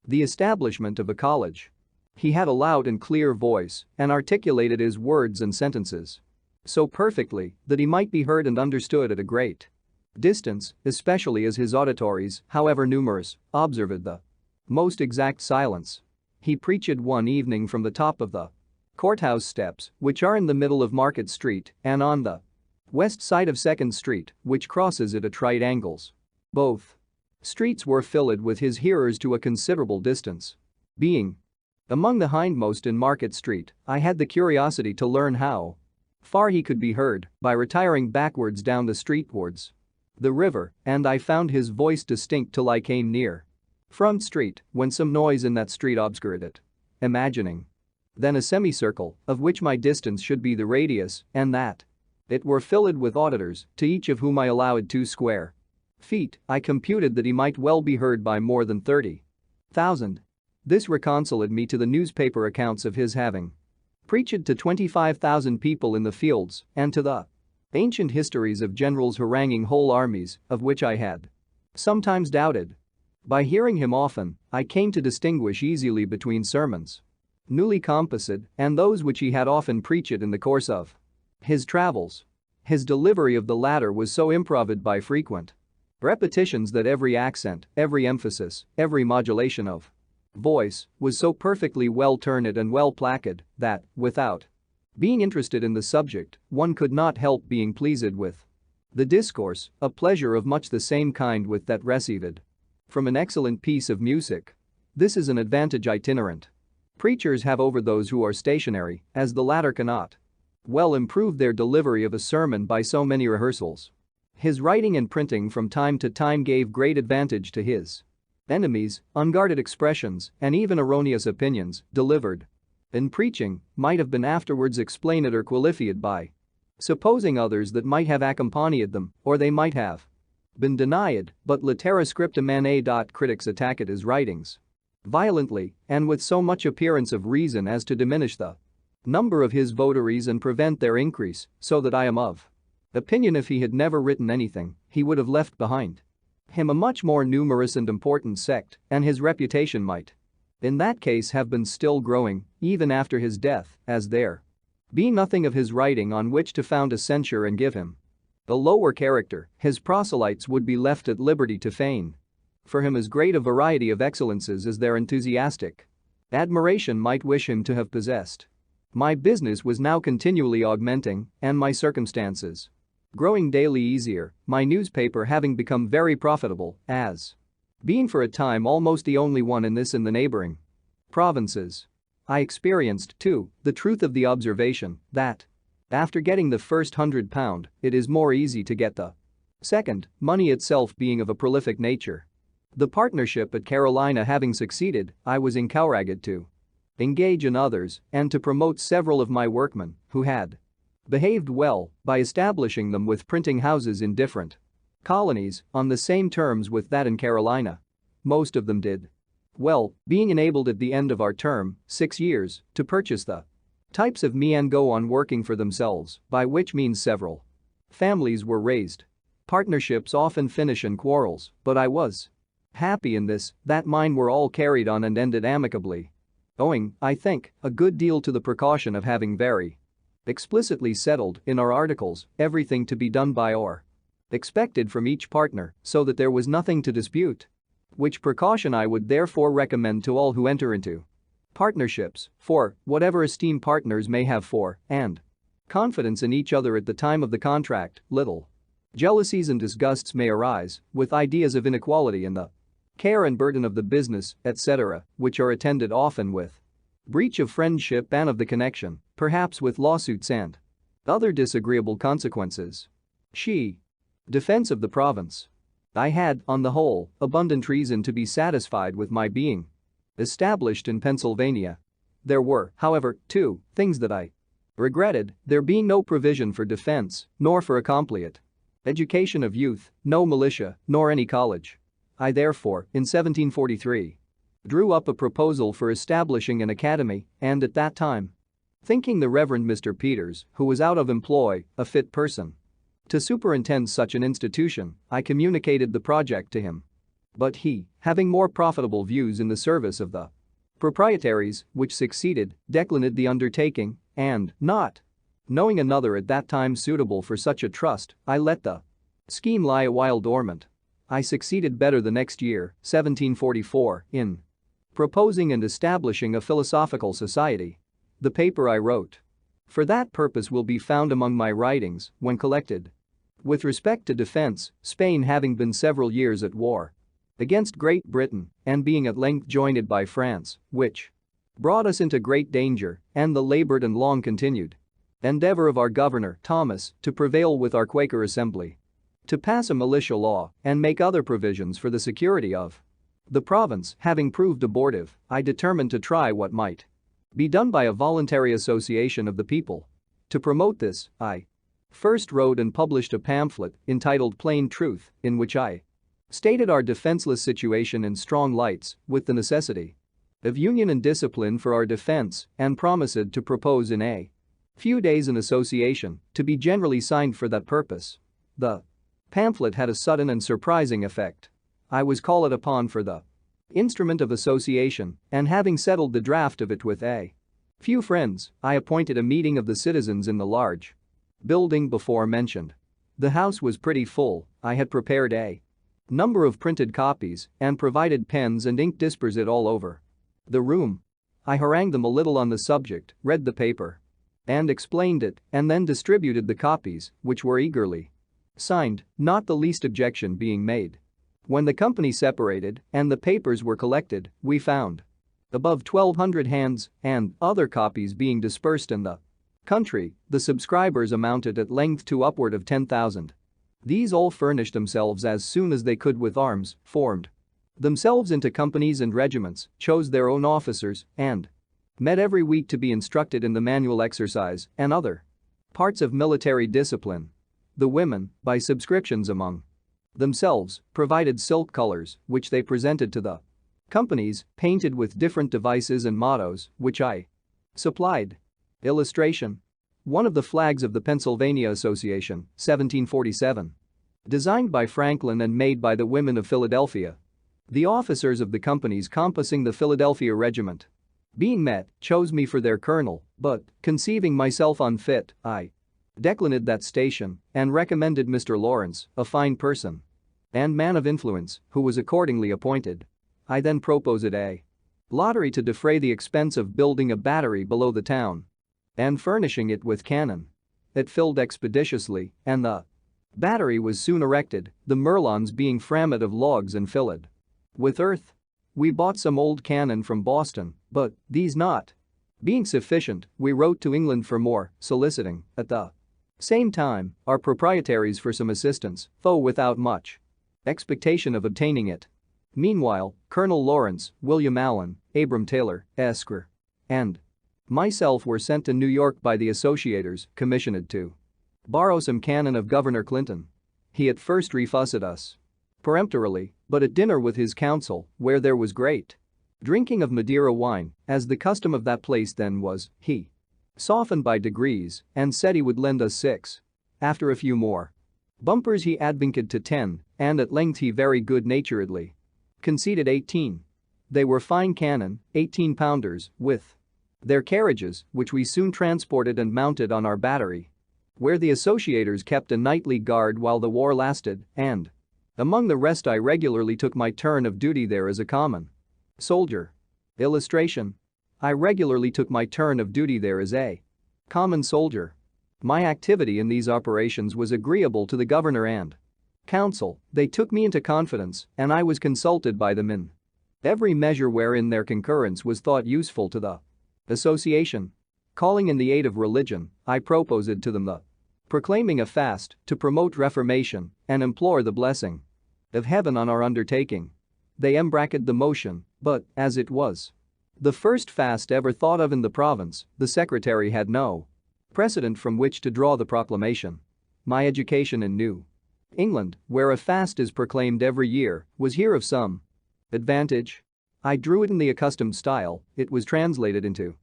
[SPEAKER 1] the establishment of a college. He had a loud and clear voice and articulated his words and sentences so perfectly that he might be heard and understood at a great distance, especially as his auditories, however numerous, observed the most exact silence. He preached one evening from the top of the courthouse steps, which are in the middle of Market Street and on the west side of 2nd Street, which crosses it at right angles. Both streets were filled with his hearers to a considerable distance. Being among the hindmost in Market Street, I had the curiosity to learn how far he could be heard by retiring backwards down the street towards the river, and I found his voice distinct till I came near Front Street, when some noise in that street obscured it. Imagining then a semicircle, of which my distance should be the radius, and that it were filled with auditors, to each of whom I allowed 2 square feet, I computed that he might well be heard by more than 30,000. This reconciled me to the newspaper accounts of his having preached to 25,000 people in the fields, and to the ancient histories of generals haranguing whole armies, of which I had sometimes doubted. By hearing him often, I came to distinguish easily between sermons newly composed and those which he had often preached in the course of his travels. His delivery of the latter was so improved by frequent repetitions that every accent, every emphasis, every modulation of voice was so perfectly well turned and well placed that, without being interested in the subject, one could not help being pleased with the discourse, a pleasure of much the same kind with that received from an excellent piece of music. This is an advantage itinerant preachers have over those who are stationary, as the latter cannot well improve their delivery of a sermon by so many rehearsals. His writing and printing from time to time gave great advantage to his enemies. Unguarded expressions and even erroneous opinions delivered in preaching might have been afterwards explained or qualified by supposing others that might have accompanied them, or they might have been denied, but litera scripta manei. Critics attacked his writings violently and with so much appearance of reason as to diminish the number of his votaries and prevent their increase, so that I am of opinion if he had never written anything, he would have left behind him a much more numerous and important sect, and his reputation might in that case have been still growing, even after his death, as there being nothing of his writing on which to found a censure and give him a lower character, his proselytes would be left at liberty to feign for him as great a variety of excellences as their enthusiastic admiration might wish him to have possessed. My business was now continually augmenting, and my circumstances growing daily easier, my newspaper having become very profitable, as being for a time almost the only one in the neighboring provinces. I experienced, too, the truth of the observation that after getting the first £100, it is more easy to get the second, money itself being of a prolific nature. The partnership at Carolina having succeeded, I was encouraged to engage in others and to promote several of my workmen who had behaved well by establishing them with printing houses in different colonies on the same terms with that in Carolina. Most of them did well, being enabled at the end of our term, 6 years, to purchase the types of me and go on working for themselves, by which means several families were raised. Partnerships often finish in quarrels, but I was happy in this, that mine were all carried on and ended amicably. Owing, I think, a good deal to the precaution of having very explicitly settled in our articles everything to be done by or expected from each partner so that there was nothing to dispute. Which precaution I would therefore recommend to all who enter into partnerships, for whatever esteem partners may have for and confidence in each other at the time of the contract, little jealousies and disgusts may arise with ideas of inequality in the care and burden of the business, etc., which are attended often with breach of friendship and of the connection, perhaps with lawsuits and other disagreeable consequences. Defense of the province. I had, on the whole, abundant reason to be satisfied with my being established in Pennsylvania. There were, however, 2 things that I regretted, there being no provision for defense, nor for a complete education of youth, no militia, nor any college. I therefore, in 1743, drew up a proposal for establishing an academy, and at that time, thinking the Reverend Mr. Peters, who was out of employ, a fit person to superintend such an institution, I communicated the project to him. But he, having more profitable views in the service of the proprietaries, which succeeded, declined the undertaking, and, not knowing another at that time suitable for such a trust, I let the scheme lie a while dormant. I succeeded better the next year, 1744, in proposing and establishing a philosophical society. The paper I wrote for that purpose will be found among my writings when collected. With respect to defense, Spain having been several years at war against Great Britain and being at length joined by France, which brought us into great danger, and the labored and long continued endeavor of our governor, Thomas, to prevail with our Quaker assembly to pass a militia law and make other provisions for the security of the province having proved abortive, I determined to try what might be done by a voluntary association of the people. To promote this, I first wrote and published a pamphlet entitled Plain Truth, in which I stated our defenseless situation in strong lights, with the necessity of union and discipline for our defense, and promised to propose in a few days an association to be generally signed for that purpose. The pamphlet had a sudden and surprising effect. I was called upon for the instrument of association, and having settled the draft of it with a few friends, I appointed a meeting of the citizens in the large building before mentioned. The house was pretty full. I had prepared a number of printed copies and provided pens and ink dispersed all over the room. I harangued them a little on the subject, read the paper, and explained it, and then distributed the copies, which were eagerly signed, not the least objection being made. When the company separated and the papers were collected, we found above 1,200 hands, and, other copies being dispersed in the country, the subscribers amounted at length to upward of 10,000. These all furnished themselves as soon as they could with arms, formed themselves into companies and regiments, chose their own officers, and met every week to be instructed in the manual exercise and other parts of military discipline. The women, by subscriptions among themselves, provided silk colors, which they presented to the companies, painted with different devices and mottos, which I supplied. Illustration. One of the flags of the Pennsylvania Association, 1747. Designed by Franklin and made by the women of Philadelphia. The officers of the companies compassing the Philadelphia regiment, being met, chose me for their colonel, but, conceiving myself unfit, I declined that station and recommended Mr. Lawrence, a fine person and man of influence, who was accordingly appointed. I then proposed a lottery to defray the expense of building a battery below the town. and furnishing it with cannon. It filled expeditiously, and the battery was soon erected, the merlons being framed of logs and filled with earth. We bought some old cannon from Boston, but these not being sufficient, we wrote to England for more, soliciting, at the same time, our proprietaries for some assistance, though without much expectation of obtaining it. Meanwhile, Colonel Lawrence, William Allen, Abram Taylor, Esquire, and myself were sent to New York by the associators, commissioned to borrow some cannon of Governor Clinton. He at first refused us peremptorily, but at dinner with his council, where there was great drinking of Madeira wine, as the custom of that place then was, he softened by degrees and said he would lend us 6. After a few more bumpers he advanced to 10, and at length he very good-naturedly conceded 18. They were fine cannon, 18-pounders, with their carriages, which we soon transported and mounted on our battery, where the associators kept a nightly guard while the war lasted, and among the rest I regularly took my turn of duty there as a common soldier. Illustration. I regularly took my turn of duty there as a common soldier. My activity in these operations was agreeable to the governor and council. They took me into confidence, and I was consulted by them in every measure wherein their concurrence was thought useful to the association. Calling in the aid of religion, I proposed to them the proclaiming a fast to promote reformation and implore the blessing of heaven on our undertaking. They embraced the motion, but, as it was the first fast ever thought of in the province, the secretary had no precedent from which to draw the proclamation. My education in New England, where a fast is proclaimed every year, was here of some advantage. I drew it in the accustomed style. It was translated into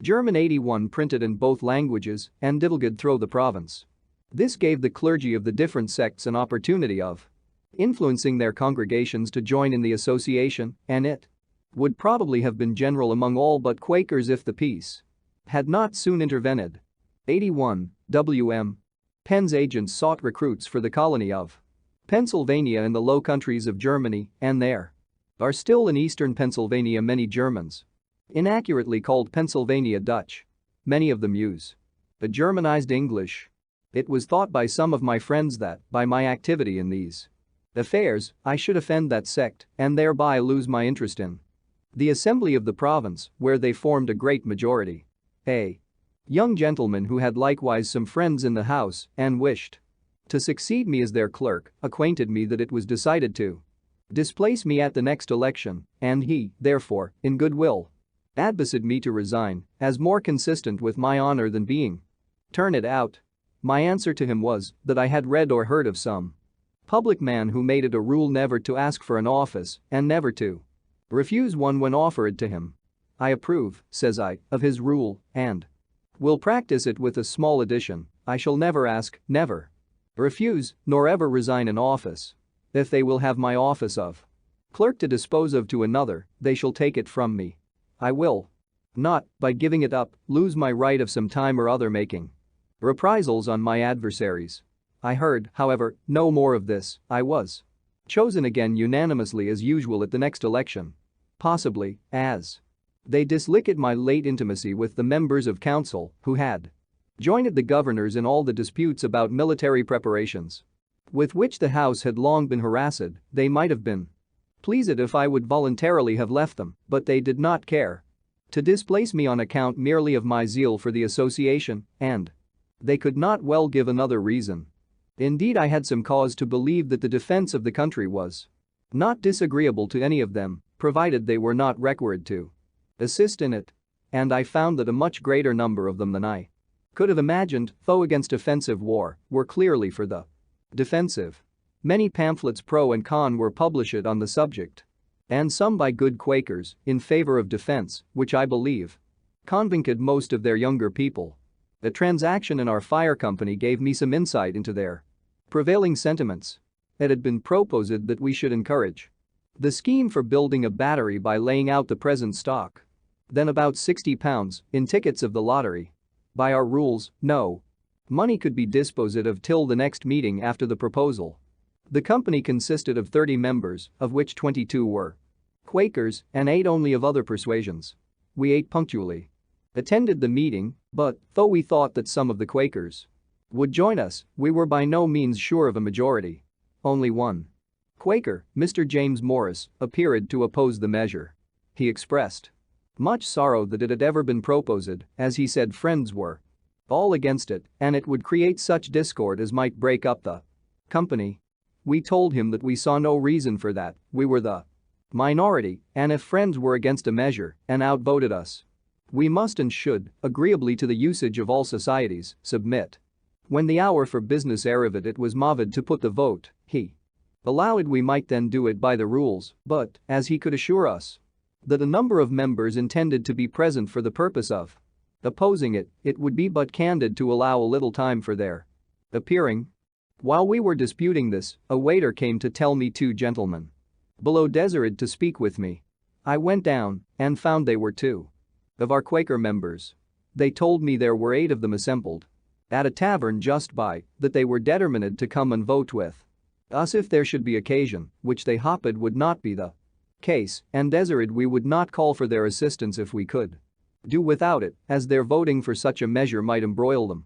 [SPEAKER 1] German, 81 printed in both languages, and divulgated through the province. This gave the clergy of the different sects an opportunity of influencing their congregations to join in the association, and it would probably have been general among all but Quakers if the peace had not soon intervened. 81. W.M. Penn's agents sought recruits for the colony of Pennsylvania in the Low Countries of Germany, and there are still in eastern Pennsylvania many Germans, inaccurately called Pennsylvania Dutch. Many of them use a Germanized English. It was thought by some of my friends that, by my activity in these affairs, I should offend that sect and thereby lose my interest in the assembly of the province, where they formed a great majority. A young gentleman who had likewise some friends in the house and wished to succeed me as their clerk acquainted me that it was decided to displace me at the next election, and he, therefore, in good will, advised me to resign, as more consistent with my honor than being turned out. My answer to him was that I had read or heard of some public man who made it a rule never to ask for an office and never to refuse one when offered to him. I approve, says I, of his rule and will practice it with a small addition. I shall never ask, never refuse, nor ever resign an office. If they will have my office of clerk to dispose of to another, they shall take it from me. I will not, by giving it up, lose my right of some time or other making reprisals on my adversaries. I heard, however, no more of this. I was chosen again unanimously as usual at the next election. Possibly, as they disliked my late intimacy with the members of council who had joined the governors in all the disputes about military preparations with which the house had long been harassed, they might have been pleased if I would voluntarily have left them, but they did not care to displace me on account merely of my zeal for the association, and they could not well give another reason. Indeed, I had some cause to believe that the defense of the country was not disagreeable to any of them, provided they were not required to assist in it. And I found that a much greater number of them than I could have imagined, though against offensive war, were clearly for the defensive. Many pamphlets pro and con were published on the subject, and some by good Quakers in favor of defense, which I believe convinced most of their younger people. A transaction in our fire company gave me some insight into their prevailing sentiments. It had been proposed that we should encourage the scheme for building a battery by laying out the present stock, then about £60, in tickets of the lottery. By our rules, no money could be disposed of till the next meeting after the proposal. The company consisted of 30 members, of which 22 were Quakers and 8 only of other persuasions. We ate punctually. attended the meeting, but though we thought that some of the Quakers would join us, we were by no means sure of a majority. Only one Quaker, Mr. James Morris, appeared to oppose the measure. He expressed much sorrow that it had ever been proposed, as he said friends were all against it and it would create such discord as might break up the company. We told him that we saw no reason for that, we were the minority, and if friends were against a measure and outvoted us, we must and should, agreeably to the usage of all societies, submit. When the hour for business arrived it was moved to put the vote, he allowed we might then do it by the rules, but, as he could assure us that a number of members intended to be present for the purpose of opposing it, it would be but candid to allow a little time for their appearing. While we were disputing this, a waiter came to tell me two gentlemen below desired to speak with me. I went down and found they were two of our Quaker members. They told me there were 8 of them assembled at a tavern just by, that they were determined to come and vote with us if there should be occasion, which they hoped would not be the case, and desired we would not call for their assistance if we could do without it, as their voting for such a measure might embroil them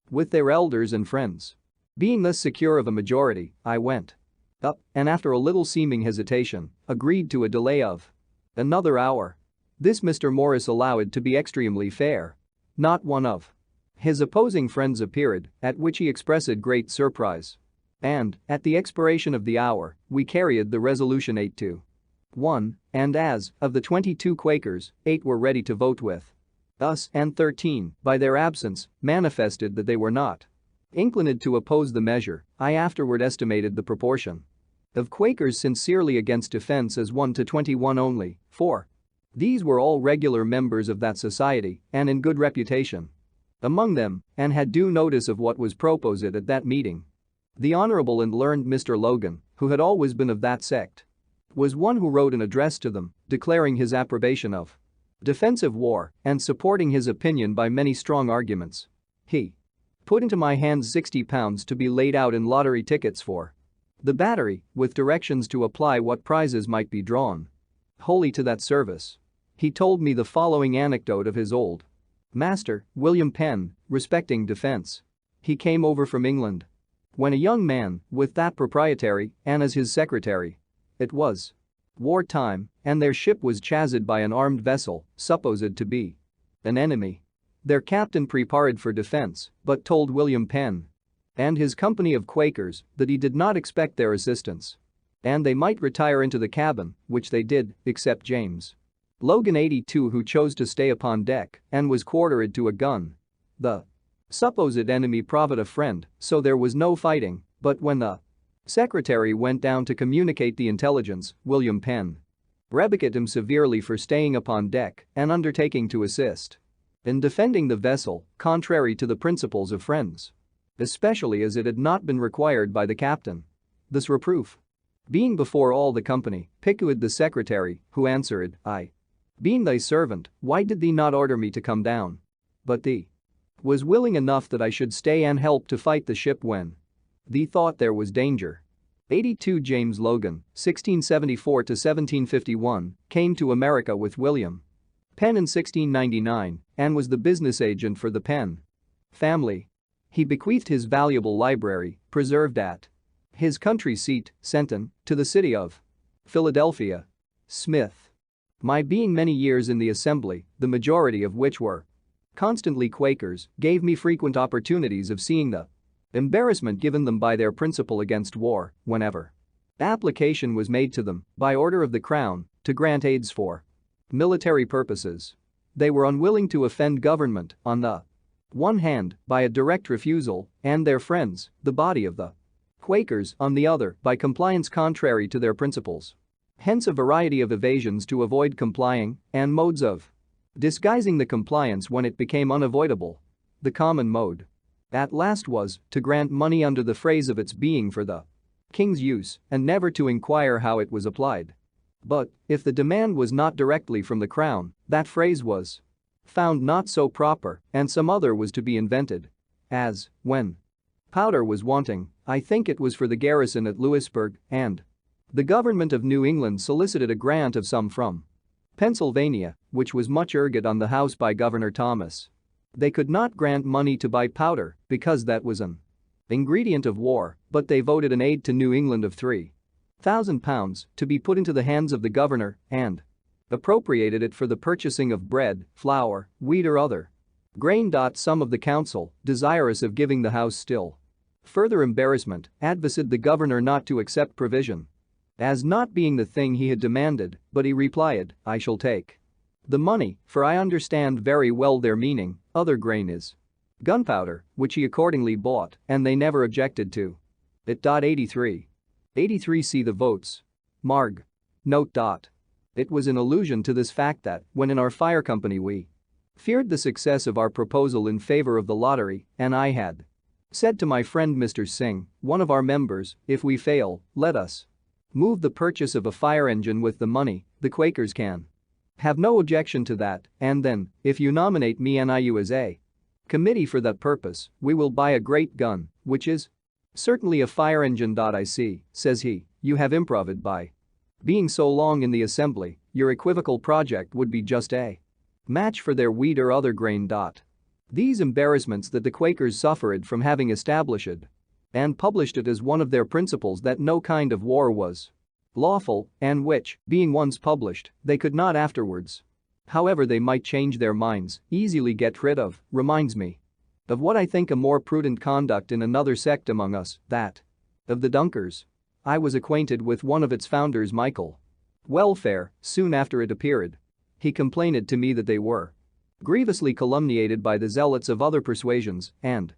[SPEAKER 1] with their elders and friends. Being thus secure of a majority, I went up and after a little seeming hesitation, agreed to a delay of another hour. This Mr. Morris allowed to be extremely fair. Not one of his opposing friends appeared, at which he expressed great surprise. And, at the expiration of the hour, we carried the resolution 8-1, and as, of the 22 Quakers, 8 were ready to vote with us and 13, by their absence, manifested that they were not inclined to oppose the measure. I afterward estimated the proportion of Quakers sincerely against defense as 1 to 21 only, for these were all regular members of that society and in good reputation among them and had due notice of what was proposed at that meeting. The honorable and learned Mr. Logan, who had always been of that sect, was one who wrote an address to them declaring his approbation of defensive war and supporting his opinion by many strong arguments. He put into my hands £60 to be laid out in lottery tickets for the battery, with directions to apply what prizes might be drawn wholly to that service. He told me the following anecdote of his old master, William Penn, respecting defense. He came over from England when a young man, with that proprietary and as his secretary. It was war time, and their ship was chased by an armed vessel, supposed to be an enemy. Their captain prepared for defense, but told William Penn and his company of Quakers that he did not expect their assistance and they might retire into the cabin, which they did, except James Logan 82, who chose to stay upon deck and was quartered to a gun. The supposed enemy proved a friend, so there was no fighting, but when the secretary went down to communicate the intelligence, William Penn rebuked him severely for staying upon deck and undertaking to assist in defending the vessel, contrary to the principles of friends, especially as it had not been required by the captain. This reproof being before all the company, piqued the secretary, who answered, I being thy servant, why did thee not order me to come down? But thee was willing enough that I should stay and help to fight the ship when thee thought there was danger. 82 James Logan, 1674 to 1751, came to America with William Penn in 1699 and was the business agent for the Penn family. He bequeathed his valuable library, preserved at his country seat, Centon, to the city of Philadelphia. Smith. My being many years in the assembly, the majority of which were constantly Quakers, gave me frequent opportunities of seeing the embarrassment given them by their principle against war whenever application was made to them, by order of the Crown, to grant aids for military purposes. They were unwilling to offend government, on the one hand, by a direct refusal, and their friends, the body of the Quakers, on the other, by compliance contrary to their principles. Hence a variety of evasions to avoid complying, and modes of disguising the compliance when it became unavoidable. The common mode at last was to grant money under the phrase of its being for the king's use and never to inquire how it was applied. But, if the demand was not directly from the crown, that phrase was found not so proper and some other was to be invented. As, when powder was wanting, I think it was for the garrison at Louisburg, and the government of New England solicited a grant of some from Pennsylvania, which was much urged on the House by Governor Thomas. They could not grant money to buy powder because that was an ingredient of war, but they voted an aid to New England of £3,000 to be put into the hands of the governor and appropriated it for the purchasing of bread, flour, wheat or other grain. Some of the council, desirous of giving the House still further embarrassment, advised the governor not to accept provision as not being the thing he had demanded, but he replied, "I shall take the money, for I understand very well their meaning, other grain is gunpowder," which he accordingly bought, and they never objected to it. 83. See the votes. Marg. Note. It was in allusion to this fact that, when in our fire company we feared the success of our proposal in favor of the lottery, and I had said to my friend Mr. Singh, one of our members, if we fail, let us move the purchase of a fire engine with the money, the Quakers can have no objection to that, and then, if you nominate me and you as a committee for that purpose, we will buy a great gun, which is certainly a fire engine. I see, says he, you have improved by being so long in the assembly, your equivocal project would be just a match for their wheat or other grain. These embarrassments that the Quakers suffered from having established and published it as one of their principles that no kind of war was lawful, and which, being once published, they could not afterwards, however they might change their minds, easily get rid of, reminds me of what I think a more prudent conduct in another sect among us, that of the Dunkers. I was acquainted with one of its founders, Michael Welfare, soon after it appeared. He complained to me that they were grievously calumniated by the zealots of other persuasions and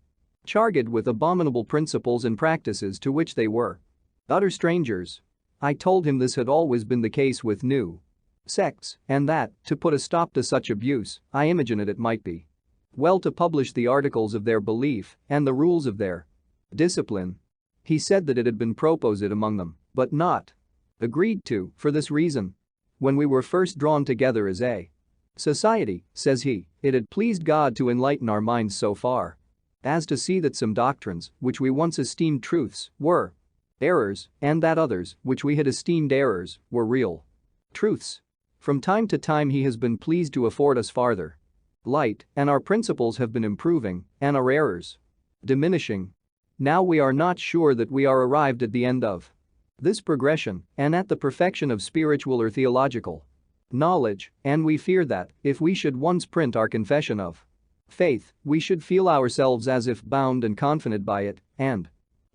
[SPEAKER 1] charged with abominable principles and practices to which they were utter strangers. I told him this had always been the case with new sects, and that, to put a stop to such abuse, I imagined it might be well to publish the articles of their belief and the rules of their discipline. He said that it had been proposed among them, but not agreed to, for this reason. When we were first drawn together as a society, says he, it had pleased God to enlighten our minds so far as to see that some doctrines, which we once esteemed truths, were errors, and that others, which we had esteemed errors, were real truths. From time to time he has been pleased to afford us farther light, and our principles have been improving, and our errors diminishing. Now we are not sure that we are arrived at the end of this progression and at the perfection of spiritual or theological knowledge, and we fear that, if we should once print our confession of faith, we should feel ourselves as if bound and confident by it, and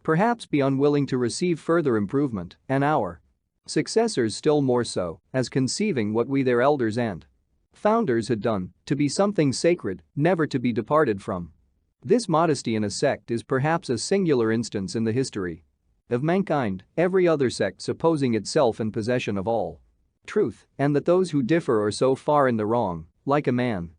[SPEAKER 1] perhaps be unwilling to receive further improvement, and our successors still more so, as conceiving what we their elders and founders had done to be something sacred, never to be departed from. This modesty in a sect is perhaps a singular instance in the history of mankind, every other sect supposing itself in possession of all truth, and that those who differ are so far in the wrong, like a man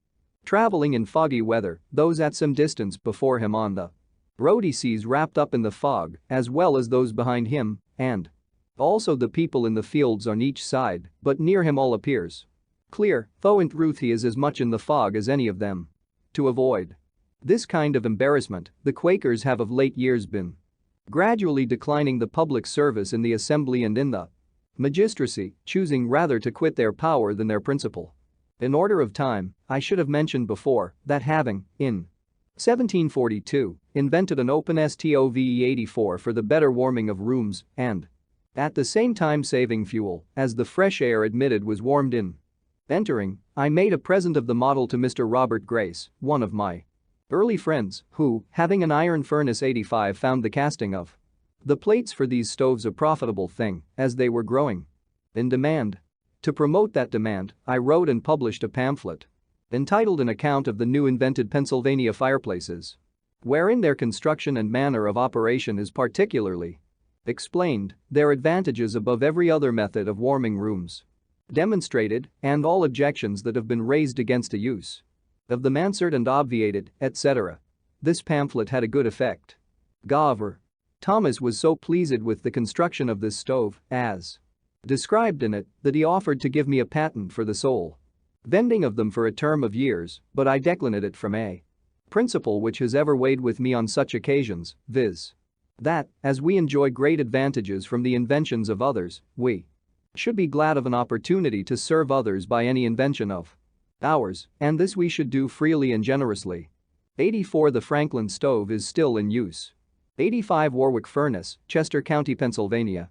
[SPEAKER 1] traveling in foggy weather, those at some distance before him on the road he sees wrapped up in the fog, as well as those behind him, and also the people in the fields on each side, but near him all appears clear, though in truth he is as much in the fog as any of them. To avoid this kind of embarrassment, the Quakers have of late years been gradually declining the public service in the assembly and in the magistracy, choosing rather to quit their power than their principle. In order of time, I should have mentioned before that having, in 1742, invented an open stove 84 for the better warming of rooms and at the same time saving fuel, as the fresh air admitted was warmed in entering, I made a present of the model to Mr. Robert Grace, one of my early friends, who, having an iron furnace 85, found the casting of the plates for these stoves a profitable thing, as they were growing in demand. To promote that demand, I wrote and published a pamphlet entitled An Account of the New Invented Pennsylvania Fireplaces, wherein their construction and manner of operation is particularly explained, their advantages above every other method of warming rooms demonstrated, and all objections that have been raised against the use of the mansard and obviated, etc. This pamphlet had a good effect. Governor Thomas was so pleased with the construction of this stove, as described in it, that he offered to give me a patent for the sole vending of them for a term of years, but I declined it from a principle which has ever weighed with me on such occasions, viz. that, as we enjoy great advantages from the inventions of others, we should be glad of an opportunity to serve others by any invention of ours, and this we should do freely and generously. 84 The Franklin stove is still in use. 85 Warwick Furnace, Chester County, Pennsylvania.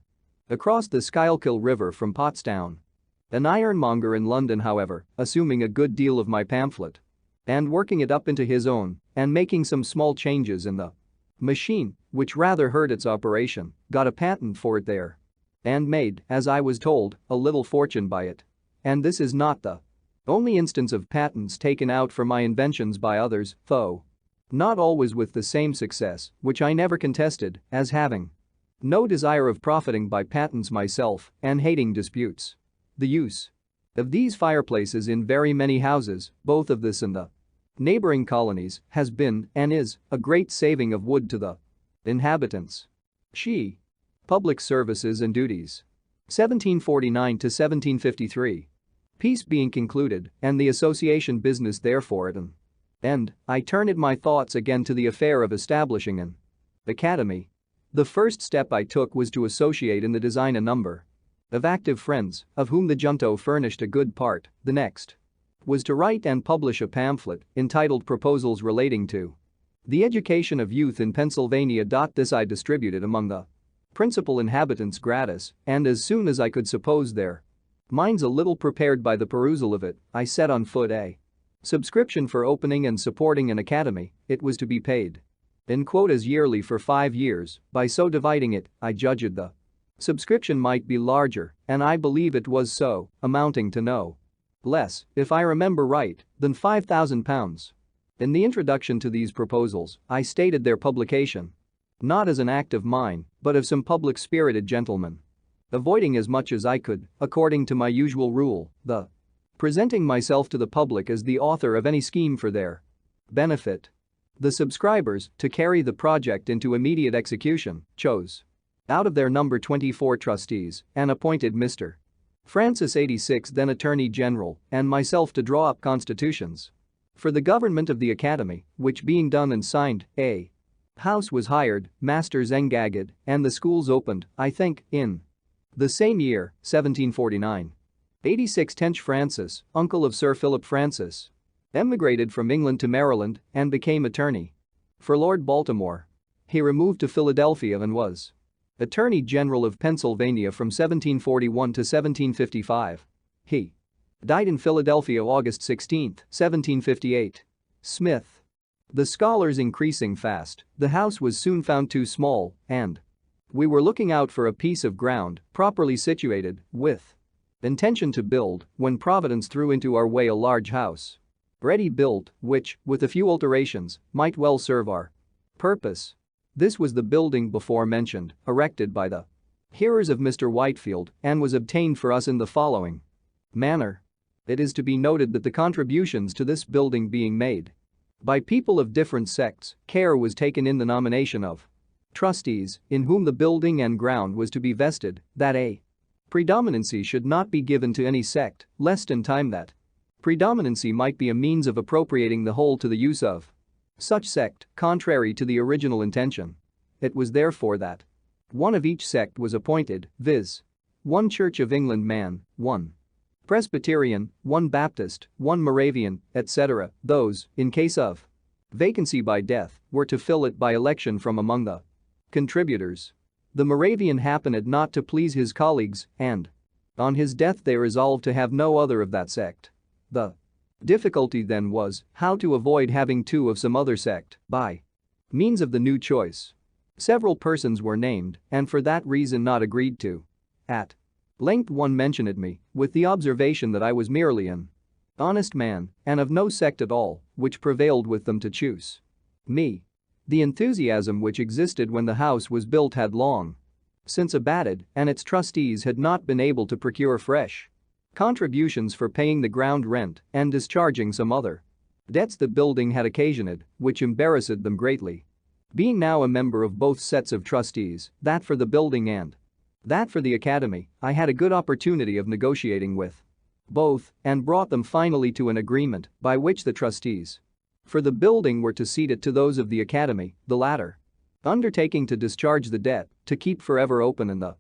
[SPEAKER 1] Across the Schuylkill River from Pottstown. An ironmonger in London, however, assuming a good deal of my pamphlet and working it up into his own and making some small changes in the machine, which rather hurt its operation, got a patent for it there and made, as I was told, a little fortune by it. And this is not the only instance of patents taken out for my inventions by others, though not always with the same success, which I never contested, as having no desire of profiting by patents myself and hating disputes. The use of these fireplaces in very many houses, both of this and the neighboring colonies, has been and is a great saving of wood to the inhabitants. She. Public Services and Duties. 1749 to 1753. Peace being concluded, and the association business therefore at an end, I turned my thoughts again to the affair of establishing an academy. The first step I took was to associate in the design a number of active friends, of whom the Junto furnished a good part. The next was to write and publish a pamphlet entitled Proposals Relating to the Education of Youth in Pennsylvania. This I distributed among the principal inhabitants gratis, and as soon as I could suppose their minds a little prepared by the perusal of it, I set on foot a subscription for opening and supporting an academy. It was to be paid in quotas yearly for 5 years. By so dividing it, I judged the subscription might be larger, and I believe it was so, amounting to no less, if I remember right, than £5,000. In the introduction to these proposals, I stated their publication not as an act of mine, but of some public-spirited gentlemen. Avoiding as much as I could, according to my usual rule, the presenting myself to the public as the author of any scheme for their benefit. The subscribers, to carry the project into immediate execution, chose out of their number 24 trustees and appointed Mr. Francis 86, then Attorney General, and myself to draw up constitutions for the government of the academy, which being done and signed, a house was hired, masters engaged, and the schools opened, I think, in the same year, 1749. 86 Tench Francis, uncle of Sir Philip Francis, emigrated from England to Maryland and became attorney for Lord Baltimore. He removed to Philadelphia and was Attorney General of Pennsylvania from 1741 to 1755. He died in Philadelphia August 16, 1758. Smith. The scholars increasing fast, the house was soon found too small, and we were looking out for a piece of ground properly situated, with intention to build, when Providence threw into our way a large house, ready built, which, with a few alterations, might well serve our purpose. This was the building before mentioned, erected by the hearers of Mr. Whitefield, and was obtained for us in the following manner. It is to be noted that the contributions to this building being made by people of different sects, care was taken in the nomination of trustees, in whom the building and ground was to be vested, that a predominancy should not be given to any sect, lest in time that predominancy might be a means of appropriating the whole to the use of such sect, contrary to the original intention. It was therefore that one of each sect was appointed, viz. one Church of England man, one Presbyterian, one Baptist, one Moravian, etc. Those, in case of vacancy by death, were to fill it by election from among the contributors. The Moravian happened not to please his colleagues, and on his death they resolved to have no other of that sect. The difficulty then was how to avoid having two of some other sect by means of the new choice. Several persons were named, and for that reason not agreed to. At length one mentioned me, with the observation that I was merely an honest man and of no sect at all, which prevailed with them to choose me. The enthusiasm which existed when the house was built had long since abated, and its trustees had not been able to procure fresh contributions for paying the ground rent and discharging some other debts the building had occasioned, which embarrassed them greatly. Being now a member of both sets of trustees, that for the building and that for the academy, I had a good opportunity of negotiating with both and brought them finally to an agreement by which the trustees for the building were to cede it to those of the academy, the latter undertaking to discharge the debt, to keep forever open, and the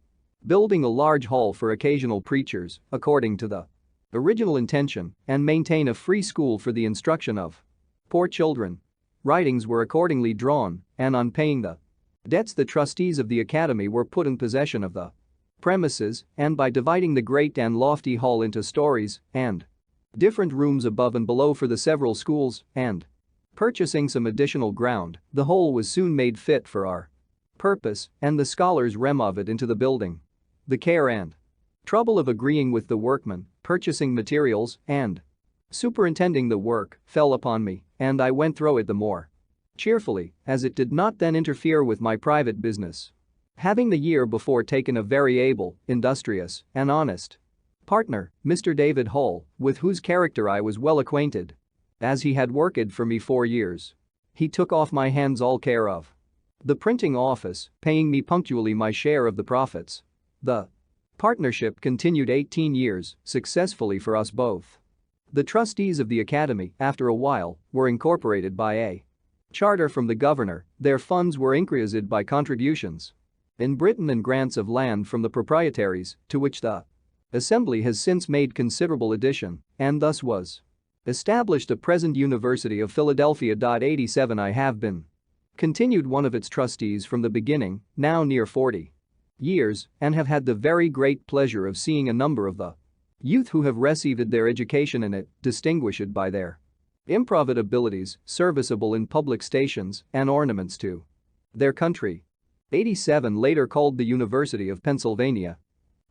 [SPEAKER 1] building a large hall for occasional preachers, according to the original intention, and maintain a free school for the instruction of poor children. Writings were accordingly drawn, and on paying the debts, the trustees of the academy were put in possession of the premises, and by dividing the great and lofty hall into stories and different rooms above and below for the several schools, and purchasing some additional ground, the whole was soon made fit for our purpose, and the scholars removed into the building. The care and trouble of agreeing with the workmen, purchasing materials, and superintending the work fell upon me, and I went through it the more cheerfully, as it did not then interfere with my private business. Having the year before taken a very able, industrious, and honest partner, Mr. David Hall, with whose character I was well acquainted, as he had worked for me 4 years. He took off my hands all care of the printing office, paying me punctually my share of the profits. The partnership continued 18 years, successfully for us both. The trustees of the academy, after a while, were incorporated by a charter from the governor. Their funds were increased by contributions in Britain and grants of land from the proprietaries, to which the Assembly has since made considerable addition, and thus was established a present University of Philadelphia. 87 I have been continued one of its trustees from the beginning, now near 40 years, and have had the very great pleasure of seeing a number of the youth who have received their education in it, distinguished by their improved abilities, serviceable in public stations, and ornaments to their country. 87 later called the University of Pennsylvania.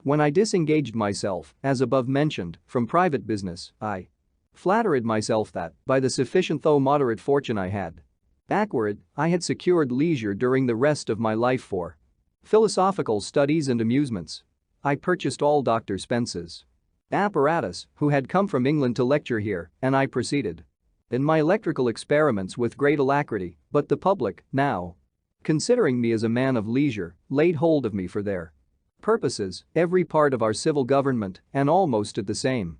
[SPEAKER 1] When I disengaged myself, as above mentioned, from private business, I flattered myself that, by the sufficient though moderate fortune I had acquired, I had secured leisure during the rest of my life for philosophical studies and amusements. I purchased all Dr. Spence's apparatus, who had come from England to lecture here, and I proceeded in my electrical experiments with great alacrity, but the public, now considering me as a man of leisure, laid hold of me for their purposes, every part of our civil government, and almost at the same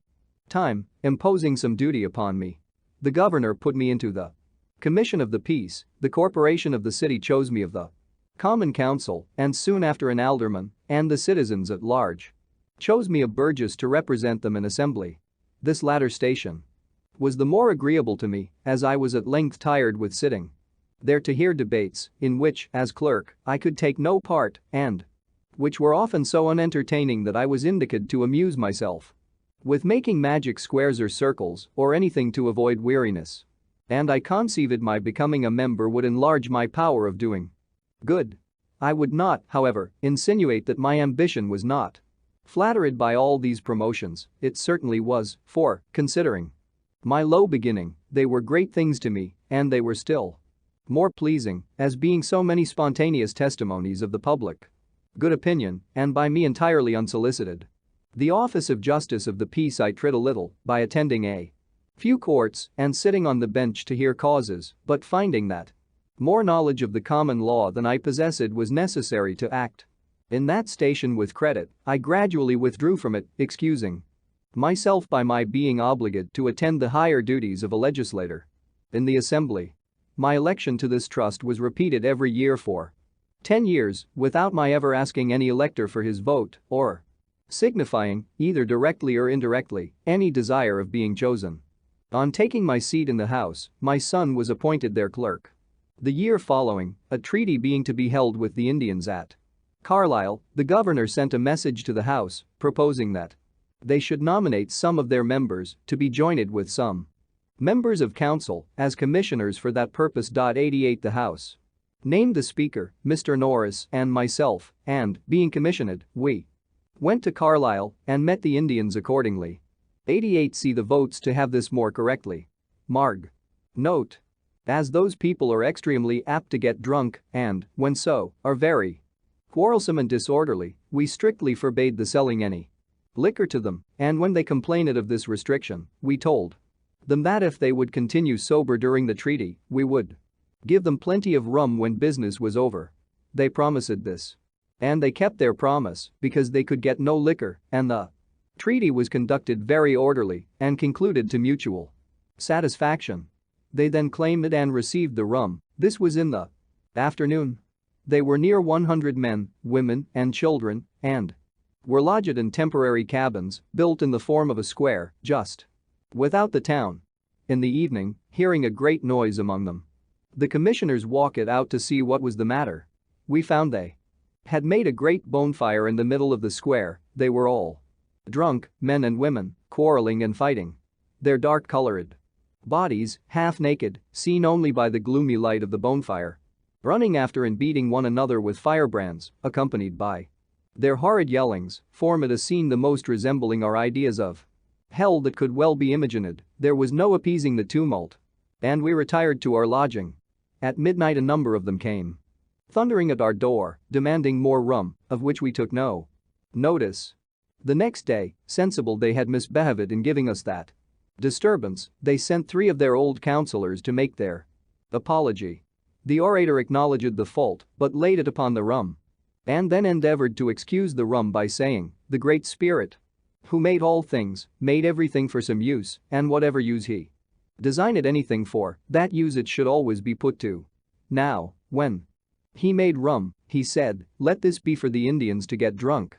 [SPEAKER 1] time, imposing some duty upon me. The governor put me into the Commission of the Peace, the corporation of the city chose me of the Common Council, and soon after an alderman, and the citizens at large chose me a burgess to represent them in assembly. This latter station was the more agreeable to me, as I was at length tired with sitting there to hear debates, in which, as clerk, I could take no part, and which were often so unentertaining that I was indicated to amuse myself with making magic squares or circles, or anything to avoid weariness. And I conceived my becoming a member would enlarge my power of doing good. I would not, however, insinuate that my ambition was not flattered by all these promotions. It certainly was, for, considering my low beginning, they were great things to me, and they were still more pleasing, as being so many spontaneous testimonies of the public good opinion, and by me entirely unsolicited. The office of Justice of the Peace I tried a little by attending a few courts and sitting on the bench to hear causes, but finding that more knowledge of the common law than I possessed was necessary to act in that station with credit, I gradually withdrew from it, excusing myself by my being obligated to attend the higher duties of a legislator in the assembly. My election to this trust was repeated every year for 10 years, without my ever asking any elector for his vote, or signifying, either directly or indirectly, any desire of being chosen. On taking my seat in the House, my son was appointed their clerk. The year following, a treaty being to be held with the Indians at Carlisle, the governor sent a message to the House, proposing that they should nominate some of their members to be joined with some members of council as commissioners for that purpose. 88 The House named the Speaker, Mr. Norris, and myself, and, being commissioned, we went to Carlisle and met the Indians accordingly. 88 See the votes to have this more correctly. Marg. Note. As those people are extremely apt to get drunk and, when so, are very quarrelsome and disorderly, we strictly forbade the selling any liquor to them, and when they complained of this restriction, we told them that if they would continue sober during the treaty, we would give them plenty of rum when business was over. They promised this. And they kept their promise because they could get no liquor, and the treaty was conducted very orderly and concluded to mutual satisfaction. They then claimed it and received the rum. This was in the afternoon. They were near 100 men, women, and children, and were lodged in temporary cabins built in the form of a square, just without the town. In the evening, hearing a great noise among them, the commissioners walked out to see what was the matter. We found they had made a great bonfire in the middle of the square. They were all drunk, men and women, quarreling and fighting. Their dark-colored bodies, half naked, seen only by the gloomy light of the bonfire, running after and beating one another with firebrands, accompanied by their horrid yellings, formed a scene the most resembling our ideas of hell that could well be imagined. There was no appeasing the tumult, and we retired to our lodging. At midnight a number of them came thundering at our door, demanding more rum, of which we took no notice. The next day, sensible they had misbehaved in giving us that disturbance, they sent 3 of their old councillors to make their apology. The orator acknowledged the fault but laid it upon the rum, and then endeavored to excuse the rum by saying, "The Great Spirit, who made all things, made everything for some use, and whatever use he designed anything for, that use it should always be put to. Now, when he made rum, he said, let this be for the Indians to get drunk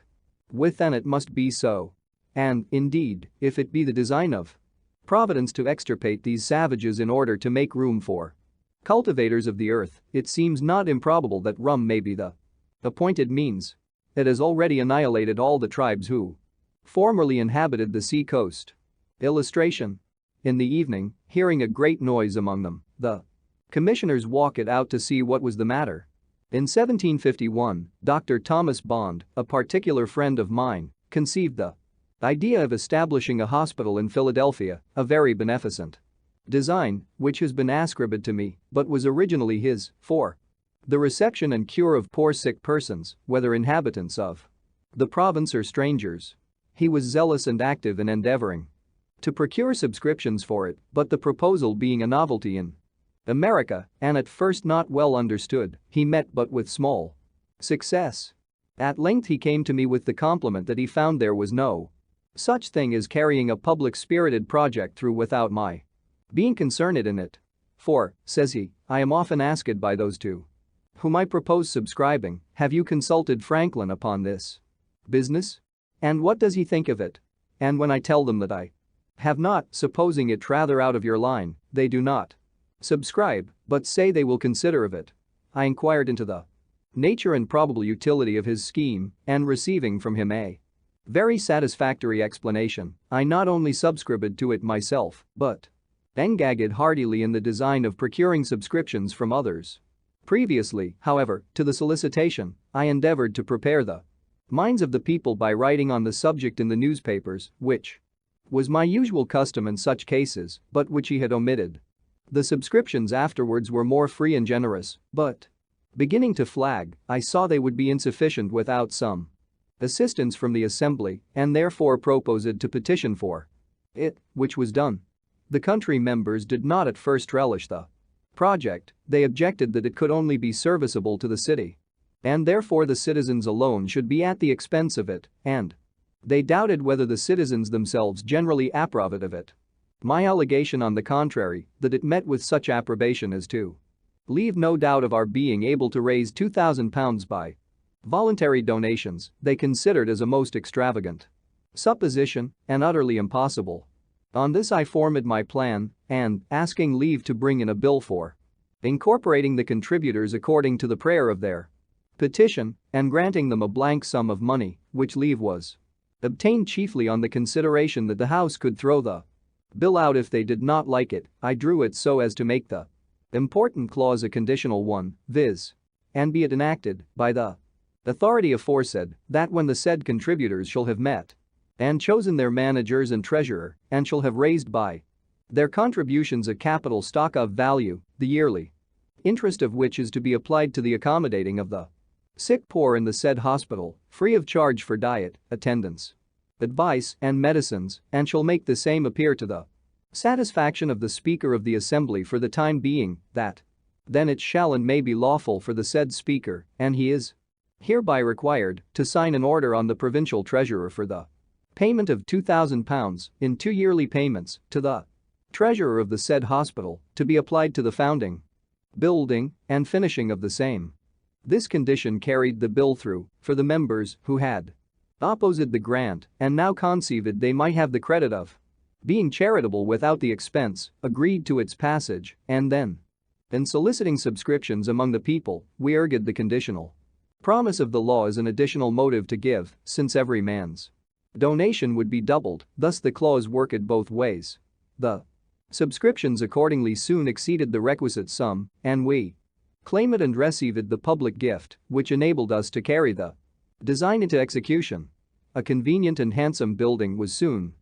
[SPEAKER 1] with, and it must be so. And, indeed, if it be the design of Providence to extirpate these savages in order to make room for cultivators of the earth, it seems not improbable that rum may be the appointed means. It has already annihilated all the tribes who formerly inhabited the sea coast." Illustration. In the evening, hearing a great noise among them, the commissioners walked out to see what was the matter. In 1751, Dr. Thomas Bond, a particular friend of mine, conceived the idea of establishing a hospital in Philadelphia, a very beneficent design, which has been ascribed to me, but was originally his, for the reception and cure of poor sick persons, whether inhabitants of the province or strangers. He was zealous and active in endeavoring to procure subscriptions for it, but the proposal being a novelty in America, and at first not well understood, he met but with small success. At length he came to me with the compliment that he found there was no such thing as carrying a public-spirited project through without my being concerned in it. For, says he, I am often asked by those to whom I propose subscribing, have you consulted Franklin upon this business? And what does he think of it? And when I tell them that I have not, supposing it rather out of your line, they do not subscribe, but say they will consider of it. I inquired into the nature and probable utility of his scheme, and receiving from him a very satisfactory explanation, I not only subscribed to it myself, but engaged heartily in the design of procuring subscriptions from others. Previously, however, to the solicitation, I endeavored to prepare the minds of the people by writing on the subject in the newspapers, which was my usual custom in such cases, but which he had omitted. The subscriptions afterwards were more free and generous, but beginning to flag, I saw they would be insufficient without some assistance from the assembly, and therefore proposed to petition for it, which was done. The country members did not at first relish the project. They objected that it could only be serviceable to the city, and therefore the citizens alone should be at the expense of it, and they doubted whether the citizens themselves generally approved of it. My allegation, on the contrary, that it met with such approbation as to leave no doubt of our being able to raise £2,000 by voluntary donations, they considered as a most extravagant supposition and utterly impossible. On this I formed my plan, and, asking leave to bring in a bill for incorporating the contributors according to the prayer of their petition, and granting them a blank sum of money, which leave was obtained chiefly on the consideration that the House could throw the bill out if they did not like it, I drew it so as to make the important clause a conditional one, viz. And be it enacted, by the authority aforesaid, that when the said contributors shall have met and chosen their managers and treasurer, and shall have raised by their contributions a capital stock of value, the yearly interest of which is to be applied to the accommodating of the sick poor in the said hospital, free of charge for diet, attendance, advice, and medicines, and shall make the same appear to the satisfaction of the Speaker of the Assembly for the time being, that then it shall and may be lawful for the said Speaker, and he is hereby required, to sign an order on the provincial treasurer for the payment of £2,000 in 2 yearly payments to the treasurer of the said hospital, to be applied to the founding, building, and finishing of the same. This condition carried the bill through for the members who had opposed the grant and now conceived they might have the credit of being charitable without the expense, agreed to its passage, and then, in soliciting subscriptions among the people, we urged the conditional promise of the law as an additional motive to give, since every man's donation would be doubled, thus the clause worked both ways. The subscriptions accordingly soon exceeded the requisite sum, and we claimed and received the public gift, which enabled us to carry the design into execution. A convenient and handsome building was soon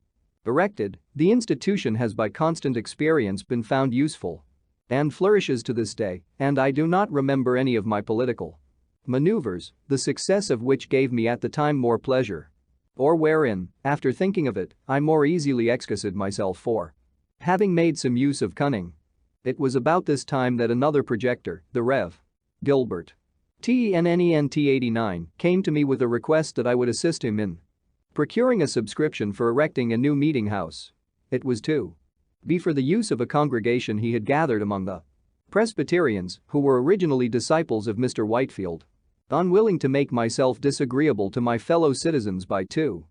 [SPEAKER 1] erected. The institution has by constant experience been found useful and flourishes to this day, and I do not remember any of my political maneuvers, the success of which gave me at the time more pleasure, or wherein, after thinking of it, I more easily excused myself for having made some use of cunning. It was about this time that another projector, the Rev. Gilbert Tennent 89, came to me with a request that I would assist him in procuring a subscription for erecting a new meeting house. It was to be for the use of a congregation he had gathered among the Presbyterians, who were originally disciples of Mr. Whitefield. Unwilling to make myself disagreeable to my fellow citizens by too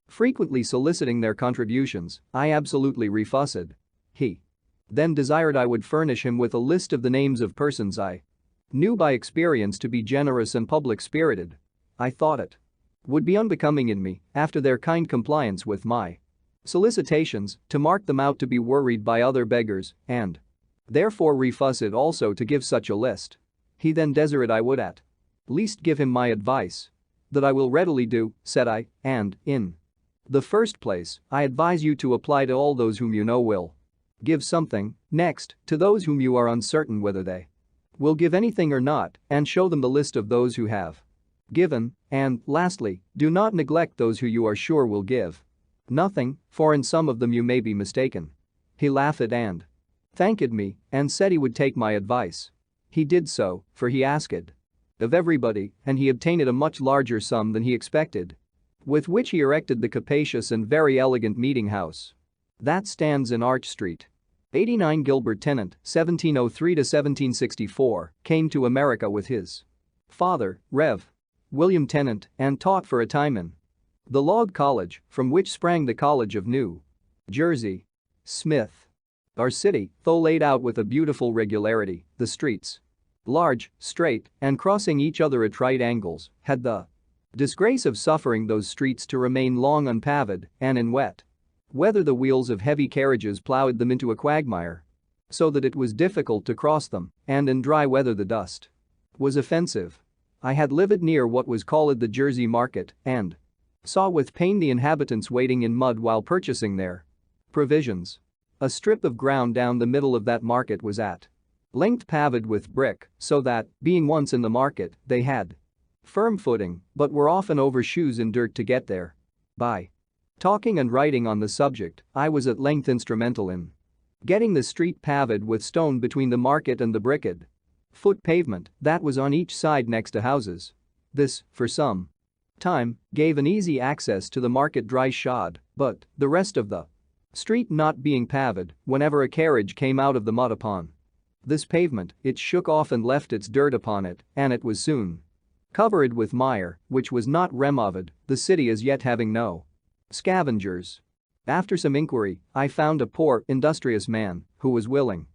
[SPEAKER 1] frequently soliciting their contributions, I absolutely refused. He then desired I would furnish him with a list of the names of persons I knew by experience to be generous and public-spirited. I thought it would be unbecoming in me, after their kind compliance with my solicitations, to mark them out to be worried by other beggars, and therefore refused also to give such a list. He then desired I would at least give him my advice. That I will readily do, said I, and, in the first place, I advise you to apply to all those whom you know will give something, next, to those whom you are uncertain whether they will give anything or not, and show them the list of those who have given, and, lastly, do not neglect those who you are sure will give nothing, for in some of them you may be mistaken. He laughed and thanked me, and said he would take my advice. He did so, for he asked of everybody, and he obtained a much larger sum than he expected, with which he erected the capacious and very elegant meeting house that stands in Arch Street. 89 Gilbert Tennent, 1703-1764, came to America with his father, Rev. William Tennent, and taught for a time in the Log College, from which sprang the College of New Jersey. Smith. Our city, though laid out with a beautiful regularity, the streets, large, straight, and crossing each other at right angles, had the disgrace of suffering those streets to remain long unpaved, and in wet weather the wheels of heavy carriages plowed them into a quagmire, so that it was difficult to cross them, and in dry weather the dust was offensive. I had lived near what was called the Jersey Market, and saw with pain the inhabitants waiting in mud while purchasing their provisions. A strip of ground down the middle of that market was at length paved with brick, so that, being once in the market, they had firm footing, but were often over shoes in dirt to get there. By talking and writing on the subject, I was at length instrumental in getting the street paved with stone between the market and the bricked foot pavement that was on each side next to houses. This, for some time, gave an easy access to the market dry shod, but, the rest of the street not being paved, whenever a carriage came out of the mud upon this pavement, it shook off and left its dirt upon it, and it was soon covered with mire, which was not removed, the city as yet having no scavengers. After some inquiry, I found a poor, industrious man who was willing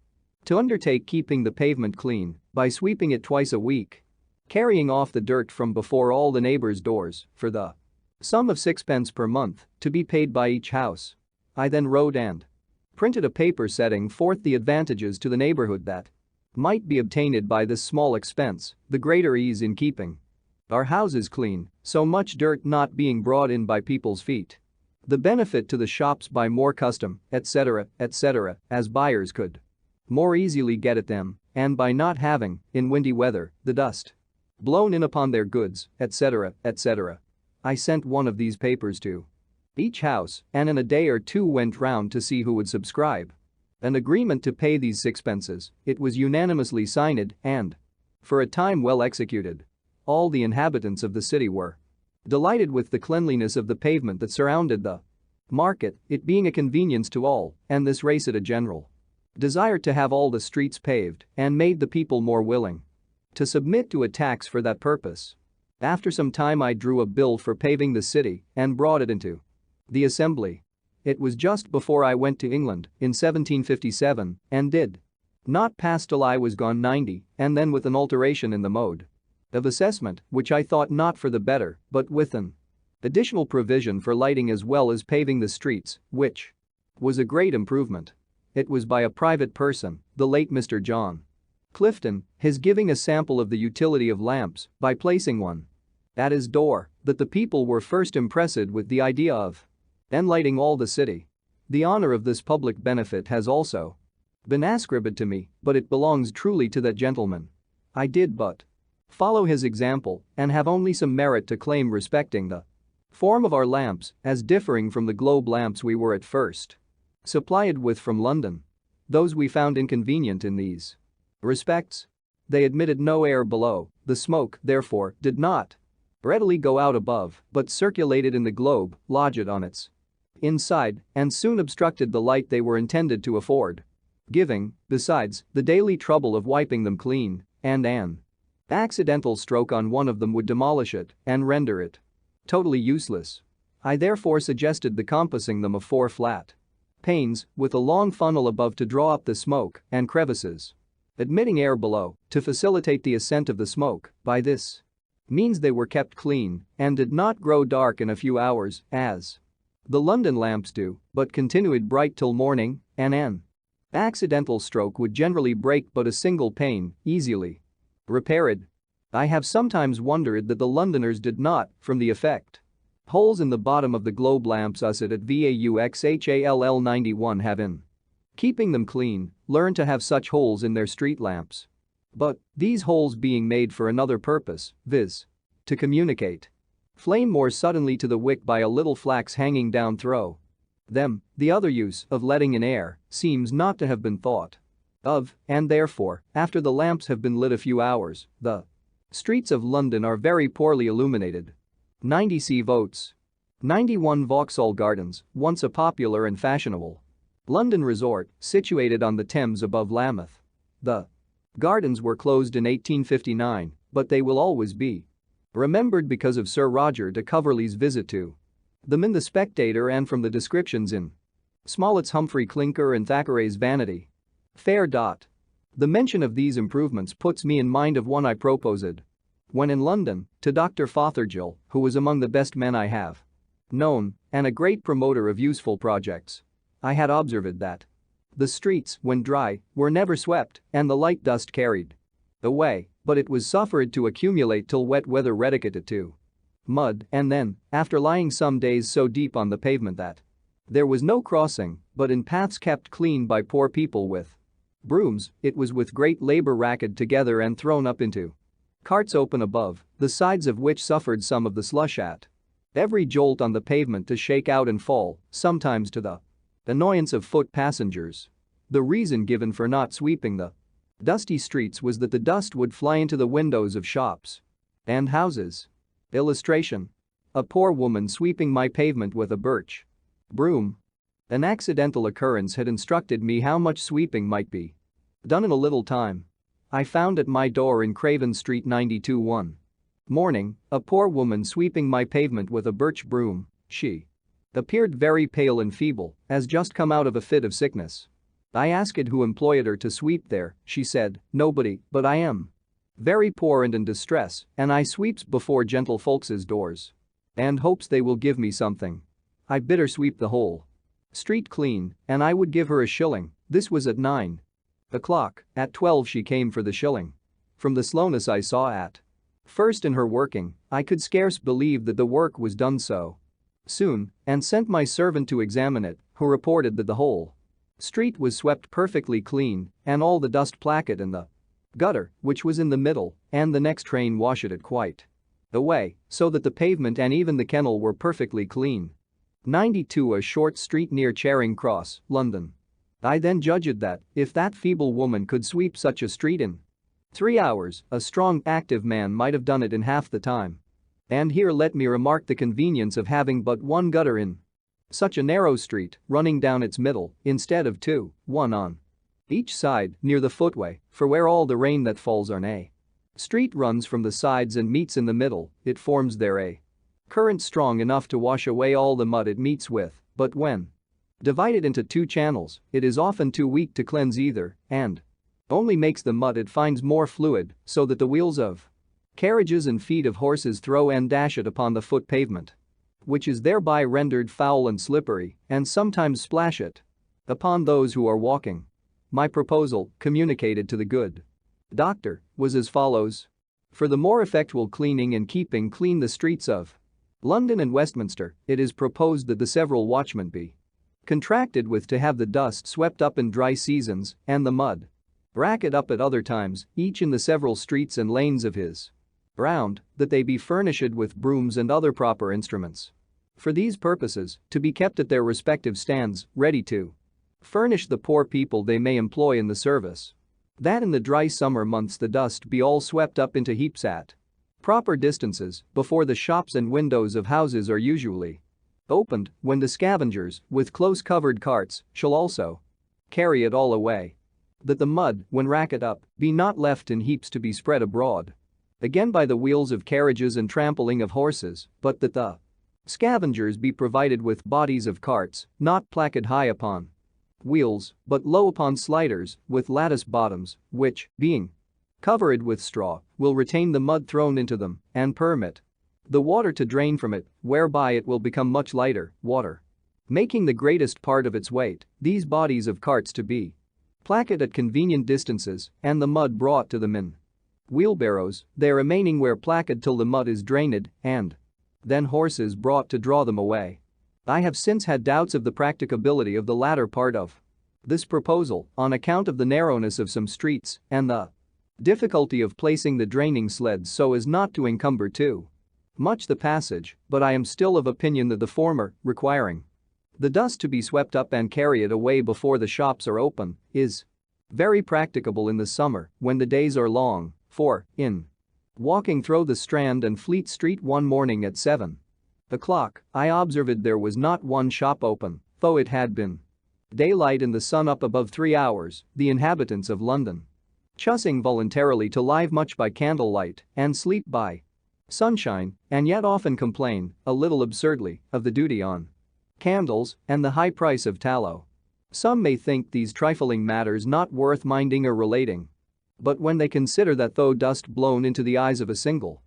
[SPEAKER 1] to undertake keeping the pavement clean by sweeping it twice a week, carrying off the dirt from before all the neighbors' doors for the sum of 6 pence per month, to be paid by each house. I then wrote and printed a paper setting forth the advantages to the neighborhood that might be obtained by this small expense, the greater ease in keeping our houses clean, so much dirt not being brought in by people's feet, the benefit to the shops by more custom, etc., as buyers could more easily get at them, and by not having, in windy weather, the dust blown in upon their goods, etc. I sent one of these papers to each house, and in a day or two went round to see who would subscribe. An agreement to pay these 6 pences, it was unanimously signed, and, for a time well executed. All the inhabitants of the city were delighted with the cleanliness of the pavement that surrounded the market, it being a convenience to all, and this raised a general desire to have all the streets paved, and made the people more willing to submit to a tax for that purpose. After some time I drew a bill for paving the city and brought it into the assembly. It was just before I went to England in 1757 and did not pass till I was gone 90, and then with an alteration in the mode of assessment, which I thought not for the better, but with an additional provision for lighting as well as paving the streets, which was a great improvement. It was by a private person, the late Mr. John Clifton, his giving a sample of the utility of lamps by placing one at his door, that the people were first impressed with the idea of enlighting all the city. The honor of this public benefit has also been ascribed to me, but it belongs truly to that gentleman. I did but follow his example and have only some merit to claim respecting the form of our lamps, as differing from the globe lamps we were at first supplied with from London. Those we found inconvenient in these respects. They admitted no air below, the smoke, therefore, did not readily go out above, but circulated in the globe, lodged on its inside, and soon obstructed the light they were intended to afford, giving, besides, the daily trouble of wiping them clean, and an accidental stroke on one of them would demolish it and render it totally useless. I therefore suggested the compassing them of 4 flat panes with a long funnel above to draw up the smoke and crevices, admitting air below to facilitate the ascent of the smoke. By this means they were kept clean and did not grow dark in a few hours, as the London lamps do, but continued bright till morning, and an accidental stroke would generally break but a single pane, easily repaired. I have sometimes wondered that the Londoners did not, from the effect holes in the bottom of the globe lamps us at VAUXHALL 91 have in keeping them clean, learn to have such holes in their street lamps. But, these holes being made for another purpose, viz. to communicate flame more suddenly to the wick by a little flax hanging down through them, the other use of letting in air seems not to have been thought of, and therefore, after the lamps have been lit a few hours, the streets of London are very poorly illuminated. 90 votes. 91 Vauxhall Gardens, once a popular and fashionable London resort, situated on the Thames above Lambeth. The gardens were closed in 1859, but they will always be remembered because of Sir Roger de Coverley's visit to them in The Spectator and from the descriptions in Smollett's Humphrey Clinker and Thackeray's Vanity Fair. The mention of these improvements puts me in mind of one I proposed when in London to Dr. Fothergill, who was among the best men I have known and a great promoter of useful projects. I had observed that the streets, when dry, were never swept and the light dust carried away, but it was suffered to accumulate till wet weather reduced it to mud, and then, after lying some days so deep on the pavement that there was no crossing, but in paths kept clean by poor people with brooms, it was with great labor racked together and thrown up into carts open above, the sides of which suffered some of the slush at every jolt on the pavement to shake out and fall, sometimes to the annoyance of foot passengers. The reason given for not sweeping the dusty streets was that the dust would fly into the windows of shops and houses. Illustration. A poor woman sweeping my pavement with a birch broom. An accidental occurrence had instructed me how much sweeping might be done in a little time. I found at my door in Craven Street 92 one morning a poor woman sweeping my pavement with a birch broom. She appeared very pale and feeble, as just come out of a fit of sickness. I asked who employed her to sweep there. She said, "Nobody, but I am very poor and in distress, and I sweeps before gentle folks' doors and hopes they will give me something." I bid her sweep the whole street clean, and I would give her a shilling. This was at 9 o'clock. At 12 she came for the shilling. From the slowness I saw at first in her working, I could scarce believe that the work was done so soon, and sent my servant to examine it, who reported that the whole street was swept perfectly clean and all the dust placate in the gutter, which was in the middle, and the next train washed it quite away, so that the pavement and even the kennel were perfectly clean. 92 A short street near Charing Cross, London. I then judged that, if that feeble woman could sweep such a street in 3 hours, a strong, active man might have done it in half the time. And here let me remark the convenience of having but one gutter in such a narrow street, running down its middle, instead of two, one on each side, near the footway, for where all the rain that falls on a Street runs from the sides and meets in the middle, it forms there a current strong enough to wash away all the mud it meets with, but when divided into two channels, it is often too weak to cleanse either and only makes the mud it finds more fluid so that the wheels of carriages and feet of horses throw and dash it upon the foot pavement, which is thereby rendered foul and slippery, and sometimes splash it upon those who are walking. My proposal, communicated to the good doctor, was as follows. For the more effectual cleaning and keeping clean the streets of London and Westminster, it is proposed that the several watchmen be contracted with to have the dust swept up in dry seasons and the mud racket up at other times, each in the several streets and lanes of his round, that they be furnished with brooms and other proper instruments. For these purposes, to be kept at their respective stands, ready to furnish the poor people they may employ in the service. That in the dry summer months the dust be all swept up into heaps at proper distances before the shops and windows of houses are usually opened, when the scavengers, with close-covered carts, shall also carry it all away. That the mud, when racked up, be not left in heaps to be spread abroad again by the wheels of carriages and trampling of horses, but that the scavengers be provided with bodies of carts, not placked high upon wheels, but low upon sliders, with lattice bottoms, which, being covered with straw, will retain the mud thrown into them and permit the water to drain from it, whereby it will become much lighter, water making the greatest part of its weight. These bodies of carts to be placked at convenient distances and the mud brought to them in wheelbarrows, they remaining where placked till the mud is drained and then horses brought to draw them away. I have since had doubts of the practicability of the latter part of this proposal on account of the narrowness of some streets and the difficulty of placing the draining sleds so as not to encumber too much the passage, but I am still of opinion that the former, requiring the dust to be swept up and carry it away before the shops are open, is very practicable in the summer when the days are long, for, in walking through the Strand and Fleet Street one morning at 7 o'clock, I observed there was not one shop open, though it had been daylight and the sun up above 3 hours. The inhabitants of London choosing voluntarily to live much by candlelight and sleep by sunshine, and yet often complain, a little absurdly, of the duty on candles and the high price of tallow. Some may think these trifling matters not worth minding or relating. But when they consider that though dust blown into the eyes of a single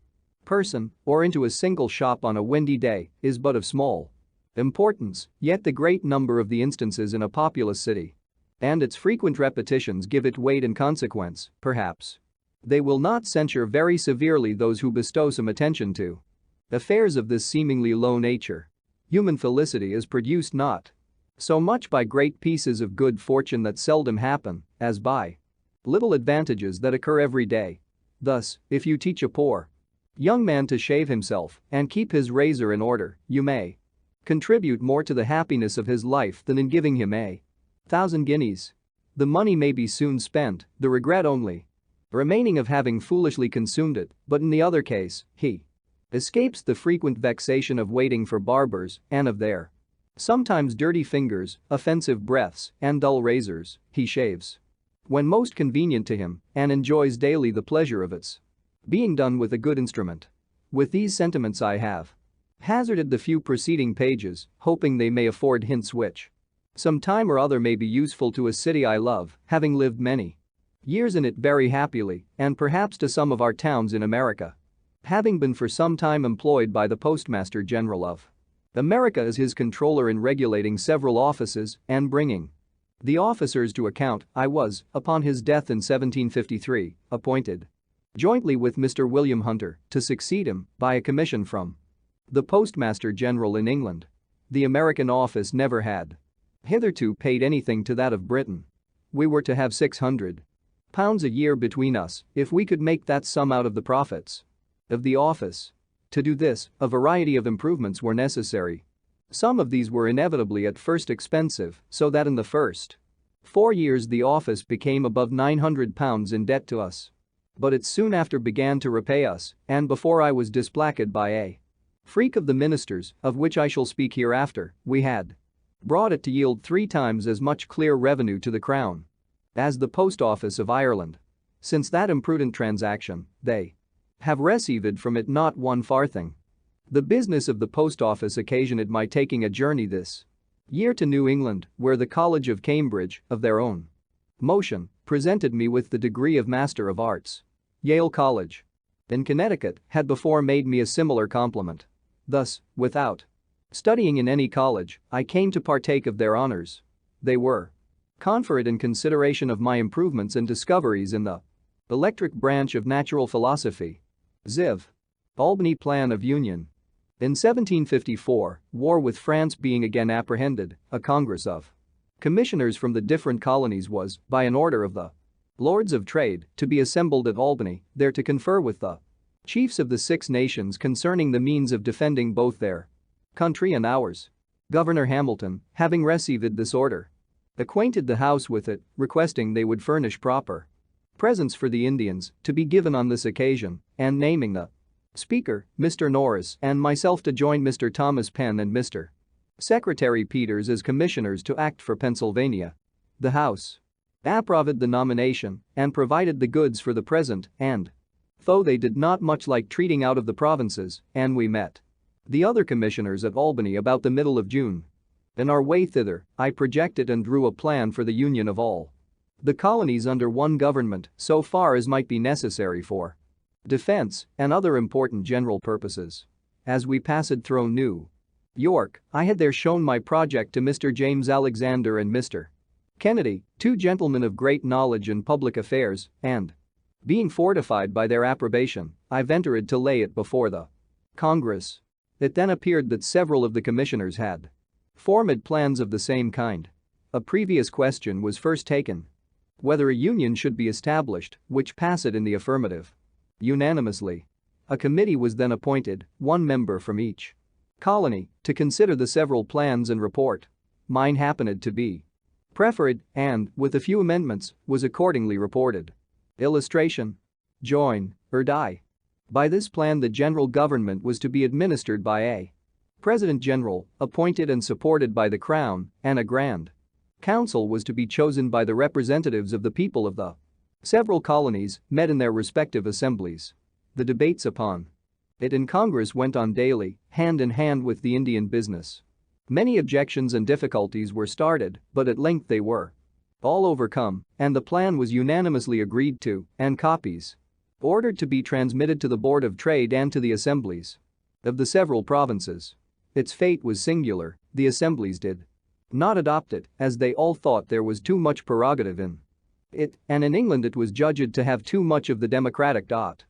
[SPEAKER 1] person or into a single shop on a windy day is but of small importance, yet the great number of the instances in a populous city and its frequent repetitions give it weight and consequence, perhaps they will not censure very severely those who bestow some attention to affairs of this seemingly low nature. Human felicity is produced not so much by great pieces of good fortune that seldom happen as by little advantages that occur every day. Thus, if you teach a poor young man to shave himself and keep his razor in order, you may contribute more to the happiness of his life than in giving him 1,000 guineas. The money may be soon spent, the regret only remaining of having foolishly consumed it, but in the other case, he escapes the frequent vexation of waiting for barbers and of their sometimes dirty fingers, offensive breaths, and dull razors. He shaves when most convenient to him and enjoys daily the pleasure of its being done with a good instrument. With these sentiments I have hazarded the few preceding pages, hoping they may afford hints which some time or other may be useful to a city I love, having lived many years in it very happily, and perhaps to some of our towns in America, having been for some time employed by the Postmaster General of America as his controller in regulating several offices and bringing the officers to account. I was, upon his death in 1753, appointed jointly with Mr. William Hunter to succeed him by a commission from the Postmaster General in England. The American office never had hitherto paid anything to that of Britain. We were to have £600 a year between us if we could make that sum out of the profits of the office. To do this, a variety of improvements were necessary. Some of these were inevitably at first expensive, so that in the first 4 years the office became above £900 in debt to us. But it soon after began to repay us, and before I was displacated by a freak of the ministers, of which I shall speak hereafter, we had brought it to yield 3 times as much clear revenue to the Crown as the Post Office of Ireland. Since that imprudent transaction, they have received from it not one farthing. The business of the post office occasioned my taking a journey this year to New England, where the College of Cambridge, of their own motion, presented me with the degree of Master of Arts. Yale College in Connecticut had before made me a similar compliment. Thus, without studying in any college, I came to partake of their honors. They were conferred in consideration of my improvements and discoveries in the electric branch of natural philosophy. Ziv. Albany Plan of Union. In 1754, war with France being again apprehended, a congress of commissioners from the different colonies was, by an order of the Lords of Trade, to be assembled at Albany, there to confer with the chiefs of the 6 nations concerning the means of defending both their country and ours. Governor Hamilton, having received this order, acquainted the House with it, requesting they would furnish proper presents for the Indians to be given on this occasion, and naming the Speaker, Mr. Norris, and myself to join Mr. Thomas Penn and Mr. Secretary Peters as commissioners to act for Pennsylvania. The House approved the nomination and provided the goods for the present, and though they did not much like treating out of the provinces, and we met the other commissioners at Albany about the middle of June. In our way thither, I projected and drew a plan for the union of all the colonies under one government so far as might be necessary for defense and other important general purposes. As we passed through New York, I had there shown my project to Mr. James Alexander and Mr. Kennedy, 2 gentlemen of great knowledge in public affairs, and, being fortified by their approbation, I ventured to lay it before the Congress. It then appeared that several of the commissioners had formed plans of the same kind. A previous question was first taken whether a union should be established, which passed in the affirmative. Unanimously. A committee was then appointed, 1 member from each colony, to consider the several plans and report. Mine happened to be preferred and, with a few amendments, was accordingly reported. Illustration. Join, or die. By this plan the general government was to be administered by a President General, appointed and supported by the Crown, and a Grand Council was to be chosen by the representatives of the people of the several colonies, met in their respective assemblies. The debates upon it in Congress went on daily, hand in hand with the Indian business. Many objections and difficulties were started, but at length they were all overcome, and the plan was unanimously agreed to, and copies ordered to be transmitted to the Board of Trade and to the assemblies of the several provinces. Its fate was singular. The assemblies did not adopt it, as they all thought there was too much prerogative in it, and in England it was judged to have too much of the democratic dot.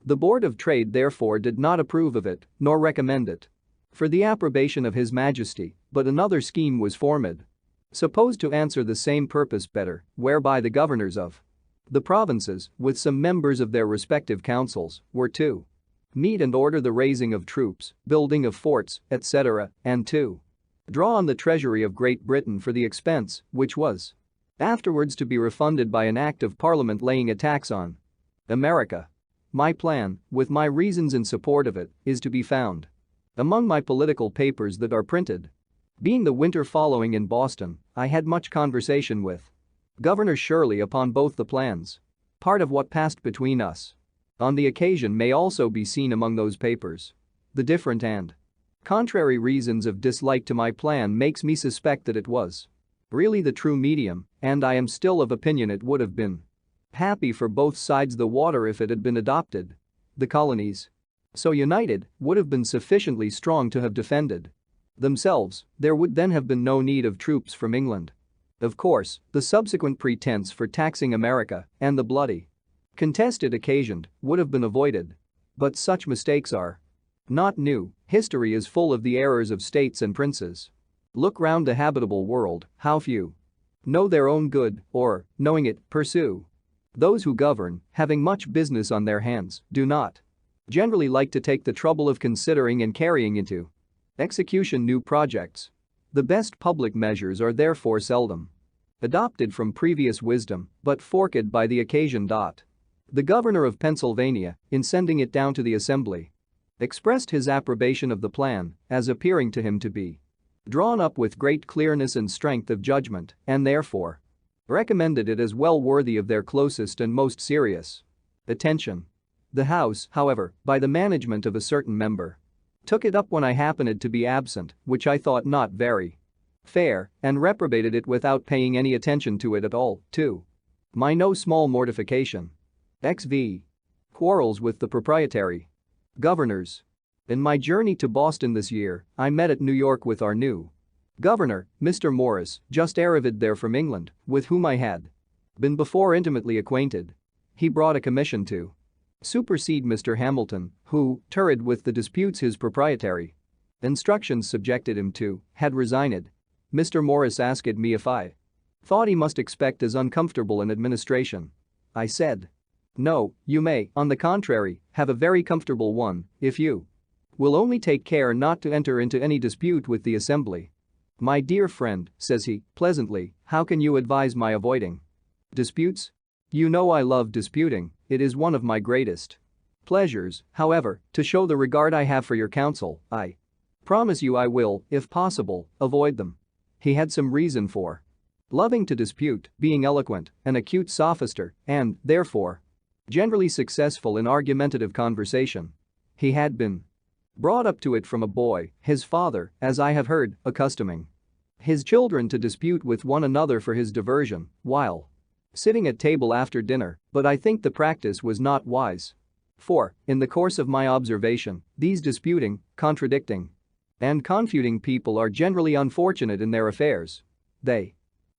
[SPEAKER 1] The Board of Trade therefore did not approve of it, nor recommend it for the approbation of His Majesty, but another scheme was formed, supposed to answer the same purpose better, whereby the governors of the provinces, with some members of their respective councils, were to meet and order the raising of troops, building of forts, etc., and to draw on the treasury of Great Britain for the expense, which was afterwards to be refunded by an act of Parliament laying a tax on America. My plan, with my reasons in support of it, is to be found among my political papers that are printed. Being the winter following in Boston, I had much conversation with Governor Shirley upon both the plans. Part of what passed between us on the occasion may also be seen among those papers. The different and contrary reasons of dislike to my plan makes me suspect that it was really the true medium, and I am still of opinion it would have been happy for both sides the water if it had been adopted. The colonies, so united, would have been sufficiently strong to have defended themselves. There would then have been no need of troops from England. Of course, the subsequent pretense for taxing America and the bloody contest it occasioned would have been avoided. But such mistakes are not new. History is full of the errors of states and princes. Look round the habitable world, how few know their own good, or, knowing it, pursue. Those who govern, having much business on their hands, do not generally like to take the trouble of considering and carrying into execution new projects. The best public measures are therefore seldom adopted from previous wisdom, but forked by the occasion. The governor of Pennsylvania, in sending it down to the assembly, expressed his approbation of the plan as appearing to him to be drawn up with great clearness and strength of judgment, and therefore recommended it as well worthy of their closest and most serious attention. The House, however, by the management of a certain member, took it up when I happened to be absent, which I thought not very fair, and reprobated it without paying any attention to it at all, to my no small mortification. XV. Quarrels with the proprietary governors. In my journey to Boston this year, I met at New York with our new governor, Mr. Morris, just arrived there from England, with whom I had been before intimately acquainted. He brought a commission to supersede Mr. Hamilton, who, turred with the disputes his proprietary instructions subjected him to, had resigned. Mr. Morris asked me if I thought he must expect as uncomfortable an administration. I said, "No, you may, on the contrary, have a very comfortable one, if you will only take care not to enter into any dispute with the Assembly." "My dear friend," says he, pleasantly, "how can you advise my avoiding disputes? You know I love disputing, it is one of my greatest pleasures. However, to show the regard I have for your counsel, I promise you I will, if possible, avoid them." He had some reason for loving to dispute, being eloquent, an acute sophister, and, therefore, generally successful in argumentative conversation. He had been brought up to it from a boy, his father, as I have heard, accustoming his children to dispute with one another for his diversion, while sitting at table after dinner, but I think the practice was not wise. For, in the course of my observation, these disputing, contradicting, and confuting people are generally unfortunate in their affairs. They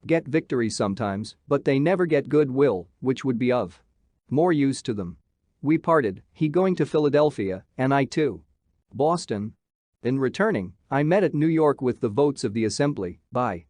[SPEAKER 1] get victory sometimes, but they never get good will, which would be of more use to them. We parted, he going to Philadelphia, and I to Boston. In returning, I met at New York with the votes of the Assembly, by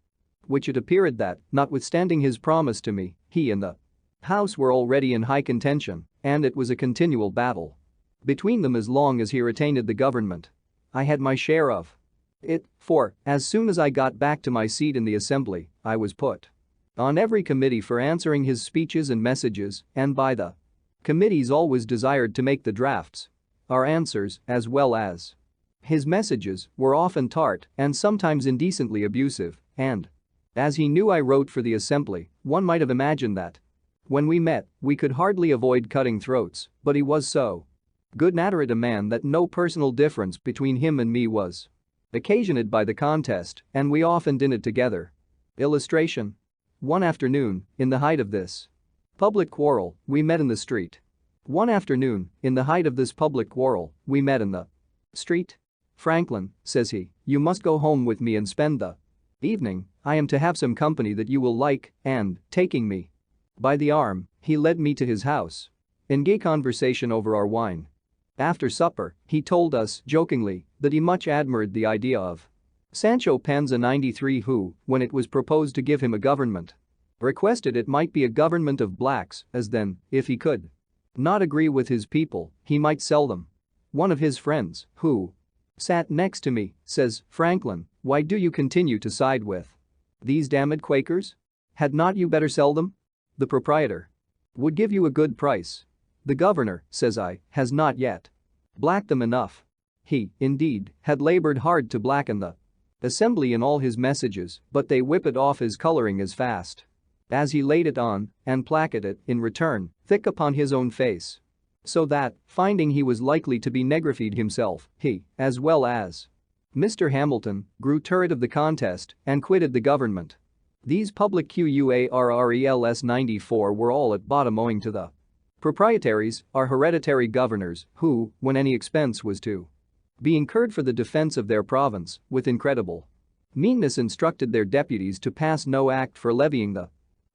[SPEAKER 1] which it appeared that, notwithstanding his promise to me, he and the House were already in high contention, and it was a continual battle between them as long as he retained the government. I had my share of it, for, as soon as I got back to my seat in the Assembly, I was put on every committee for answering his speeches and messages, and by the committees always desired to make the drafts. Our answers, as well as his messages, were often tart and sometimes indecently abusive, and as he knew I wrote for the Assembly, one might have imagined that when we met, we could hardly avoid cutting throats, but he was so good-natured a man that no personal difference between him and me was occasioned by the contest, and we often dined together. Illustration. One afternoon, in the height of this public quarrel, we met in the street. One afternoon, in the height of this public quarrel, we met in the street. "Franklin," says he, "you must go home with me and spend the evening. I am to have some company that you will like," and, taking me by the arm, he led me to his house. In gay conversation over our wine after supper, he told us, jokingly, that he much admired the idea of Sancho Panza 93, who, when it was proposed to give him a government, requested it might be a government of blacks, as then, if he could not agree with his people, he might sell them. One of his friends, who sat next to me, says, "Franklin, why do you continue to side with these damned Quakers? Had not you better sell them? The proprietor would give you a good price. The governor," says I, "has not yet blacked them enough." He, indeed, had labored hard to blacken the Assembly in all his messages, but they whip it off his coloring as fast as he laid it on, and placket it, in return, thick upon his own face. So that, finding he was likely to be negrified himself, he, as well as Mr. Hamilton, grew turret of the contest and quitted the government. These public quarrels 94 were all at bottom owing to the proprietaries, our hereditary governors, who, when any expense was to be incurred for the defense of their province, with incredible meanness instructed their deputies to pass no act for levying the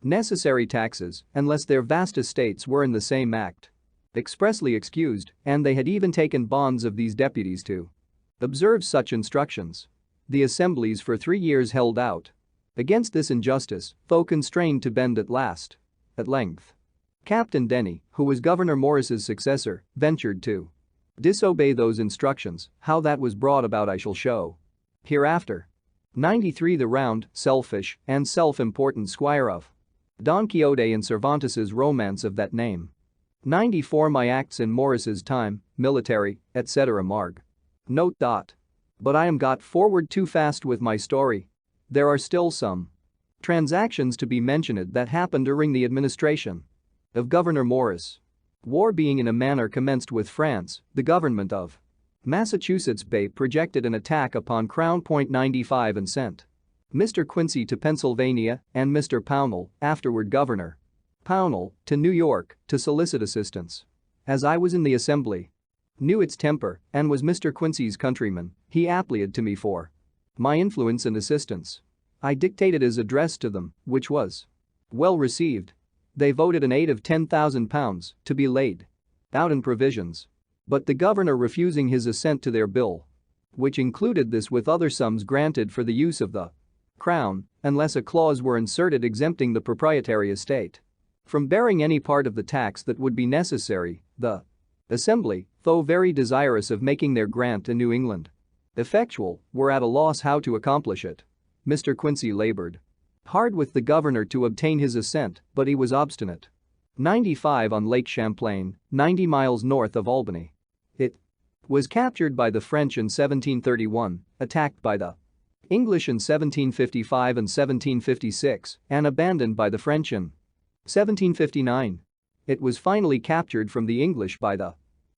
[SPEAKER 1] necessary taxes unless their vast estates were in the same act expressly excused, and they had even taken bonds of these deputies to observe such instructions. The assemblies for 3 years held out against this injustice, though constrained to bend at length. Captain Denny, who was Governor Morris's successor, ventured to disobey those instructions. How that was brought about I shall show hereafter. 93 The round, selfish, and self-important squire of Don Quixote in Cervantes's romance of that name. 94 My acts in Morris's time, military, etc. Marg. Note. But I am got forward too fast with my story. There are still some Transactions to be mentioned that happened during the administration of Governor Morris. War being in a manner commenced with France, the government of Massachusetts Bay projected an attack upon Crown Point 95 and sent Mr. Quincy to Pennsylvania and Mr. Pownall, afterward Governor Pownall, to New York to solicit assistance. As I was in the assembly, knew its temper, and was Mr. Quincy's countryman, he applied to me for my influence and assistance. I dictated his address to them, which was well received. They voted an aid of £10,000 to be laid out in provisions. But the governor refusing his assent to their bill, which included this with other sums granted for the use of the crown, unless a clause were inserted exempting the proprietary estate from bearing any part of the tax that would be necessary, the Assembly, though very desirous of making their grant in New England effectual, were at a loss how to accomplish it. Mr. Quincy labored hard with the governor to obtain his assent, but he was obstinate. 95 on Lake Champlain, 90 miles north of Albany. It was captured by the French in 1731, attacked by the English in 1755 and 1756, and abandoned by the French in 1759. It was finally captured from the English by the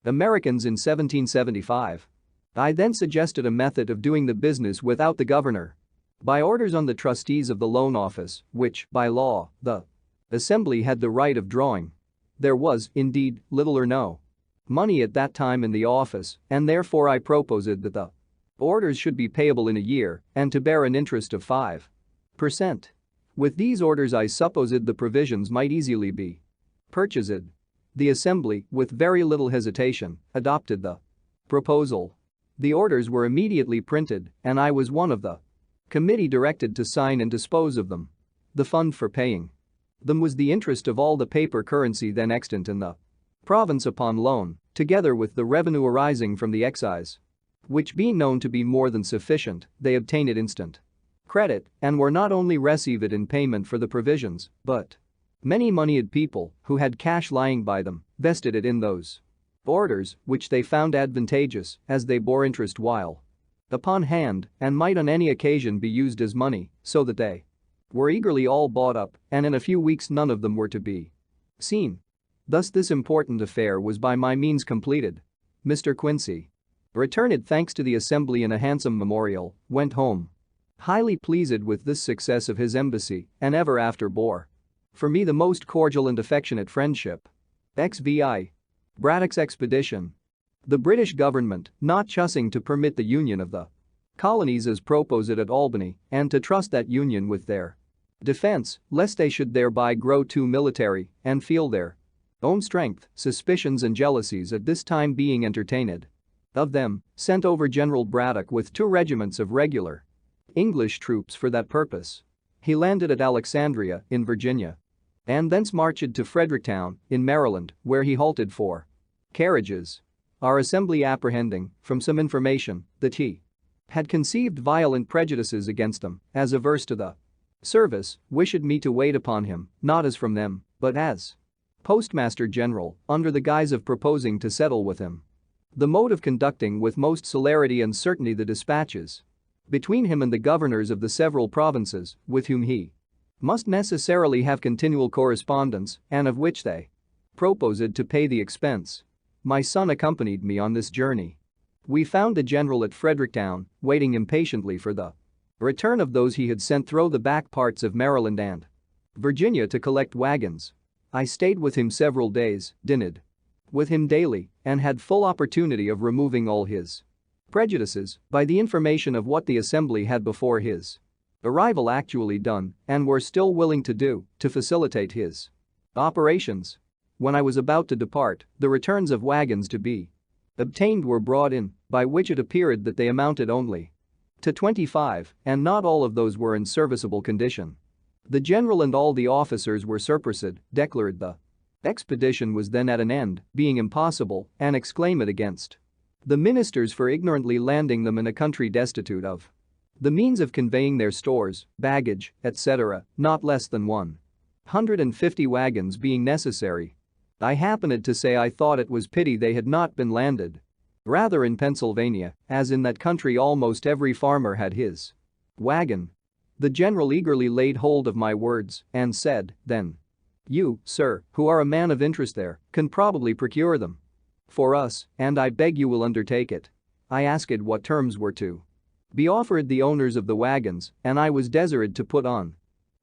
[SPEAKER 1] Americans in 1775. I then suggested a method of doing the business without the governor. By orders on the trustees of the loan office, which, by law, the Assembly had the right of drawing. There was, indeed, little or no money at that time in the office, and therefore I proposed that the orders should be payable in a year and to bear an interest of 5%. With these orders I supposed the provisions might easily be purchased. The Assembly, with very little hesitation, adopted the proposal. The orders were immediately printed, and I was one of the committee directed to sign and dispose of them. The fund for paying them was the interest of all the paper currency then extant in the province upon loan, together with the revenue arising from the excise, which being known to be more than sufficient, they obtained it instant credit and were not only received in payment for the provisions, but many moneyed people who had cash lying by them vested it in those orders, which they found advantageous as they bore interest while upon hand and might on any occasion be used as money, so that they were eagerly all bought up, and in a few weeks none of them were to be seen. Thus this important affair was by my means completed. Mr. Quincy returned thanks to the Assembly in a handsome memorial, went home highly pleased with this success of his embassy, and ever after bore for me the most cordial and affectionate friendship. XVI. Braddock's expedition. The British government, not choosing to permit the union of the colonies as proposed at Albany, and to trust that union with their defense, lest they should thereby grow too military and feel their own strength, suspicions and jealousies at this time being entertained of them, sent over General Braddock with 2 regiments of regular English troops for that purpose. He landed at Alexandria, in Virginia, and thence marched to Fredericktown, in Maryland, where he halted for carriages. Our Assembly, apprehending, from some information, that he had conceived violent prejudices against them, as averse to the service, wished me to wait upon him, not as from them, but as Postmaster General, under the guise of proposing to settle with him the mode of conducting with most celerity and certainty the dispatches between him and the governors of the several provinces, with whom he must necessarily have continual correspondence, and of which they proposed to pay the expense. My son accompanied me on this journey. We found the general at Fredericktown, waiting impatiently for the return of those he had sent through the back parts of Maryland and Virginia to collect wagons. I stayed with him several days, dined with him daily, and had full opportunity of removing all his prejudices by the information of what the Assembly had before his arrival actually done and were still willing to do to facilitate his operations. When I was about to depart, the returns of wagons to be obtained were brought in, by which it appeared that they amounted only to 25, and not all of those were in serviceable condition. The general and all the officers were surprised, declared the expedition was then at an end, being impossible, and exclaimed against the ministers for ignorantly landing them in a country destitute of the means of conveying their stores, baggage, etc., not less than 150 wagons being necessary. I happened to say I thought it was pity they had not been landed rather in Pennsylvania, as in that country almost every farmer had his wagon. The general eagerly laid hold of my words and said, "Then you, sir, who are a man of interest there, can probably procure them for us, and I beg you will undertake it." I asked what terms were to be offered the owners of the wagons, and I was desired to put on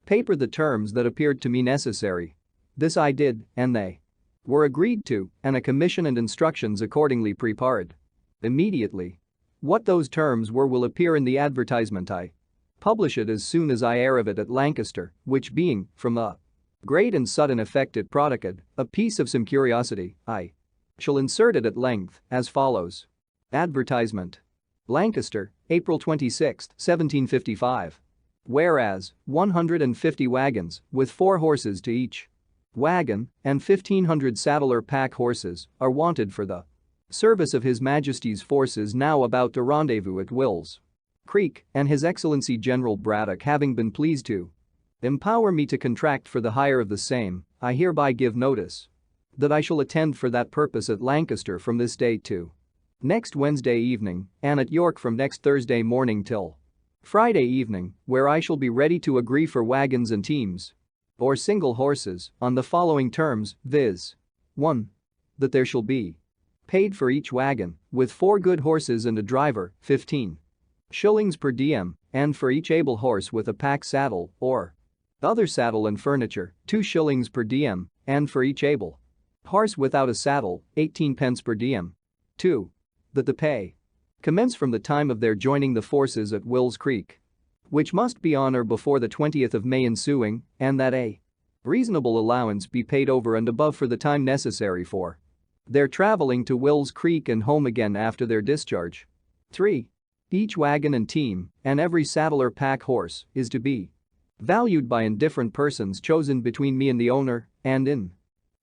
[SPEAKER 1] paper the terms that appeared to me necessary. This I did, and they were agreed to, and a commission and instructions accordingly prepared. Immediately. What those terms were will appear in the advertisement I publish it as soon as I hear of it at Lancaster, which being, from a great and sudden effect it produced, a piece of some curiosity, I shall insert it at length, as follows. Advertisement. Lancaster, April 26, 1755. Whereas, 150 wagons, with 4 horses to each wagon, and 1,500 saddle or pack horses, are wanted for the service of His Majesty's forces now about to rendezvous at Wills Creek, and His Excellency General Braddock having been pleased to empower me to contract for the hire of the same, I hereby give notice that I shall attend for that purpose at Lancaster from this day to next Wednesday evening, and at York from next Thursday morning till Friday evening, where I shall be ready to agree for wagons and teams or single horses on the following terms, viz. 1. That there shall be paid for each wagon, with 4 good horses and a driver, 15 shillings per diem, and for each able horse with a pack saddle or other saddle and furniture, 2 shillings per diem, and for each able horse without a saddle, 18 pence per diem. 2. That the pay commence from the time of their joining the forces at Wills Creek, which must be on or before the 20th of May ensuing, and that a reasonable allowance be paid over and above for the time necessary for their traveling to Wills Creek and home again after their discharge. 3. Each wagon and team, and every saddle or pack horse, is to be valued by indifferent persons chosen between me and the owner, and in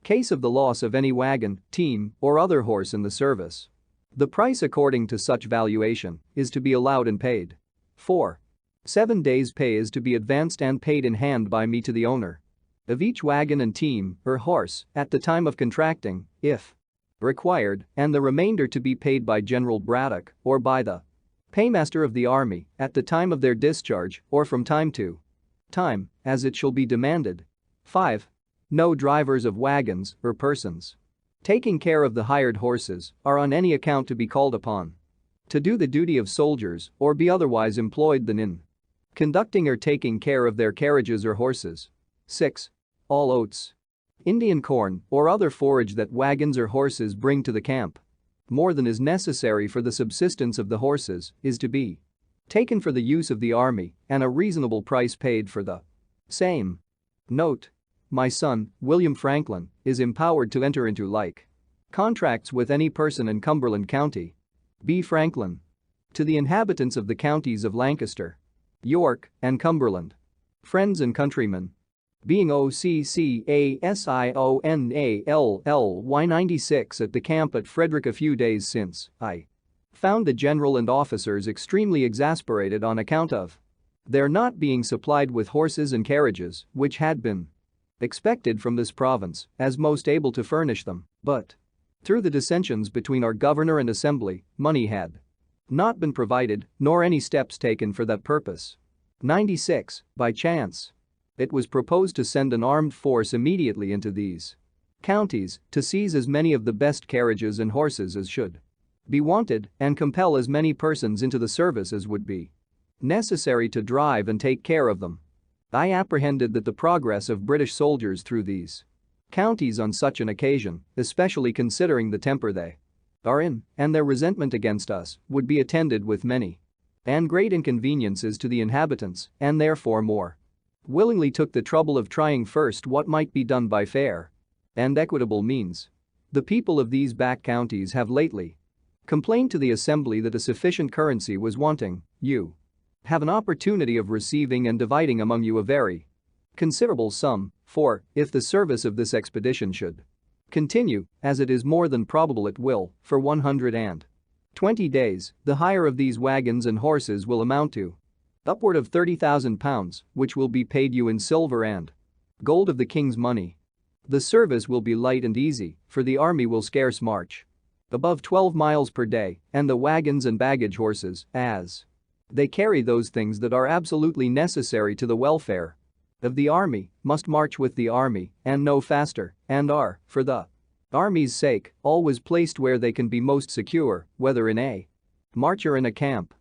[SPEAKER 1] case of the loss of any wagon, team, or other horse in the service, the price according to such valuation is to be allowed and paid. 4. 7 days' pay is to be advanced and paid in hand by me to the owner of each wagon and team or horse at the time of contracting, if required, and the remainder to be paid by General Braddock or by the paymaster of the army at the time of their discharge or from time to time, as it shall be demanded. 5. No drivers of wagons or persons taking care of the hired horses are on any account to be called upon to do the duty of soldiers or be otherwise employed than in conducting or taking care of their carriages or horses. 6. All oats, Indian corn, or other forage that wagons or horses bring to the camp, more than is necessary for the subsistence of the horses, is to be taken for the use of the army, and a reasonable price paid for the same. Note: my son, William Franklin, is empowered to enter into like contracts with any person in Cumberland County. B. Franklin. To the inhabitants of the counties of Lancaster, York, and Cumberland, friends and countrymen, being OCCASIONALLY 96 at the camp at Frederick a few days since, I found the general and officers extremely exasperated on account of their not being supplied with horses and carriages, which had been expected from this province as most able to furnish them, but through the dissensions between our governor and assembly, money had not been provided, nor any steps taken for that purpose. 96. By chance, it was proposed to send an armed force immediately into these counties to seize as many of the best carriages and horses as should be wanted and compel as many persons into the service as would be necessary to drive and take care of them. I apprehended that the progress of British soldiers through these counties on such an occasion, especially considering the temper they are in and their resentment against us, would be attended with many and great inconveniences to the inhabitants, and therefore more willingly took the trouble of trying first what might be done by fair and equitable means. The people of these back counties have lately complained to the assembly that a sufficient currency was wanting. You have an opportunity of receiving and dividing among you a very considerable sum, for, if the service of this expedition should continue, as it is more than probable it will, for 120 days, the hire of these wagons and horses will amount to upward of £30,000, which will be paid you in silver and gold of the king's money. The service will be light and easy, for the army will scarce march above 12 miles per day, and the wagons and baggage horses, as They carry those things that are absolutely necessary to the welfare of the army, must march with the army, and no faster, and are, for the army's sake, always placed where they can be most secure, whether in a march or in a camp.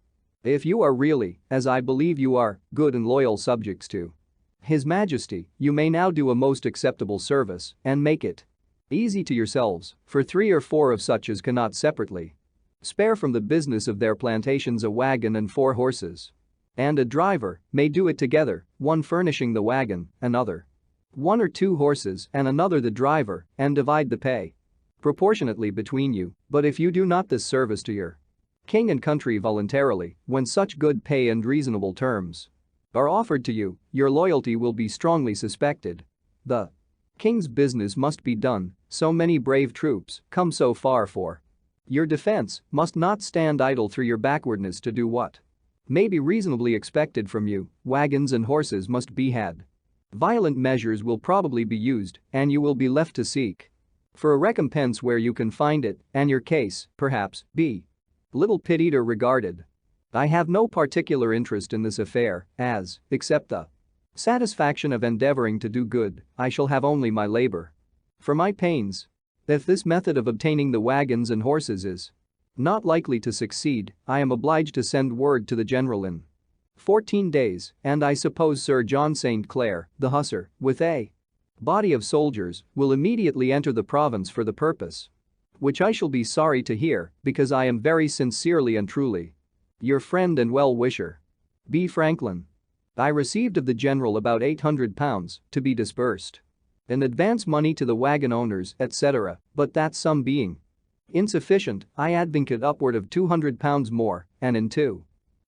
[SPEAKER 1] If you are really, as I believe you are, good and loyal subjects to His Majesty, you may now do a most acceptable service and make it easy to yourselves, for 3 or 4 of such as cannot separately spare from the business of their plantations a wagon and 4 horses. And a driver may do it together, one furnishing the wagon, another 1 or 2 horses and another the driver, and divide the pay proportionately between you. But if you do not this service to your king and country voluntarily, when such good pay and reasonable terms are offered to you, your loyalty will be strongly suspected. The king's business must be done, so many brave troops come so far for your defense must not stand idle through your backwardness to do what may be reasonably expected from you. Wagons and horses must be had. Violent measures will probably be used, and you will be left to seek for a recompense where you can find it, and your case, perhaps, be little pitied or regarded. I have no particular interest in this affair, as, except the satisfaction of endeavoring to do good, I shall have only my labor for my pains. If this method of obtaining the wagons and horses is not likely to succeed, I am obliged to send word to the general in 14 days, and I suppose Sir John St. Clair, the hussar, with a body of soldiers, will immediately enter the province for the purpose. Which I shall be sorry to hear, because I am very sincerely and truly your friend and well-wisher, B. Franklin. I received of the general about £800 to be disbursed in advance money to the wagon owners, etc., but that sum being insufficient, I advocate upward of £200 more, and in 2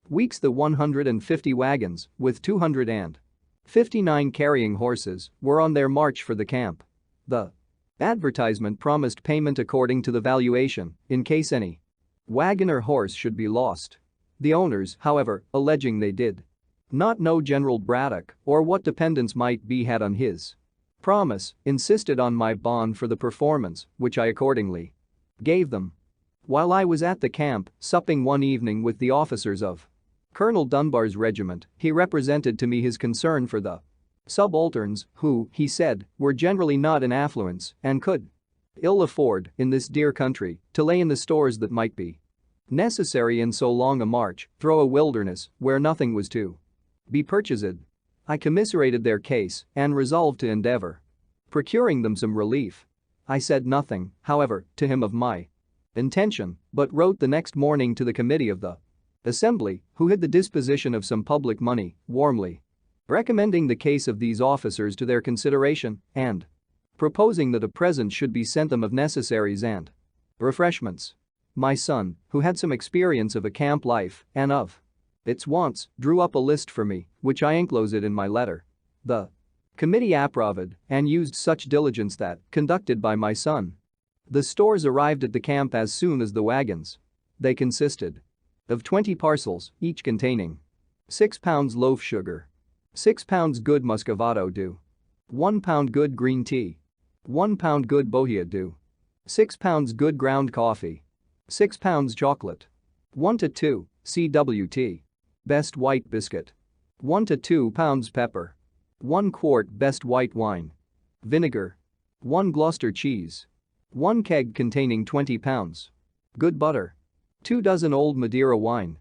[SPEAKER 1] weeks the 150 wagons, with 259 carrying horses, were on their march for the camp. The advertisement promised payment according to the valuation, in case any wagon or horse should be lost. The owners, however, alleging they did not know General Braddock or what dependence might be had on his promise, insisted on my bond for the performance, which I accordingly gave them. While I was at the camp, supping one evening with the officers of Colonel Dunbar's regiment, he represented to me his concern for the subalterns who, he said, were generally not in affluence and could ill afford, in this dear country, to lay in the stores that might be necessary in so long a march through a wilderness where nothing was to be purchased. I commiserated their case and resolved to endeavor procuring them some relief. I said nothing, however, to him of my intention, but wrote the next morning to the committee of the Assembly, who had the disposition of some public money, warmly recommending the case of these officers to their consideration and proposing that a present should be sent them of necessaries and refreshments. My son, who had some experience of a camp life and of its wants, drew up a list for me, which I enclosed in my letter. The committee approved and used such diligence that, conducted by my son, the stores arrived at the camp as soon as the wagons. They consisted of 20 parcels, each containing 6 pounds loaf sugar, 6 pounds good muscovado dew, 1 pound good green tea, 1 pound good bohea dew, 6 pounds good ground coffee, 6 pounds chocolate, 1 to 2 cwt best white biscuit, 1 to 2 pounds pepper, 1 quart best white wine, vinegar, 1 Gloucester cheese, 1 keg containing 20 pounds good butter, 2 dozen old Madeira wine,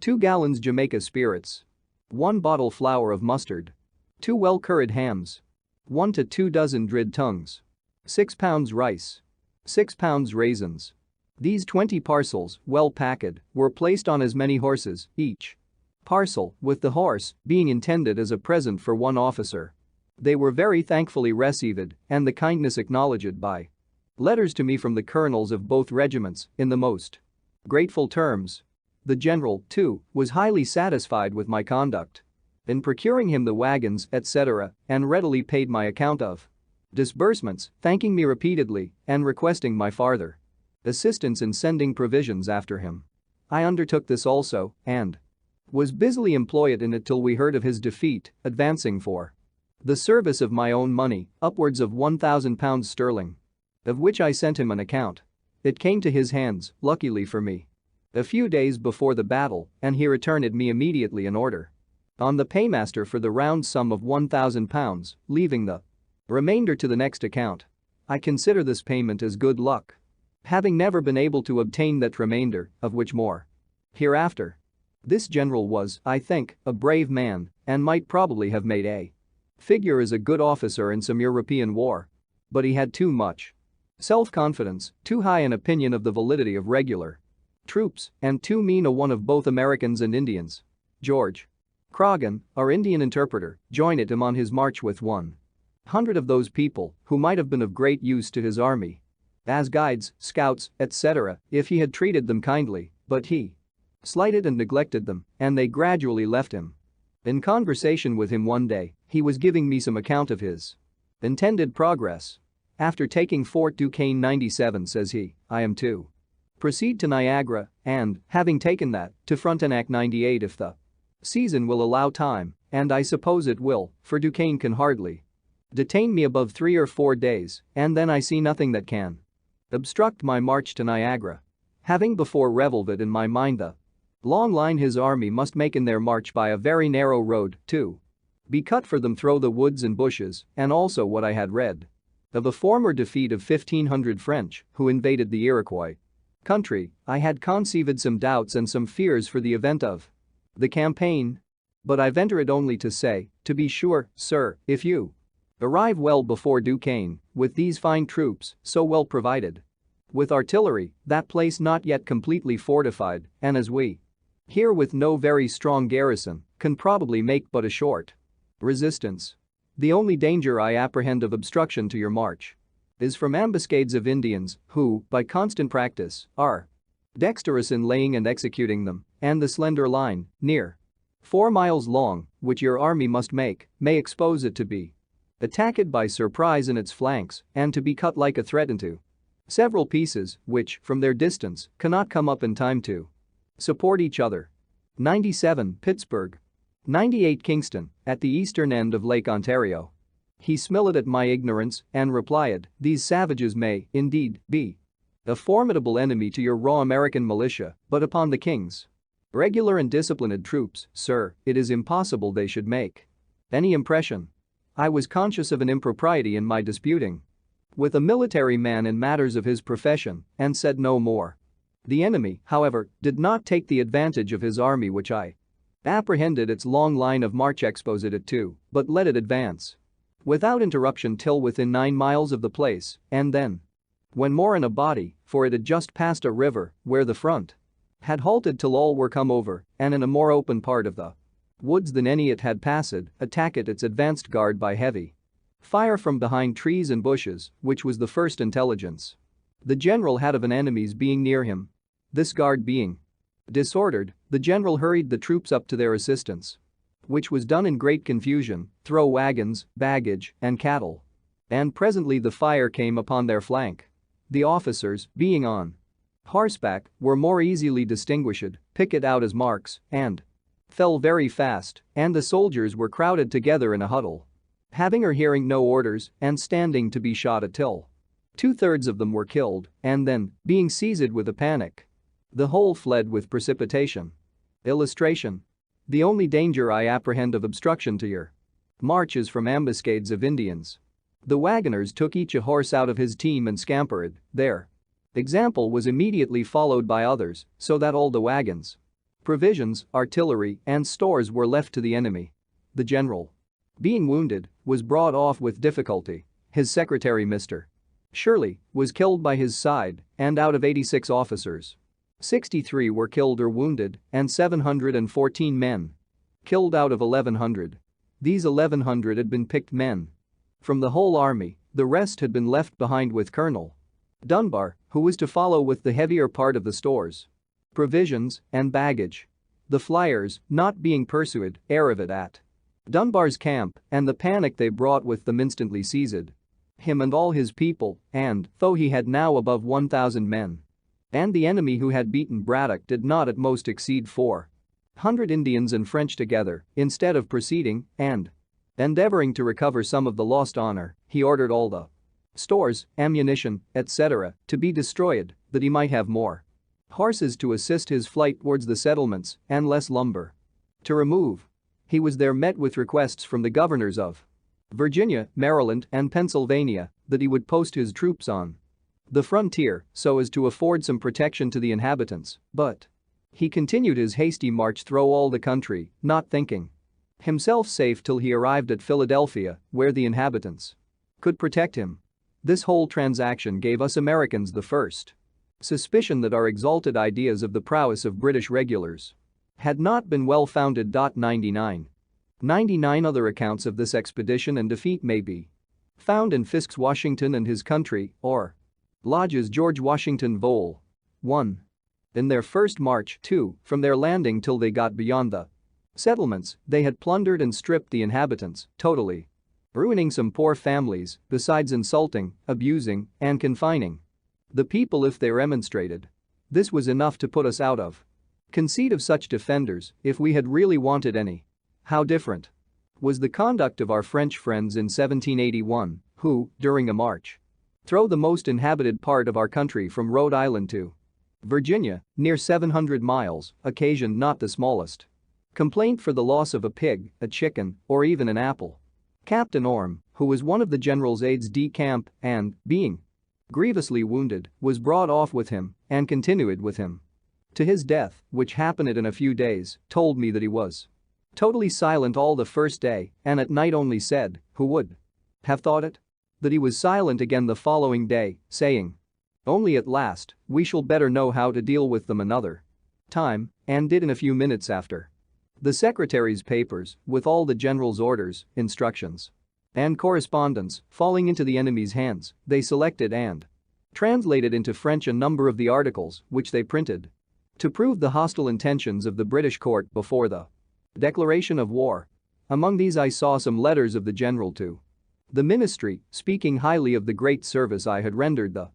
[SPEAKER 1] 2 gallons Jamaica spirits, 1 bottle flour of mustard, 2 well-curried hams, 1 to 2 dozen dried tongues, 6 pounds rice, 6 pounds raisins. These 20 parcels, well packed, were placed on as many horses, each parcel, with the horse, being intended as a present for one officer. They were very thankfully received, and the kindness acknowledged by letters to me from the colonels of both regiments, in the most grateful terms. The general, too, was highly satisfied with my conduct in procuring him the wagons, etc., and readily paid my account of disbursements, thanking me repeatedly and requesting my farther assistance in sending provisions after him. I undertook this also, and was busily employed in it till we heard of his defeat, advancing for the service of my own money, upwards of £1,000 sterling, of which I sent him an account. It came to his hands, luckily for me, A few days before the battle, and he returned me immediately an order on the paymaster for the round sum of £1,000, leaving the remainder to the next account. I consider this payment as good luck, having never been able to obtain that remainder, of which more hereafter. This general was, I think, a brave man and might probably have made a figure as a good officer in some European war. But he had too much self-confidence, too high an opinion of the validity of regular troops, and too mean a one of both Americans and Indians. George Croghan, our Indian interpreter, joined him on his march with 100 of those people who might have been of great use to his army as guides, scouts, etc., if he had treated them kindly, but he slighted and neglected them, and they gradually left him. In conversation with him one day, he was giving me some account of his intended progress. After taking Fort Duquesne 97, says he, I am to proceed to Niagara and, having taken that, to Frontenac 98 if the season will allow time, and I suppose it will, for Duquesne can hardly detain me above 3 or 4 days, and then I see nothing that can obstruct my march to Niagara. Having before revolved it in my mind the long line his army must make in their march by a very narrow road, to be cut for them through the woods and bushes, and also what I had read of a former defeat of 1,500 French who invaded the Iroquois country, I had conceived some doubts and some fears for the event of the campaign. But I venture it only to say, to be sure, sir, if you arrive well before Duquesne, with these fine troops, so well provided with artillery, that place not yet completely fortified, and as we here with no very strong garrison, can probably make but a short resistance. The only danger I apprehend of obstruction to your march is from ambuscades of Indians who, by constant practice, are dexterous in laying and executing them, and the slender line, near 4 miles long, which your army must make, may expose it to be attacked by surprise in its flanks and to be cut like a thread into several pieces which, from their distance, cannot come up in time to support each other. 97 Pittsburgh. 98 Kingston, at the eastern end of Lake Ontario. He smiled at my ignorance and replied, these savages may, indeed, be a formidable enemy to your raw American militia, but upon the king's regular and disciplined troops, sir, it is impossible they should make any impression. I was conscious of an impropriety in my disputing with a military man in matters of his profession and said no more. The enemy, however, did not take the advantage of his army which I apprehended its long line of march exposed it to, but let it advance without interruption till within 9 miles of the place, and then, when more in a body, for it had just passed a river where the front had halted till all were come over, and in a more open part of the woods than any it had passed, attacked its advanced guard by heavy fire from behind trees and bushes, which was the first intelligence the general had of an enemy's being near him. This guard being disordered, the general hurried the troops up to their assistance, which was done in great confusion, through wagons, baggage, and cattle. And presently the fire came upon their flank. The officers, being on horseback, were more easily distinguished, picked out as marks, and fell very fast, and the soldiers were crowded together in a huddle, having or hearing no orders and standing to be shot at till 2/3 of them were killed, and then, being seized with a panic, the whole fled with precipitation. Illustration. The only danger I apprehend of obstruction to your march is from ambuscades of Indians. The wagoners took each a horse out of his team and scampered. Their example was immediately followed by others, so that all the wagons, provisions, artillery, and stores were left to the enemy. The general, being wounded, was brought off with difficulty. His secretary, Mr. Shirley, was killed by his side, and out of 86 officers, 63 were killed or wounded, and 714 men killed out of 1,100. These 1,100 had been picked men from the whole army, the rest had been left behind with Colonel Dunbar, who was to follow with the heavier part of the stores, provisions, and baggage. The flyers, not being pursued, arrived at Dunbar's camp, and the panic they brought with them instantly seized him and all his people, and, though he had now above 1,000 men, and the enemy who had beaten Braddock did not at most exceed 400 Indians and French together, instead of proceeding and endeavoring to recover some of the lost honor, he ordered all the stores, ammunition, etc., to be destroyed, that he might have more horses to assist his flight towards the settlements, and less lumber to remove. He was there met with requests from the governors of Virginia, Maryland, and Pennsylvania that he would post his troops on the frontier so as to afford some protection to the inhabitants, but he continued his hasty march through all the country, not thinking himself safe till he arrived at Philadelphia, where the inhabitants could protect him. This whole transaction gave us Americans the first suspicion that our exalted ideas of the prowess of British regulars had not been well founded. 99 other accounts of this expedition and defeat may be found in Fiske's Washington and His Country, or Lodge's George Washington Vol. 1. In their first march, 2, from their landing till they got beyond the settlements, they had plundered and stripped the inhabitants, totally ruining some poor families, besides insulting, abusing, and confining the people if they remonstrated. This was enough to put us out of conceit of such defenders if we had really wanted any. How different was the conduct of our French friends in 1781, who, during a march through the most inhabited part of our country from Rhode Island to Virginia, near 700 miles, occasioned not the smallest complaint for the loss of a pig, a chicken, or even an apple. Captain Orme, who was one of the general's aides de camp and, being grievously wounded, was brought off with him and continued with him to his death, which happened in a few days, told me that he was totally silent all the first day and at night only said, who would have thought it? That he was silent again the following day, saying, only at last, we shall better know how to deal with them another time, and did in a few minutes after. The secretary's papers, with all the general's orders, instructions, and correspondence falling into the enemy's hands, they selected and translated into French a number of the articles which they printed to prove the hostile intentions of the British court before the declaration of war. Among these I saw some letters of the general to the ministry, speaking highly of the great service I had rendered the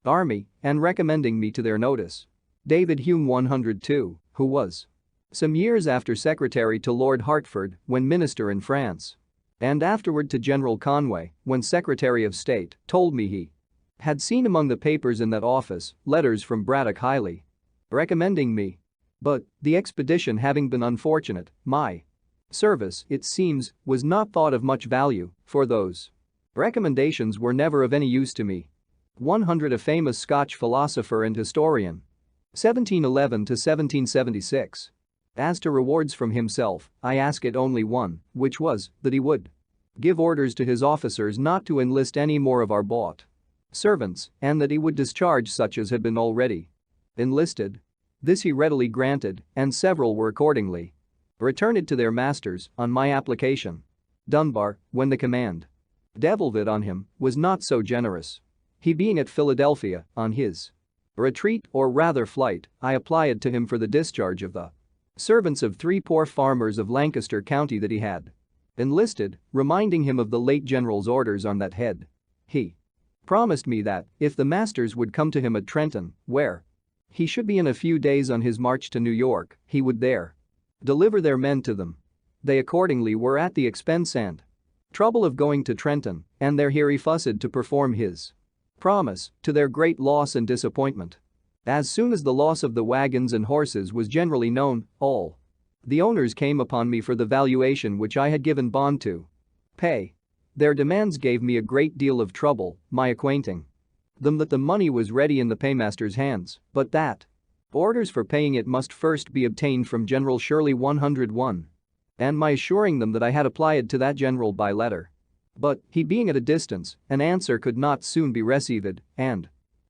[SPEAKER 1] army and recommending me to their notice. David Hume 102, who was some years after secretary to Lord Hertford when minister in France, and afterward to General Conway when Secretary of State, told me he had seen among the papers in that office letters from Braddock highly recommending me. But, the expedition having been unfortunate, my service, it seems, was not thought of much value, for those recommendations were never of any use to me. 100 A famous Scotch philosopher and historian. 1711 to 1776. As to rewards from himself, I ask it only one, which was, that he would give orders to his officers not to enlist any more of our bought servants, and that he would discharge such as had been already enlisted. This he readily granted, and several were accordingly returned to their masters on my application. Dunbar, when the command devolved on him, was not so generous. He being at Philadelphia, on his retreat or rather flight, I applied to him for the discharge of the servants of 3 poor farmers of Lancaster County that he had enlisted, reminding him of the late general's orders on that head. He promised me that, if the masters would come to him at Trenton, where he should be in a few days on his march to New York, he would there deliver their men to them. They accordingly were at the expense and trouble of going to Trenton, and there he fussed to perform his promise, to their great loss and disappointment. As soon as the loss of the wagons and horses was generally known, all the owners came upon me for the valuation which I had given bond to pay. Their demands gave me a great deal of trouble, my acquainting them that the money was ready in the paymaster's hands, but that orders for paying it must first be obtained from General Shirley 101, and my assuring them that I had applied to that general by letter. But, he being at a distance, an answer could not soon be received, and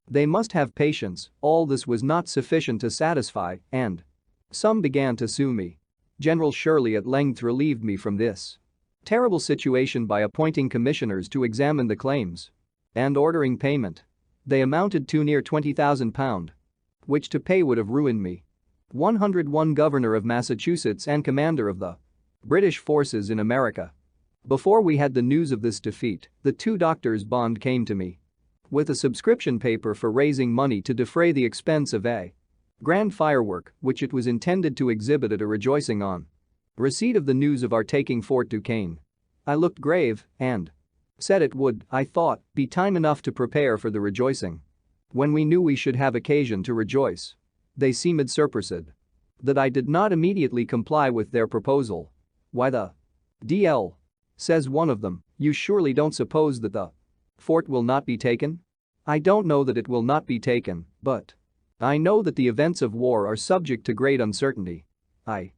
[SPEAKER 1] they must have patience. All this was not sufficient to satisfy, and some began to sue me. General Shirley at length relieved me from this terrible situation by appointing commissioners to examine the claims and ordering payment. They amounted to near £20,000, which to pay would have ruined me. 101 Governor of Massachusetts and commander of the British forces in America. Before we had the news of this defeat, the 2 doctors' bond came to me with a subscription paper for raising money to defray the expense of a grand firework which it was intended to exhibit at a rejoicing on receipt of the news of our taking Fort Duquesne. I looked grave and said it would, I thought, be time enough to prepare for the rejoicing when we knew we should have occasion to rejoice. they seemed surprised that I did not immediately comply with their proposal. "Why the DL?" says one of them, "you surely don't suppose that the fort will not be taken?" "I don't know that it will not be taken, but I know that the events of war are subject to great uncertainty." I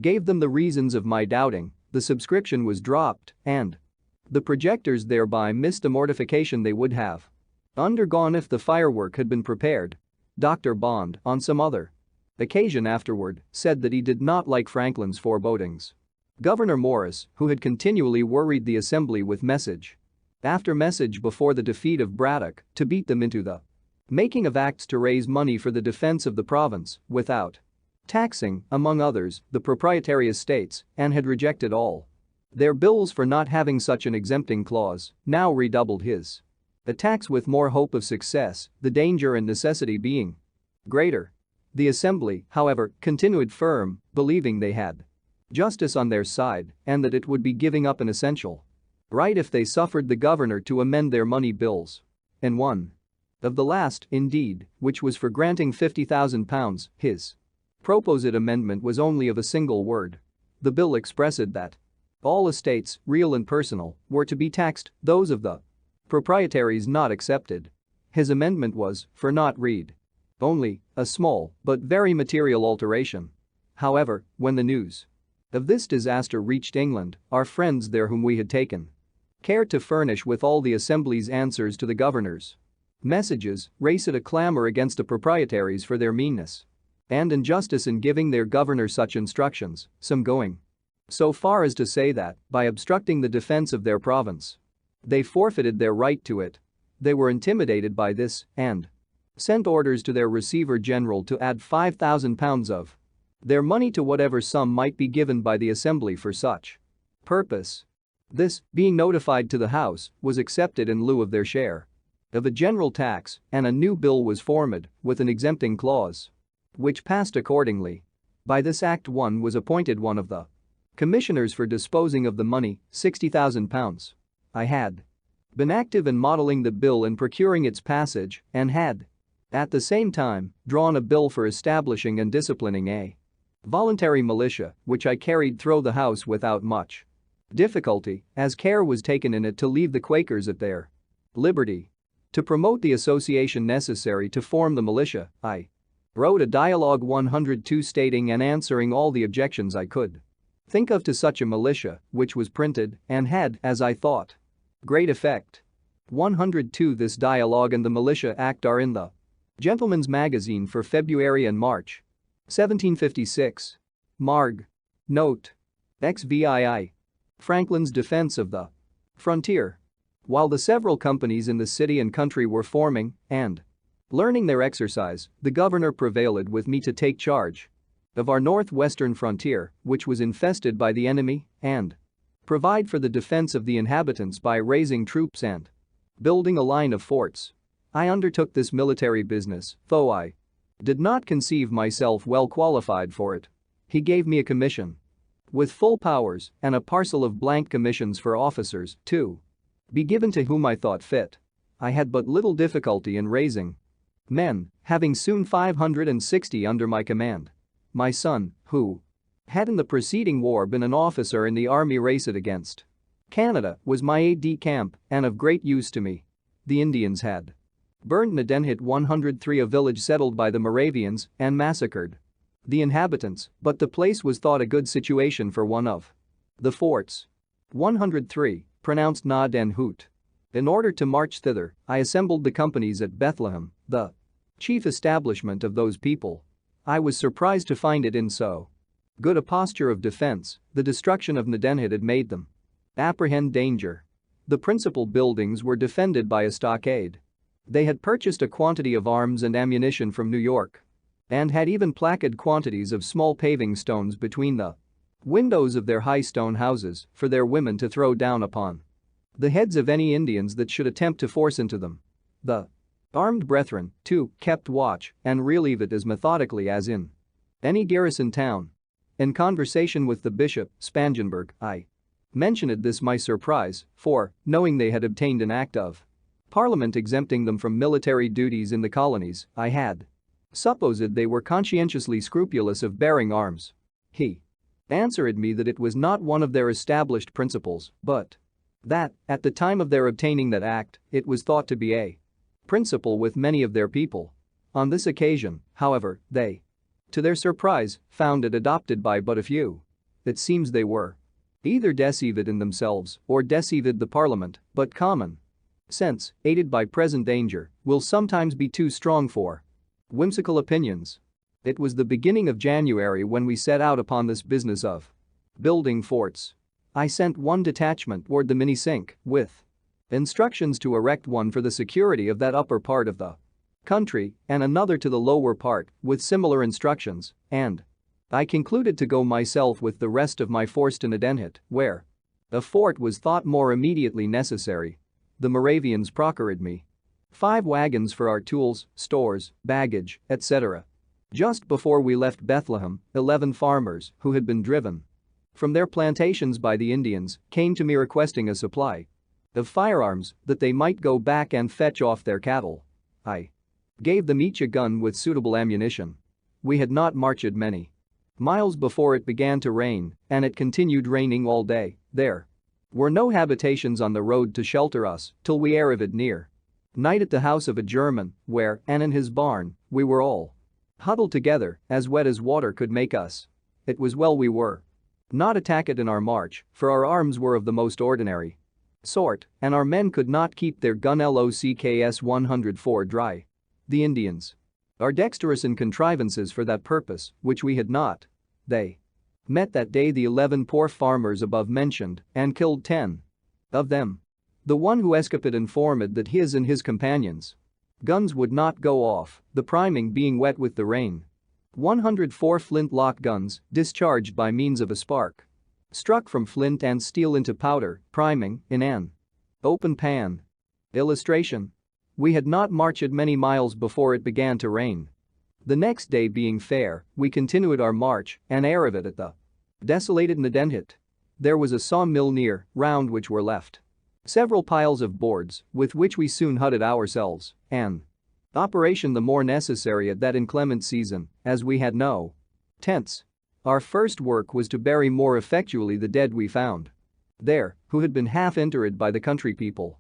[SPEAKER 1] gave them the reasons of my doubting. The subscription was dropped, and the projectors thereby missed the mortification they would have undergone if the firework had been prepared. Dr. Bond, on some other occasion afterward, said that he did not like Franklin's forebodings. Governor Morris, who had continually worried the assembly with message after message before the defeat of Braddock to beat them into the making of acts to raise money for the defense of the province without taxing, among others, the proprietary estates, and had rejected all their bills for not having such an exempting clause, now redoubled his attacks with more hope of success, the danger and necessity being greater. The assembly, however, continued firm, believing they had justice on their side and that it would be giving up an essential right if they suffered the governor to amend their money bills. And one of the last, indeed, which was for granting £50,000, his proposed amendment was only of a single word. The bill expressed that all estates, real and personal, were to be taxed, those of the proprietaries not accepted. His amendment was, for not read only, a small but very material alteration. However, when the news of this disaster reached England, our friends there whom we had taken care to furnish with all the Assembly's answers to the governor's messages raised a clamor against the proprietaries for their meanness and injustice in giving their governor such instructions, some going so far as to say that, by obstructing the defense of their province, they forfeited their right to it. They were intimidated by this and sent orders to their receiver general to add £5,000 of their money to whatever sum might be given by the assembly for such purpose. This, being notified to the House, was accepted in lieu of their share of a general tax, and a new bill was formed with an exempting clause, which passed accordingly. By this act one was appointed one of the commissioners for disposing of the money, £60,000. I had been active in modeling the bill and procuring its passage and had, at the same time, drawn a bill for establishing and disciplining a voluntary militia, which I carried through the House without much difficulty, as care was taken in it to leave the Quakers at their liberty. To promote the association necessary to form the militia, I wrote a Dialogue 102 stating and answering all the objections I could think of to such a militia, which was printed and had, as I thought, great effect. 102 This dialogue and the Militia Act are in the Gentleman's Magazine for February and March 1756. Marg. Note. XVII. Franklin's defense of the frontier. While the several companies in the city and country were forming and learning their exercise, the governor prevailed with me to take charge of our northwestern frontier, which was infested by the enemy, and provide for the defense of the inhabitants by raising troops and building a line of forts. I undertook this military business, though I did not conceive myself well qualified for it. He gave me a commission with full powers and a parcel of blank commissions for officers, to be given to whom I thought fit. I had but little difficulty in raising men, having soon 560 under my command. My son, who had in the preceding war been an officer in the army raced against Canada, was my aide-de-camp and of great use to me. The Indians had burned Nadenhit 103, a village settled by the Moravians, and massacred the inhabitants, but the place was thought a good situation for one of the forts. 103, pronounced Na Den Hoot. In order to march thither, I assembled the companies at Bethlehem, the chief establishment of those people. I was surprised to find it in so good a posture of defense. The destruction of Nadenhit had made them apprehend danger. The principal buildings were defended by a stockade. They had purchased a quantity of arms and ammunition from New York and had even placed quantities of small paving stones between the windows of their high stone houses for their women to throw down upon the heads of any Indians that should attempt to force into them. The armed brethren, too, kept watch and relieve it as methodically as in any garrison town. In conversation with the Bishop, Spangenberg, I mentioned this my surprise, for, knowing they had obtained an act of Parliament exempting them from military duties in the colonies, I had Supposed they were conscientiously scrupulous of bearing arms. He answered me that it was not one of their established principles, but that, at the time of their obtaining that act, it was thought to be a principle with many of their people. On this occasion, however, they, to their surprise, found it adopted by but a few. It seems they were either deceived in themselves or deceived the parliament, but common sense, aided by present danger, will sometimes be too strong for whimsical opinions. It was the beginning of January when we set out upon this business of building forts. I sent one detachment toward the mini-sink with instructions to erect one for the security of that upper part of the country and another to the lower part with similar instructions, and I concluded to go myself with the rest of my force to Nadenhut, where a fort was thought more immediately necessary. The Moravians procured me 5 wagons for our tools, stores, baggage, etc. Just before we left Bethlehem, 11 farmers who had been driven from their plantations by the Indians came to me requesting a supply of firearms that they might go back and fetch off their cattle. I gave them each a gun with suitable ammunition. We had not marched many miles before it began to rain, and it continued raining all day. There were no habitations on the road to shelter us till we arrived near night at the house of a German, where, and in his barn, we were all huddled together, as wet as water could make us. It was well we were not attacked in our march, for our arms were of the most ordinary sort, and our men could not keep their gun LOCKS 104 dry. The Indians are dexterous in contrivances for that purpose, which we had not. They met that day the 11 poor farmers above mentioned and killed 10 of them. The one who escaped informed that his and his companions' guns would not go off, the priming being wet with the rain. 104 flintlock guns, discharged by means of a spark, struck from flint and steel into powder, priming, in an open pan. Illustration. We had not marched many miles before it began to rain. The next day being fair, we continued our march and arrived at the desolated Nadenhut. There was a sawmill near, round which were left several piles of boards, with which we soon hutted ourselves, an operation the more necessary at that inclement season, as we had no tents. Our first work was to bury more effectually the dead we found there, who had been half interred by the country people.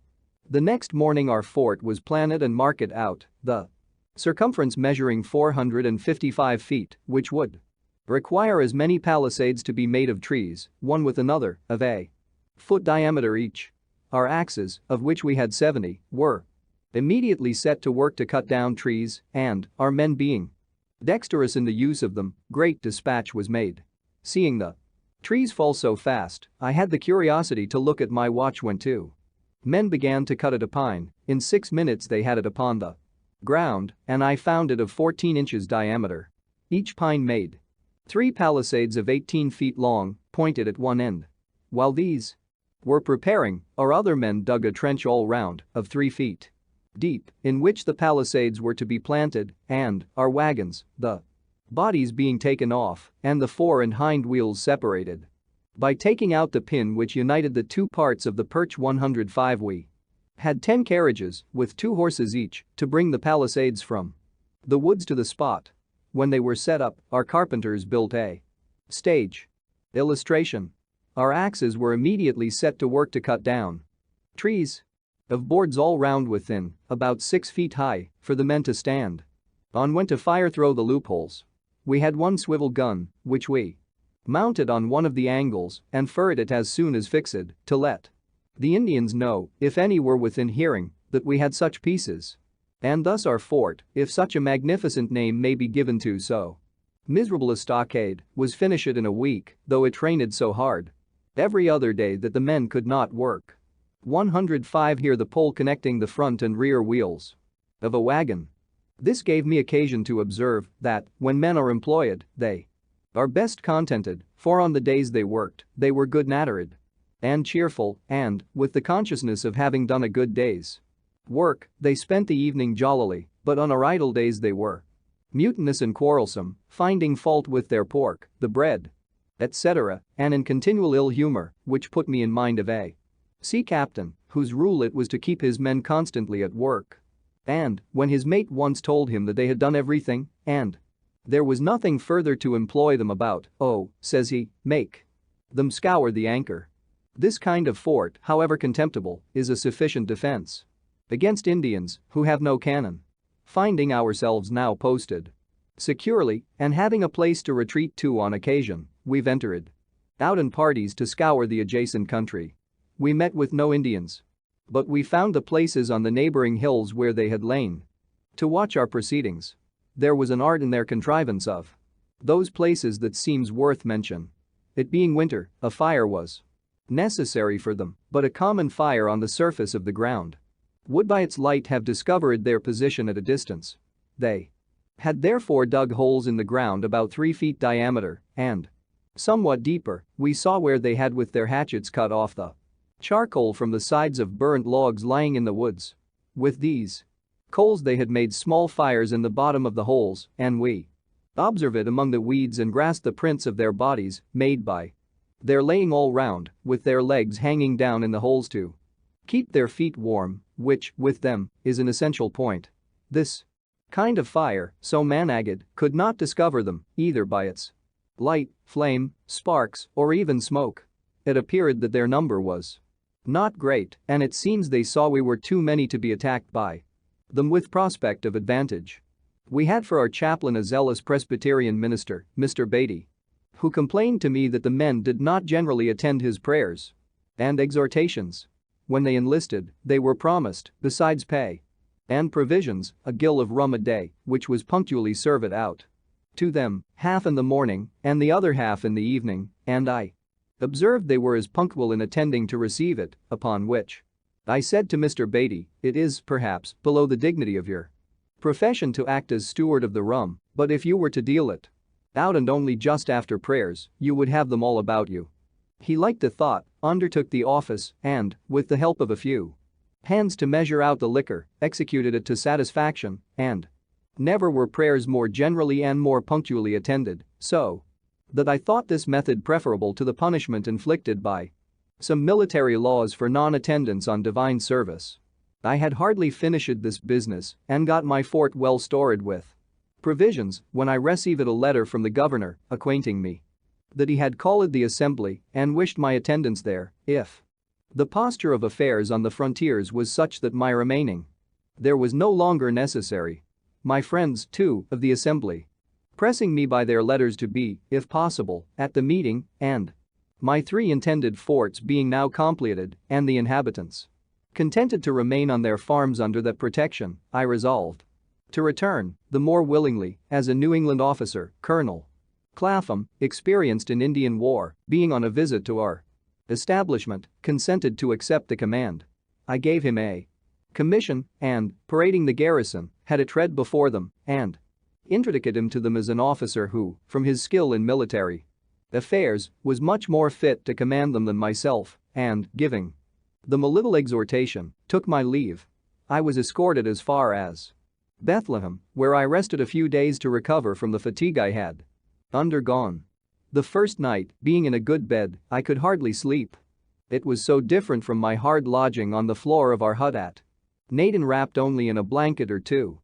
[SPEAKER 1] The next morning our fort was planted and marked out, the circumference measuring 455 feet, which would require as many palisades to be made of trees, one with another, of a foot diameter each. Our axes, of which we had 70, were immediately set to work to cut down trees, and, our men being dexterous in the use of them, great dispatch was made. Seeing the trees fall so fast, I had the curiosity to look at my watch when 2 men began to cut at a pine. In 6 minutes they had it upon the ground, and I found it of 14 inches diameter. Each pine made 3 palisades of 18 feet long, pointed at one end. While these were preparing, our other men dug a trench all round, of 3 feet deep, in which the palisades were to be planted, and our wagons, the bodies being taken off, and the fore and hind wheels separated. By taking out the pin which united the 2 parts of the perch 105 we had 10 carriages, with 2 horses each, to bring the palisades from the woods to the spot. When they were set up, our carpenters built a stage. Illustration. Our axes were immediately set to work to cut down trees of boards all round within, about 6 feet high, for the men to stand on when to fire through the loopholes. We had 1 swivel gun, which we mounted on one of the angles and fired it as soon as fixed, to let the Indians know, if any were within hearing, that we had such pieces. And thus our fort, if such a magnificent name may be given to so miserable a stockade, was finished in a week, though it rained so hard every other day that the men could not work. 105 Here the pole connecting the front and rear wheels of a wagon. This gave me occasion to observe that, when men are employed, they are best contented, for on the days they worked, they were good-natured and cheerful, and, with the consciousness of having done a good day's work, they spent the evening jollily, but on our idle days they were mutinous and quarrelsome, finding fault with their pork, the bread, etc., and in continual ill humor, which put me in mind of a sea captain, whose rule it was to keep his men constantly at work. And when his mate once told him that they had done everything and there was nothing further to employ them about, "Oh," says he, "make them scour the anchor." This kind of fort, however contemptible, is a sufficient defense against Indians who have no cannon. Finding ourselves now posted securely and having a place to retreat to on occasion, we ventured out in parties to scour the adjacent country. We met with no Indians, but we found the places on the neighboring hills where they had lain to watch our proceedings. There was an art in their contrivance of those places that seems worth mention. It being winter, a fire was necessary for them, but a common fire on the surface of the ground would by its light have discovered their position at a distance. They had therefore dug holes in the ground about 3 feet diameter and somewhat deeper. We saw where they had with their hatchets cut off the charcoal from the sides of burnt logs lying in the woods. With these coals they had made small fires in the bottom of the holes, and we observed among the weeds and grass the prints of their bodies made by their laying all round, with their legs hanging down in the holes to keep their feet warm, which, with them, is an essential point. This kind of fire, so man-aged, could not discover them, either by its light, flame, sparks, or even smoke. It appeared that their number was not great, and it seems they saw we were too many to be attacked by them with prospect of advantage. We had for our chaplain a zealous Presbyterian minister, Mr. Beatty, who complained to me that the men did not generally attend his prayers and exhortations. When they enlisted, they were promised, besides pay and provisions, a gill of rum a day, which was punctually served out to them, half in the morning and the other half in the evening, and I observed they were as punctual in attending to receive it, upon which I said to Mr. Beatty, "It is, perhaps, below the dignity of your profession to act as steward of the rum, but if you were to deal it out and only just after prayers, you would have them all about you." He liked the thought, undertook the office, and, with the help of a few hands to measure out the liquor, executed it to satisfaction, and never were prayers more generally and more punctually attended, so that I thought this method preferable to the punishment inflicted by some military laws for non-attendance on divine service. I had hardly finished this business and got my fort well stored with provisions when I received a letter from the governor acquainting me that he had called the assembly and wished my attendance there if the posture of affairs on the frontiers was such that my remaining there was no longer necessary. My friends, too, of the assembly pressing me by their letters to be, if possible, at the meeting, and my 3 intended forts being now completed and the inhabitants contented to remain on their farms under that protection, I resolved to return, the more willingly, as a New England officer, Colonel Clapham, experienced in Indian war, being on a visit to our establishment, consented to accept the command. I gave him a commission and, parading the garrison, had it read before them and introduced him to them as an officer who, from his skill in military affairs, was much more fit to command them than myself, and, giving them a little exhortation, took my leave. I was escorted as far as Bethlehem, where I rested a few days to recover from the fatigue I had undergone. The first night, being in a good bed, I could hardly sleep. It was so different from my hard lodging on the floor of our hut at Naden, wrapped only in a blanket or two.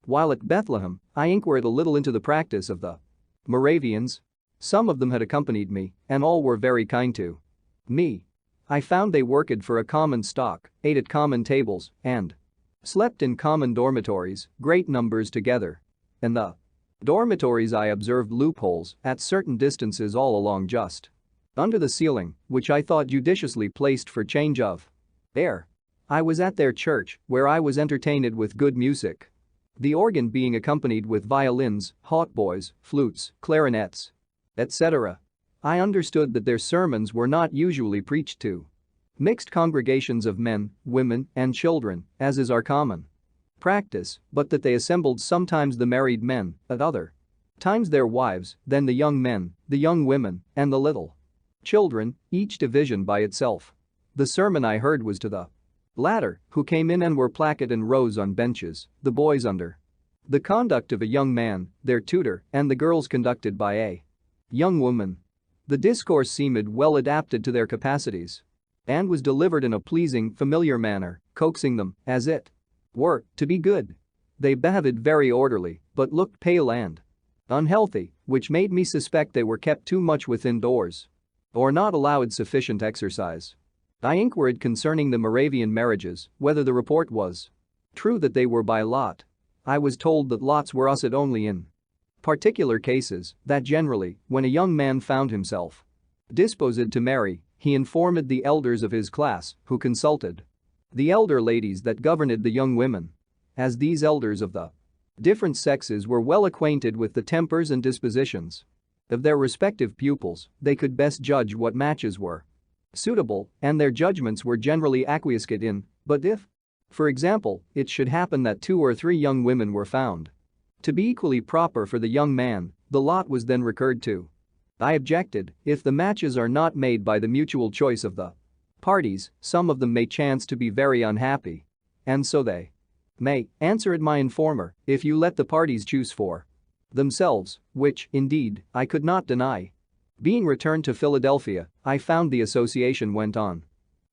[SPEAKER 1] While at Bethlehem, I inquired a little into the practice of the Moravians. Some of them had accompanied me, and all were very kind to me. I found they worked for a common stock, ate at common tables, and slept in common dormitories, great numbers together. In the dormitories I observed loopholes at certain distances all along just under the ceiling, which I thought judiciously placed for change of air. I was at their church, where I was entertained with good music, the organ being accompanied with violins, hautboys, flutes, clarinets, etc. I understood that their sermons were not usually preached to mixed congregations of men, women, and children, as is our common practice, but that they assembled sometimes the married men, at other times their wives, then the young men, the young women, and the little children, each division by itself. The sermon I heard was to the latter, who came in and were placate in rows on benches, the boys under the conduct of a young man, their tutor, and the girls conducted by a young woman. The discourse seemed well adapted to their capacities and was delivered in a pleasing, familiar manner, coaxing them, as it were, to be good. They behaved very orderly, but looked pale and unhealthy, which made me suspect they were kept too much within doors or not allowed sufficient exercise. I inquired concerning the Moravian marriages, whether the report was true that they were by lot. I was told that lots were used only in particular cases, that generally, when a young man found himself disposed to marry, he informed the elders of his class, who consulted the elder ladies that governed the young women. As these elders of the different sexes were well acquainted with the tempers and dispositions of their respective pupils, they could best judge what matches were suitable, and their judgments were generally acquiesced in. But if, for example, it should happen that 2 or 3 young women were found to be equally proper for the young man, the lot was then recurred to. I objected. If the matches are not made by the mutual choice of the parties, some of them may chance to be very unhappy. And so they may, answered my informer, if you let the parties choose for themselves, which, indeed, I could not deny. Being returned to Philadelphia, I found the association went on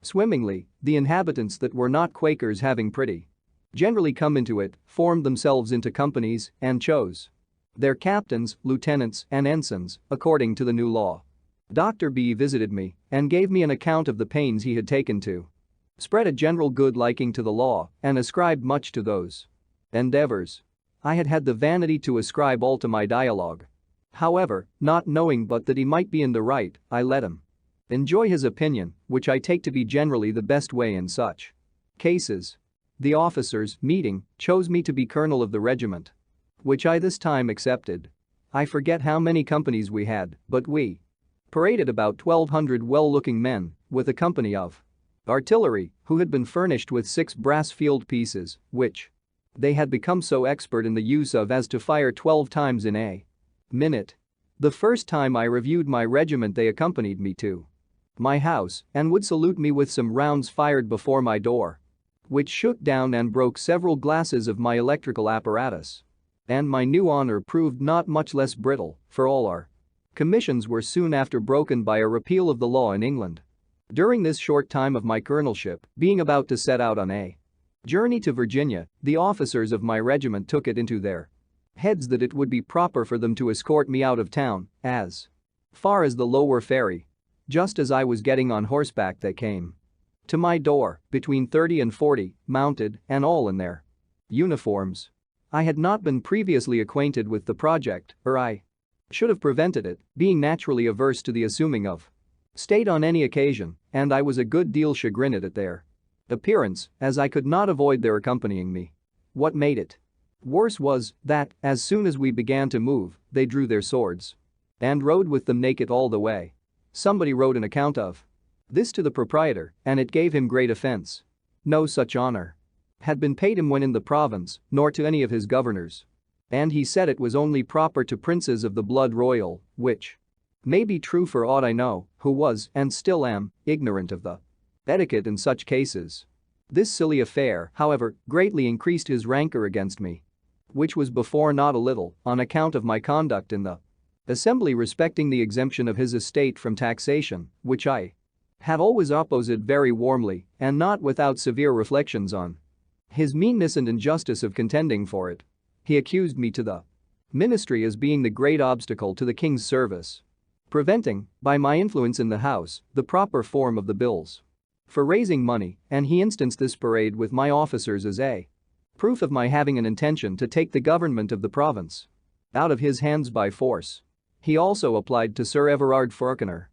[SPEAKER 1] swimmingly, the inhabitants that were not Quakers having pretty generally come into it, formed themselves into companies, and chose their captains, lieutenants, and ensigns, according to the new law. Dr. B visited me and gave me an account of the pains he had taken to spread a general good liking to the law and ascribed much to those endeavors. I had had the vanity to ascribe all to my dialogue. However, not knowing but that he might be in the right, I let him enjoy his opinion, which I take to be generally the best way in such cases. The officers, meeting, chose me to be colonel of the regiment, which I this time accepted. I forget how many companies we had, but we paraded about 1,200 well-looking men, with a company of artillery, who had been furnished with 6 brass field pieces, which they had become so expert in the use of as to fire 12 times in a minute. The first time I reviewed my regiment they accompanied me to my house and would salute me with some rounds fired before my door, which shook down and broke several glasses of my electrical apparatus. And my new honor proved not much less brittle, for all our commissions were soon after broken by a repeal of the law in England. During this short time of my colonelship, being about to set out on a journey to Virginia, the officers of my regiment took it into their heads that it would be proper for them to escort me out of town, as far as the Lower Ferry. Just as I was getting on horseback they came to my door, between 30 and 40, mounted, and all in their uniforms. I had not been previously acquainted with the project, or I should have prevented it, being naturally averse to the assuming of state on any occasion, and I was a good deal chagrined at their appearance, as I could not avoid their accompanying me. What made it worse was that, as soon as we began to move, they drew their swords and rode with them naked all the way. Somebody wrote an account of this to the proprietor, and it gave him great offense. No such honor had been paid him when in the province, nor to any of his governors. And he said it was only proper to princes of the blood royal, which may be true for aught I know, who was, and still am, ignorant of the etiquette in such cases. This silly affair, however, greatly increased his rancor against me, which was before not a little, on account of my conduct in the assembly respecting the exemption of his estate from taxation, which I have always opposed very warmly, and not without severe reflections on his meanness and injustice of contending for it. He accused me to the ministry as being the great obstacle to the king's service, preventing, by my influence in the house, the proper form of the bills for raising money, and he instanced this parade with my officers as a proof of my having an intention to take the government of the province out of his hands by force. He also applied to Sir Everard Falconer,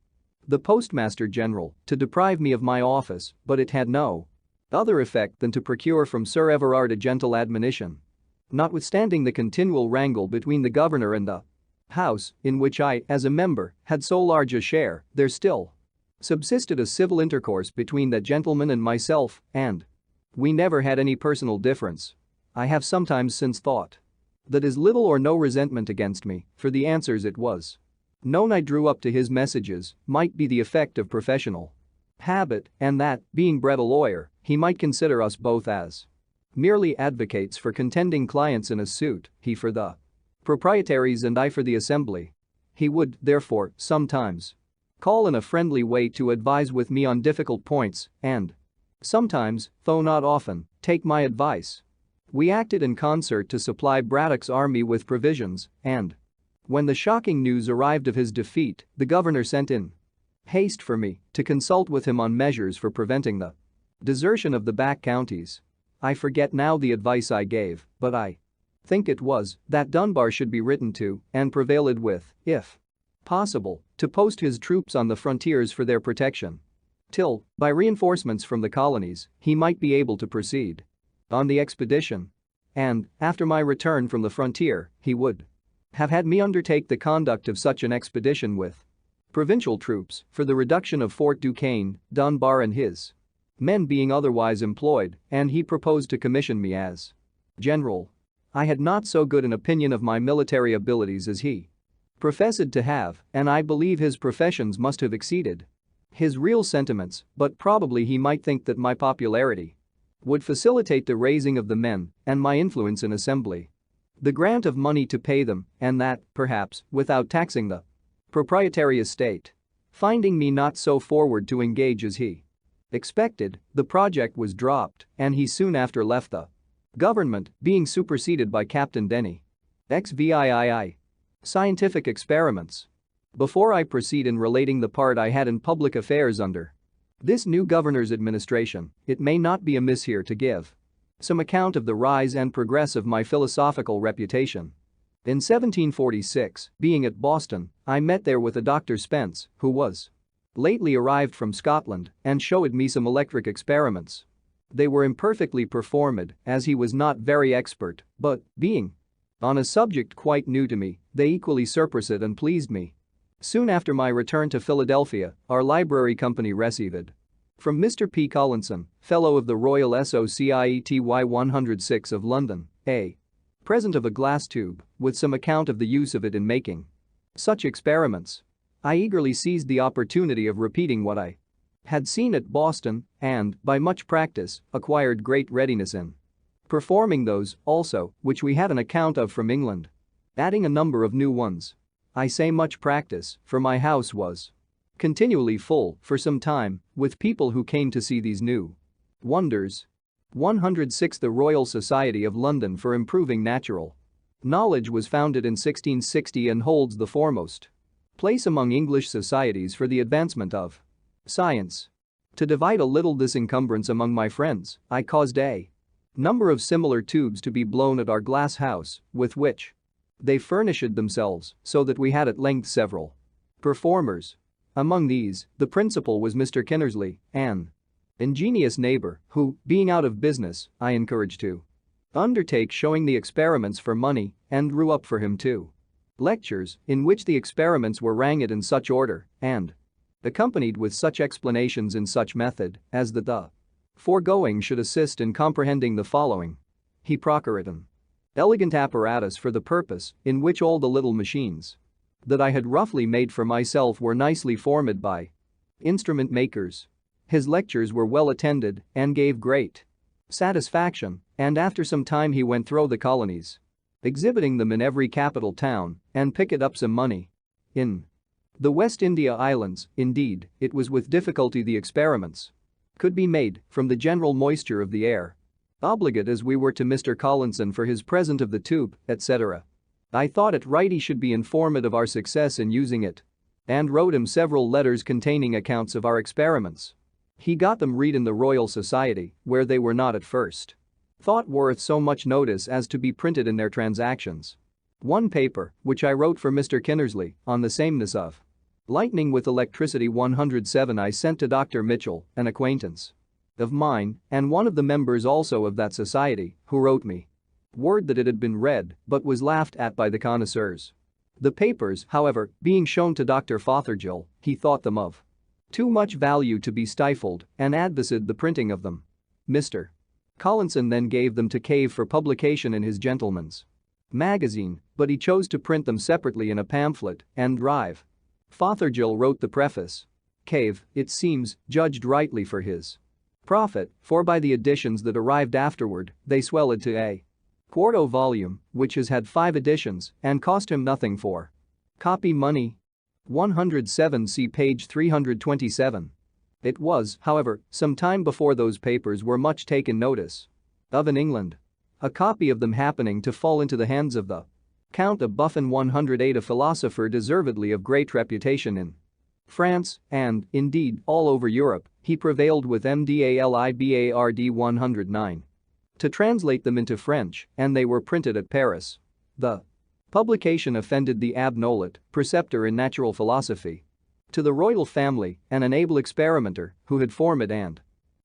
[SPEAKER 1] the Postmaster General, to deprive me of my office, but it had no other effect than to procure from Sir Everard a gentle admonition. Notwithstanding the continual wrangle between the governor and the house, in which I, as a member, had so large a share, there still subsisted a civil intercourse between that gentleman and myself, and we never had any personal difference. I have sometimes since thought that is little or no resentment against me, for the answers it was known I drew up to his messages might be the effect of professional habit, and that, being bred a lawyer, he might consider us both as merely advocates for contending clients in a suit, he for the proprietaries and I for the assembly. He would, therefore, sometimes call in a friendly way to advise with me on difficult points, and sometimes, though not often, take my advice. We acted in concert to supply Braddock's army with provisions, and when the shocking news arrived of his defeat, the governor sent in haste for me to consult with him on measures for preventing the desertion of the back counties. I forget now the advice I gave, but I think it was that Dunbar should be written to and prevailed with, if possible, to post his troops on the frontiers for their protection, till, by reinforcements from the colonies, he might be able to proceed on the expedition. And, after my return from the frontier, he would have had me undertake the conduct of such an expedition with provincial troops for the reduction of Fort Duquesne, Dunbar and his men being otherwise employed, and he proposed to commission me as general. I had not so good an opinion of my military abilities as he professed to have, and I believe his professions must have exceeded his real sentiments, but probably he might think that my popularity would facilitate the raising of the men and my influence in assembly, the grant of money to pay them, and that, perhaps, without taxing the proprietary estate. Finding me not so forward to engage as he expected, the project was dropped, and he soon after left the government, being superseded by Captain Denny. XVII. Scientific experiments. Before I proceed in relating the part I had in public affairs under this new governor's administration, it may not be amiss here to give some account of the rise and progress of my philosophical reputation. In 1746, being at Boston, I met there with a Dr. Spence, who was lately arrived from Scotland, and showed me some electric experiments. They were imperfectly performed, as he was not very expert, but, being on a subject quite new to me, they equally surpassed and pleased me. Soon after my return to Philadelphia, our library company received from Mr. P. Collinson, Fellow of the Royal Society 106 of London, a present of a glass tube, with some account of the use of it in making such experiments. I eagerly seized the opportunity of repeating what I had seen at Boston and, by much practice, acquired great readiness in performing those, also, which we had an account of from England, adding a number of new ones. I say much practice, for my house was continually full, for some time, with people who came to see these new wonders. 106 The Royal Society of London for Improving Natural Knowledge was founded in 1660 and holds the foremost place among English societies for the advancement of science. To divide a little this encumbrance among my friends, I caused a number of similar tubes to be blown at our glass house, with which they furnished themselves, so that we had at length several performers. Among these, the principal was Mr. Kinnersley, an ingenious neighbor who, being out of business, I encouraged to undertake showing the experiments for money and drew up for him 2 lectures in which the experiments were ranged in such order and accompanied with such explanations in such method as that the foregoing should assist in comprehending the following. He procured an elegant apparatus for the purpose, in which all the little machines that I had roughly made for myself were nicely formed by instrument makers. His lectures were well attended and gave great satisfaction, and after some time he went through the colonies, exhibiting them in every capital town, and picked up some money. In the West India Islands, indeed, it was with difficulty the experiments could be made from the general moisture of the air. Obligate as we were to Mr. Collinson for his present of the tube, etc., I thought it right he should be informed of our success in using it, and wrote him several letters containing accounts of our experiments. He got them read in the Royal Society, where they were not at first thought worth so much notice as to be printed in their transactions. One paper, which I wrote for Mr. Kinnersley, on the sameness of lightning with electricity 107, I sent to Dr. Mitchell, an acquaintance of mine, and one of the members also of that society, who wrote me word that it had been read but was laughed at by the connoisseurs. The papers, however, being shown to Dr. Fothergill, he thought them of too much value to be stifled and advised the printing of them. Mr. Collinson then gave them to Cave for publication in his Gentleman's Magazine, but he chose to print them separately in a pamphlet and drive. Fothergill wrote the preface. Cave, it seems, judged rightly for his profit, for by the editions that arrived afterward, they swelled to a quarto volume, which has had 5 editions and cost him nothing for copy money. 107 see page 327. It was, however, some time before those papers were much taken notice of in England. a copy of them happening to fall into the hands of the Count of Buffon 108, a philosopher deservedly of great reputation in France and, indeed, all over Europe. He prevailed with MDALIBARD 109 to translate them into French, and they were printed at Paris. The publication offended the Abbé Nollet, preceptor in natural philosophy, to the royal family and an able experimenter who had formed and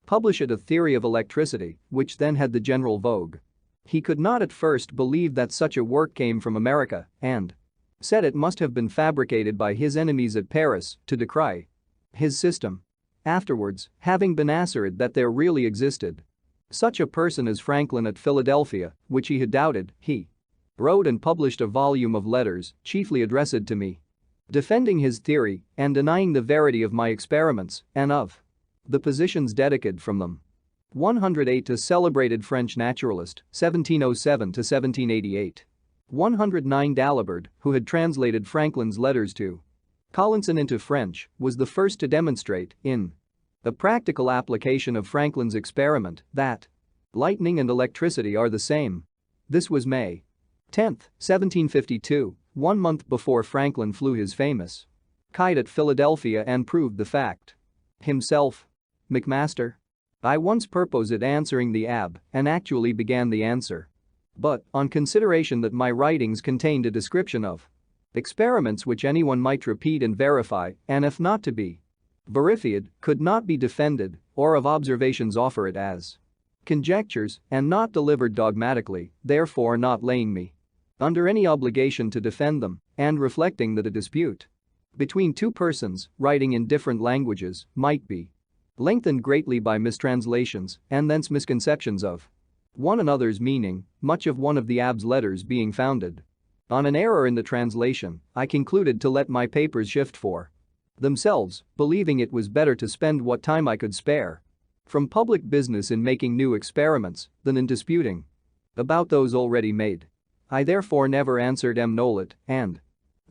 [SPEAKER 1] published a theory of electricity, which then had the general vogue. He could not at first believe that such a work came from America and said it must have been fabricated by his enemies at Paris to decry his system. Afterwards, having been assured that there really existed such a person as Franklin at Philadelphia, which he had doubted, he wrote and published a volume of letters, chiefly addressed to me, defending his theory and denying the verity of my experiments and of the positions deduced from them. 108 to celebrated French naturalist, 1707 to 1788. 109 Dalibard, who had translated Franklin's letters to Collinson into French, was the first to demonstrate, in a practical application of Franklin's experiment, that lightning and electricity are the same. This was May 10, 1752, 1 month before Franklin flew his famous kite at Philadelphia and proved the fact himself. McMaster. I once purposed answering the Abbé and actually began the answer. But, on consideration that my writings contained a description of experiments which anyone might repeat and verify, and if not to be verified, could not be defended, or of observations offered as conjectures and not delivered dogmatically, therefore not laying me under any obligation to defend them, and reflecting that a dispute between two persons writing in different languages might be lengthened greatly by mistranslations and thence misconceptions of one another's meaning, much of one of the Abbé's letters being founded on an error in the translation, I concluded to let my papers shift for themselves, believing it was better to spend what time I could spare from public business in making new experiments than in disputing about those already made. I therefore never answered M. Nollet, and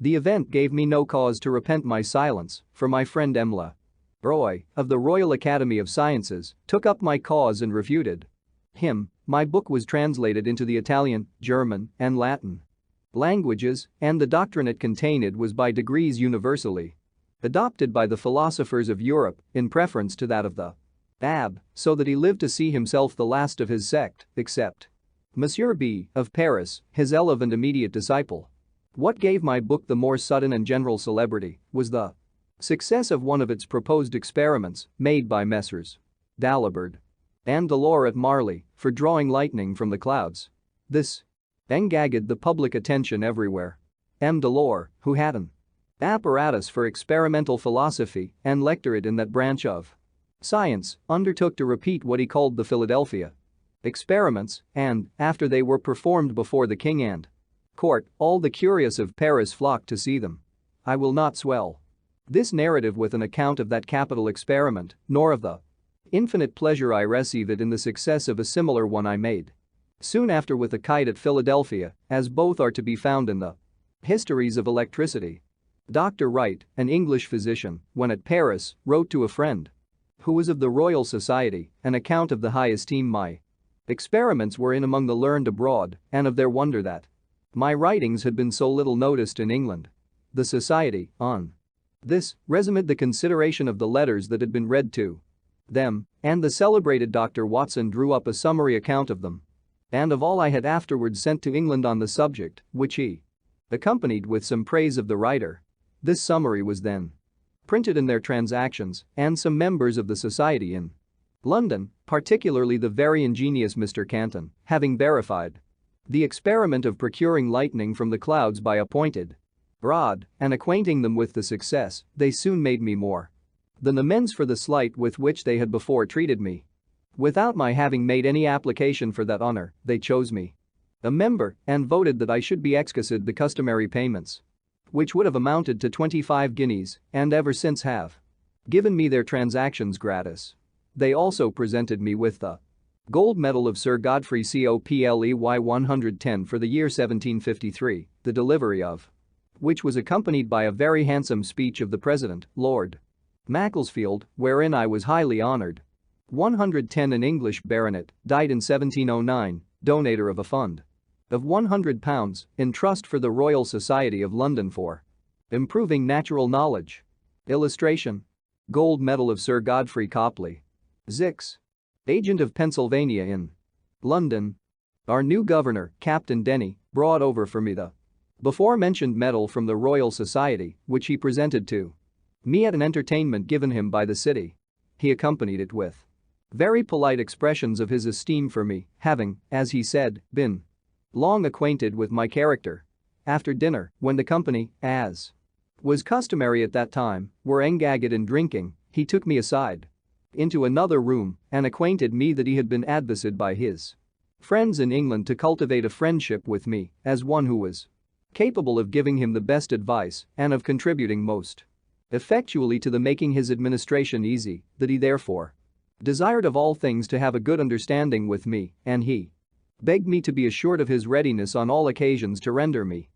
[SPEAKER 1] the event gave me no cause to repent my silence, for my friend Emla Roy, of the Royal Academy of Sciences, took up my cause and refuted him. My book was translated into the Italian, German, and Latin languages, and the doctrine it contained was by degrees universally adopted by the philosophers of Europe in preference to that of the Abbé, so that he lived to see himself the last of his sect, except Monsieur B. of Paris, his eleve and immediate disciple. What gave my book the more sudden and general celebrity was the success of one of its proposed experiments made by Messrs. Dalibard and Delort at Marly for drawing lightning from the clouds. This engaged the public attention everywhere. M. Delort, who had an apparatus for experimental philosophy and lectured in that branch of science, undertook to repeat what he called the Philadelphia experiments, and, after they were performed before the king and court, all the curious of Paris flocked to see them. I will not swell this narrative with an account of that capital experiment, nor of the infinite pleasure I received in the success of a similar one I made soon after with a kite at Philadelphia, as both are to be found in the Histories of Electricity. Dr. Wright, an English physician, when at Paris, wrote to a friend who was of the Royal Society an account of the high esteem my experiments were in among the learned abroad, and of their wonder that my writings had been so little noticed in England. The Society, on this, resumed the consideration of the letters that had been read to them, and the celebrated Dr. Watson drew up a summary account of them and of all I had afterwards sent to England on the subject, which he accompanied with some praise of the writer. This summary was then printed in their Transactions, and some members of the Society in London, particularly the very ingenious Mr. Canton, having verified the experiment of procuring lightning from the clouds by a pointed rod and acquainting them with the success, they soon made me more than amends for the slight with which they had before treated me. Without my having made any application for that honor, they chose me a member and voted that I should be excised the customary payments, which would have amounted to 25 guineas, and ever since have given me their Transactions gratis. They also presented me with the gold medal of Sir Godfrey Copley 110 for the year 1753, the delivery of which was accompanied by a very handsome speech of the President, Lord Macclesfield, wherein I was highly honored. 110 An English baronet, died in 1709, donator of a fund of £100 in trust for the Royal Society of London for improving natural knowledge. Illustration. Gold medal of Sir Godfrey Copley. Zix. Agent of Pennsylvania in London. Our new governor, Captain Denny, brought over for me the before-mentioned medal from the Royal Society, which he presented to me at an entertainment given him by the city. He accompanied it with very polite expressions of his esteem for me, having, as he said, been long acquainted with my character. After dinner, when the company, as was customary at that time, were engaged in drinking, he took me aside into another room and acquainted me that he had been advised by his friends in England to cultivate a friendship with me as one who was capable of giving him the best advice and of contributing most effectually to the making his administration easy, that he therefore desired of all things to have a good understanding with me, and he begged me to be assured of his readiness on all occasions to render me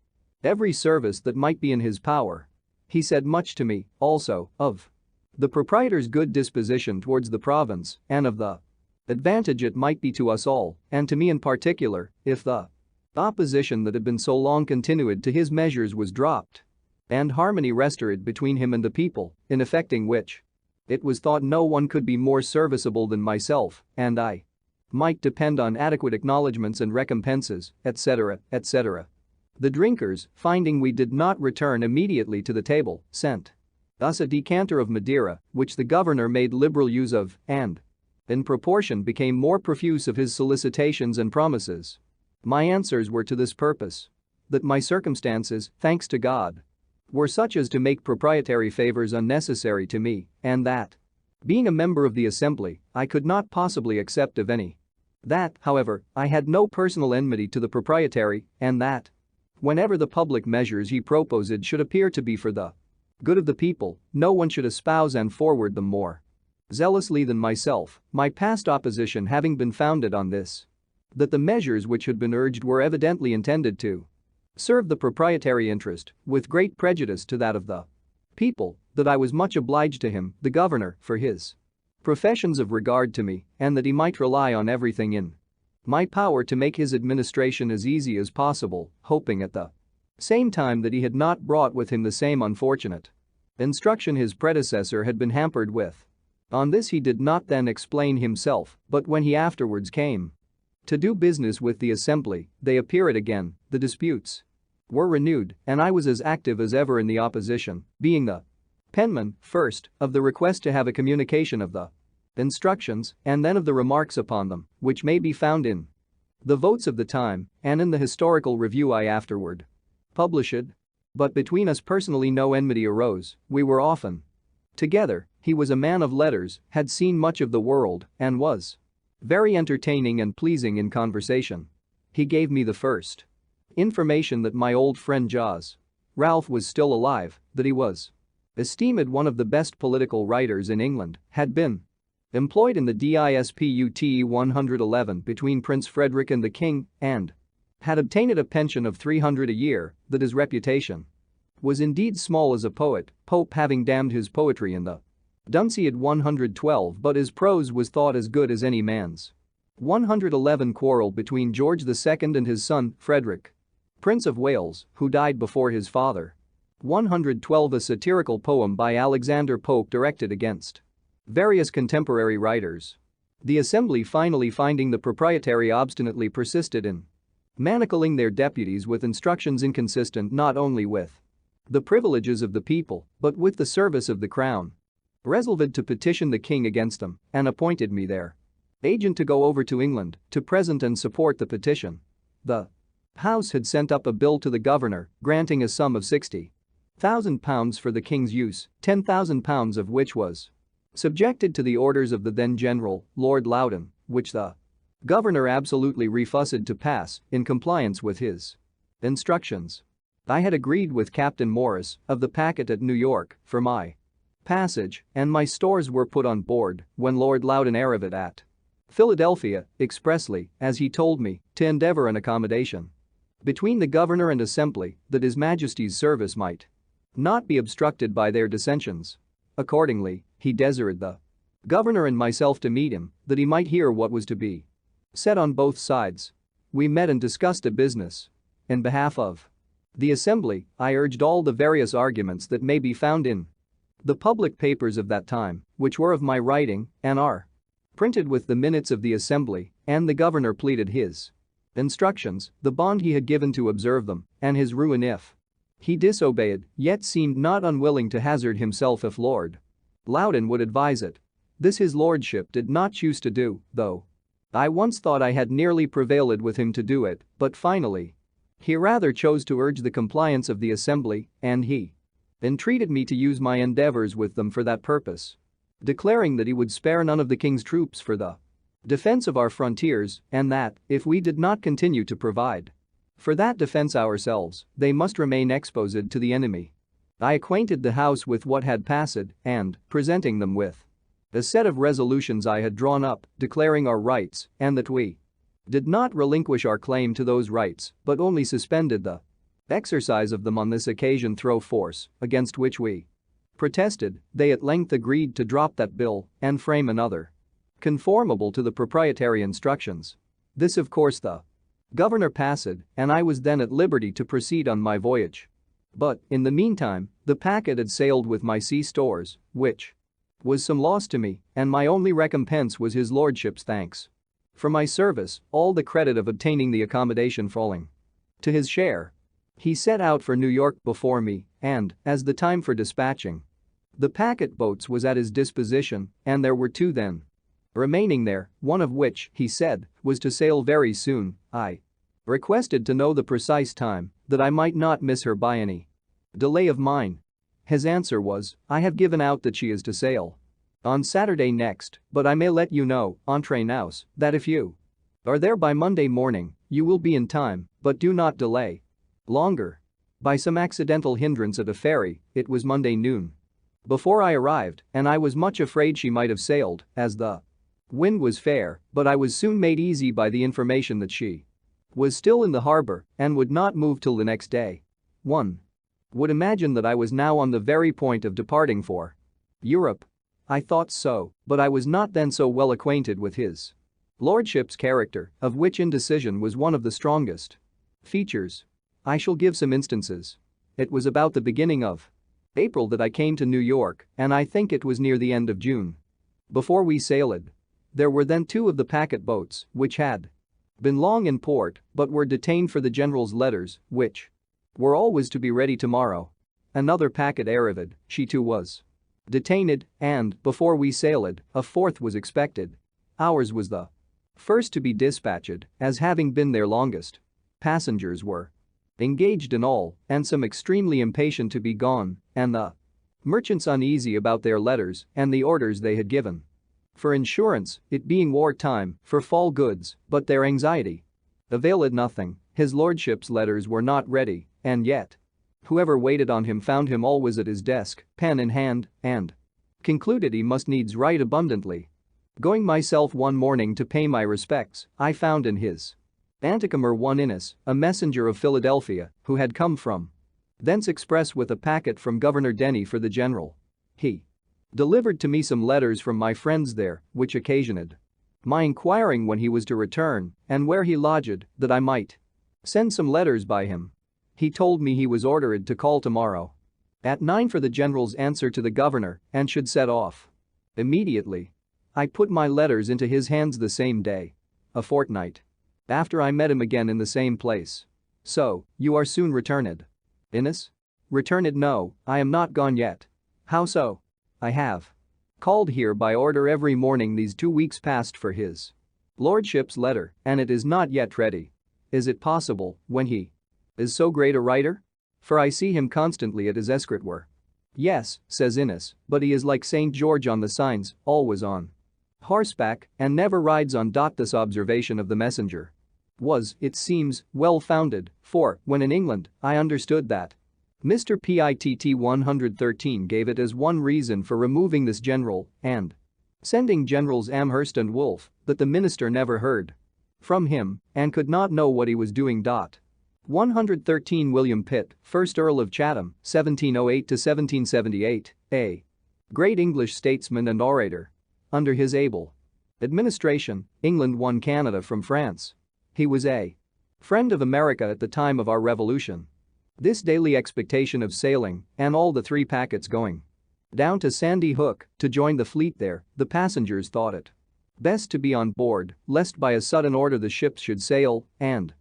[SPEAKER 1] every service that might be in his power. He said much to me, also, of the proprietor's good disposition towards the province and of the advantage it might be to us all, and to me in particular, if the opposition that had been so long continued to his measures was dropped, and harmony restored between him and the people, in effecting which it was thought no one could be more serviceable than myself, and I might depend on adequate acknowledgments and recompenses, etc., etc. The drinkers, finding we did not return immediately to the table, sent us a decanter of Madeira, which the governor made liberal use of, and, in proportion, became more profuse of his solicitations and promises. My answers were to this purpose: that my circumstances, thanks to God, were such as to make proprietary favors unnecessary to me, and that, being a member of the assembly, I could not possibly accept of any. That, however, I had no personal enmity to the proprietary, and that, whenever the public measures he proposed should appear to be for the good of the people, no one should espouse and forward them more zealously than myself, my past opposition having been founded on this: that the measures which had been urged were evidently intended to serve the proprietary interest, with great prejudice to that of the people, that I was much obliged to him, the governor, for his professions of regard to me, and that he might rely on everything in my power to make his administration as easy as possible, hoping at the same time that he had not brought with him the same unfortunate instruction his predecessor had been hampered with. On this he did not then explain himself, but when he afterwards came to do business with the assembly, they appeared again, the disputes were renewed, and I was as active as ever in the opposition, being the penman, first, of the request to have a communication of the instructions, and then of the remarks upon them, which may be found in the votes of the time and in the historical review I afterward published. But between us personally no enmity arose, we were often together. He was a man of letters, had seen much of the world, and was very entertaining and pleasing in conversation. He gave me the first information that my old friend Jaws Ralph was still alive, that he was esteemed one of the best political writers in England, had been employed in the dispute 111 between Prince Frederick and the King, and had obtained a pension of 300 a year, that his reputation was indeed small as a poet, Pope having damned his poetry in the Dunciad 112, but his prose was thought as good as any man's. 111 Quarrel between George II and his son, Frederick, Prince of Wales, who died before his father. 112 A satirical poem by Alexander Pope directed against various contemporary writers. The assembly finally finding the proprietary obstinately persisted in manacling their deputies with instructions inconsistent not only with the privileges of the people, but with the service of the crown, resolved to petition the king against them, and appointed me their agent to go over to England to present and support the petition. The House had sent up a bill to the governor granting a sum of £60,000 for the king's use, £10,000 of which was subjected to the orders of the then General, Lord Loudon, which the governor absolutely refused to pass in compliance with his instructions. I had agreed with Captain Morris of the packet at New York for my passage, and my stores were put on board when Lord Loudon arrived at Philadelphia, expressly, as he told me, to endeavor an accommodation between the governor and assembly, that His Majesty's service might not be obstructed by their dissensions. Accordingly, he desired the governor and myself to meet him, that he might hear what was to be said on both sides. we met and discussed a business. In behalf of the assembly, I urged all the various arguments that may be found in the public papers of that time, which were of my writing and are printed with the minutes of the assembly, and the governor pleaded his instructions, the bond he had given to observe them, and his ruin if he disobeyed, yet seemed not unwilling to hazard himself if Lord Loudon would advise it. This his lordship did not choose to do, though I once thought I had nearly prevailed with him to do it, but finally he rather chose to urge the compliance of the assembly, and he entreated me to use my endeavors with them for that purpose, declaring that he would spare none of the king's troops for the defense of our frontiers, and that, if we did not continue to provide for that defense ourselves, they must remain exposed to the enemy. I acquainted the House with what had passed, and, presenting them with a set of resolutions I had drawn up, declaring our rights, and that we did not relinquish our claim to those rights, but only suspended the exercise of them on this occasion through force, against which we protested, they at length agreed to drop that bill and frame another conformable to the proprietary instructions. This of course the governor passed, and I was then at liberty to proceed on my voyage. But, in the meantime, the packet had sailed with my sea stores, which was some loss to me, and my only recompense was his lordship's thanks for my service, all the credit of obtaining the accommodation falling to his share. He set out for New York before me, and, as the time for dispatching the packet boats was at his disposition, and there were two then remaining there, one of which, he said, was to sail very soon, I requested to know the precise time, that I might not miss her by any delay of mine. His answer was, I have given out that she is to sail on Saturday next, but I may let you know, entre nous, that if you are there by Monday morning, you will be in time, but do not delay longer. By some accidental hindrance at a ferry, it was Monday noon before I arrived, and I was much afraid she might have sailed, as the wind was fair, but I was soon made easy by the information that she was still in the harbor and would not move till the next day. One would imagine that I was now on the very point of departing for Europe. I thought so, but I was not then so well acquainted with his lordship's character, of which indecision was one of the strongest features. I shall give some instances. It was about the beginning of April that I came to New York, and I think it was near the end of June before we sailed. There were then two of the packet boats, which had been long in port, but were detained for the general's letters, which were always to be ready tomorrow. Another packet arrived, she too was detained, and, before we sailed, a fourth was expected. Ours was the first to be dispatched, as having been there longest. Passengers were engaged in all, and some extremely impatient to be gone, and the merchants uneasy about their letters and the orders they had given for insurance, it being war time, for fall goods, but their anxiety availed nothing. His lordship's letters were not ready, and yet whoever waited on him found him always at his desk, pen in hand, and concluded he must needs write abundantly. Going myself one morning to pay my respects, I found in his antechamber one Innes, a messenger of Philadelphia, who had come from thence express with a packet from Governor Denny for the general. He delivered to me some letters from my friends there, which occasioned my inquiring when he was to return and where he lodged, that I might send some letters by him. He told me he was ordered to call tomorrow at 9 for the general's answer to the governor and should set off immediately. I put my letters into his hands the same day. A fortnight after I met him again in the same place. So, you are soon returned? Innes? Returned? No, I am not gone yet. How so? I have called here by order every morning these 2 weeks past for his lordship's letter, and it is not yet ready. Is it possible, when he is so great a writer? For I see him constantly at his escritoire. Yes, says Innes, but he is like St. George on the signs, always on horseback, and never rides on. This observation of the messenger was, it seems, well founded, for, when in England, I understood that Mr. Pitt 113 gave it as one reason for removing this general and sending Generals Amherst and Wolfe, that the minister never heard from him and could not know what he was doing. 113 William Pitt, 1st Earl of Chatham, 1708 to 1778, a great English statesman and orator. Under his able administration, England won Canada from France. He was a Friend of America at the time of our revolution. This daily expectation of sailing and all the 3 packets going down to Sandy Hook to join the fleet there, the passengers thought it best to be on board, lest by a sudden order the ships should sail and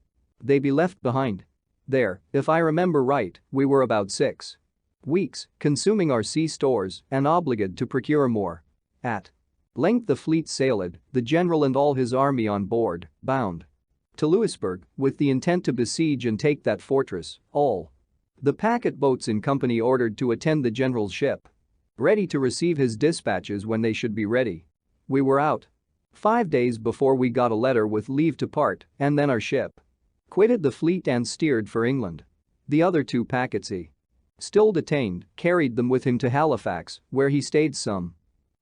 [SPEAKER 1] they be left behind. There, if I remember right, we were about 6 weeks consuming our sea stores and obligated to procure more. At length the fleet sailed, the general and all his army on board, bound to Louisburg with the intent to besiege and take that fortress, all the packet boats in company ordered to attend the general's ship, ready to receive his dispatches when they should be ready. We were out 5 days before we got a letter with leave to part, and then our ship quitted the fleet and steered for England. The other 2 packets he still detained, carried them with him to Halifax, where he stayed some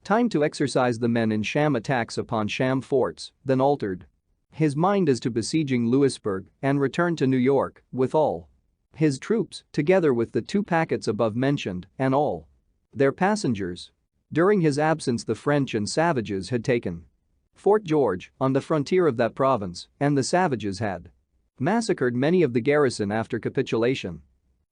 [SPEAKER 1] time to exercise the men in sham attacks upon sham forts, then altered his mind as to besieging Louisburg and returned to New York with all his troops, together with the 2 packets above mentioned and all their passengers. During his absence the French and savages had taken Fort George on the frontier of that province, and the savages had massacred many of the garrison after capitulation.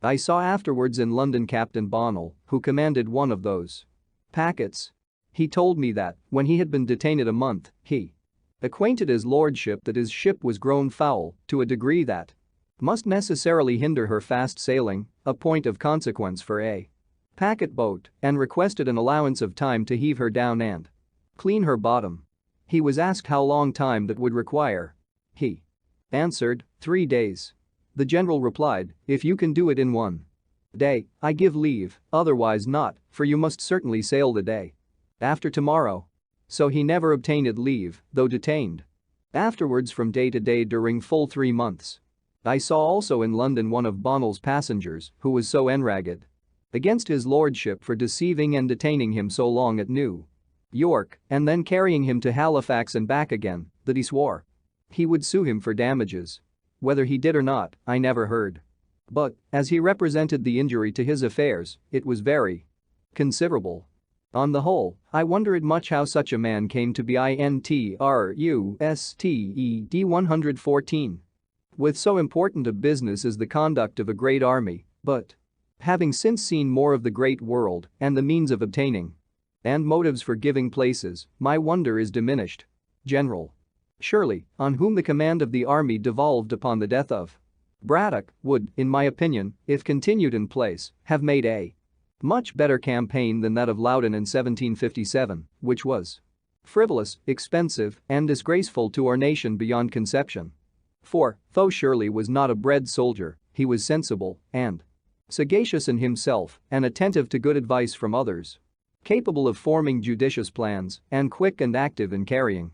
[SPEAKER 1] I saw afterwards in London Captain Bonnell, who commanded one of those packets. He told me that, when he had been detained a month, he acquainted his lordship that his ship was grown foul to a degree that must necessarily hinder her fast sailing, a point of consequence for a packet boat, and requested an allowance of time to heave her down and clean her bottom. He was asked how long time that would require. He answered, 3 days. The general replied, if you can do it in 1 day, I give leave, otherwise not, for you must certainly sail the day after tomorrow. So he never obtained leave, though detained afterwards from day to day during full 3 months. I saw also in London one of Bonnell's passengers who was so enraged against his lordship for deceiving and detaining him so long at New York and then carrying him to Halifax and back again that he swore he would sue him for damages. Whether he did or not, I never heard. But, as he represented the injury to his affairs, it was very considerable. On the whole, I wondered much how such a man came to be interested 114 with so important a business as the conduct of a great army, but having since seen more of the great world and the means of obtaining and motives for giving places, my wonder is diminished. General Shirley, on whom the command of the army devolved upon the death of Braddock, would, in my opinion, if continued in place, have made a much better campaign than that of Loudon in 1757, which was frivolous, expensive, and disgraceful to our nation beyond conception. For, though Shirley was not a bred soldier, he was sensible and sagacious in himself and attentive to good advice from others, capable of forming judicious plans and quick and active in carrying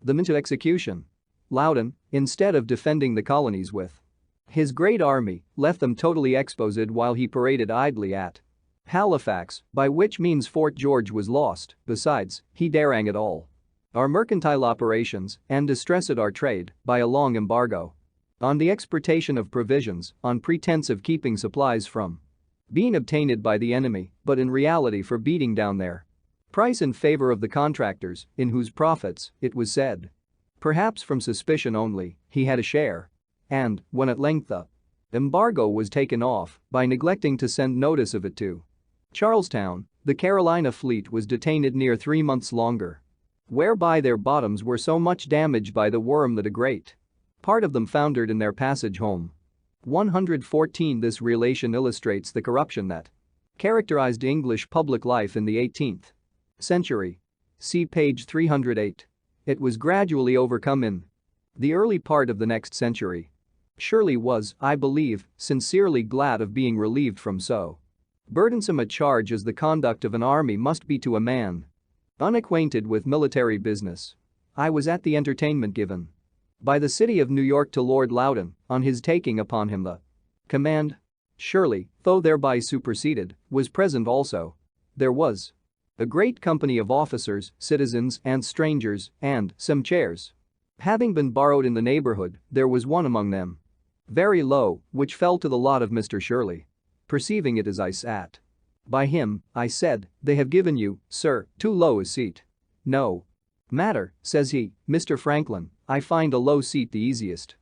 [SPEAKER 1] them into execution. Loudon, instead of defending the colonies with his great army, left them totally exposed while he paraded idly at Halifax, by which means Fort George was lost. Besides, he darang at all our mercantile operations and distressed our trade by a long embargo on the exportation of provisions on pretense of keeping supplies from being obtained by the enemy, but in reality for beating down their price in favor of the contractors, in whose profits, it was said, perhaps from suspicion only, he had a share. And, when at length the embargo was taken off, by neglecting to send notice of it to Charlestown, the Carolina fleet was detained near 3 months longer, whereby their bottoms were so much damaged by the worm that a great part of them foundered in their passage home. 114 This relation illustrates the corruption that characterized English public life in the 18th century. See page 308. It was gradually overcome in the early part of the next century. Shirley was, I believe, sincerely glad of being relieved from so burdensome a charge as the conduct of an army must be to a man unacquainted with military business. I was at the entertainment given by the city of New York to Lord Loudon on his taking upon him the command. Shirley, though thereby superseded, was present also. There was a great company of officers, citizens, and strangers, and some chairs having been borrowed in the neighborhood. There was one among them very low, which fell to the lot of Mr. Shirley. Perceiving it as I sat by him, I said, "They have given you, sir, too low a seat." "No matter," says he, "Mr. Franklin, I find a low seat the easiest."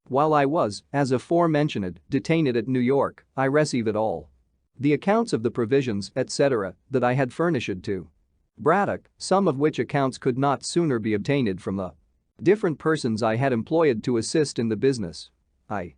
[SPEAKER 1] While I was, as aforementioned, detained at New York, I receive it all. The accounts of the provisions, etc., that I had furnished to Braddock, some of which accounts could not sooner be obtained from the different persons I had employed to assist in the business. I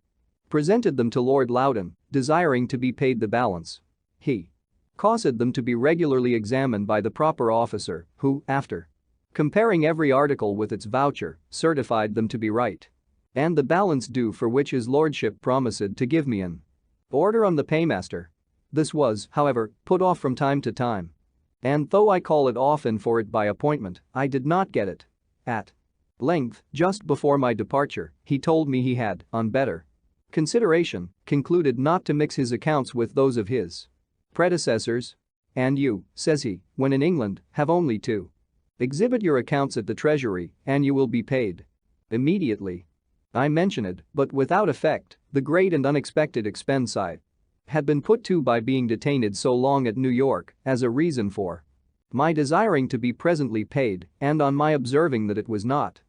[SPEAKER 1] presented them to Lord Loudon, desiring to be paid the balance. He caused them to be regularly examined by the proper officer, who, after comparing every article with its voucher, certified them to be right. And the balance due, for which his lordship promised to give me an order on the paymaster. This was, however, put off from time to time. And though I called often for it by appointment, I did not get it. At length, just before my departure, he told me he had, on better consideration, concluded not to mix his accounts with those of his predecessors. And you, says he, when in England, have only to exhibit your accounts at the Treasury and you will be paid immediately. I mentioned, but without effect, the great and unexpected expense I had been put to by being detained so long at New York as a reason for my desiring to be presently paid, and on my observing that it was not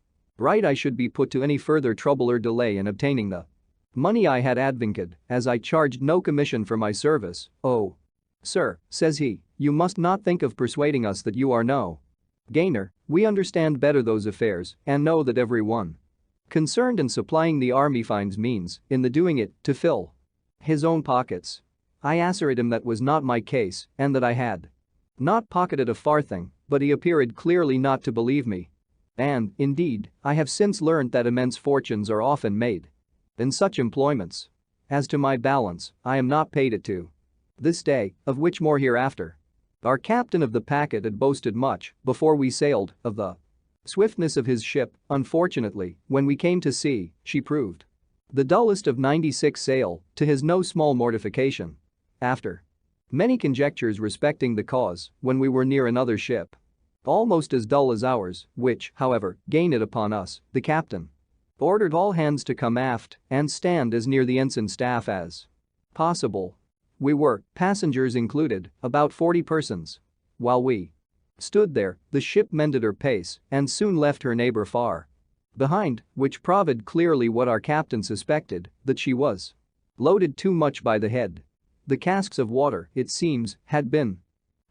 [SPEAKER 1] right I should be put to any further trouble or delay in obtaining the money I had advocated, as I charged no commission for my service. Oh, sir, says he, you must not think of persuading us that you are no gainer. We understand better those affairs and know that every one concerned in supplying the army finds means, in the doing it, to fill his own pockets. I assured him that was not my case and that I had not pocketed a farthing, but he appeared clearly not to believe me. And, indeed, I have since learnt that immense fortunes are often made in such employments. As to my balance, I am not paid it to this day, of which more hereafter. Our captain of the packet had boasted much, before we sailed, of the swiftness of his ship. Unfortunately, when we came to sea, she proved the dullest of 96 sail, to his no small mortification. After many conjectures respecting the cause, when we were near another ship almost as dull as ours, which, however, gained it upon us, the captain ordered all hands to come aft and stand as near the ensign staff as possible. We were, passengers included, about 40 persons. While we stood there, the ship mended her pace and soon left her neighbor far behind, which proved clearly what our captain suspected, that she was loaded too much by the head. The casks of water, it seems, had been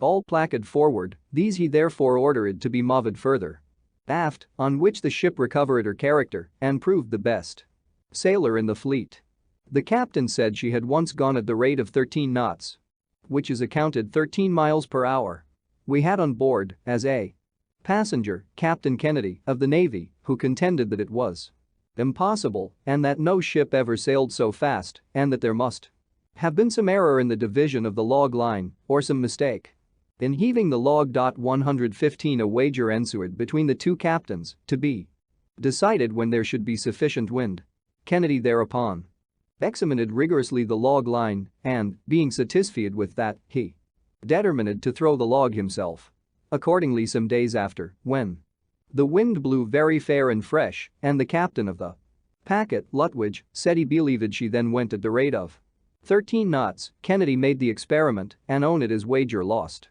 [SPEAKER 1] all placked forward. These he therefore ordered to be moved further aft, on which the ship recovered her character and proved the best sailor in the fleet. The captain said she had once gone at the rate of 13 knots, which is accounted 13 miles per hour. We had on board, as a passenger, Captain Kennedy, of the Navy, who contended that it was impossible and that no ship ever sailed so fast, and that there must have been some error in the division of the log line, or some mistake in heaving the log. 115 A wager ensued between the two captains, to be decided when there should be sufficient wind. Kennedy thereupon examined rigorously the log line and, being satisfied with that, he determined to throw the log himself. Accordingly, some days after, when the wind blew very fair and fresh, and the captain of the packet, Lutwidge, said he believed she then went at the rate of 13 knots, Kennedy made the experiment and owned it as wager lost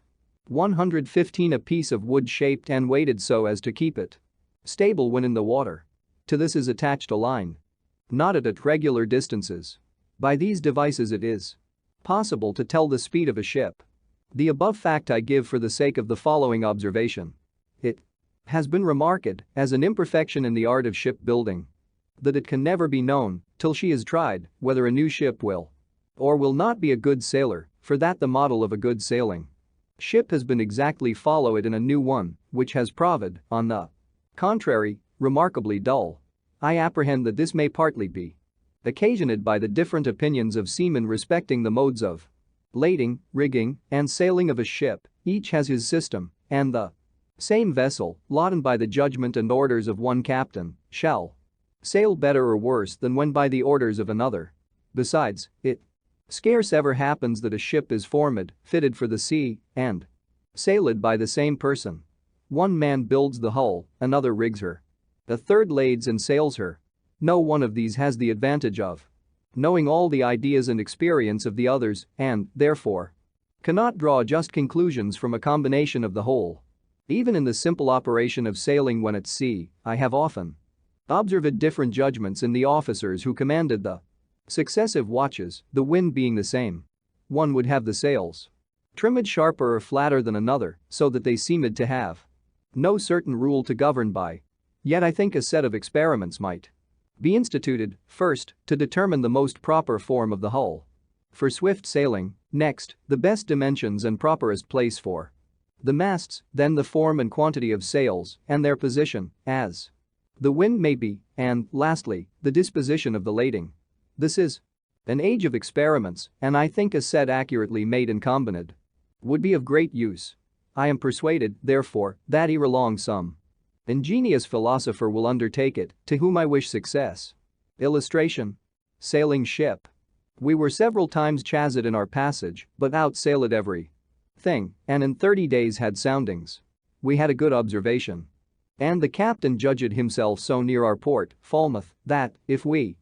[SPEAKER 1] 115 a piece of wood shaped and weighted so as to keep it stable when in the water. To this is attached a line knotted at regular distances. By these devices it is possible to tell the speed of a ship. The above fact I give for the sake of the following observation. It has been remarked, as an imperfection in the art of shipbuilding, that it can never be known, till she is tried, whether a new ship will or will not be a good sailor, for that the model of a good sailing ship has been exactly followed in a new one, which has proved, on the contrary, remarkably dull. I apprehend that this may partly be occasioned by the different opinions of seamen respecting the modes of lading, rigging, and sailing of a ship. Each has his system, and the same vessel, laden by the judgment and orders of one captain, shall sail better or worse than when by the orders of another. Besides, it scarce ever happens that a ship is formed, fitted for the sea, and sailed by the same person. One man builds the hull, another rigs her, a third lades and sails her. No one of these has the advantage of knowing all the ideas and experience of the others and, therefore, cannot draw just conclusions from a combination of the whole. Even in the simple operation of sailing when at sea, I have often Observed different judgments in the officers who commanded the successive watches, the wind being the same. One would have the sails trimmed sharper or flatter than another, so that they seemed to have no certain rule to govern by. Yet I think a set of experiments might be instituted, first, to determine the most proper form of the hull for swift sailing, next, the best dimensions and properest place for the masts, then the form and quantity of sails and their position, as the wind may be, and, lastly, the disposition of the lading. This is an age of experiments, and I think a set accurately made and combined would be of great use. I am persuaded, therefore, that ere long some ingenious philosopher will undertake it, to whom I wish success. Illustration. Sailing ship. We were several times chased in our passage, but outsailed every thing, and in 30 days had soundings. We had a good observation. And the captain judged himself so near our port, Falmouth, that, if we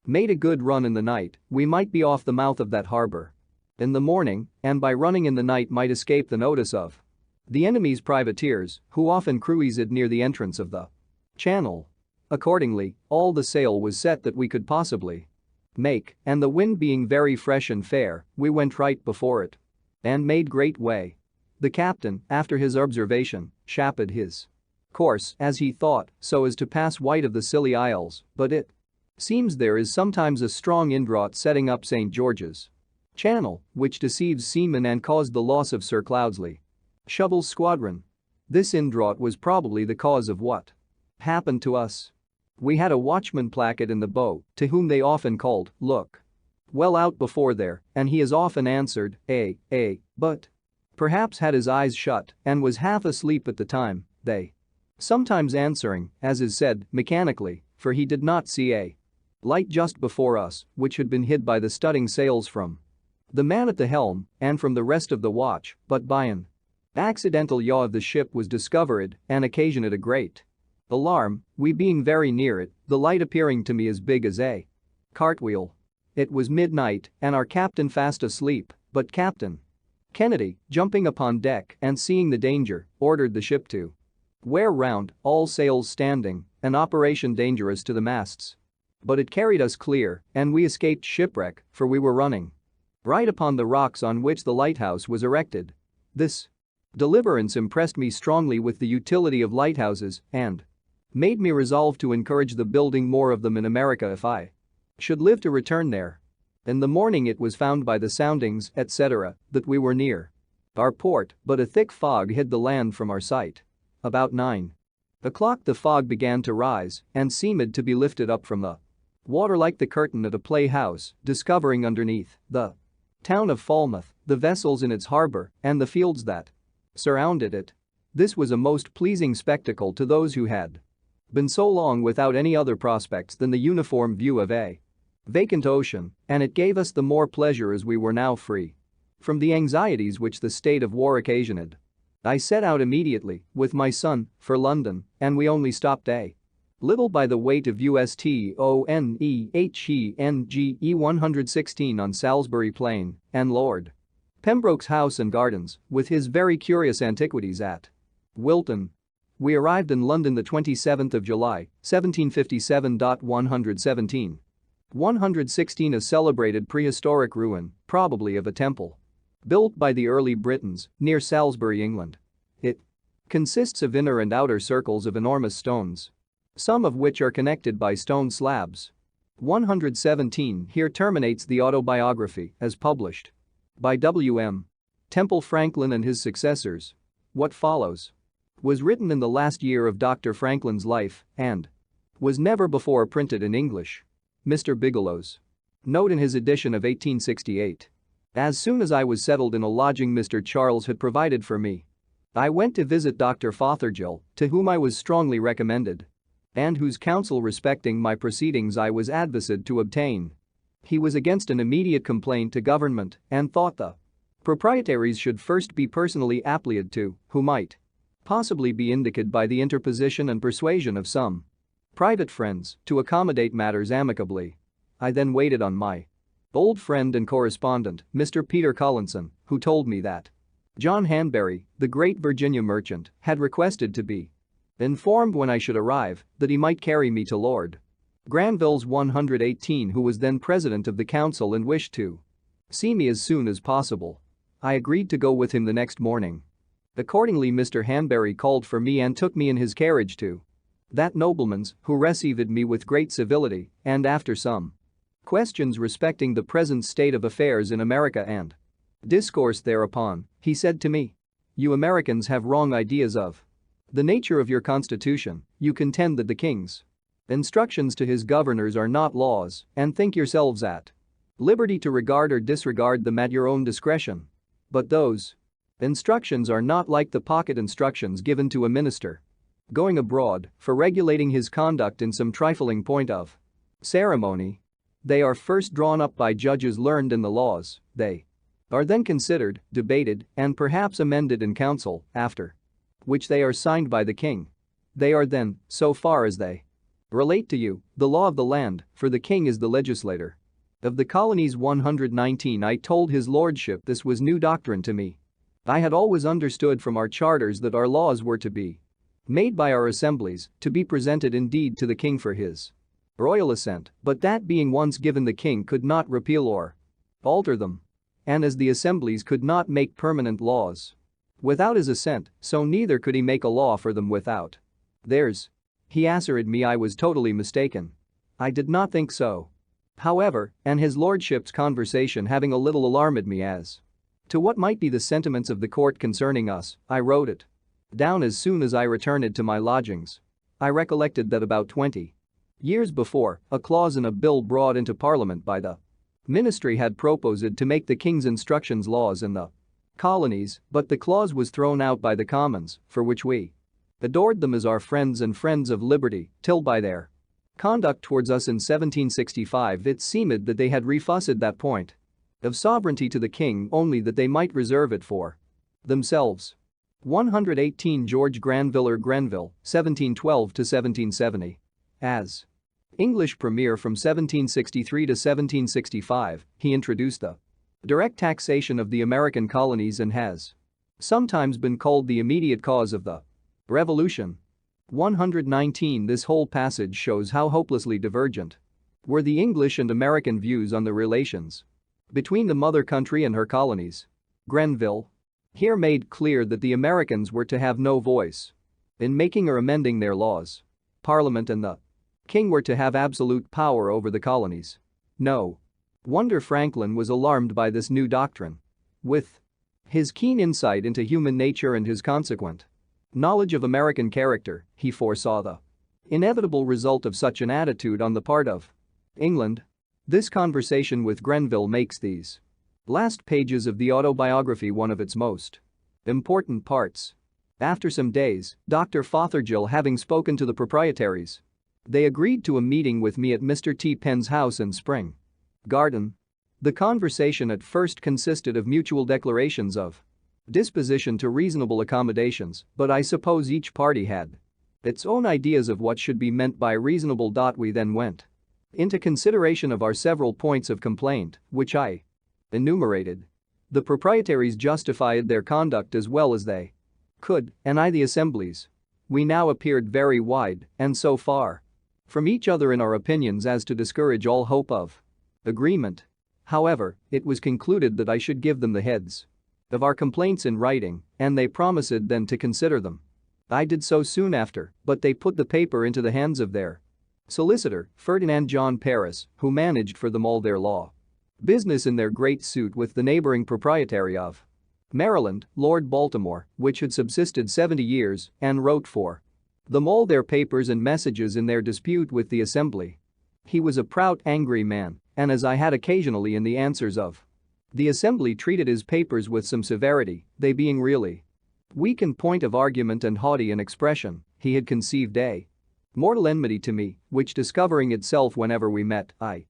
[SPEAKER 1] made a good run in the night, we might be off the mouth of that harbor in the morning, and by running in the night might escape the notice of the enemy's privateers, who often cruised near the entrance of the channel. Accordingly, all the sail was set that we could possibly make, and the wind being very fresh and fair, we went right before it and made great way. The captain, after his observation, shaped his course, as he thought, so as to pass wide of the Scilly Isles, but it seems there is sometimes a strong indraught setting up St. George's Channel, which deceives seamen and caused the loss of Sir Cloudesley Shovel's squadron. This indraught was probably the cause of what happened to us. We had a watchman placket in the boat, to whom they often called, "Look well out before there," and he has often answered, but perhaps had his eyes shut and was half asleep at the time, they sometimes answering, as is said, mechanically, for he did not see a light just before us, which had been hid by the studding sails from the man at the helm and from the rest of the watch, but by an accidental yaw of the ship was discovered and occasioned a great alarm, we being very near it, the light appearing to me as big as a cartwheel. It was midnight and our captain fast asleep, but Captain Kennedy, jumping upon deck and seeing the danger, ordered the ship to wear round, all sails standing, an operation dangerous to the masts. But it carried us clear, and we escaped shipwreck, for we were running right upon the rocks on which the lighthouse was erected. This deliverance impressed me strongly with the utility of lighthouses and made me resolve to encourage the building more of them in America if I should live to return there. In the morning it was found by the soundings, etc., that we were near our port, but a thick fog hid the land from our sight. About 9 o'clock the fog began to rise and seemed to be lifted up from the water like the curtain at a playhouse, discovering underneath the town of Falmouth, the vessels in its harbor, and the fields that surrounded it. This was a most pleasing spectacle to those who had been so long without any other prospects than the uniform view of a vacant ocean, and it gave us the more pleasure as we were now free from the anxieties which the state of war occasioned. I set out immediately, with my son, for London, and we only stopped a little by the weight of USTONEHENGE 116 on Salisbury Plain, and Lord Pembroke's house and gardens, with his very curious antiquities at Wilton. We arrived in London the 27th of July, 1757. 117. 116 A celebrated prehistoric ruin, probably of a temple built by the early Britons, near Salisbury, England. It consists of inner and outer circles of enormous stones, some of which are connected by stone slabs. 117 Here terminates the autobiography, as published by W.M. Temple Franklin and his successors. What follows was written in the last year of Dr. Franklin's life and was never before printed in English. Mr. Bigelow's note in his edition of 1868. As soon as I was settled in a lodging Mr. Charles had provided for me, I went to visit Dr. Fothergill, to whom I was strongly recommended, and whose counsel respecting my proceedings I was advised to obtain. He was against an immediate complaint to government and thought the proprietaries should first be personally applied to, who might possibly be indicated by the interposition and persuasion of some private friends to accommodate matters amicably. I then waited on my old friend and correspondent, Mr. Peter Collinson, who told me that John Hanbury, the great Virginia merchant, had requested to be Informed when I should arrive that he might carry me to Lord Granville's 118, who was then president of the council and wished to see me as soon as possible. I agreed to go with him the next morning. Accordingly, Mr. Hanbury called for me and took me in his carriage to that nobleman's, who received me with great civility, and after some questions respecting the present state of affairs in America and discourse thereupon, he said to me, "You Americans have wrong ideas of the nature of your constitution. You contend that the king's instructions to his governors are not laws and think yourselves at liberty to regard or disregard them at your own discretion. But those instructions are not like the pocket instructions given to a minister going abroad for regulating his conduct in some trifling point of ceremony. They are first drawn up by judges learned in the laws, they are then considered, debated, and perhaps amended in council, after which they are signed by the king. They are then, so far as they relate to you, the law of the land, for the king is the legislator of the colonies." 119. I told his lordship this was new doctrine to me. I had always understood from our charters that our laws were to be made by our assemblies, to be presented indeed to the king for his royal assent, but that being once given, the king could not repeal or alter them. And as the assemblies could not make permanent laws without his assent, so neither could he make a law for them without theirs. He assured me I was totally mistaken. I did not think so, however, and his lordship's conversation having a little alarmed me as to what might be the sentiments of the court concerning us, I wrote it down as soon as I returned to my lodgings. I recollected that about 20 years before, a clause in a bill brought into Parliament by the ministry had proposed to make the king's instructions laws in the colonies, but the clause was thrown out by the Commons, for which we adored them as our friends and friends of liberty, till by their conduct towards us in 1765 it seemed that they had refused that point of sovereignty to the king only that they might reserve it for themselves. 118. George Granville or Grenville, 1712-1770. As English Premier from 1763 to 1765, he introduced the direct taxation of the American colonies and has sometimes been called the immediate cause of the Revolution. 119. This whole passage shows how hopelessly divergent were the English and American views on the relations between the mother country and her colonies. Grenville here made clear that the Americans were to have no voice in making or amending their laws. Parliament and the king were to have absolute power over the colonies. No wonder Franklin was alarmed by this new doctrine. With his keen insight into human nature and his consequent knowledge of American character, he foresaw the inevitable result of such an attitude on the part of England. This conversation with Grenville makes these last pages of the autobiography one of its most important parts. After some days, Dr. Fothergill having spoken to the proprietaries, they agreed to a meeting with me at Mr. T. Penn's house in Spring Garden. The conversation at first consisted of mutual declarations of disposition to reasonable accommodations, but I suppose each party had its own ideas of what should be meant by reasonable. We then went into consideration of our several points of complaint, which I enumerated. The proprietaries justified their conduct as well as they could, and I the assemblies. We now appeared very wide and so far from each other in our opinions as to discourage all hope of agreement. However, it was concluded that I should give them the heads of our complaints in writing, and they promised then to consider them. I did so soon after, but they put the paper into the hands of their solicitor, Ferdinand John Paris, who managed for them all their law business in their great suit with the neighboring proprietary of Maryland, Lord Baltimore, which had subsisted 70 years, and wrote for them all their papers and messages in their dispute with the assembly. He was a proud, angry man, and as I had occasionally in the answers of the assembly treated his papers with some severity, they being really weak in point of argument and haughty in expression, he had conceived a mortal enmity to me, which discovering itself whenever we met, I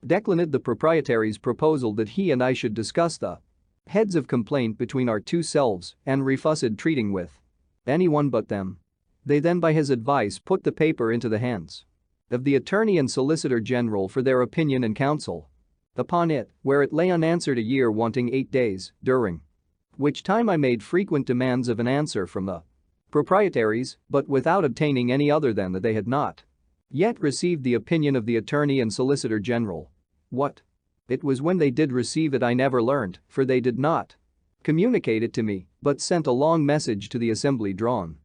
[SPEAKER 1] declined the proprietary's proposal that he and I should discuss the heads of complaint between our two selves and refused treating with anyone but them. They then by his advice put the paper into the hands of the Attorney and Solicitor General for their opinion and counsel upon it, where it lay unanswered a year wanting 8 days, during which time I made frequent demands of an answer from the proprietaries, but without obtaining any other than that they had not yet received the opinion of the Attorney and Solicitor General. What it was when they did receive it I never learned, for they did not communicate it to me, but sent a long message to the Assembly drawn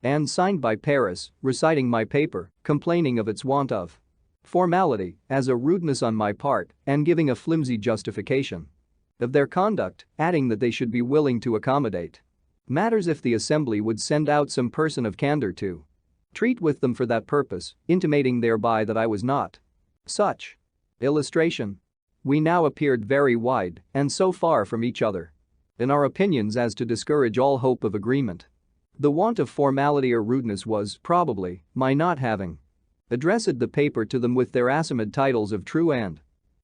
[SPEAKER 1] and signed by Paris, reciting my paper, complaining of its want of formality as a rudeness on my part and giving a flimsy justification of their conduct, adding that they should be willing to accommodate matters if the Assembly would send out some person of candor to treat with them for that purpose, intimating thereby that I was not such. Illustration. We now appeared very wide and so far from each other in our opinions as to discourage all hope of agreement. The want of formality or rudeness was, probably, my not having addressed the paper to them with their assumed titles of true and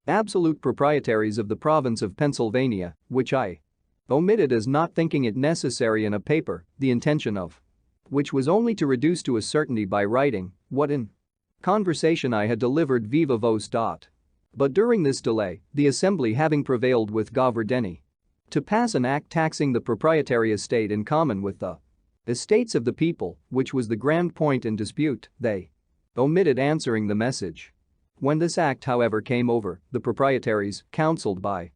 [SPEAKER 1] absolute proprietaries of the province of Pennsylvania, which I omitted as not thinking it necessary in a paper, the intention of which was only to reduce to a certainty by writing what in conversation I had delivered viva voce. But during this delay, the Assembly having prevailed with Govardheni to pass an act taxing the proprietary estate in common with the estates of the people, which was the grand point in dispute, they omitted answering the message. When this act, however, came over, the proprietaries, counselled by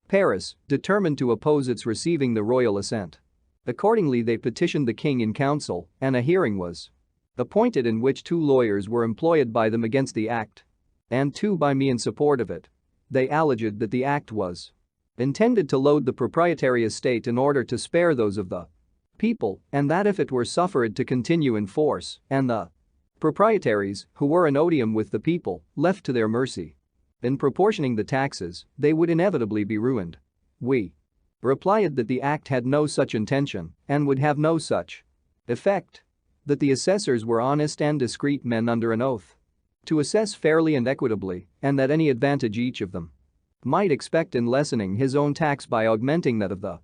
[SPEAKER 1] Paris, determined to oppose its receiving the royal assent. Accordingly, they petitioned the king in council, and a hearing was appointed in which 2 lawyers were employed by them against the act and 2 by me in support of it. They alleged that the act was intended to load the proprietary estate in order to spare those of the people, and that if it were suffered to continue in force, and the proprietaries, who were an odium with the people, left to their mercy in proportioning the taxes, they would inevitably be ruined. We replied that the act had no such intention and would have no such effect, that the assessors were honest and discreet men under an oath to assess fairly and equitably, and that any advantage each of them might expect in lessening his own tax by augmenting that of the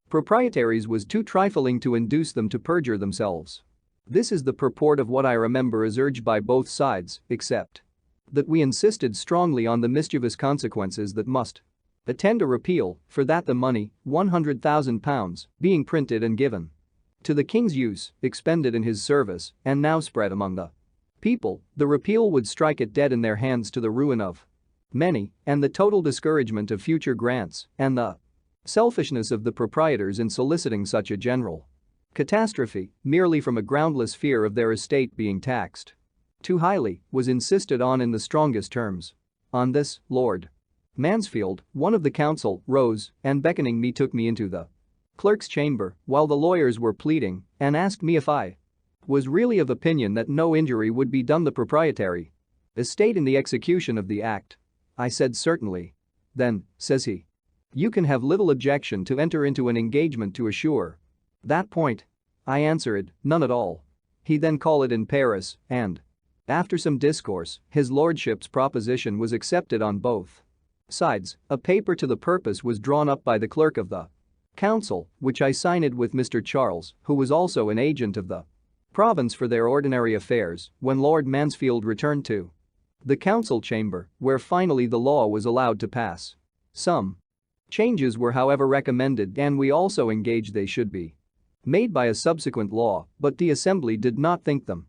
[SPEAKER 1] proprietaries was too trifling to induce them to perjure themselves. This is the purport of what I remember as urged by both sides, except that we insisted strongly on the mischievous consequences that must attend a repeal, for that the money, £100,000, being printed and given to the king's use, expended in his service, and now spread among the people, the repeal would strike it dead in their hands to the ruin of many, and the total discouragement of future grants, and the selfishness of the proprietors in soliciting such a general catastrophe, merely from a groundless fear of their estate being taxed too highly, was insisted on in the strongest terms. On this, Lord Mansfield, one of the council, rose and beckoning me took me into the clerk's chamber while the lawyers were pleading and asked me if I was really of opinion that no injury would be done the proprietary estate in the execution of the act. I said certainly. Then, says he, you can have little objection to enter into an engagement to assure that point. I answered, none at all. He then called it in Paris, and after some discourse, his lordship's proposition was accepted on both sides. A paper to the purpose was drawn up by the clerk of the council, which I signed with Mr. Charles, who was also an agent of the province for their ordinary affairs, when Lord Mansfield returned to the council chamber, where finally the law was allowed to pass. Some changes were however recommended, and we also engaged they should be made by a subsequent law, but the Assembly did not think them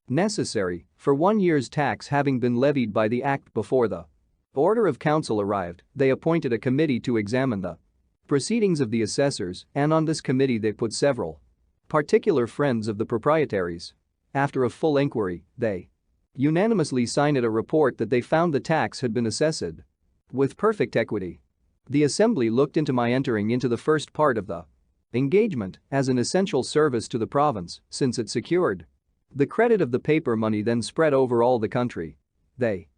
[SPEAKER 1] necessary, for 1 year's tax having been levied by the act before the order of council arrived. They appointed a committee to examine the proceedings of the assessors, and on this committee they put several particular friends of the proprietaries. After a full inquiry, they unanimously signed a report that they found the tax had been assessed with perfect equity. The Assembly looked into my entering into the first part of the engagement as an essential service to the province, since it secured the credit of the paper money then spread over all the country. They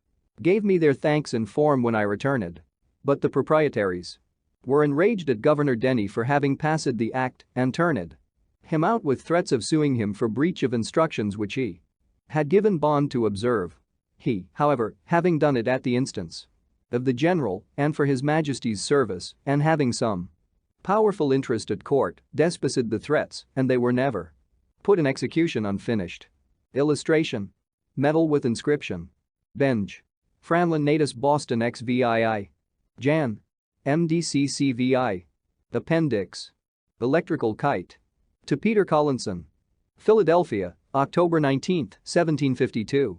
[SPEAKER 1] gave me their thanks in form when I returned. But the proprietaries were enraged at Governor Denny for having passed the act and turned him out with threats of suing him for breach of instructions which he had given bond to observe. He, however, having done it at the instance of the general and for his majesty's service, and having some powerful interest at court, despised the threats, and they were never put in execution unfinished. Illustration. Medal with inscription. Benj. Franklin Natus Boston XVII. Jan. MDCCVI. Appendix. Electrical kite. To Peter Collinson. Philadelphia, October 19, 1752.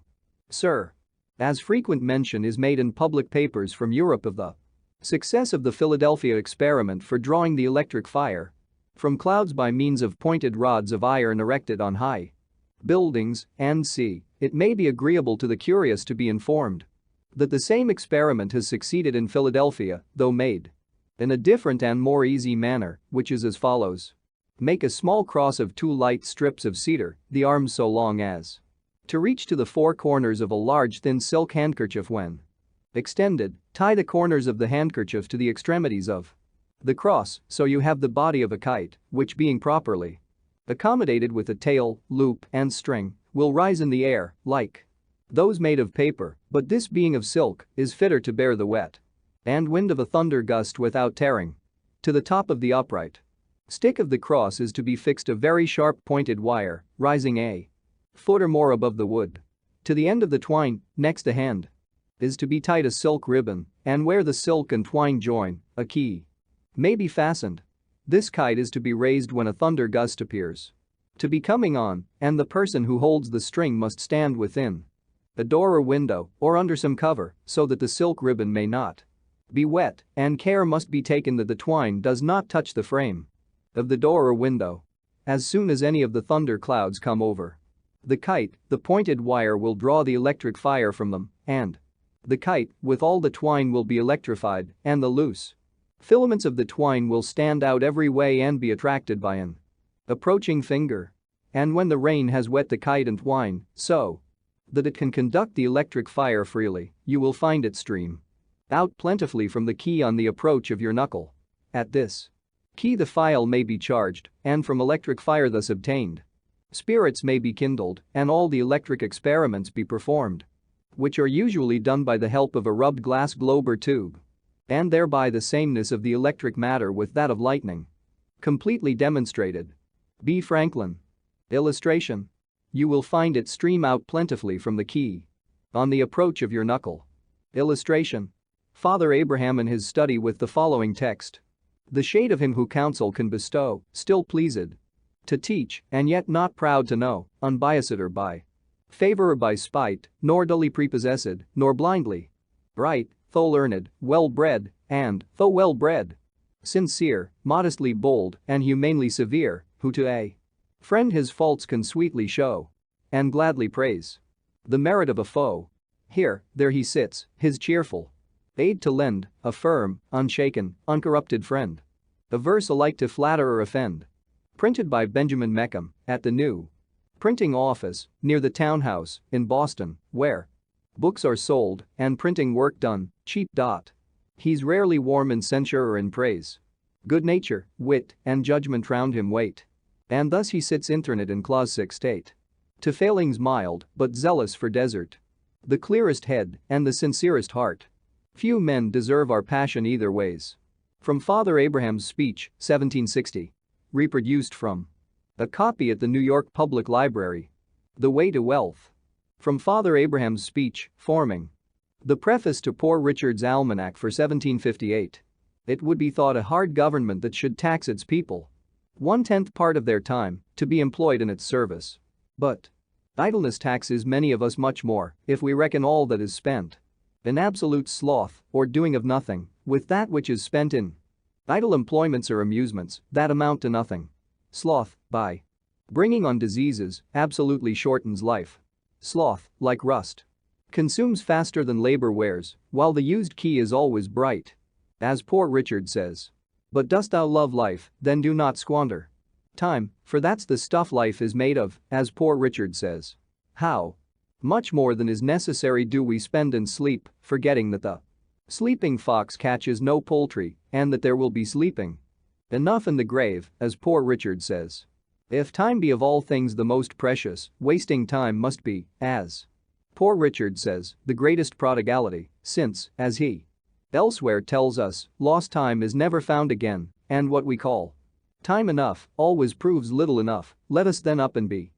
[SPEAKER 1] Sir. As frequent mention is made in public papers from Europe of the success of the Philadelphia experiment for drawing the electric fire from clouds by means of pointed rods of iron erected on high buildings, and c. It may be agreeable to the curious to be informed that the same experiment has succeeded in Philadelphia, though made in a different and more easy manner, which is as follows. Make a small cross of 2 light strips of cedar, the arms so long as to reach to the 4 corners of a large thin silk handkerchief. When extended, tie the corners of the handkerchief to the extremities of the cross so you have the body of a kite, which being properly accommodated with a tail, loop, and string, will rise in the air, like those made of paper, but this being of silk, is fitter to bear the wet and wind of a thunder gust without tearing. To the top of the upright stick of the cross is to be fixed a very sharp pointed wire, rising a foot or more above the wood. To the end of the twine, next the hand, is to be tied a silk ribbon, and where the silk and twine join, a key may be fastened. This kite is to be raised when a thunder gust appears to be coming on, and the person who holds the string must stand within a door or window or under some cover so that the silk ribbon may not be wet, and care must be taken that the twine does not touch the frame of the door or window. As soon as any of the thunder clouds come over the kite, the pointed wire will draw the electric fire from them, and the kite, with all the twine, will be electrified, and the loose filaments of the twine will stand out every way and be attracted by an approaching finger. And when the rain has wet the kite and twine so that it can conduct the electric fire freely, you will find it stream out plentifully from the key on the approach of your knuckle. At this key the file may be charged, and from electric fire thus obtained, spirits may be kindled, and all the electric experiments be performed, which are usually done by the help of a rubbed glass globe or tube, and thereby the sameness of the electric matter with that of lightning completely demonstrated. B. Franklin. Illustration. You will find it stream out plentifully from the key on the approach of your knuckle. Illustration. Father Abraham in his study with the following text. The shade of him who counsel can bestow, still pleased to teach, and yet not proud to know, unbiassed or by favor or by spite, nor dully prepossessed, nor blindly right, though learned, well-bred, and, though well-bred, sincere, modestly bold, and humanely severe, who to a friend his faults can sweetly show and gladly praise the merit of a foe. Here, there he sits, his cheerful aid to lend, a firm, unshaken, uncorrupted friend. A verse alike to flatter or offend. Printed by Benjamin Meckham at the New Printing Office near the Town House in Boston, where books are sold and printing work done cheap. He's rarely warm in censure or in praise. Good nature, wit, and judgment round him wait. And thus he sits internate in classic state. To failings mild, but zealous for desert. The clearest head and the sincerest heart. Few men deserve our passion either ways. From Father Abraham's speech, 1760. Reproduced from a copy at the New York Public Library. The Way to Wealth. From Father Abraham's speech, forming the preface to Poor Richard's Almanac for 1758. It would be thought a hard government that should tax its people 1/10 part of their time to be employed in its service. But idleness taxes many of us much more if we reckon all that is spent in absolute sloth or doing of nothing with that which is spent in idle employments or amusements that amount to nothing. Sloth, by bringing on diseases, absolutely shortens life. Sloth, like rust, consumes faster than labor wears, while the used key is always bright. As Poor Richard says. But dost thou love life, then do not squander time, for that's the stuff life is made of, as Poor Richard says. How much more than is necessary do we spend in sleep, forgetting that the sleeping fox catches no poultry, and that there will be sleeping enough in the grave, as Poor Richard says. If time be of all things the most precious, wasting time must be, as Poor Richard says, the greatest prodigality, since, as he elsewhere tells us, lost time is never found again, and what we call time enough always proves little enough. Let us then up and be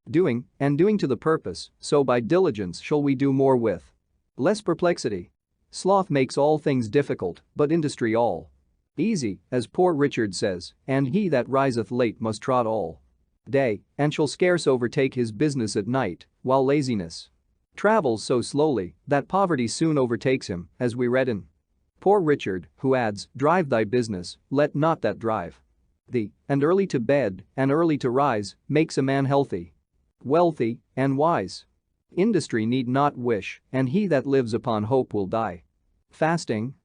[SPEAKER 1] doing, and doing to the purpose, so by diligence shall we do more with less perplexity. Sloth makes all things difficult, but industry all easy, as Poor Richard says, and he that riseth late must trot all day, and shall scarce overtake his business at night, while laziness travels so slowly that poverty soon overtakes him, as we read in Poor Richard, who adds, drive thy business, let not that drive thee, and early to bed and early to rise makes a man healthy, wealthy, and wise. Industry need not wish, and he that lives upon hope will die. Fasting?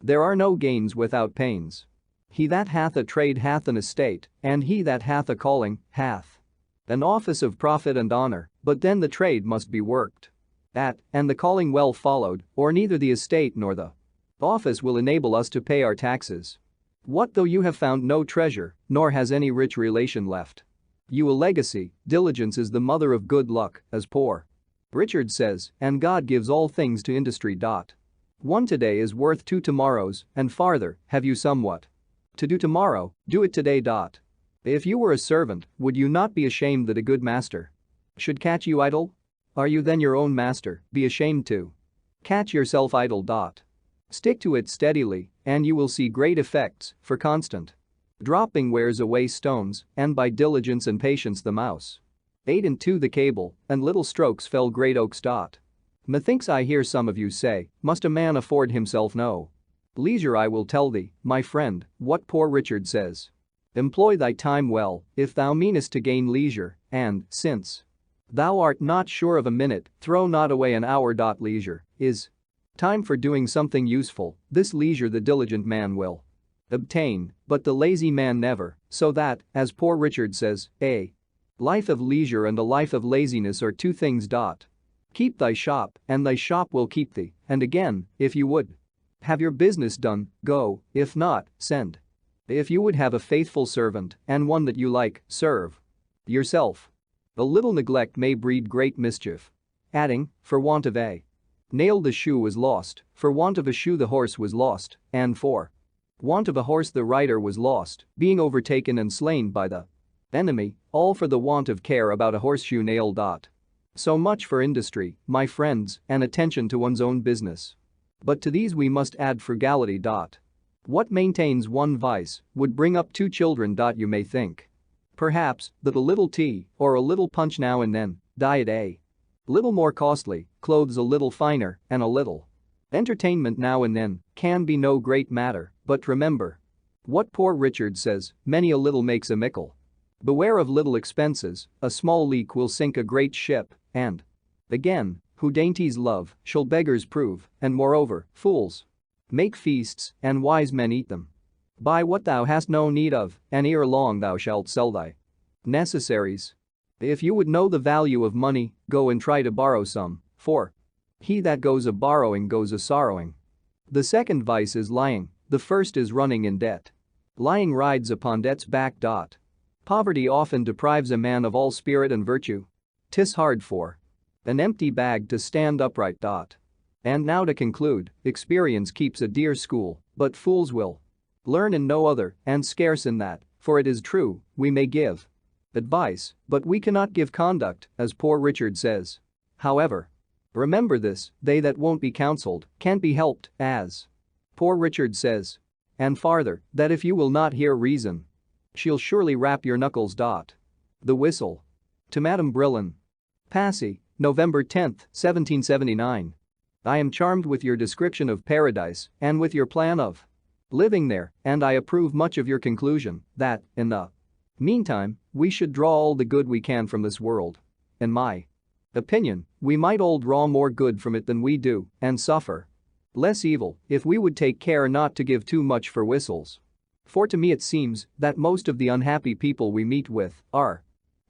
[SPEAKER 1] There are no gains without pains. He that hath a trade hath an estate, and he that hath a calling hath an office of profit and honor, but then the trade must be worked at, and the calling well followed, or neither the estate nor the office will enable us to pay our taxes. What though you have found no treasure, nor has any rich relation left you a legacy? Diligence is the mother of good luck, as Poor Richard says, and God gives all things to industry. One today is worth two tomorrows, and farther, have you somewhat to do tomorrow, do it today. If you were a servant, would you not be ashamed that a good master should catch you idle? Are you then your own master? Be ashamed to catch yourself idle. Stick to it steadily, and you will see great effects, for constant dropping wears away stones, and by diligence and patience the mouse ate into the cable, and little strokes fell great oaks. Methinks I hear some of you say, must a man afford himself no leisure? I will tell thee, my friend, what Poor Richard says. Employ thy time well, if thou meanest to gain leisure, and, since thou art not sure of a minute, throw not away an hour. Leisure is time for doing something useful. This leisure the diligent man will obtain, but the lazy man never, so that, as Poor Richard says, a life of leisure and a life of laziness are two things. Keep thy shop, and thy shop will keep thee, and again, if you would have your business done, go, if not, send. If you would have a faithful servant, and one that you like, serve yourself. A little neglect may breed great mischief. Adding, for want of a nail the shoe was lost, for want of a shoe the horse was lost, and for want of a horse the rider was lost, being overtaken and slain by the enemy, all for the want of care about a horseshoe nail. So much for industry, my friends, and attention to one's own business. But to these we must add frugality. What maintains one vice would bring up two children. You may think, perhaps, that a little tea or a little punch now and then, diet a little more costly, clothes a little finer, and a little entertainment now and then can be no great matter, but remember what Poor Richard says, many a little makes a mickle. Beware of little expenses, a small leak will sink a great ship, and again, who dainties love shall beggars prove, and moreover, fools make feasts, and wise men eat them. Buy what thou hast no need of, and ere long thou shalt sell thy necessaries. If you would know the value of money, go and try to borrow some, for he that goes a borrowing goes a sorrowing. The second vice is lying, the first is running in debt. Lying rides upon debt's back. Poverty often deprives a man of all spirit and virtue. 'Tis hard for an empty bag to stand upright. And now to conclude, experience keeps a dear school, but fools will learn in no other, and scarce in that, for it is true, we may give advice, but we cannot give conduct, as Poor Richard says. However, remember this, they that won't be counseled can't be helped, as Poor Richard says. And farther, that if you will not hear reason, she'll surely rap your knuckles. The Whistle. To Madame Brillon. Passy, November 10, 1779. I am charmed with your description of paradise and with your plan of living there, and I approve much of your conclusion that, in the meantime, we should draw all the good we can from this world. In my opinion, we might all draw more good from it than we do, and suffer less evil if we would take care not to give too much for whistles. For to me it seems that most of the unhappy people we meet with are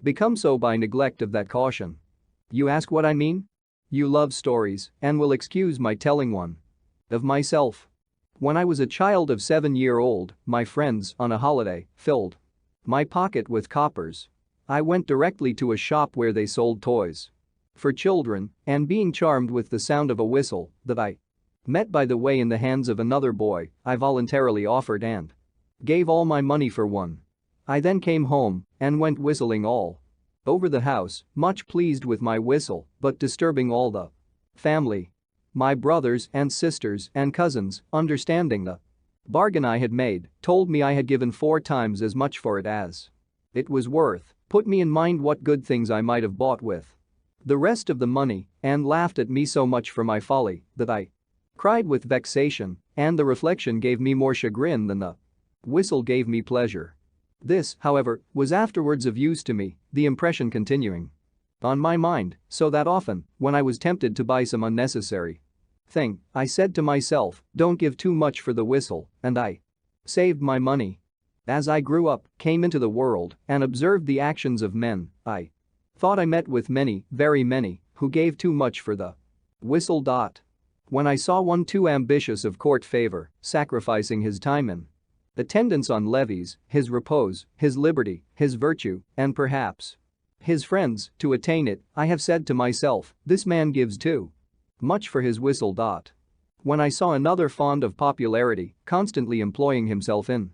[SPEAKER 1] become so by neglect of that caution. You ask what I mean? You love stories and will excuse my telling one of myself. When I was a child of 7-year-old, my friends, on a holiday, filled my pocket with coppers. I went directly to a shop where they sold toys for children, and being charmed with the sound of a whistle that I met by the way in the hands of another boy, I voluntarily offered and gave all my money for one. I then came home and went whistling all over the house, much pleased with my whistle, but disturbing all the family. My brothers and sisters and cousins, understanding the bargain I had made, told me I had given 4 times as much for it as It was worth, put me in mind what good things I might have bought with the rest of the money, and laughed at me so much for my folly that I cried with vexation, and the reflection gave me more chagrin than the whistle gave me pleasure. This, however, was afterwards of use to me, the impression continuing on my mind, so that often, when I was tempted to buy some unnecessary thing, I said to myself, don't give too much for the whistle, and I saved my money. As I grew up, came into the world, and observed the actions of men, I thought I met with many, very many, who gave too much for the whistle. When I saw one too ambitious of court favor, sacrificing his time in attendance on levees, his repose, his liberty, his virtue, and perhaps his friends, to attain it, I have said to myself, this man gives too much for his whistle. When I saw another fond of popularity, constantly employing himself in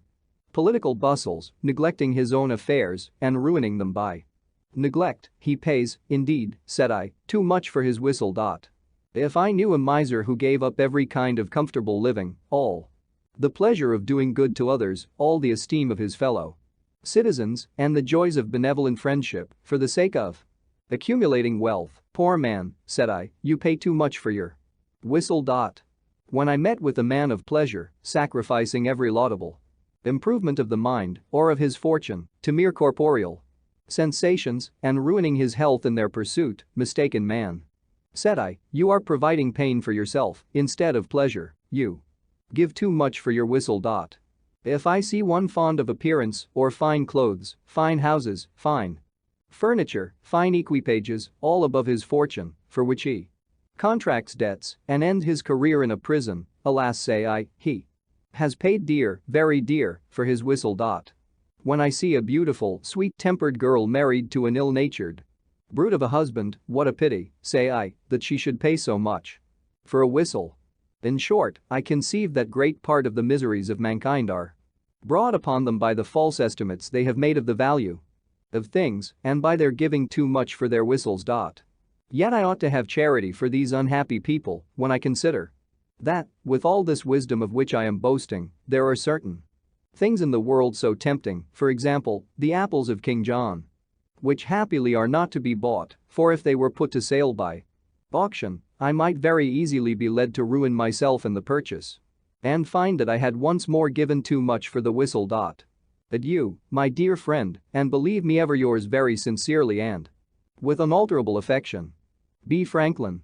[SPEAKER 1] political bustles, neglecting his own affairs, and ruining them by neglect, he pays, indeed, said I, too much for his whistle. If I knew a miser who gave up every kind of comfortable living, all the pleasure of doing good to others, all the esteem of his fellow citizens, and the joys of benevolent friendship, for the sake of accumulating wealth, poor man, said I, you pay too much for your whistle. When I met with a man of pleasure, sacrificing every laudable improvement of the mind, or of his fortune, to mere corporeal sensations, and ruining his health in their pursuit, mistaken man, said I, you are providing pain for yourself, instead of pleasure, you give too much for your whistle. If I see one fond of appearance, or fine clothes, fine houses, fine furniture, fine equipages, all above his fortune, for which he contracts debts, and ends his career in a prison, alas, say I, he has paid dear, very dear, for his whistle. When I see a beautiful, sweet-tempered girl married to an ill-natured brute of a husband, what a pity, say I, that she should pay so much for a whistle. In short, I conceive that great part of the miseries of mankind are brought upon them by the false estimates they have made of the value of things, and by their giving too much for their whistles. Yet I ought to have charity for these unhappy people when I consider that, with all this wisdom of which I am boasting, there are certain things in the world so tempting, for example, the apples of King John, which happily are not to be bought, for if they were put to sale by auction, I might very easily be led to ruin myself in the purchase and find that I had once more given too much for the whistle. Adieu, my dear friend, and believe me ever yours very sincerely and with unalterable affection. B. Franklin.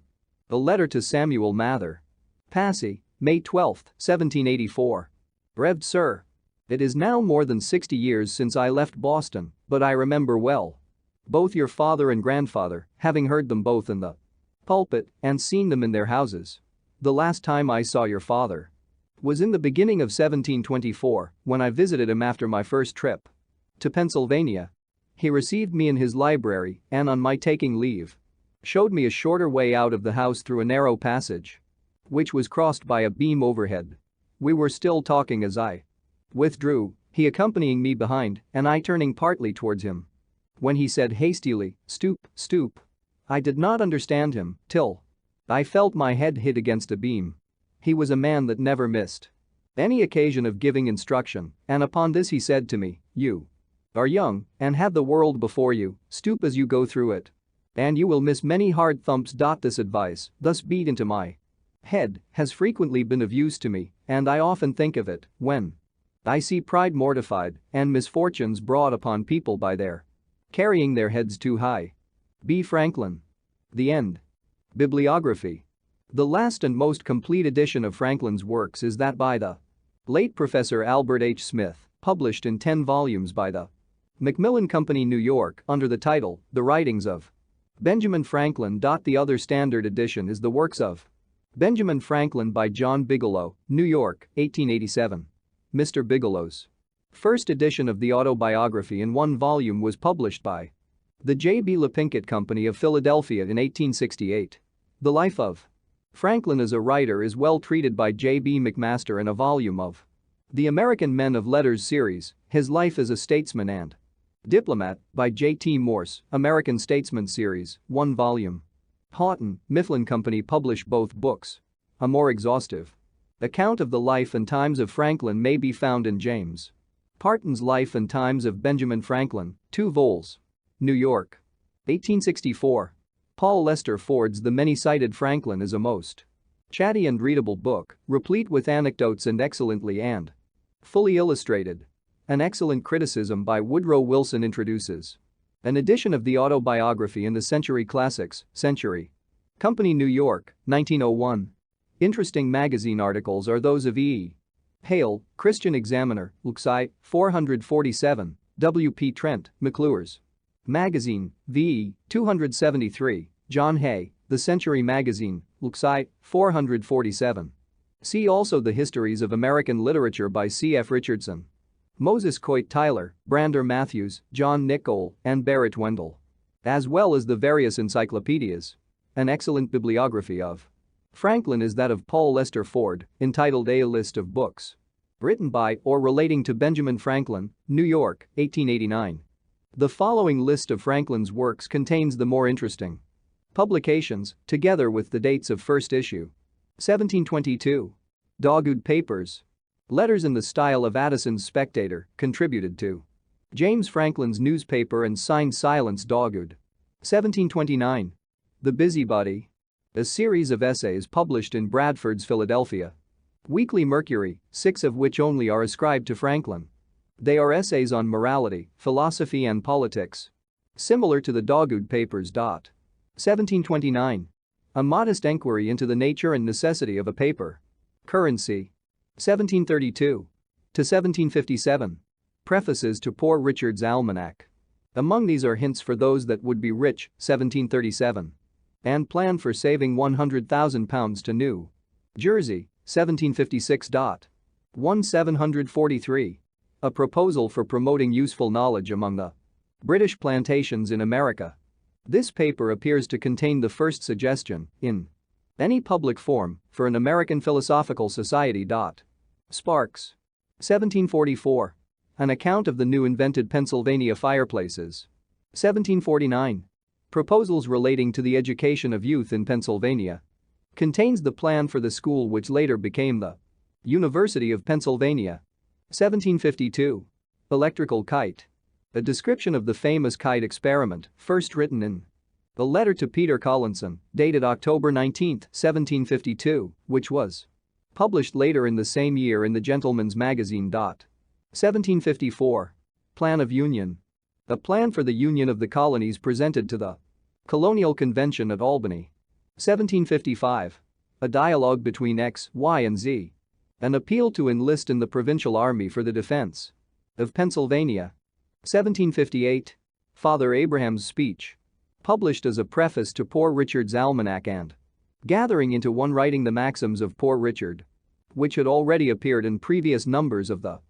[SPEAKER 1] A letter to Samuel Mather. Passy, May 12, 1784. Rev. Sir. It is now more than 60 years since I left Boston, but I remember well both your father and grandfather, having heard them both in the pulpit and seen them in their houses. The last time I saw your father was in the beginning of 1724, when I visited him after my first trip to Pennsylvania. He received me in his library and, on my taking leave, showed me a shorter way out of the house through a narrow passage, which was crossed by a beam overhead. We were still talking as I withdrew, he accompanying me behind and I turning partly towards him, when he said hastily, stoop, stoop. I did not understand him till I felt my head hit against a beam. He was a man that never missed any occasion of giving instruction, and upon this he said to me, you are young and have the world before you, stoop as you go through it, and you will miss many hard thumps. This advice, thus beat into my head, has frequently been of use to me, and I often think of it when I see pride mortified and misfortunes brought upon people by their carrying their heads too high. B. Franklin. The End. Bibliography. The last and most complete edition of Franklin's works is that by the late Professor Albert H. Smith, published in 10 volumes by the Macmillan Company, New York, under the title, The Writings of Benjamin Franklin. The other standard edition is The Works of Benjamin Franklin by John Bigelow, New York, 1887. Mr. Bigelow's first edition of the autobiography in 1 volume was published by the J. B. LePinkett Company of Philadelphia in 1868. The Life of Franklin as a writer is well treated by J. B. McMaster in a volume of the American Men of Letters series, His Life as a Statesman and Diplomat, by J. T. Morse, American Statesman series, 1 volume. Houghton, Mifflin Company publish both books. A more exhaustive account of the life and times of Franklin may be found in James Parton's Life and Times of Benjamin Franklin, 2 vols. New York. 1864. Paul Lester Ford's The Many-Sided Franklin is a most chatty and readable book, replete with anecdotes and excellently and fully illustrated. An excellent criticism by Woodrow Wilson introduces an edition of the Autobiography in the Century Classics, Century Company, New York, 1901. Interesting magazine articles are those of E. Hale, Christian Examiner, Luxi, 447, W. P. Trent, McClure's Magazine, V. 273, John Hay, The Century Magazine, Luxi, 447. See also The Histories of American Literature by C. F. Richardson. Moses Coit Tyler, Brander Matthews, John Nichol, and Barrett Wendell. As well as the various encyclopedias. An excellent bibliography of Franklin is that of Paul Lester Ford, entitled A List of Books written by or relating to Benjamin Franklin, New York, 1889. The following list of Franklin's works contains the more interesting publications, together with the dates of first issue. 1722. Dogwood Papers. Letters in the style of Addison's Spectator, contributed to James Franklin's newspaper and signed Silence Dogwood. 1729. The Busybody. A series of essays published in Bradford's Philadelphia Weekly Mercury, 6 of which only are ascribed to Franklin. They are essays on morality, philosophy and politics. Similar to the Dogwood Papers. 1729. A modest enquiry into the nature and necessity of a paper currency. 1732 to 1757. Prefaces to Poor Richard's Almanac. Among these are Hints for Those That Would Be Rich, 1737. And Plan for Saving £100,000 to New Jersey, 1756. 1743. A Proposal for Promoting Useful Knowledge Among the British Plantations in America. This paper appears to contain the first suggestion, in any public form, for an American Philosophical Society. Sparks. 1744. An Account of the New Invented Pennsylvania Fireplaces. 1749. Proposals Relating to the Education of Youth in Pennsylvania. Contains the plan for the school which later became the University of Pennsylvania. 1752. Electrical Kite. A description of the famous kite experiment, first written in a letter to Peter Collinson, dated October 19, 1752, which was published later in the same year in the Gentleman's Magazine. 1754. Plan of Union. A plan for the Union of the Colonies presented to the Colonial Convention at Albany. 1755. A dialogue between X, Y and Z. An appeal to enlist in the Provincial Army for the defense of Pennsylvania. 1758. Father Abraham's Speech. Published as a preface to Poor Richard's Almanac and gathering into one writing the maxims of Poor Richard, which had already appeared in previous numbers of the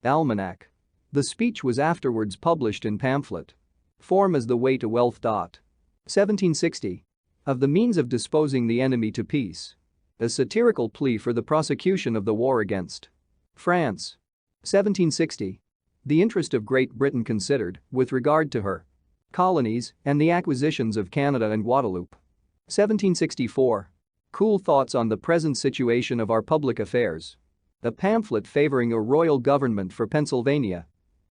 [SPEAKER 1] Almanac. The speech was afterwards published in pamphlet form as The Way to Wealth. 1760. Of the Means of Disposing the Enemy to Peace. A satirical plea for the prosecution of the war against France. 1760. The Interest of Great Britain Considered, with regard to her colonies and the acquisitions of Canada and Guadeloupe. 1764. Cool Thoughts on the Present Situation of Our Public Affairs. A pamphlet favoring a royal government for Pennsylvania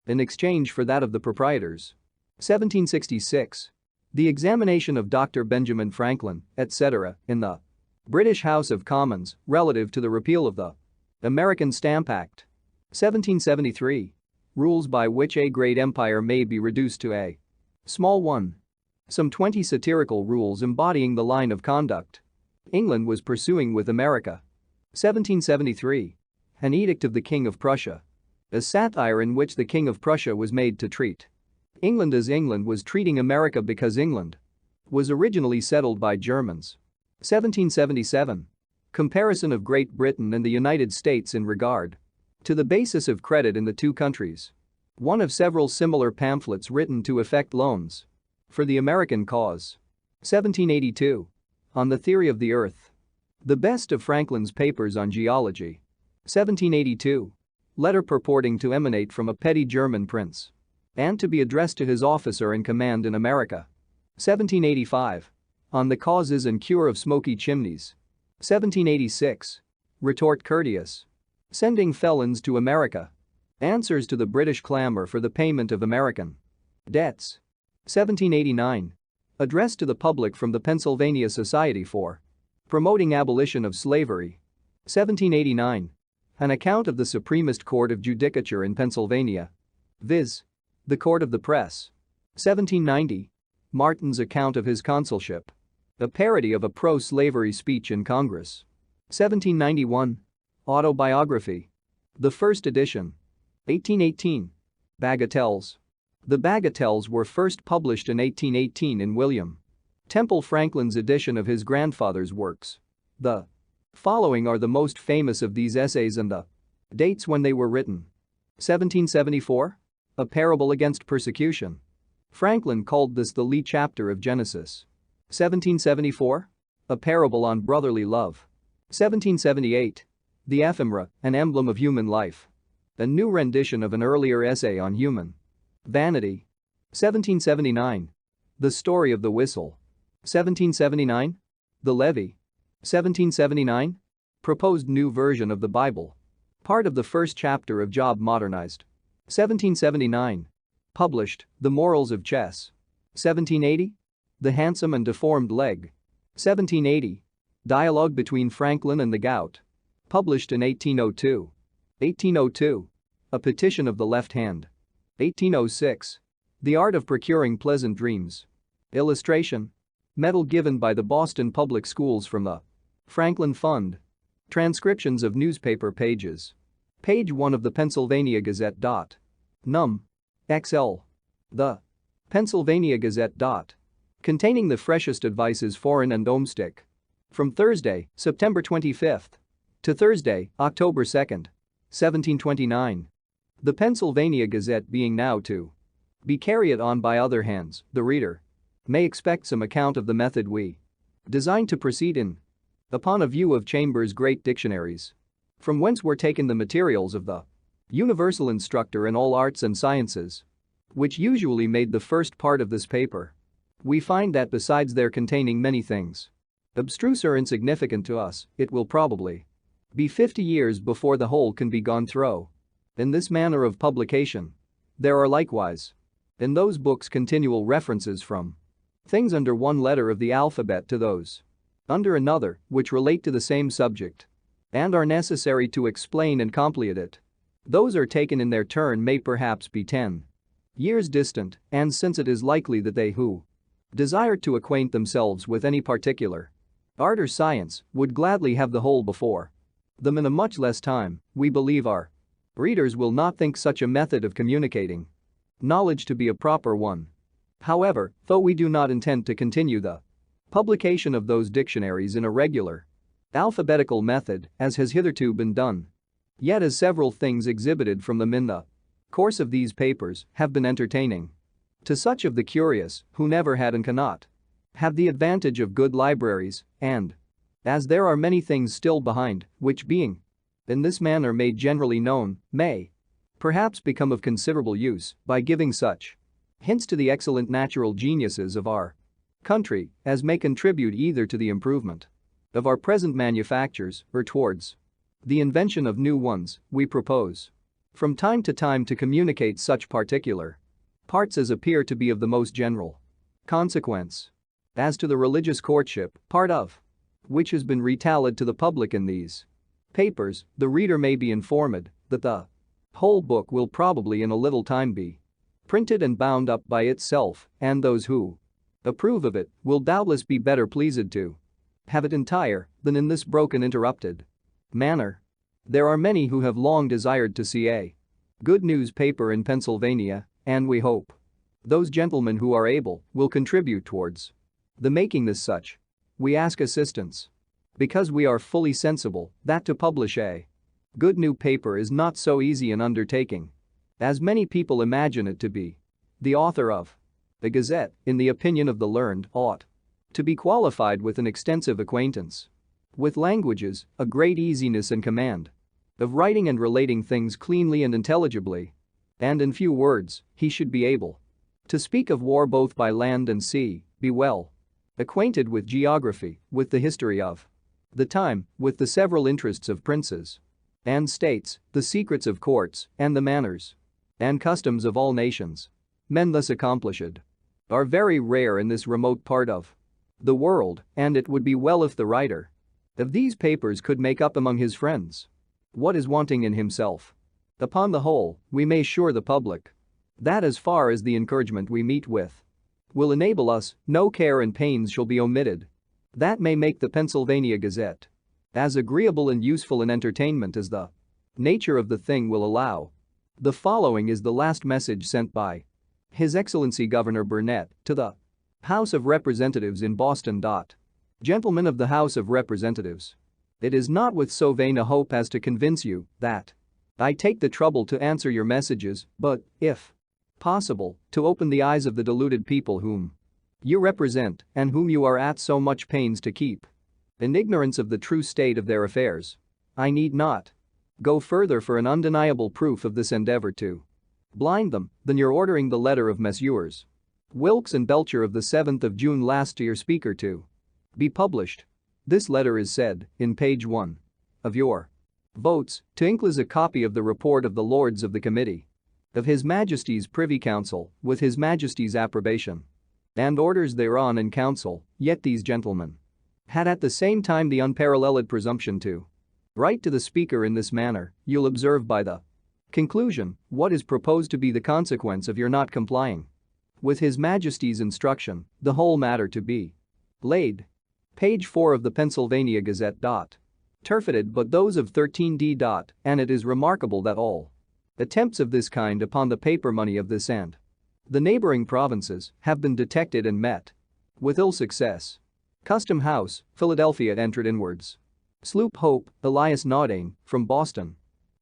[SPEAKER 1] in exchange for that of the proprietors. 1766. The Examination of Dr. Benjamin Franklin, etc., in the British House of Commons relative to the repeal of the American Stamp Act. 1773. Rules by which a great empire may be reduced to a small one. Some 20 satirical rules embodying the line of conduct England was pursuing with America. 1773. An Edict of the King of Prussia. A satire in which the King of Prussia was made to treat England as England was treating America because England was originally settled by Germans. 1777. Comparison of Great Britain and the United States in regard to the basis of credit in the two countries. One of several similar pamphlets written to effect loans for the American cause. 1782. On the Theory of the Earth. The best of Franklin's papers on geology. 1782. Letter purporting to emanate from a petty German prince and to be addressed to his officer in command in America. 1785. On the Causes and Cure of Smoky Chimneys. 1786. Retort Courteous. Sending Felons to America. Answers to the British clamor for the payment of American debts. 1789. Address to the public from the Pennsylvania Society for Promoting Abolition of Slavery. 1789. An account of the Supremest Court of Judicature in Pennsylvania, viz. The Court of the Press. 1790. Martin's account of his consulship, a parody of a pro-slavery speech in Congress. 1791. Autobiography, the first edition. 1818. Bagatelles. The Bagatelles were first published in 1818 in William Temple Franklin's edition of his grandfather's works. The following are the most famous of these essays and the dates when they were written. 1774. A Parable Against Persecution. Franklin called this the Lee chapter of Genesis. 1774. A Parable on Brotherly Love. 1778. The Ephemera, an Emblem of Human Life, a new rendition of an earlier essay on human vanity. 1779. The Story of the Whistle. 1779. The Levy. 1779. Proposed new version of the Bible, part of the first chapter of Job modernized. 1779. Published, The Morals of Chess. 1780. The Handsome and Deformed Leg. 1780. Dialogue between Franklin and the Gout. Published in 1802. 1802. A Petition of the Left Hand. 1806. The Art of Procuring Pleasant Dreams. Illustration. Medal given by the Boston Public Schools from the Franklin Fund. Transcriptions of newspaper pages. Page 1 of the Pennsylvania Gazette. Num. XL. The Pennsylvania Gazette. Containing the freshest advices foreign and domestic. From Thursday, September 25th to Thursday, October 2nd, 1729. The Pennsylvania Gazette being now to be carried on by other hands, the reader may expect some account of the method we designed to proceed in, upon a view of Chambers' great dictionaries, from whence were taken the materials of the universal instructor in all arts and sciences, which usually made the first part of this paper. We find that besides their containing many things abstruse or insignificant to us, it will probably be 50 years before the whole can be gone through. In this manner of publication, there are likewise in those books continual references from things under one letter of the alphabet to those under another which relate to the same subject and are necessary to explain and complete it. Those are taken in their turn may perhaps be 10 years distant, and since it is likely that they who desire to acquaint themselves with any particular art or science would gladly have the whole before them in a much less time, we believe our readers will not think such a method of communicating knowledge to be a proper one. However, though we do not intend to continue the publication of those dictionaries in a regular alphabetical method as has hitherto been done, yet as several things exhibited from them in the course of these papers have been entertaining to such of the curious who never had and cannot have the advantage of good libraries, and as there are many things still behind which being in this manner made generally known, may perhaps become of considerable use by giving such hints to the excellent natural geniuses of our country as may contribute either to the improvement of our present manufactures or towards the invention of new ones. We propose from time to time to communicate such particular parts as appear to be of the most general consequence. As to the religious courtship, part of which has been retailed to the public in these papers, the reader may be informed that the whole book will probably in a little time be printed and bound up by itself, and those who approve of it will doubtless be better pleased to have it entire than in this broken interrupted manner. There are many who have long desired to see a good newspaper in Pennsylvania, and we hope those gentlemen who are able will contribute towards the making this such. We ask assistance because we are fully sensible that to publish a good new paper is not so easy an undertaking as many people imagine it to be. The author of the Gazette, in the opinion of the learned, ought to be qualified with an extensive acquaintance with languages, a great easiness and command of writing and relating things cleanly and intelligibly, and in few words, he should be able to speak of war both by land and sea, be well acquainted with geography, with the history of the time, with the several interests of princes, and states, the secrets of courts, and the manners and customs of all nations. Men thus accomplished are very rare in this remote part of the world, and it would be well if the writer of these papers could make up among his friends what is wanting in himself. Upon the whole, we may assure the public that as far as the encouragement we meet with will enable us, no care and pains shall be omitted that may make the Pennsylvania Gazette as agreeable and useful an entertainment as the nature of the thing will allow. The following is the last message sent by His Excellency Governor Burnett to the House of Representatives in Boston. Gentlemen of the House of Representatives, it is not with so vain a hope as to convince you that I take the trouble to answer your messages, but, if possible, to open the eyes of the deluded people whom you represent and whom you are at so much pains to keep in ignorance of the true state of their affairs. I need not go further for an undeniable proof of this endeavor to blind them than your ordering the letter of Messrs. Wilkes and Belcher of the 7th of June last to your Speaker to be published. This letter is said, in page 1 of your votes, to inclose a copy of the report of the Lords of the Committee of His Majesty's Privy Council with His Majesty's approbation and orders thereon in council, yet these gentlemen had at the same time the unparalleled presumption to write to the Speaker in this manner. You'll observe by the conclusion what is proposed to be the consequence of your not complying with His Majesty's instruction, the whole matter to be laid. Page 4 of the Pennsylvania Gazette. Turfited but those of 13D. And it is remarkable that all attempts of this kind upon the paper money of this and the neighboring provinces have been detected and met with ill success. Custom House, Philadelphia entered inwards. Sloop Hope, Elias Nodane, from Boston.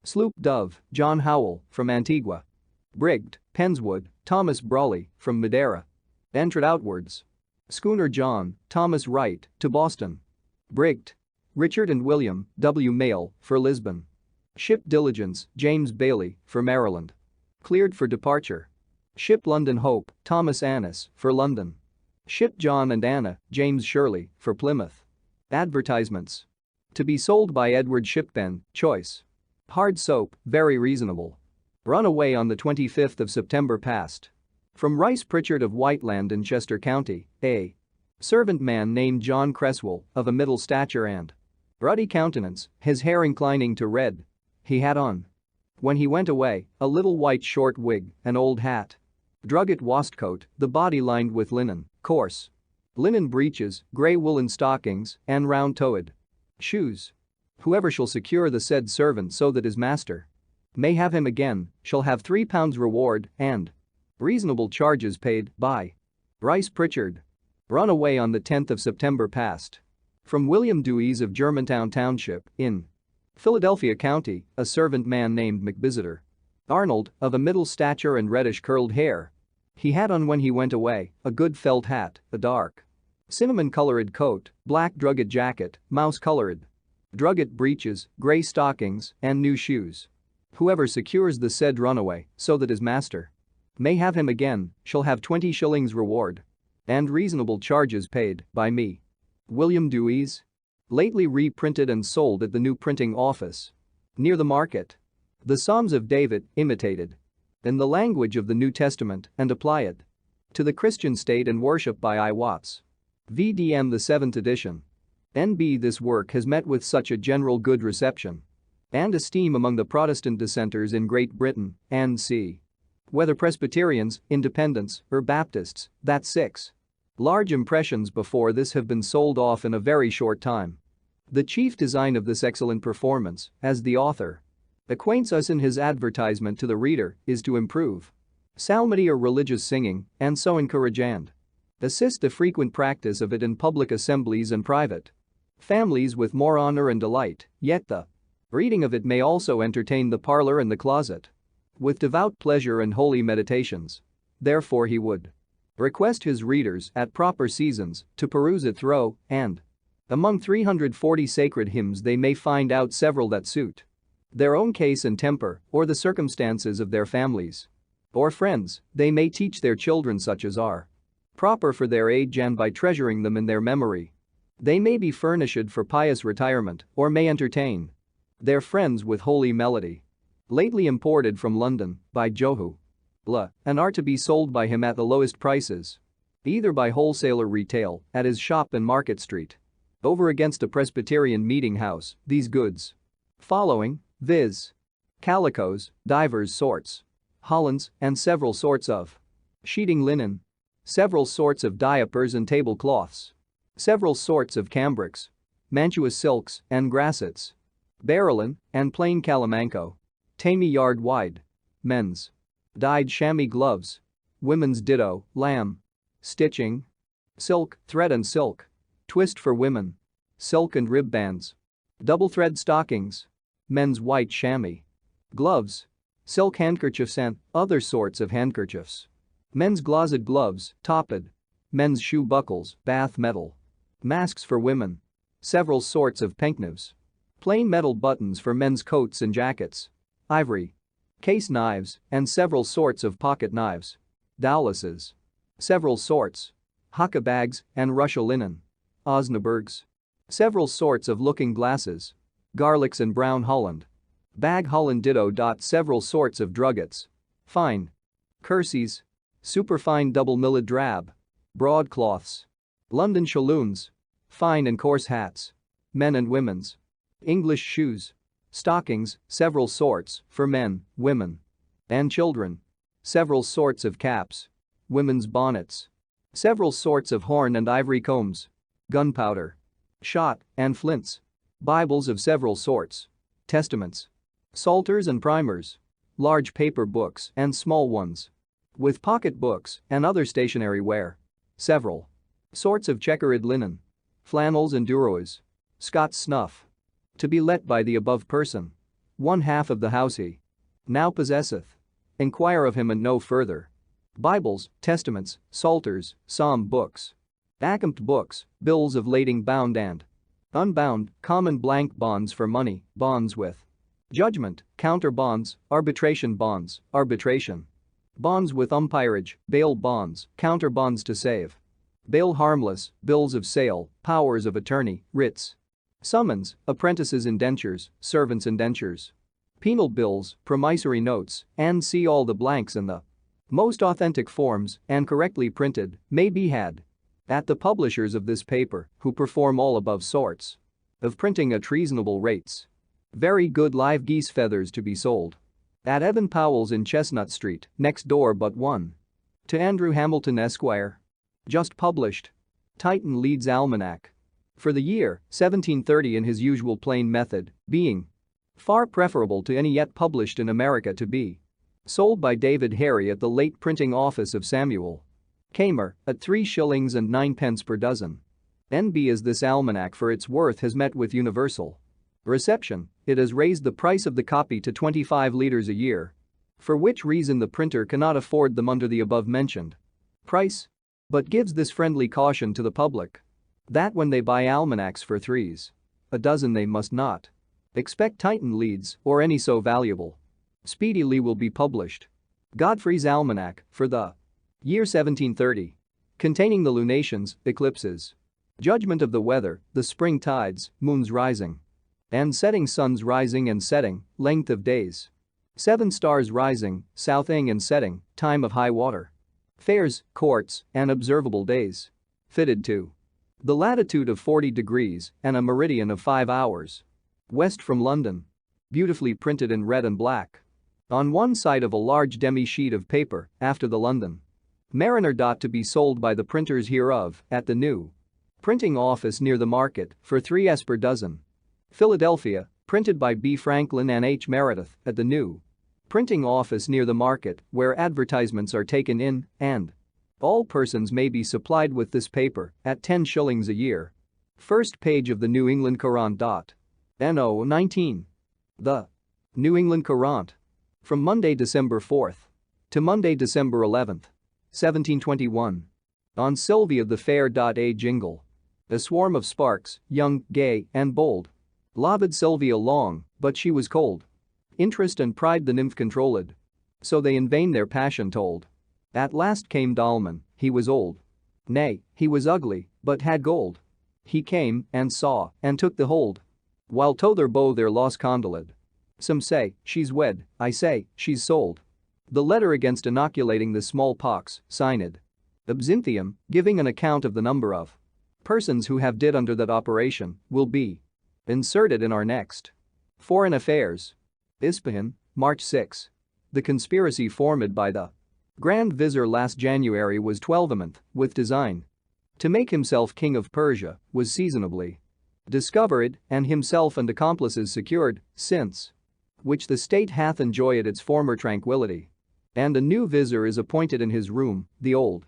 [SPEAKER 1] Sloop Dove, John Howell, from Antigua. Brigged, Penswood, Thomas Brawley, from Madeira. Entered outwards. Schooner John, Thomas Wright, to Boston. Brigged, Richard and William W. Mail, for Lisbon. Ship Diligence, James Bailey, for Maryland. Cleared for departure. Ship London Hope, Thomas Annis, for London. Ship John and Anna, James Shirley, for Plymouth. Advertisements. To be sold by Edward Shippen, choice. Hard soap, very reasonable. Run away on the 25th of September past. From Rice Pritchard of Whiteland in Chester County, a servant man named John Cresswell, of a middle stature and ruddy countenance, his hair inclining to red. He had on, when he went away, a little white short wig, an old hat, drugget waistcoat, the body lined with linen, coarse linen breeches, grey woolen stockings, and round-toed shoes. Whoever shall secure the said servant so that his master may have him again, shall have £3 reward and reasonable charges paid by Rice Pritchard. Run away on the 10th of September past. From William Dewey's of Germantown Township, in Philadelphia County, a servant man named McVisitor Arnold, of a middle stature and reddish curled hair. He had on when he went away a good felt hat, a dark cinnamon-colored coat, black drugget jacket, mouse-colored drugget breeches, grey stockings, and new shoes. Whoever secures the said runaway so that his master may have him again shall have 20 shillings reward and reasonable charges paid by me. William Dewey's. Lately reprinted and sold at the new printing office near the market. The Psalms of David, imitated in the language of the New Testament and apply it to the Christian state and worship by I. Watts. VDM the 7th edition. NB. This work has met with such a general good reception and esteem among the Protestant dissenters in Great Britain and c. whether Presbyterians, Independents, or Baptists, that 6 large impressions before this have been sold off in a very short time. The chief design of this excellent performance, as the author acquaints us in his advertisement to the reader, is to improve psalmody or religious singing and so encourage and assist the frequent practice of it in public assemblies and private families with more honor and delight, yet the reading of it may also entertain the parlor and the closet with devout pleasure and holy meditations. Therefore he would request his readers at proper seasons to peruse it through, and among 340 sacred hymns they may find out several that suit their own case and temper or the circumstances of their families or friends. They may teach their children such as are proper for their age, and by treasuring them in their memory they may be furnished for pious retirement or may entertain They're friends with Holy Melody. Lately imported from London by Johu. And are to be sold by him at the lowest prices. Either by wholesaler retail at his shop in Market Street. Over against a Presbyterian meeting house, these goods. Following, viz. Calicos, divers sorts. Hollands, and several sorts of sheeting linen. Several sorts of diapers and tablecloths. Several sorts of cambrics. Mantuous silks and grassets. Barrelin, and plain calamanco. Tammy yard wide. Men's. Dyed chamois gloves. Women's ditto, lamb. Stitching. Silk, thread and silk. Twist for women. Silk and rib bands. Double thread stockings. Men's white chamois. Gloves. Silk handkerchiefs and other sorts of handkerchiefs. Men's glazed gloves, topped. Men's shoe buckles, bath metal. Masks for women. Several sorts of penknives. Plain metal buttons for men's coats and jackets. Ivory. Case knives, and several sorts of pocket knives. Dowlases. Several sorts. Haka bags and Russia linen. Osnaburgs. Several sorts of looking glasses. Garlics and brown Holland. Bag Holland ditto. Several sorts of druggets. Fine. Kerseys. Superfine double milled drab. Broadcloths. London shalloons. Fine and coarse hats. Men and women's. English shoes. Stockings, several sorts, for men, women. And children. Several sorts of caps. Women's bonnets. Several sorts of horn and ivory combs. Gunpowder. Shot and flints. Bibles of several sorts. Testaments. Psalters and primers. Large paper books and small ones. With pocket books and other stationery ware. Several sorts of checkered linen. Flannels and durois. Scots snuff. To be let by the above person. 1/2 of the house he now possesseth. Inquire of him and no further. Bibles, testaments, psalters, psalm books. Accompt books, bills of lading bound and unbound, common blank bonds for money, bonds with judgment, counter bonds, arbitration bonds, arbitration. Bonds with umpirage, bail bonds, counter bonds to save. Bail harmless, bills of sale, powers of attorney, writs. Summons, apprentices' indentures, servants' indentures. Penal bills, promissory notes, and see all the blanks in the most authentic forms and correctly printed may be had at the publishers of this paper who perform all above sorts of printing at reasonable rates. Very good live geese feathers to be sold at Evan Powell's in Chestnut Street, next door but one to Andrew Hamilton Esquire. Just published. Titan Leeds Almanac. For the year 1730 in his usual plain method, being far preferable to any yet published in America to be sold by David Harry at the late printing office of Samuel Kamer at 3 shillings and 9 per dozen. N.B. as this almanac for its worth has met with universal reception, it has raised the price of the copy to 25 litres a year. For which reason the printer cannot afford them under the above mentioned price. But gives this friendly caution to the public that when they buy almanacs for 3s a dozen they must not expect Titan Leeds or any so valuable. Speedily will be published Godfrey's Almanac for the year 1730, containing the lunations, eclipses, judgment of the weather, the spring tides, moons rising and setting, suns rising and setting, length of days, 7 stars rising, southing and setting, time of high water, fairs, courts, and observable days, fitted to the latitude of 40 degrees and a meridian of 5 hours west from London. Beautifully printed in red and black. On one side of a large demi-sheet of paper, after the London Mariner. To be sold by the printers hereof at the new printing office near the market for 3s per dozen. Philadelphia, printed by B. Franklin and H. Meredith at the new printing office near the market where advertisements are taken in and all persons may be supplied with this paper at 10 shillings a year. First page of the New England Courant. No. 19. The New England Courant. From Monday, December 4th to Monday, December 11th, 1721. On Sylvia the Fair. A jingle. A swarm of sparks, young, gay, and bold. Loved Sylvia long, but she was cold. Interest and pride the nymph controlled. So they in vain their passion told. At last came Dalman, he was old. Nay, he was ugly, but had gold. He came, and saw, and took the hold. While t'other bow their loss condoled. Some say, she's wed, I say, she's sold. The letter against inoculating the smallpox, signed. Absinthium, giving an account of the number of persons who have did under that operation, will be inserted in our next. Foreign Affairs. Ispahan, March 6. The conspiracy formed by the Grand Vizier last January was 12th, with design to make himself king of Persia, was seasonably discovered, and himself and accomplices secured, since which the state hath enjoyed its former tranquility. And a new vizier is appointed in his room, the old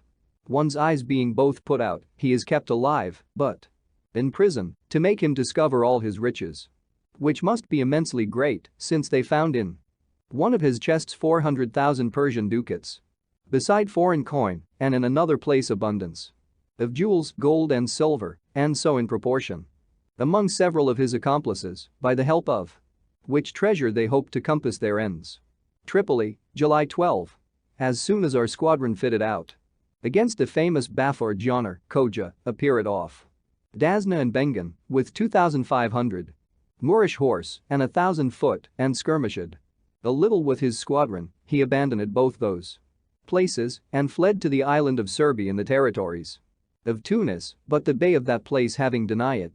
[SPEAKER 1] one's eyes being both put out, he is kept alive, but in prison, to make him discover all his riches, which must be immensely great, since they found in one of his chests 400,000 Persian ducats, beside foreign coin, and in another place abundance of jewels, gold and silver, and so in proportion. Among several of his accomplices, by the help of which treasure they hope to compass their ends. Tripoli, July 12. As soon as our squadron fitted out against the famous Bafur Janar, Koja, appeared off Dasna and Bengan, with 2,500 Moorish horse and 1,000 foot, and skirmished a little with his squadron, he abandoned both those places and fled to the island of Serbia in the territories of Tunis, but the bay of that place having denied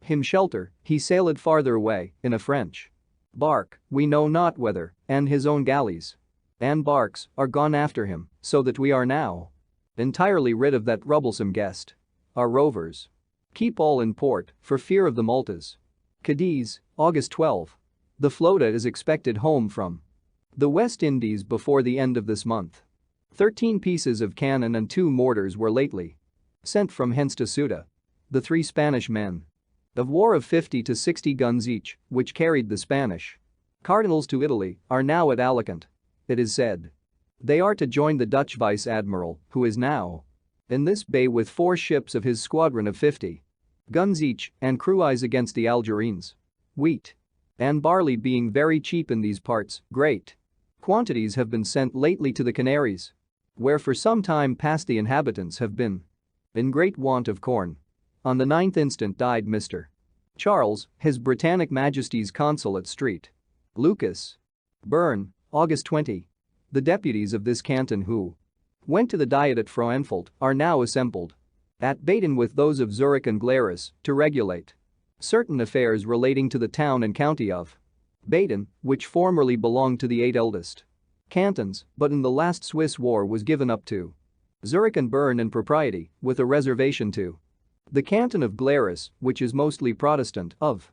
[SPEAKER 1] him shelter, he sailed farther away in a French bark, we know not whether, and his own galleys and barks are gone after him, so that we are now entirely rid of that troublesome guest. Our rovers keep all in port for fear of the Maltas. Cadiz, August 12. The flota is expected home from the West Indies before the end of this month. 13 pieces of cannon and 2 mortars were lately sent from hence to Ceuta. The 3 Spanish men of war of 50 to 60 guns each, which carried the Spanish cardinals to Italy, are now at Alicante. It is said they are to join the Dutch vice-admiral, who is now in this bay with 4 ships of his squadron of 50 guns each, and cruise against the Algerines. Wheat and barley being very cheap in these parts, great quantities have been sent lately to the Canaries, where for some time past the inhabitants have been in great want of corn. On the 9th instant died Mr. Charles, His Britannic Majesty's Consul at St. Lucas. Bern, August 20. The deputies of this canton who went to the Diet at Frauenfeld are now assembled at Baden with those of Zurich and Glarus to regulate certain affairs relating to the town and county of Baden, which formerly belonged to the 8 eldest cantons, but in the last Swiss war was given up to Zurich and Bern in propriety, with a reservation to the canton of Glarus, which is mostly Protestant, of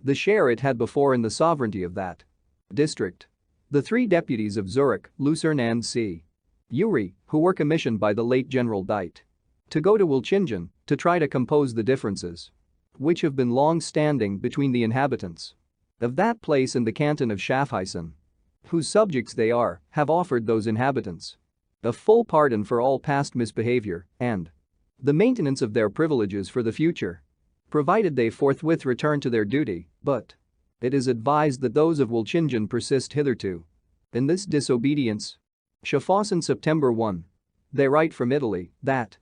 [SPEAKER 1] the share it had before in the sovereignty of that district. The 3 deputies of Zurich, Lucerne and C. Uri, who were commissioned by the late General Diet to go to Wilchingen to try to compose the differences which have been long-standing between the inhabitants of that place and the canton of Schaffhausen, whose subjects they are, have offered those inhabitants a full pardon for all past misbehavior and the maintenance of their privileges for the future, provided they forthwith return to their duty, but it is advised that those of Wilchingen persist hitherto in this disobedience. Schaffhausen, September 1. They write from Italy that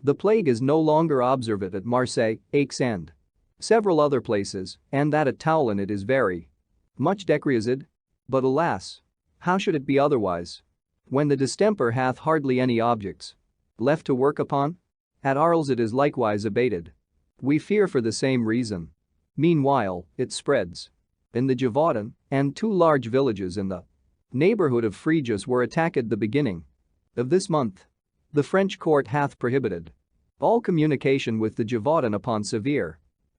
[SPEAKER 1] the plague is no longer observed at Marseille, Aix and several other places, and that at Toulon it is very much decreased. But alas! How should it be otherwise, when the distemper hath hardly any objects left to work upon? At Arles it is likewise abated. We fear for the same reason. Meanwhile, it spreads in the Gévaudan, and 2 large villages in the neighborhood of Fréjus were attacked at the beginning of this month. The French court hath prohibited all communication with the Gévaudan upon severe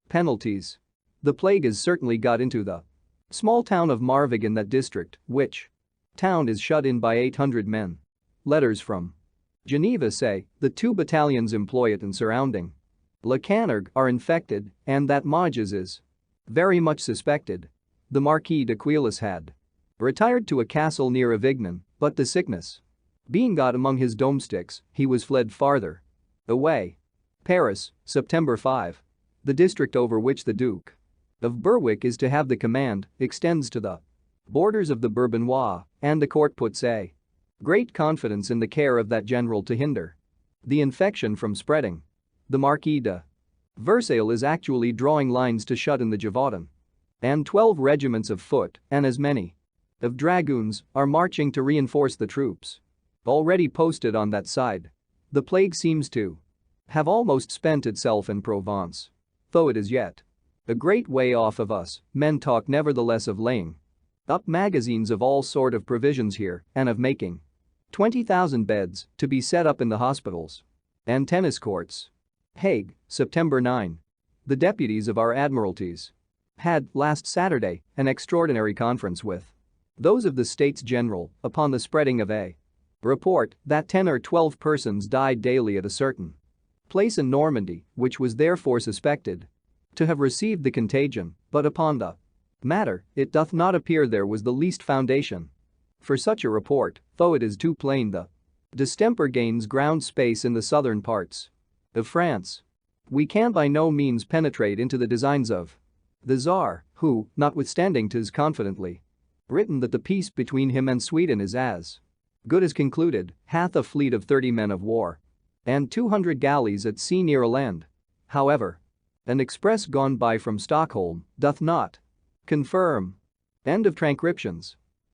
[SPEAKER 1] penalties. The plague is certainly got into the small town of Marvig in that district, which town is shut in by 800 men. Letters from Geneva say the 2 battalions employ it in surrounding Le Canergue are infected, and that Mages is very much suspected. The Marquis de Quillas had retired to a castle near Avignon, but the sickness being got among his domestics, he was fled farther away. Paris, September 5. The district over which the Duke of Berwick is to have the command extends to the borders of the Bourbonnois, and the court puts a great confidence in the care of that general to hinder the infection from spreading. The Marquis de Versailles is actually drawing lines to shut in the Gévaudan and 12 regiments of foot and as many of dragoons are marching to reinforce the troops already posted on that side. The plague seems to have almost spent itself in Provence. Though it is yet a great way off of us, men talk nevertheless of laying up magazines of all sort of provisions here and of making 20,000 beds to be set up in the hospitals and tennis courts. Hague, September 9. The deputies of our admiralties had, last Saturday, an extraordinary conference with those of the States General upon the spreading of a report that 10 or 12 persons died daily at a certain place in Normandy, which was therefore suspected to have received the contagion, but upon the matter, it doth not appear there was the least foundation for such a report, though it is too plain the distemper gains ground space in the southern parts of France. We can by no means penetrate into the designs of the Tsar, who, notwithstanding 'tis confidently written that the peace between him and Sweden is as good as concluded, hath a fleet of 30 men of war and 200 galleys at sea near a land. However, an express gone by from Stockholm doth not confirm. End of transcriptions.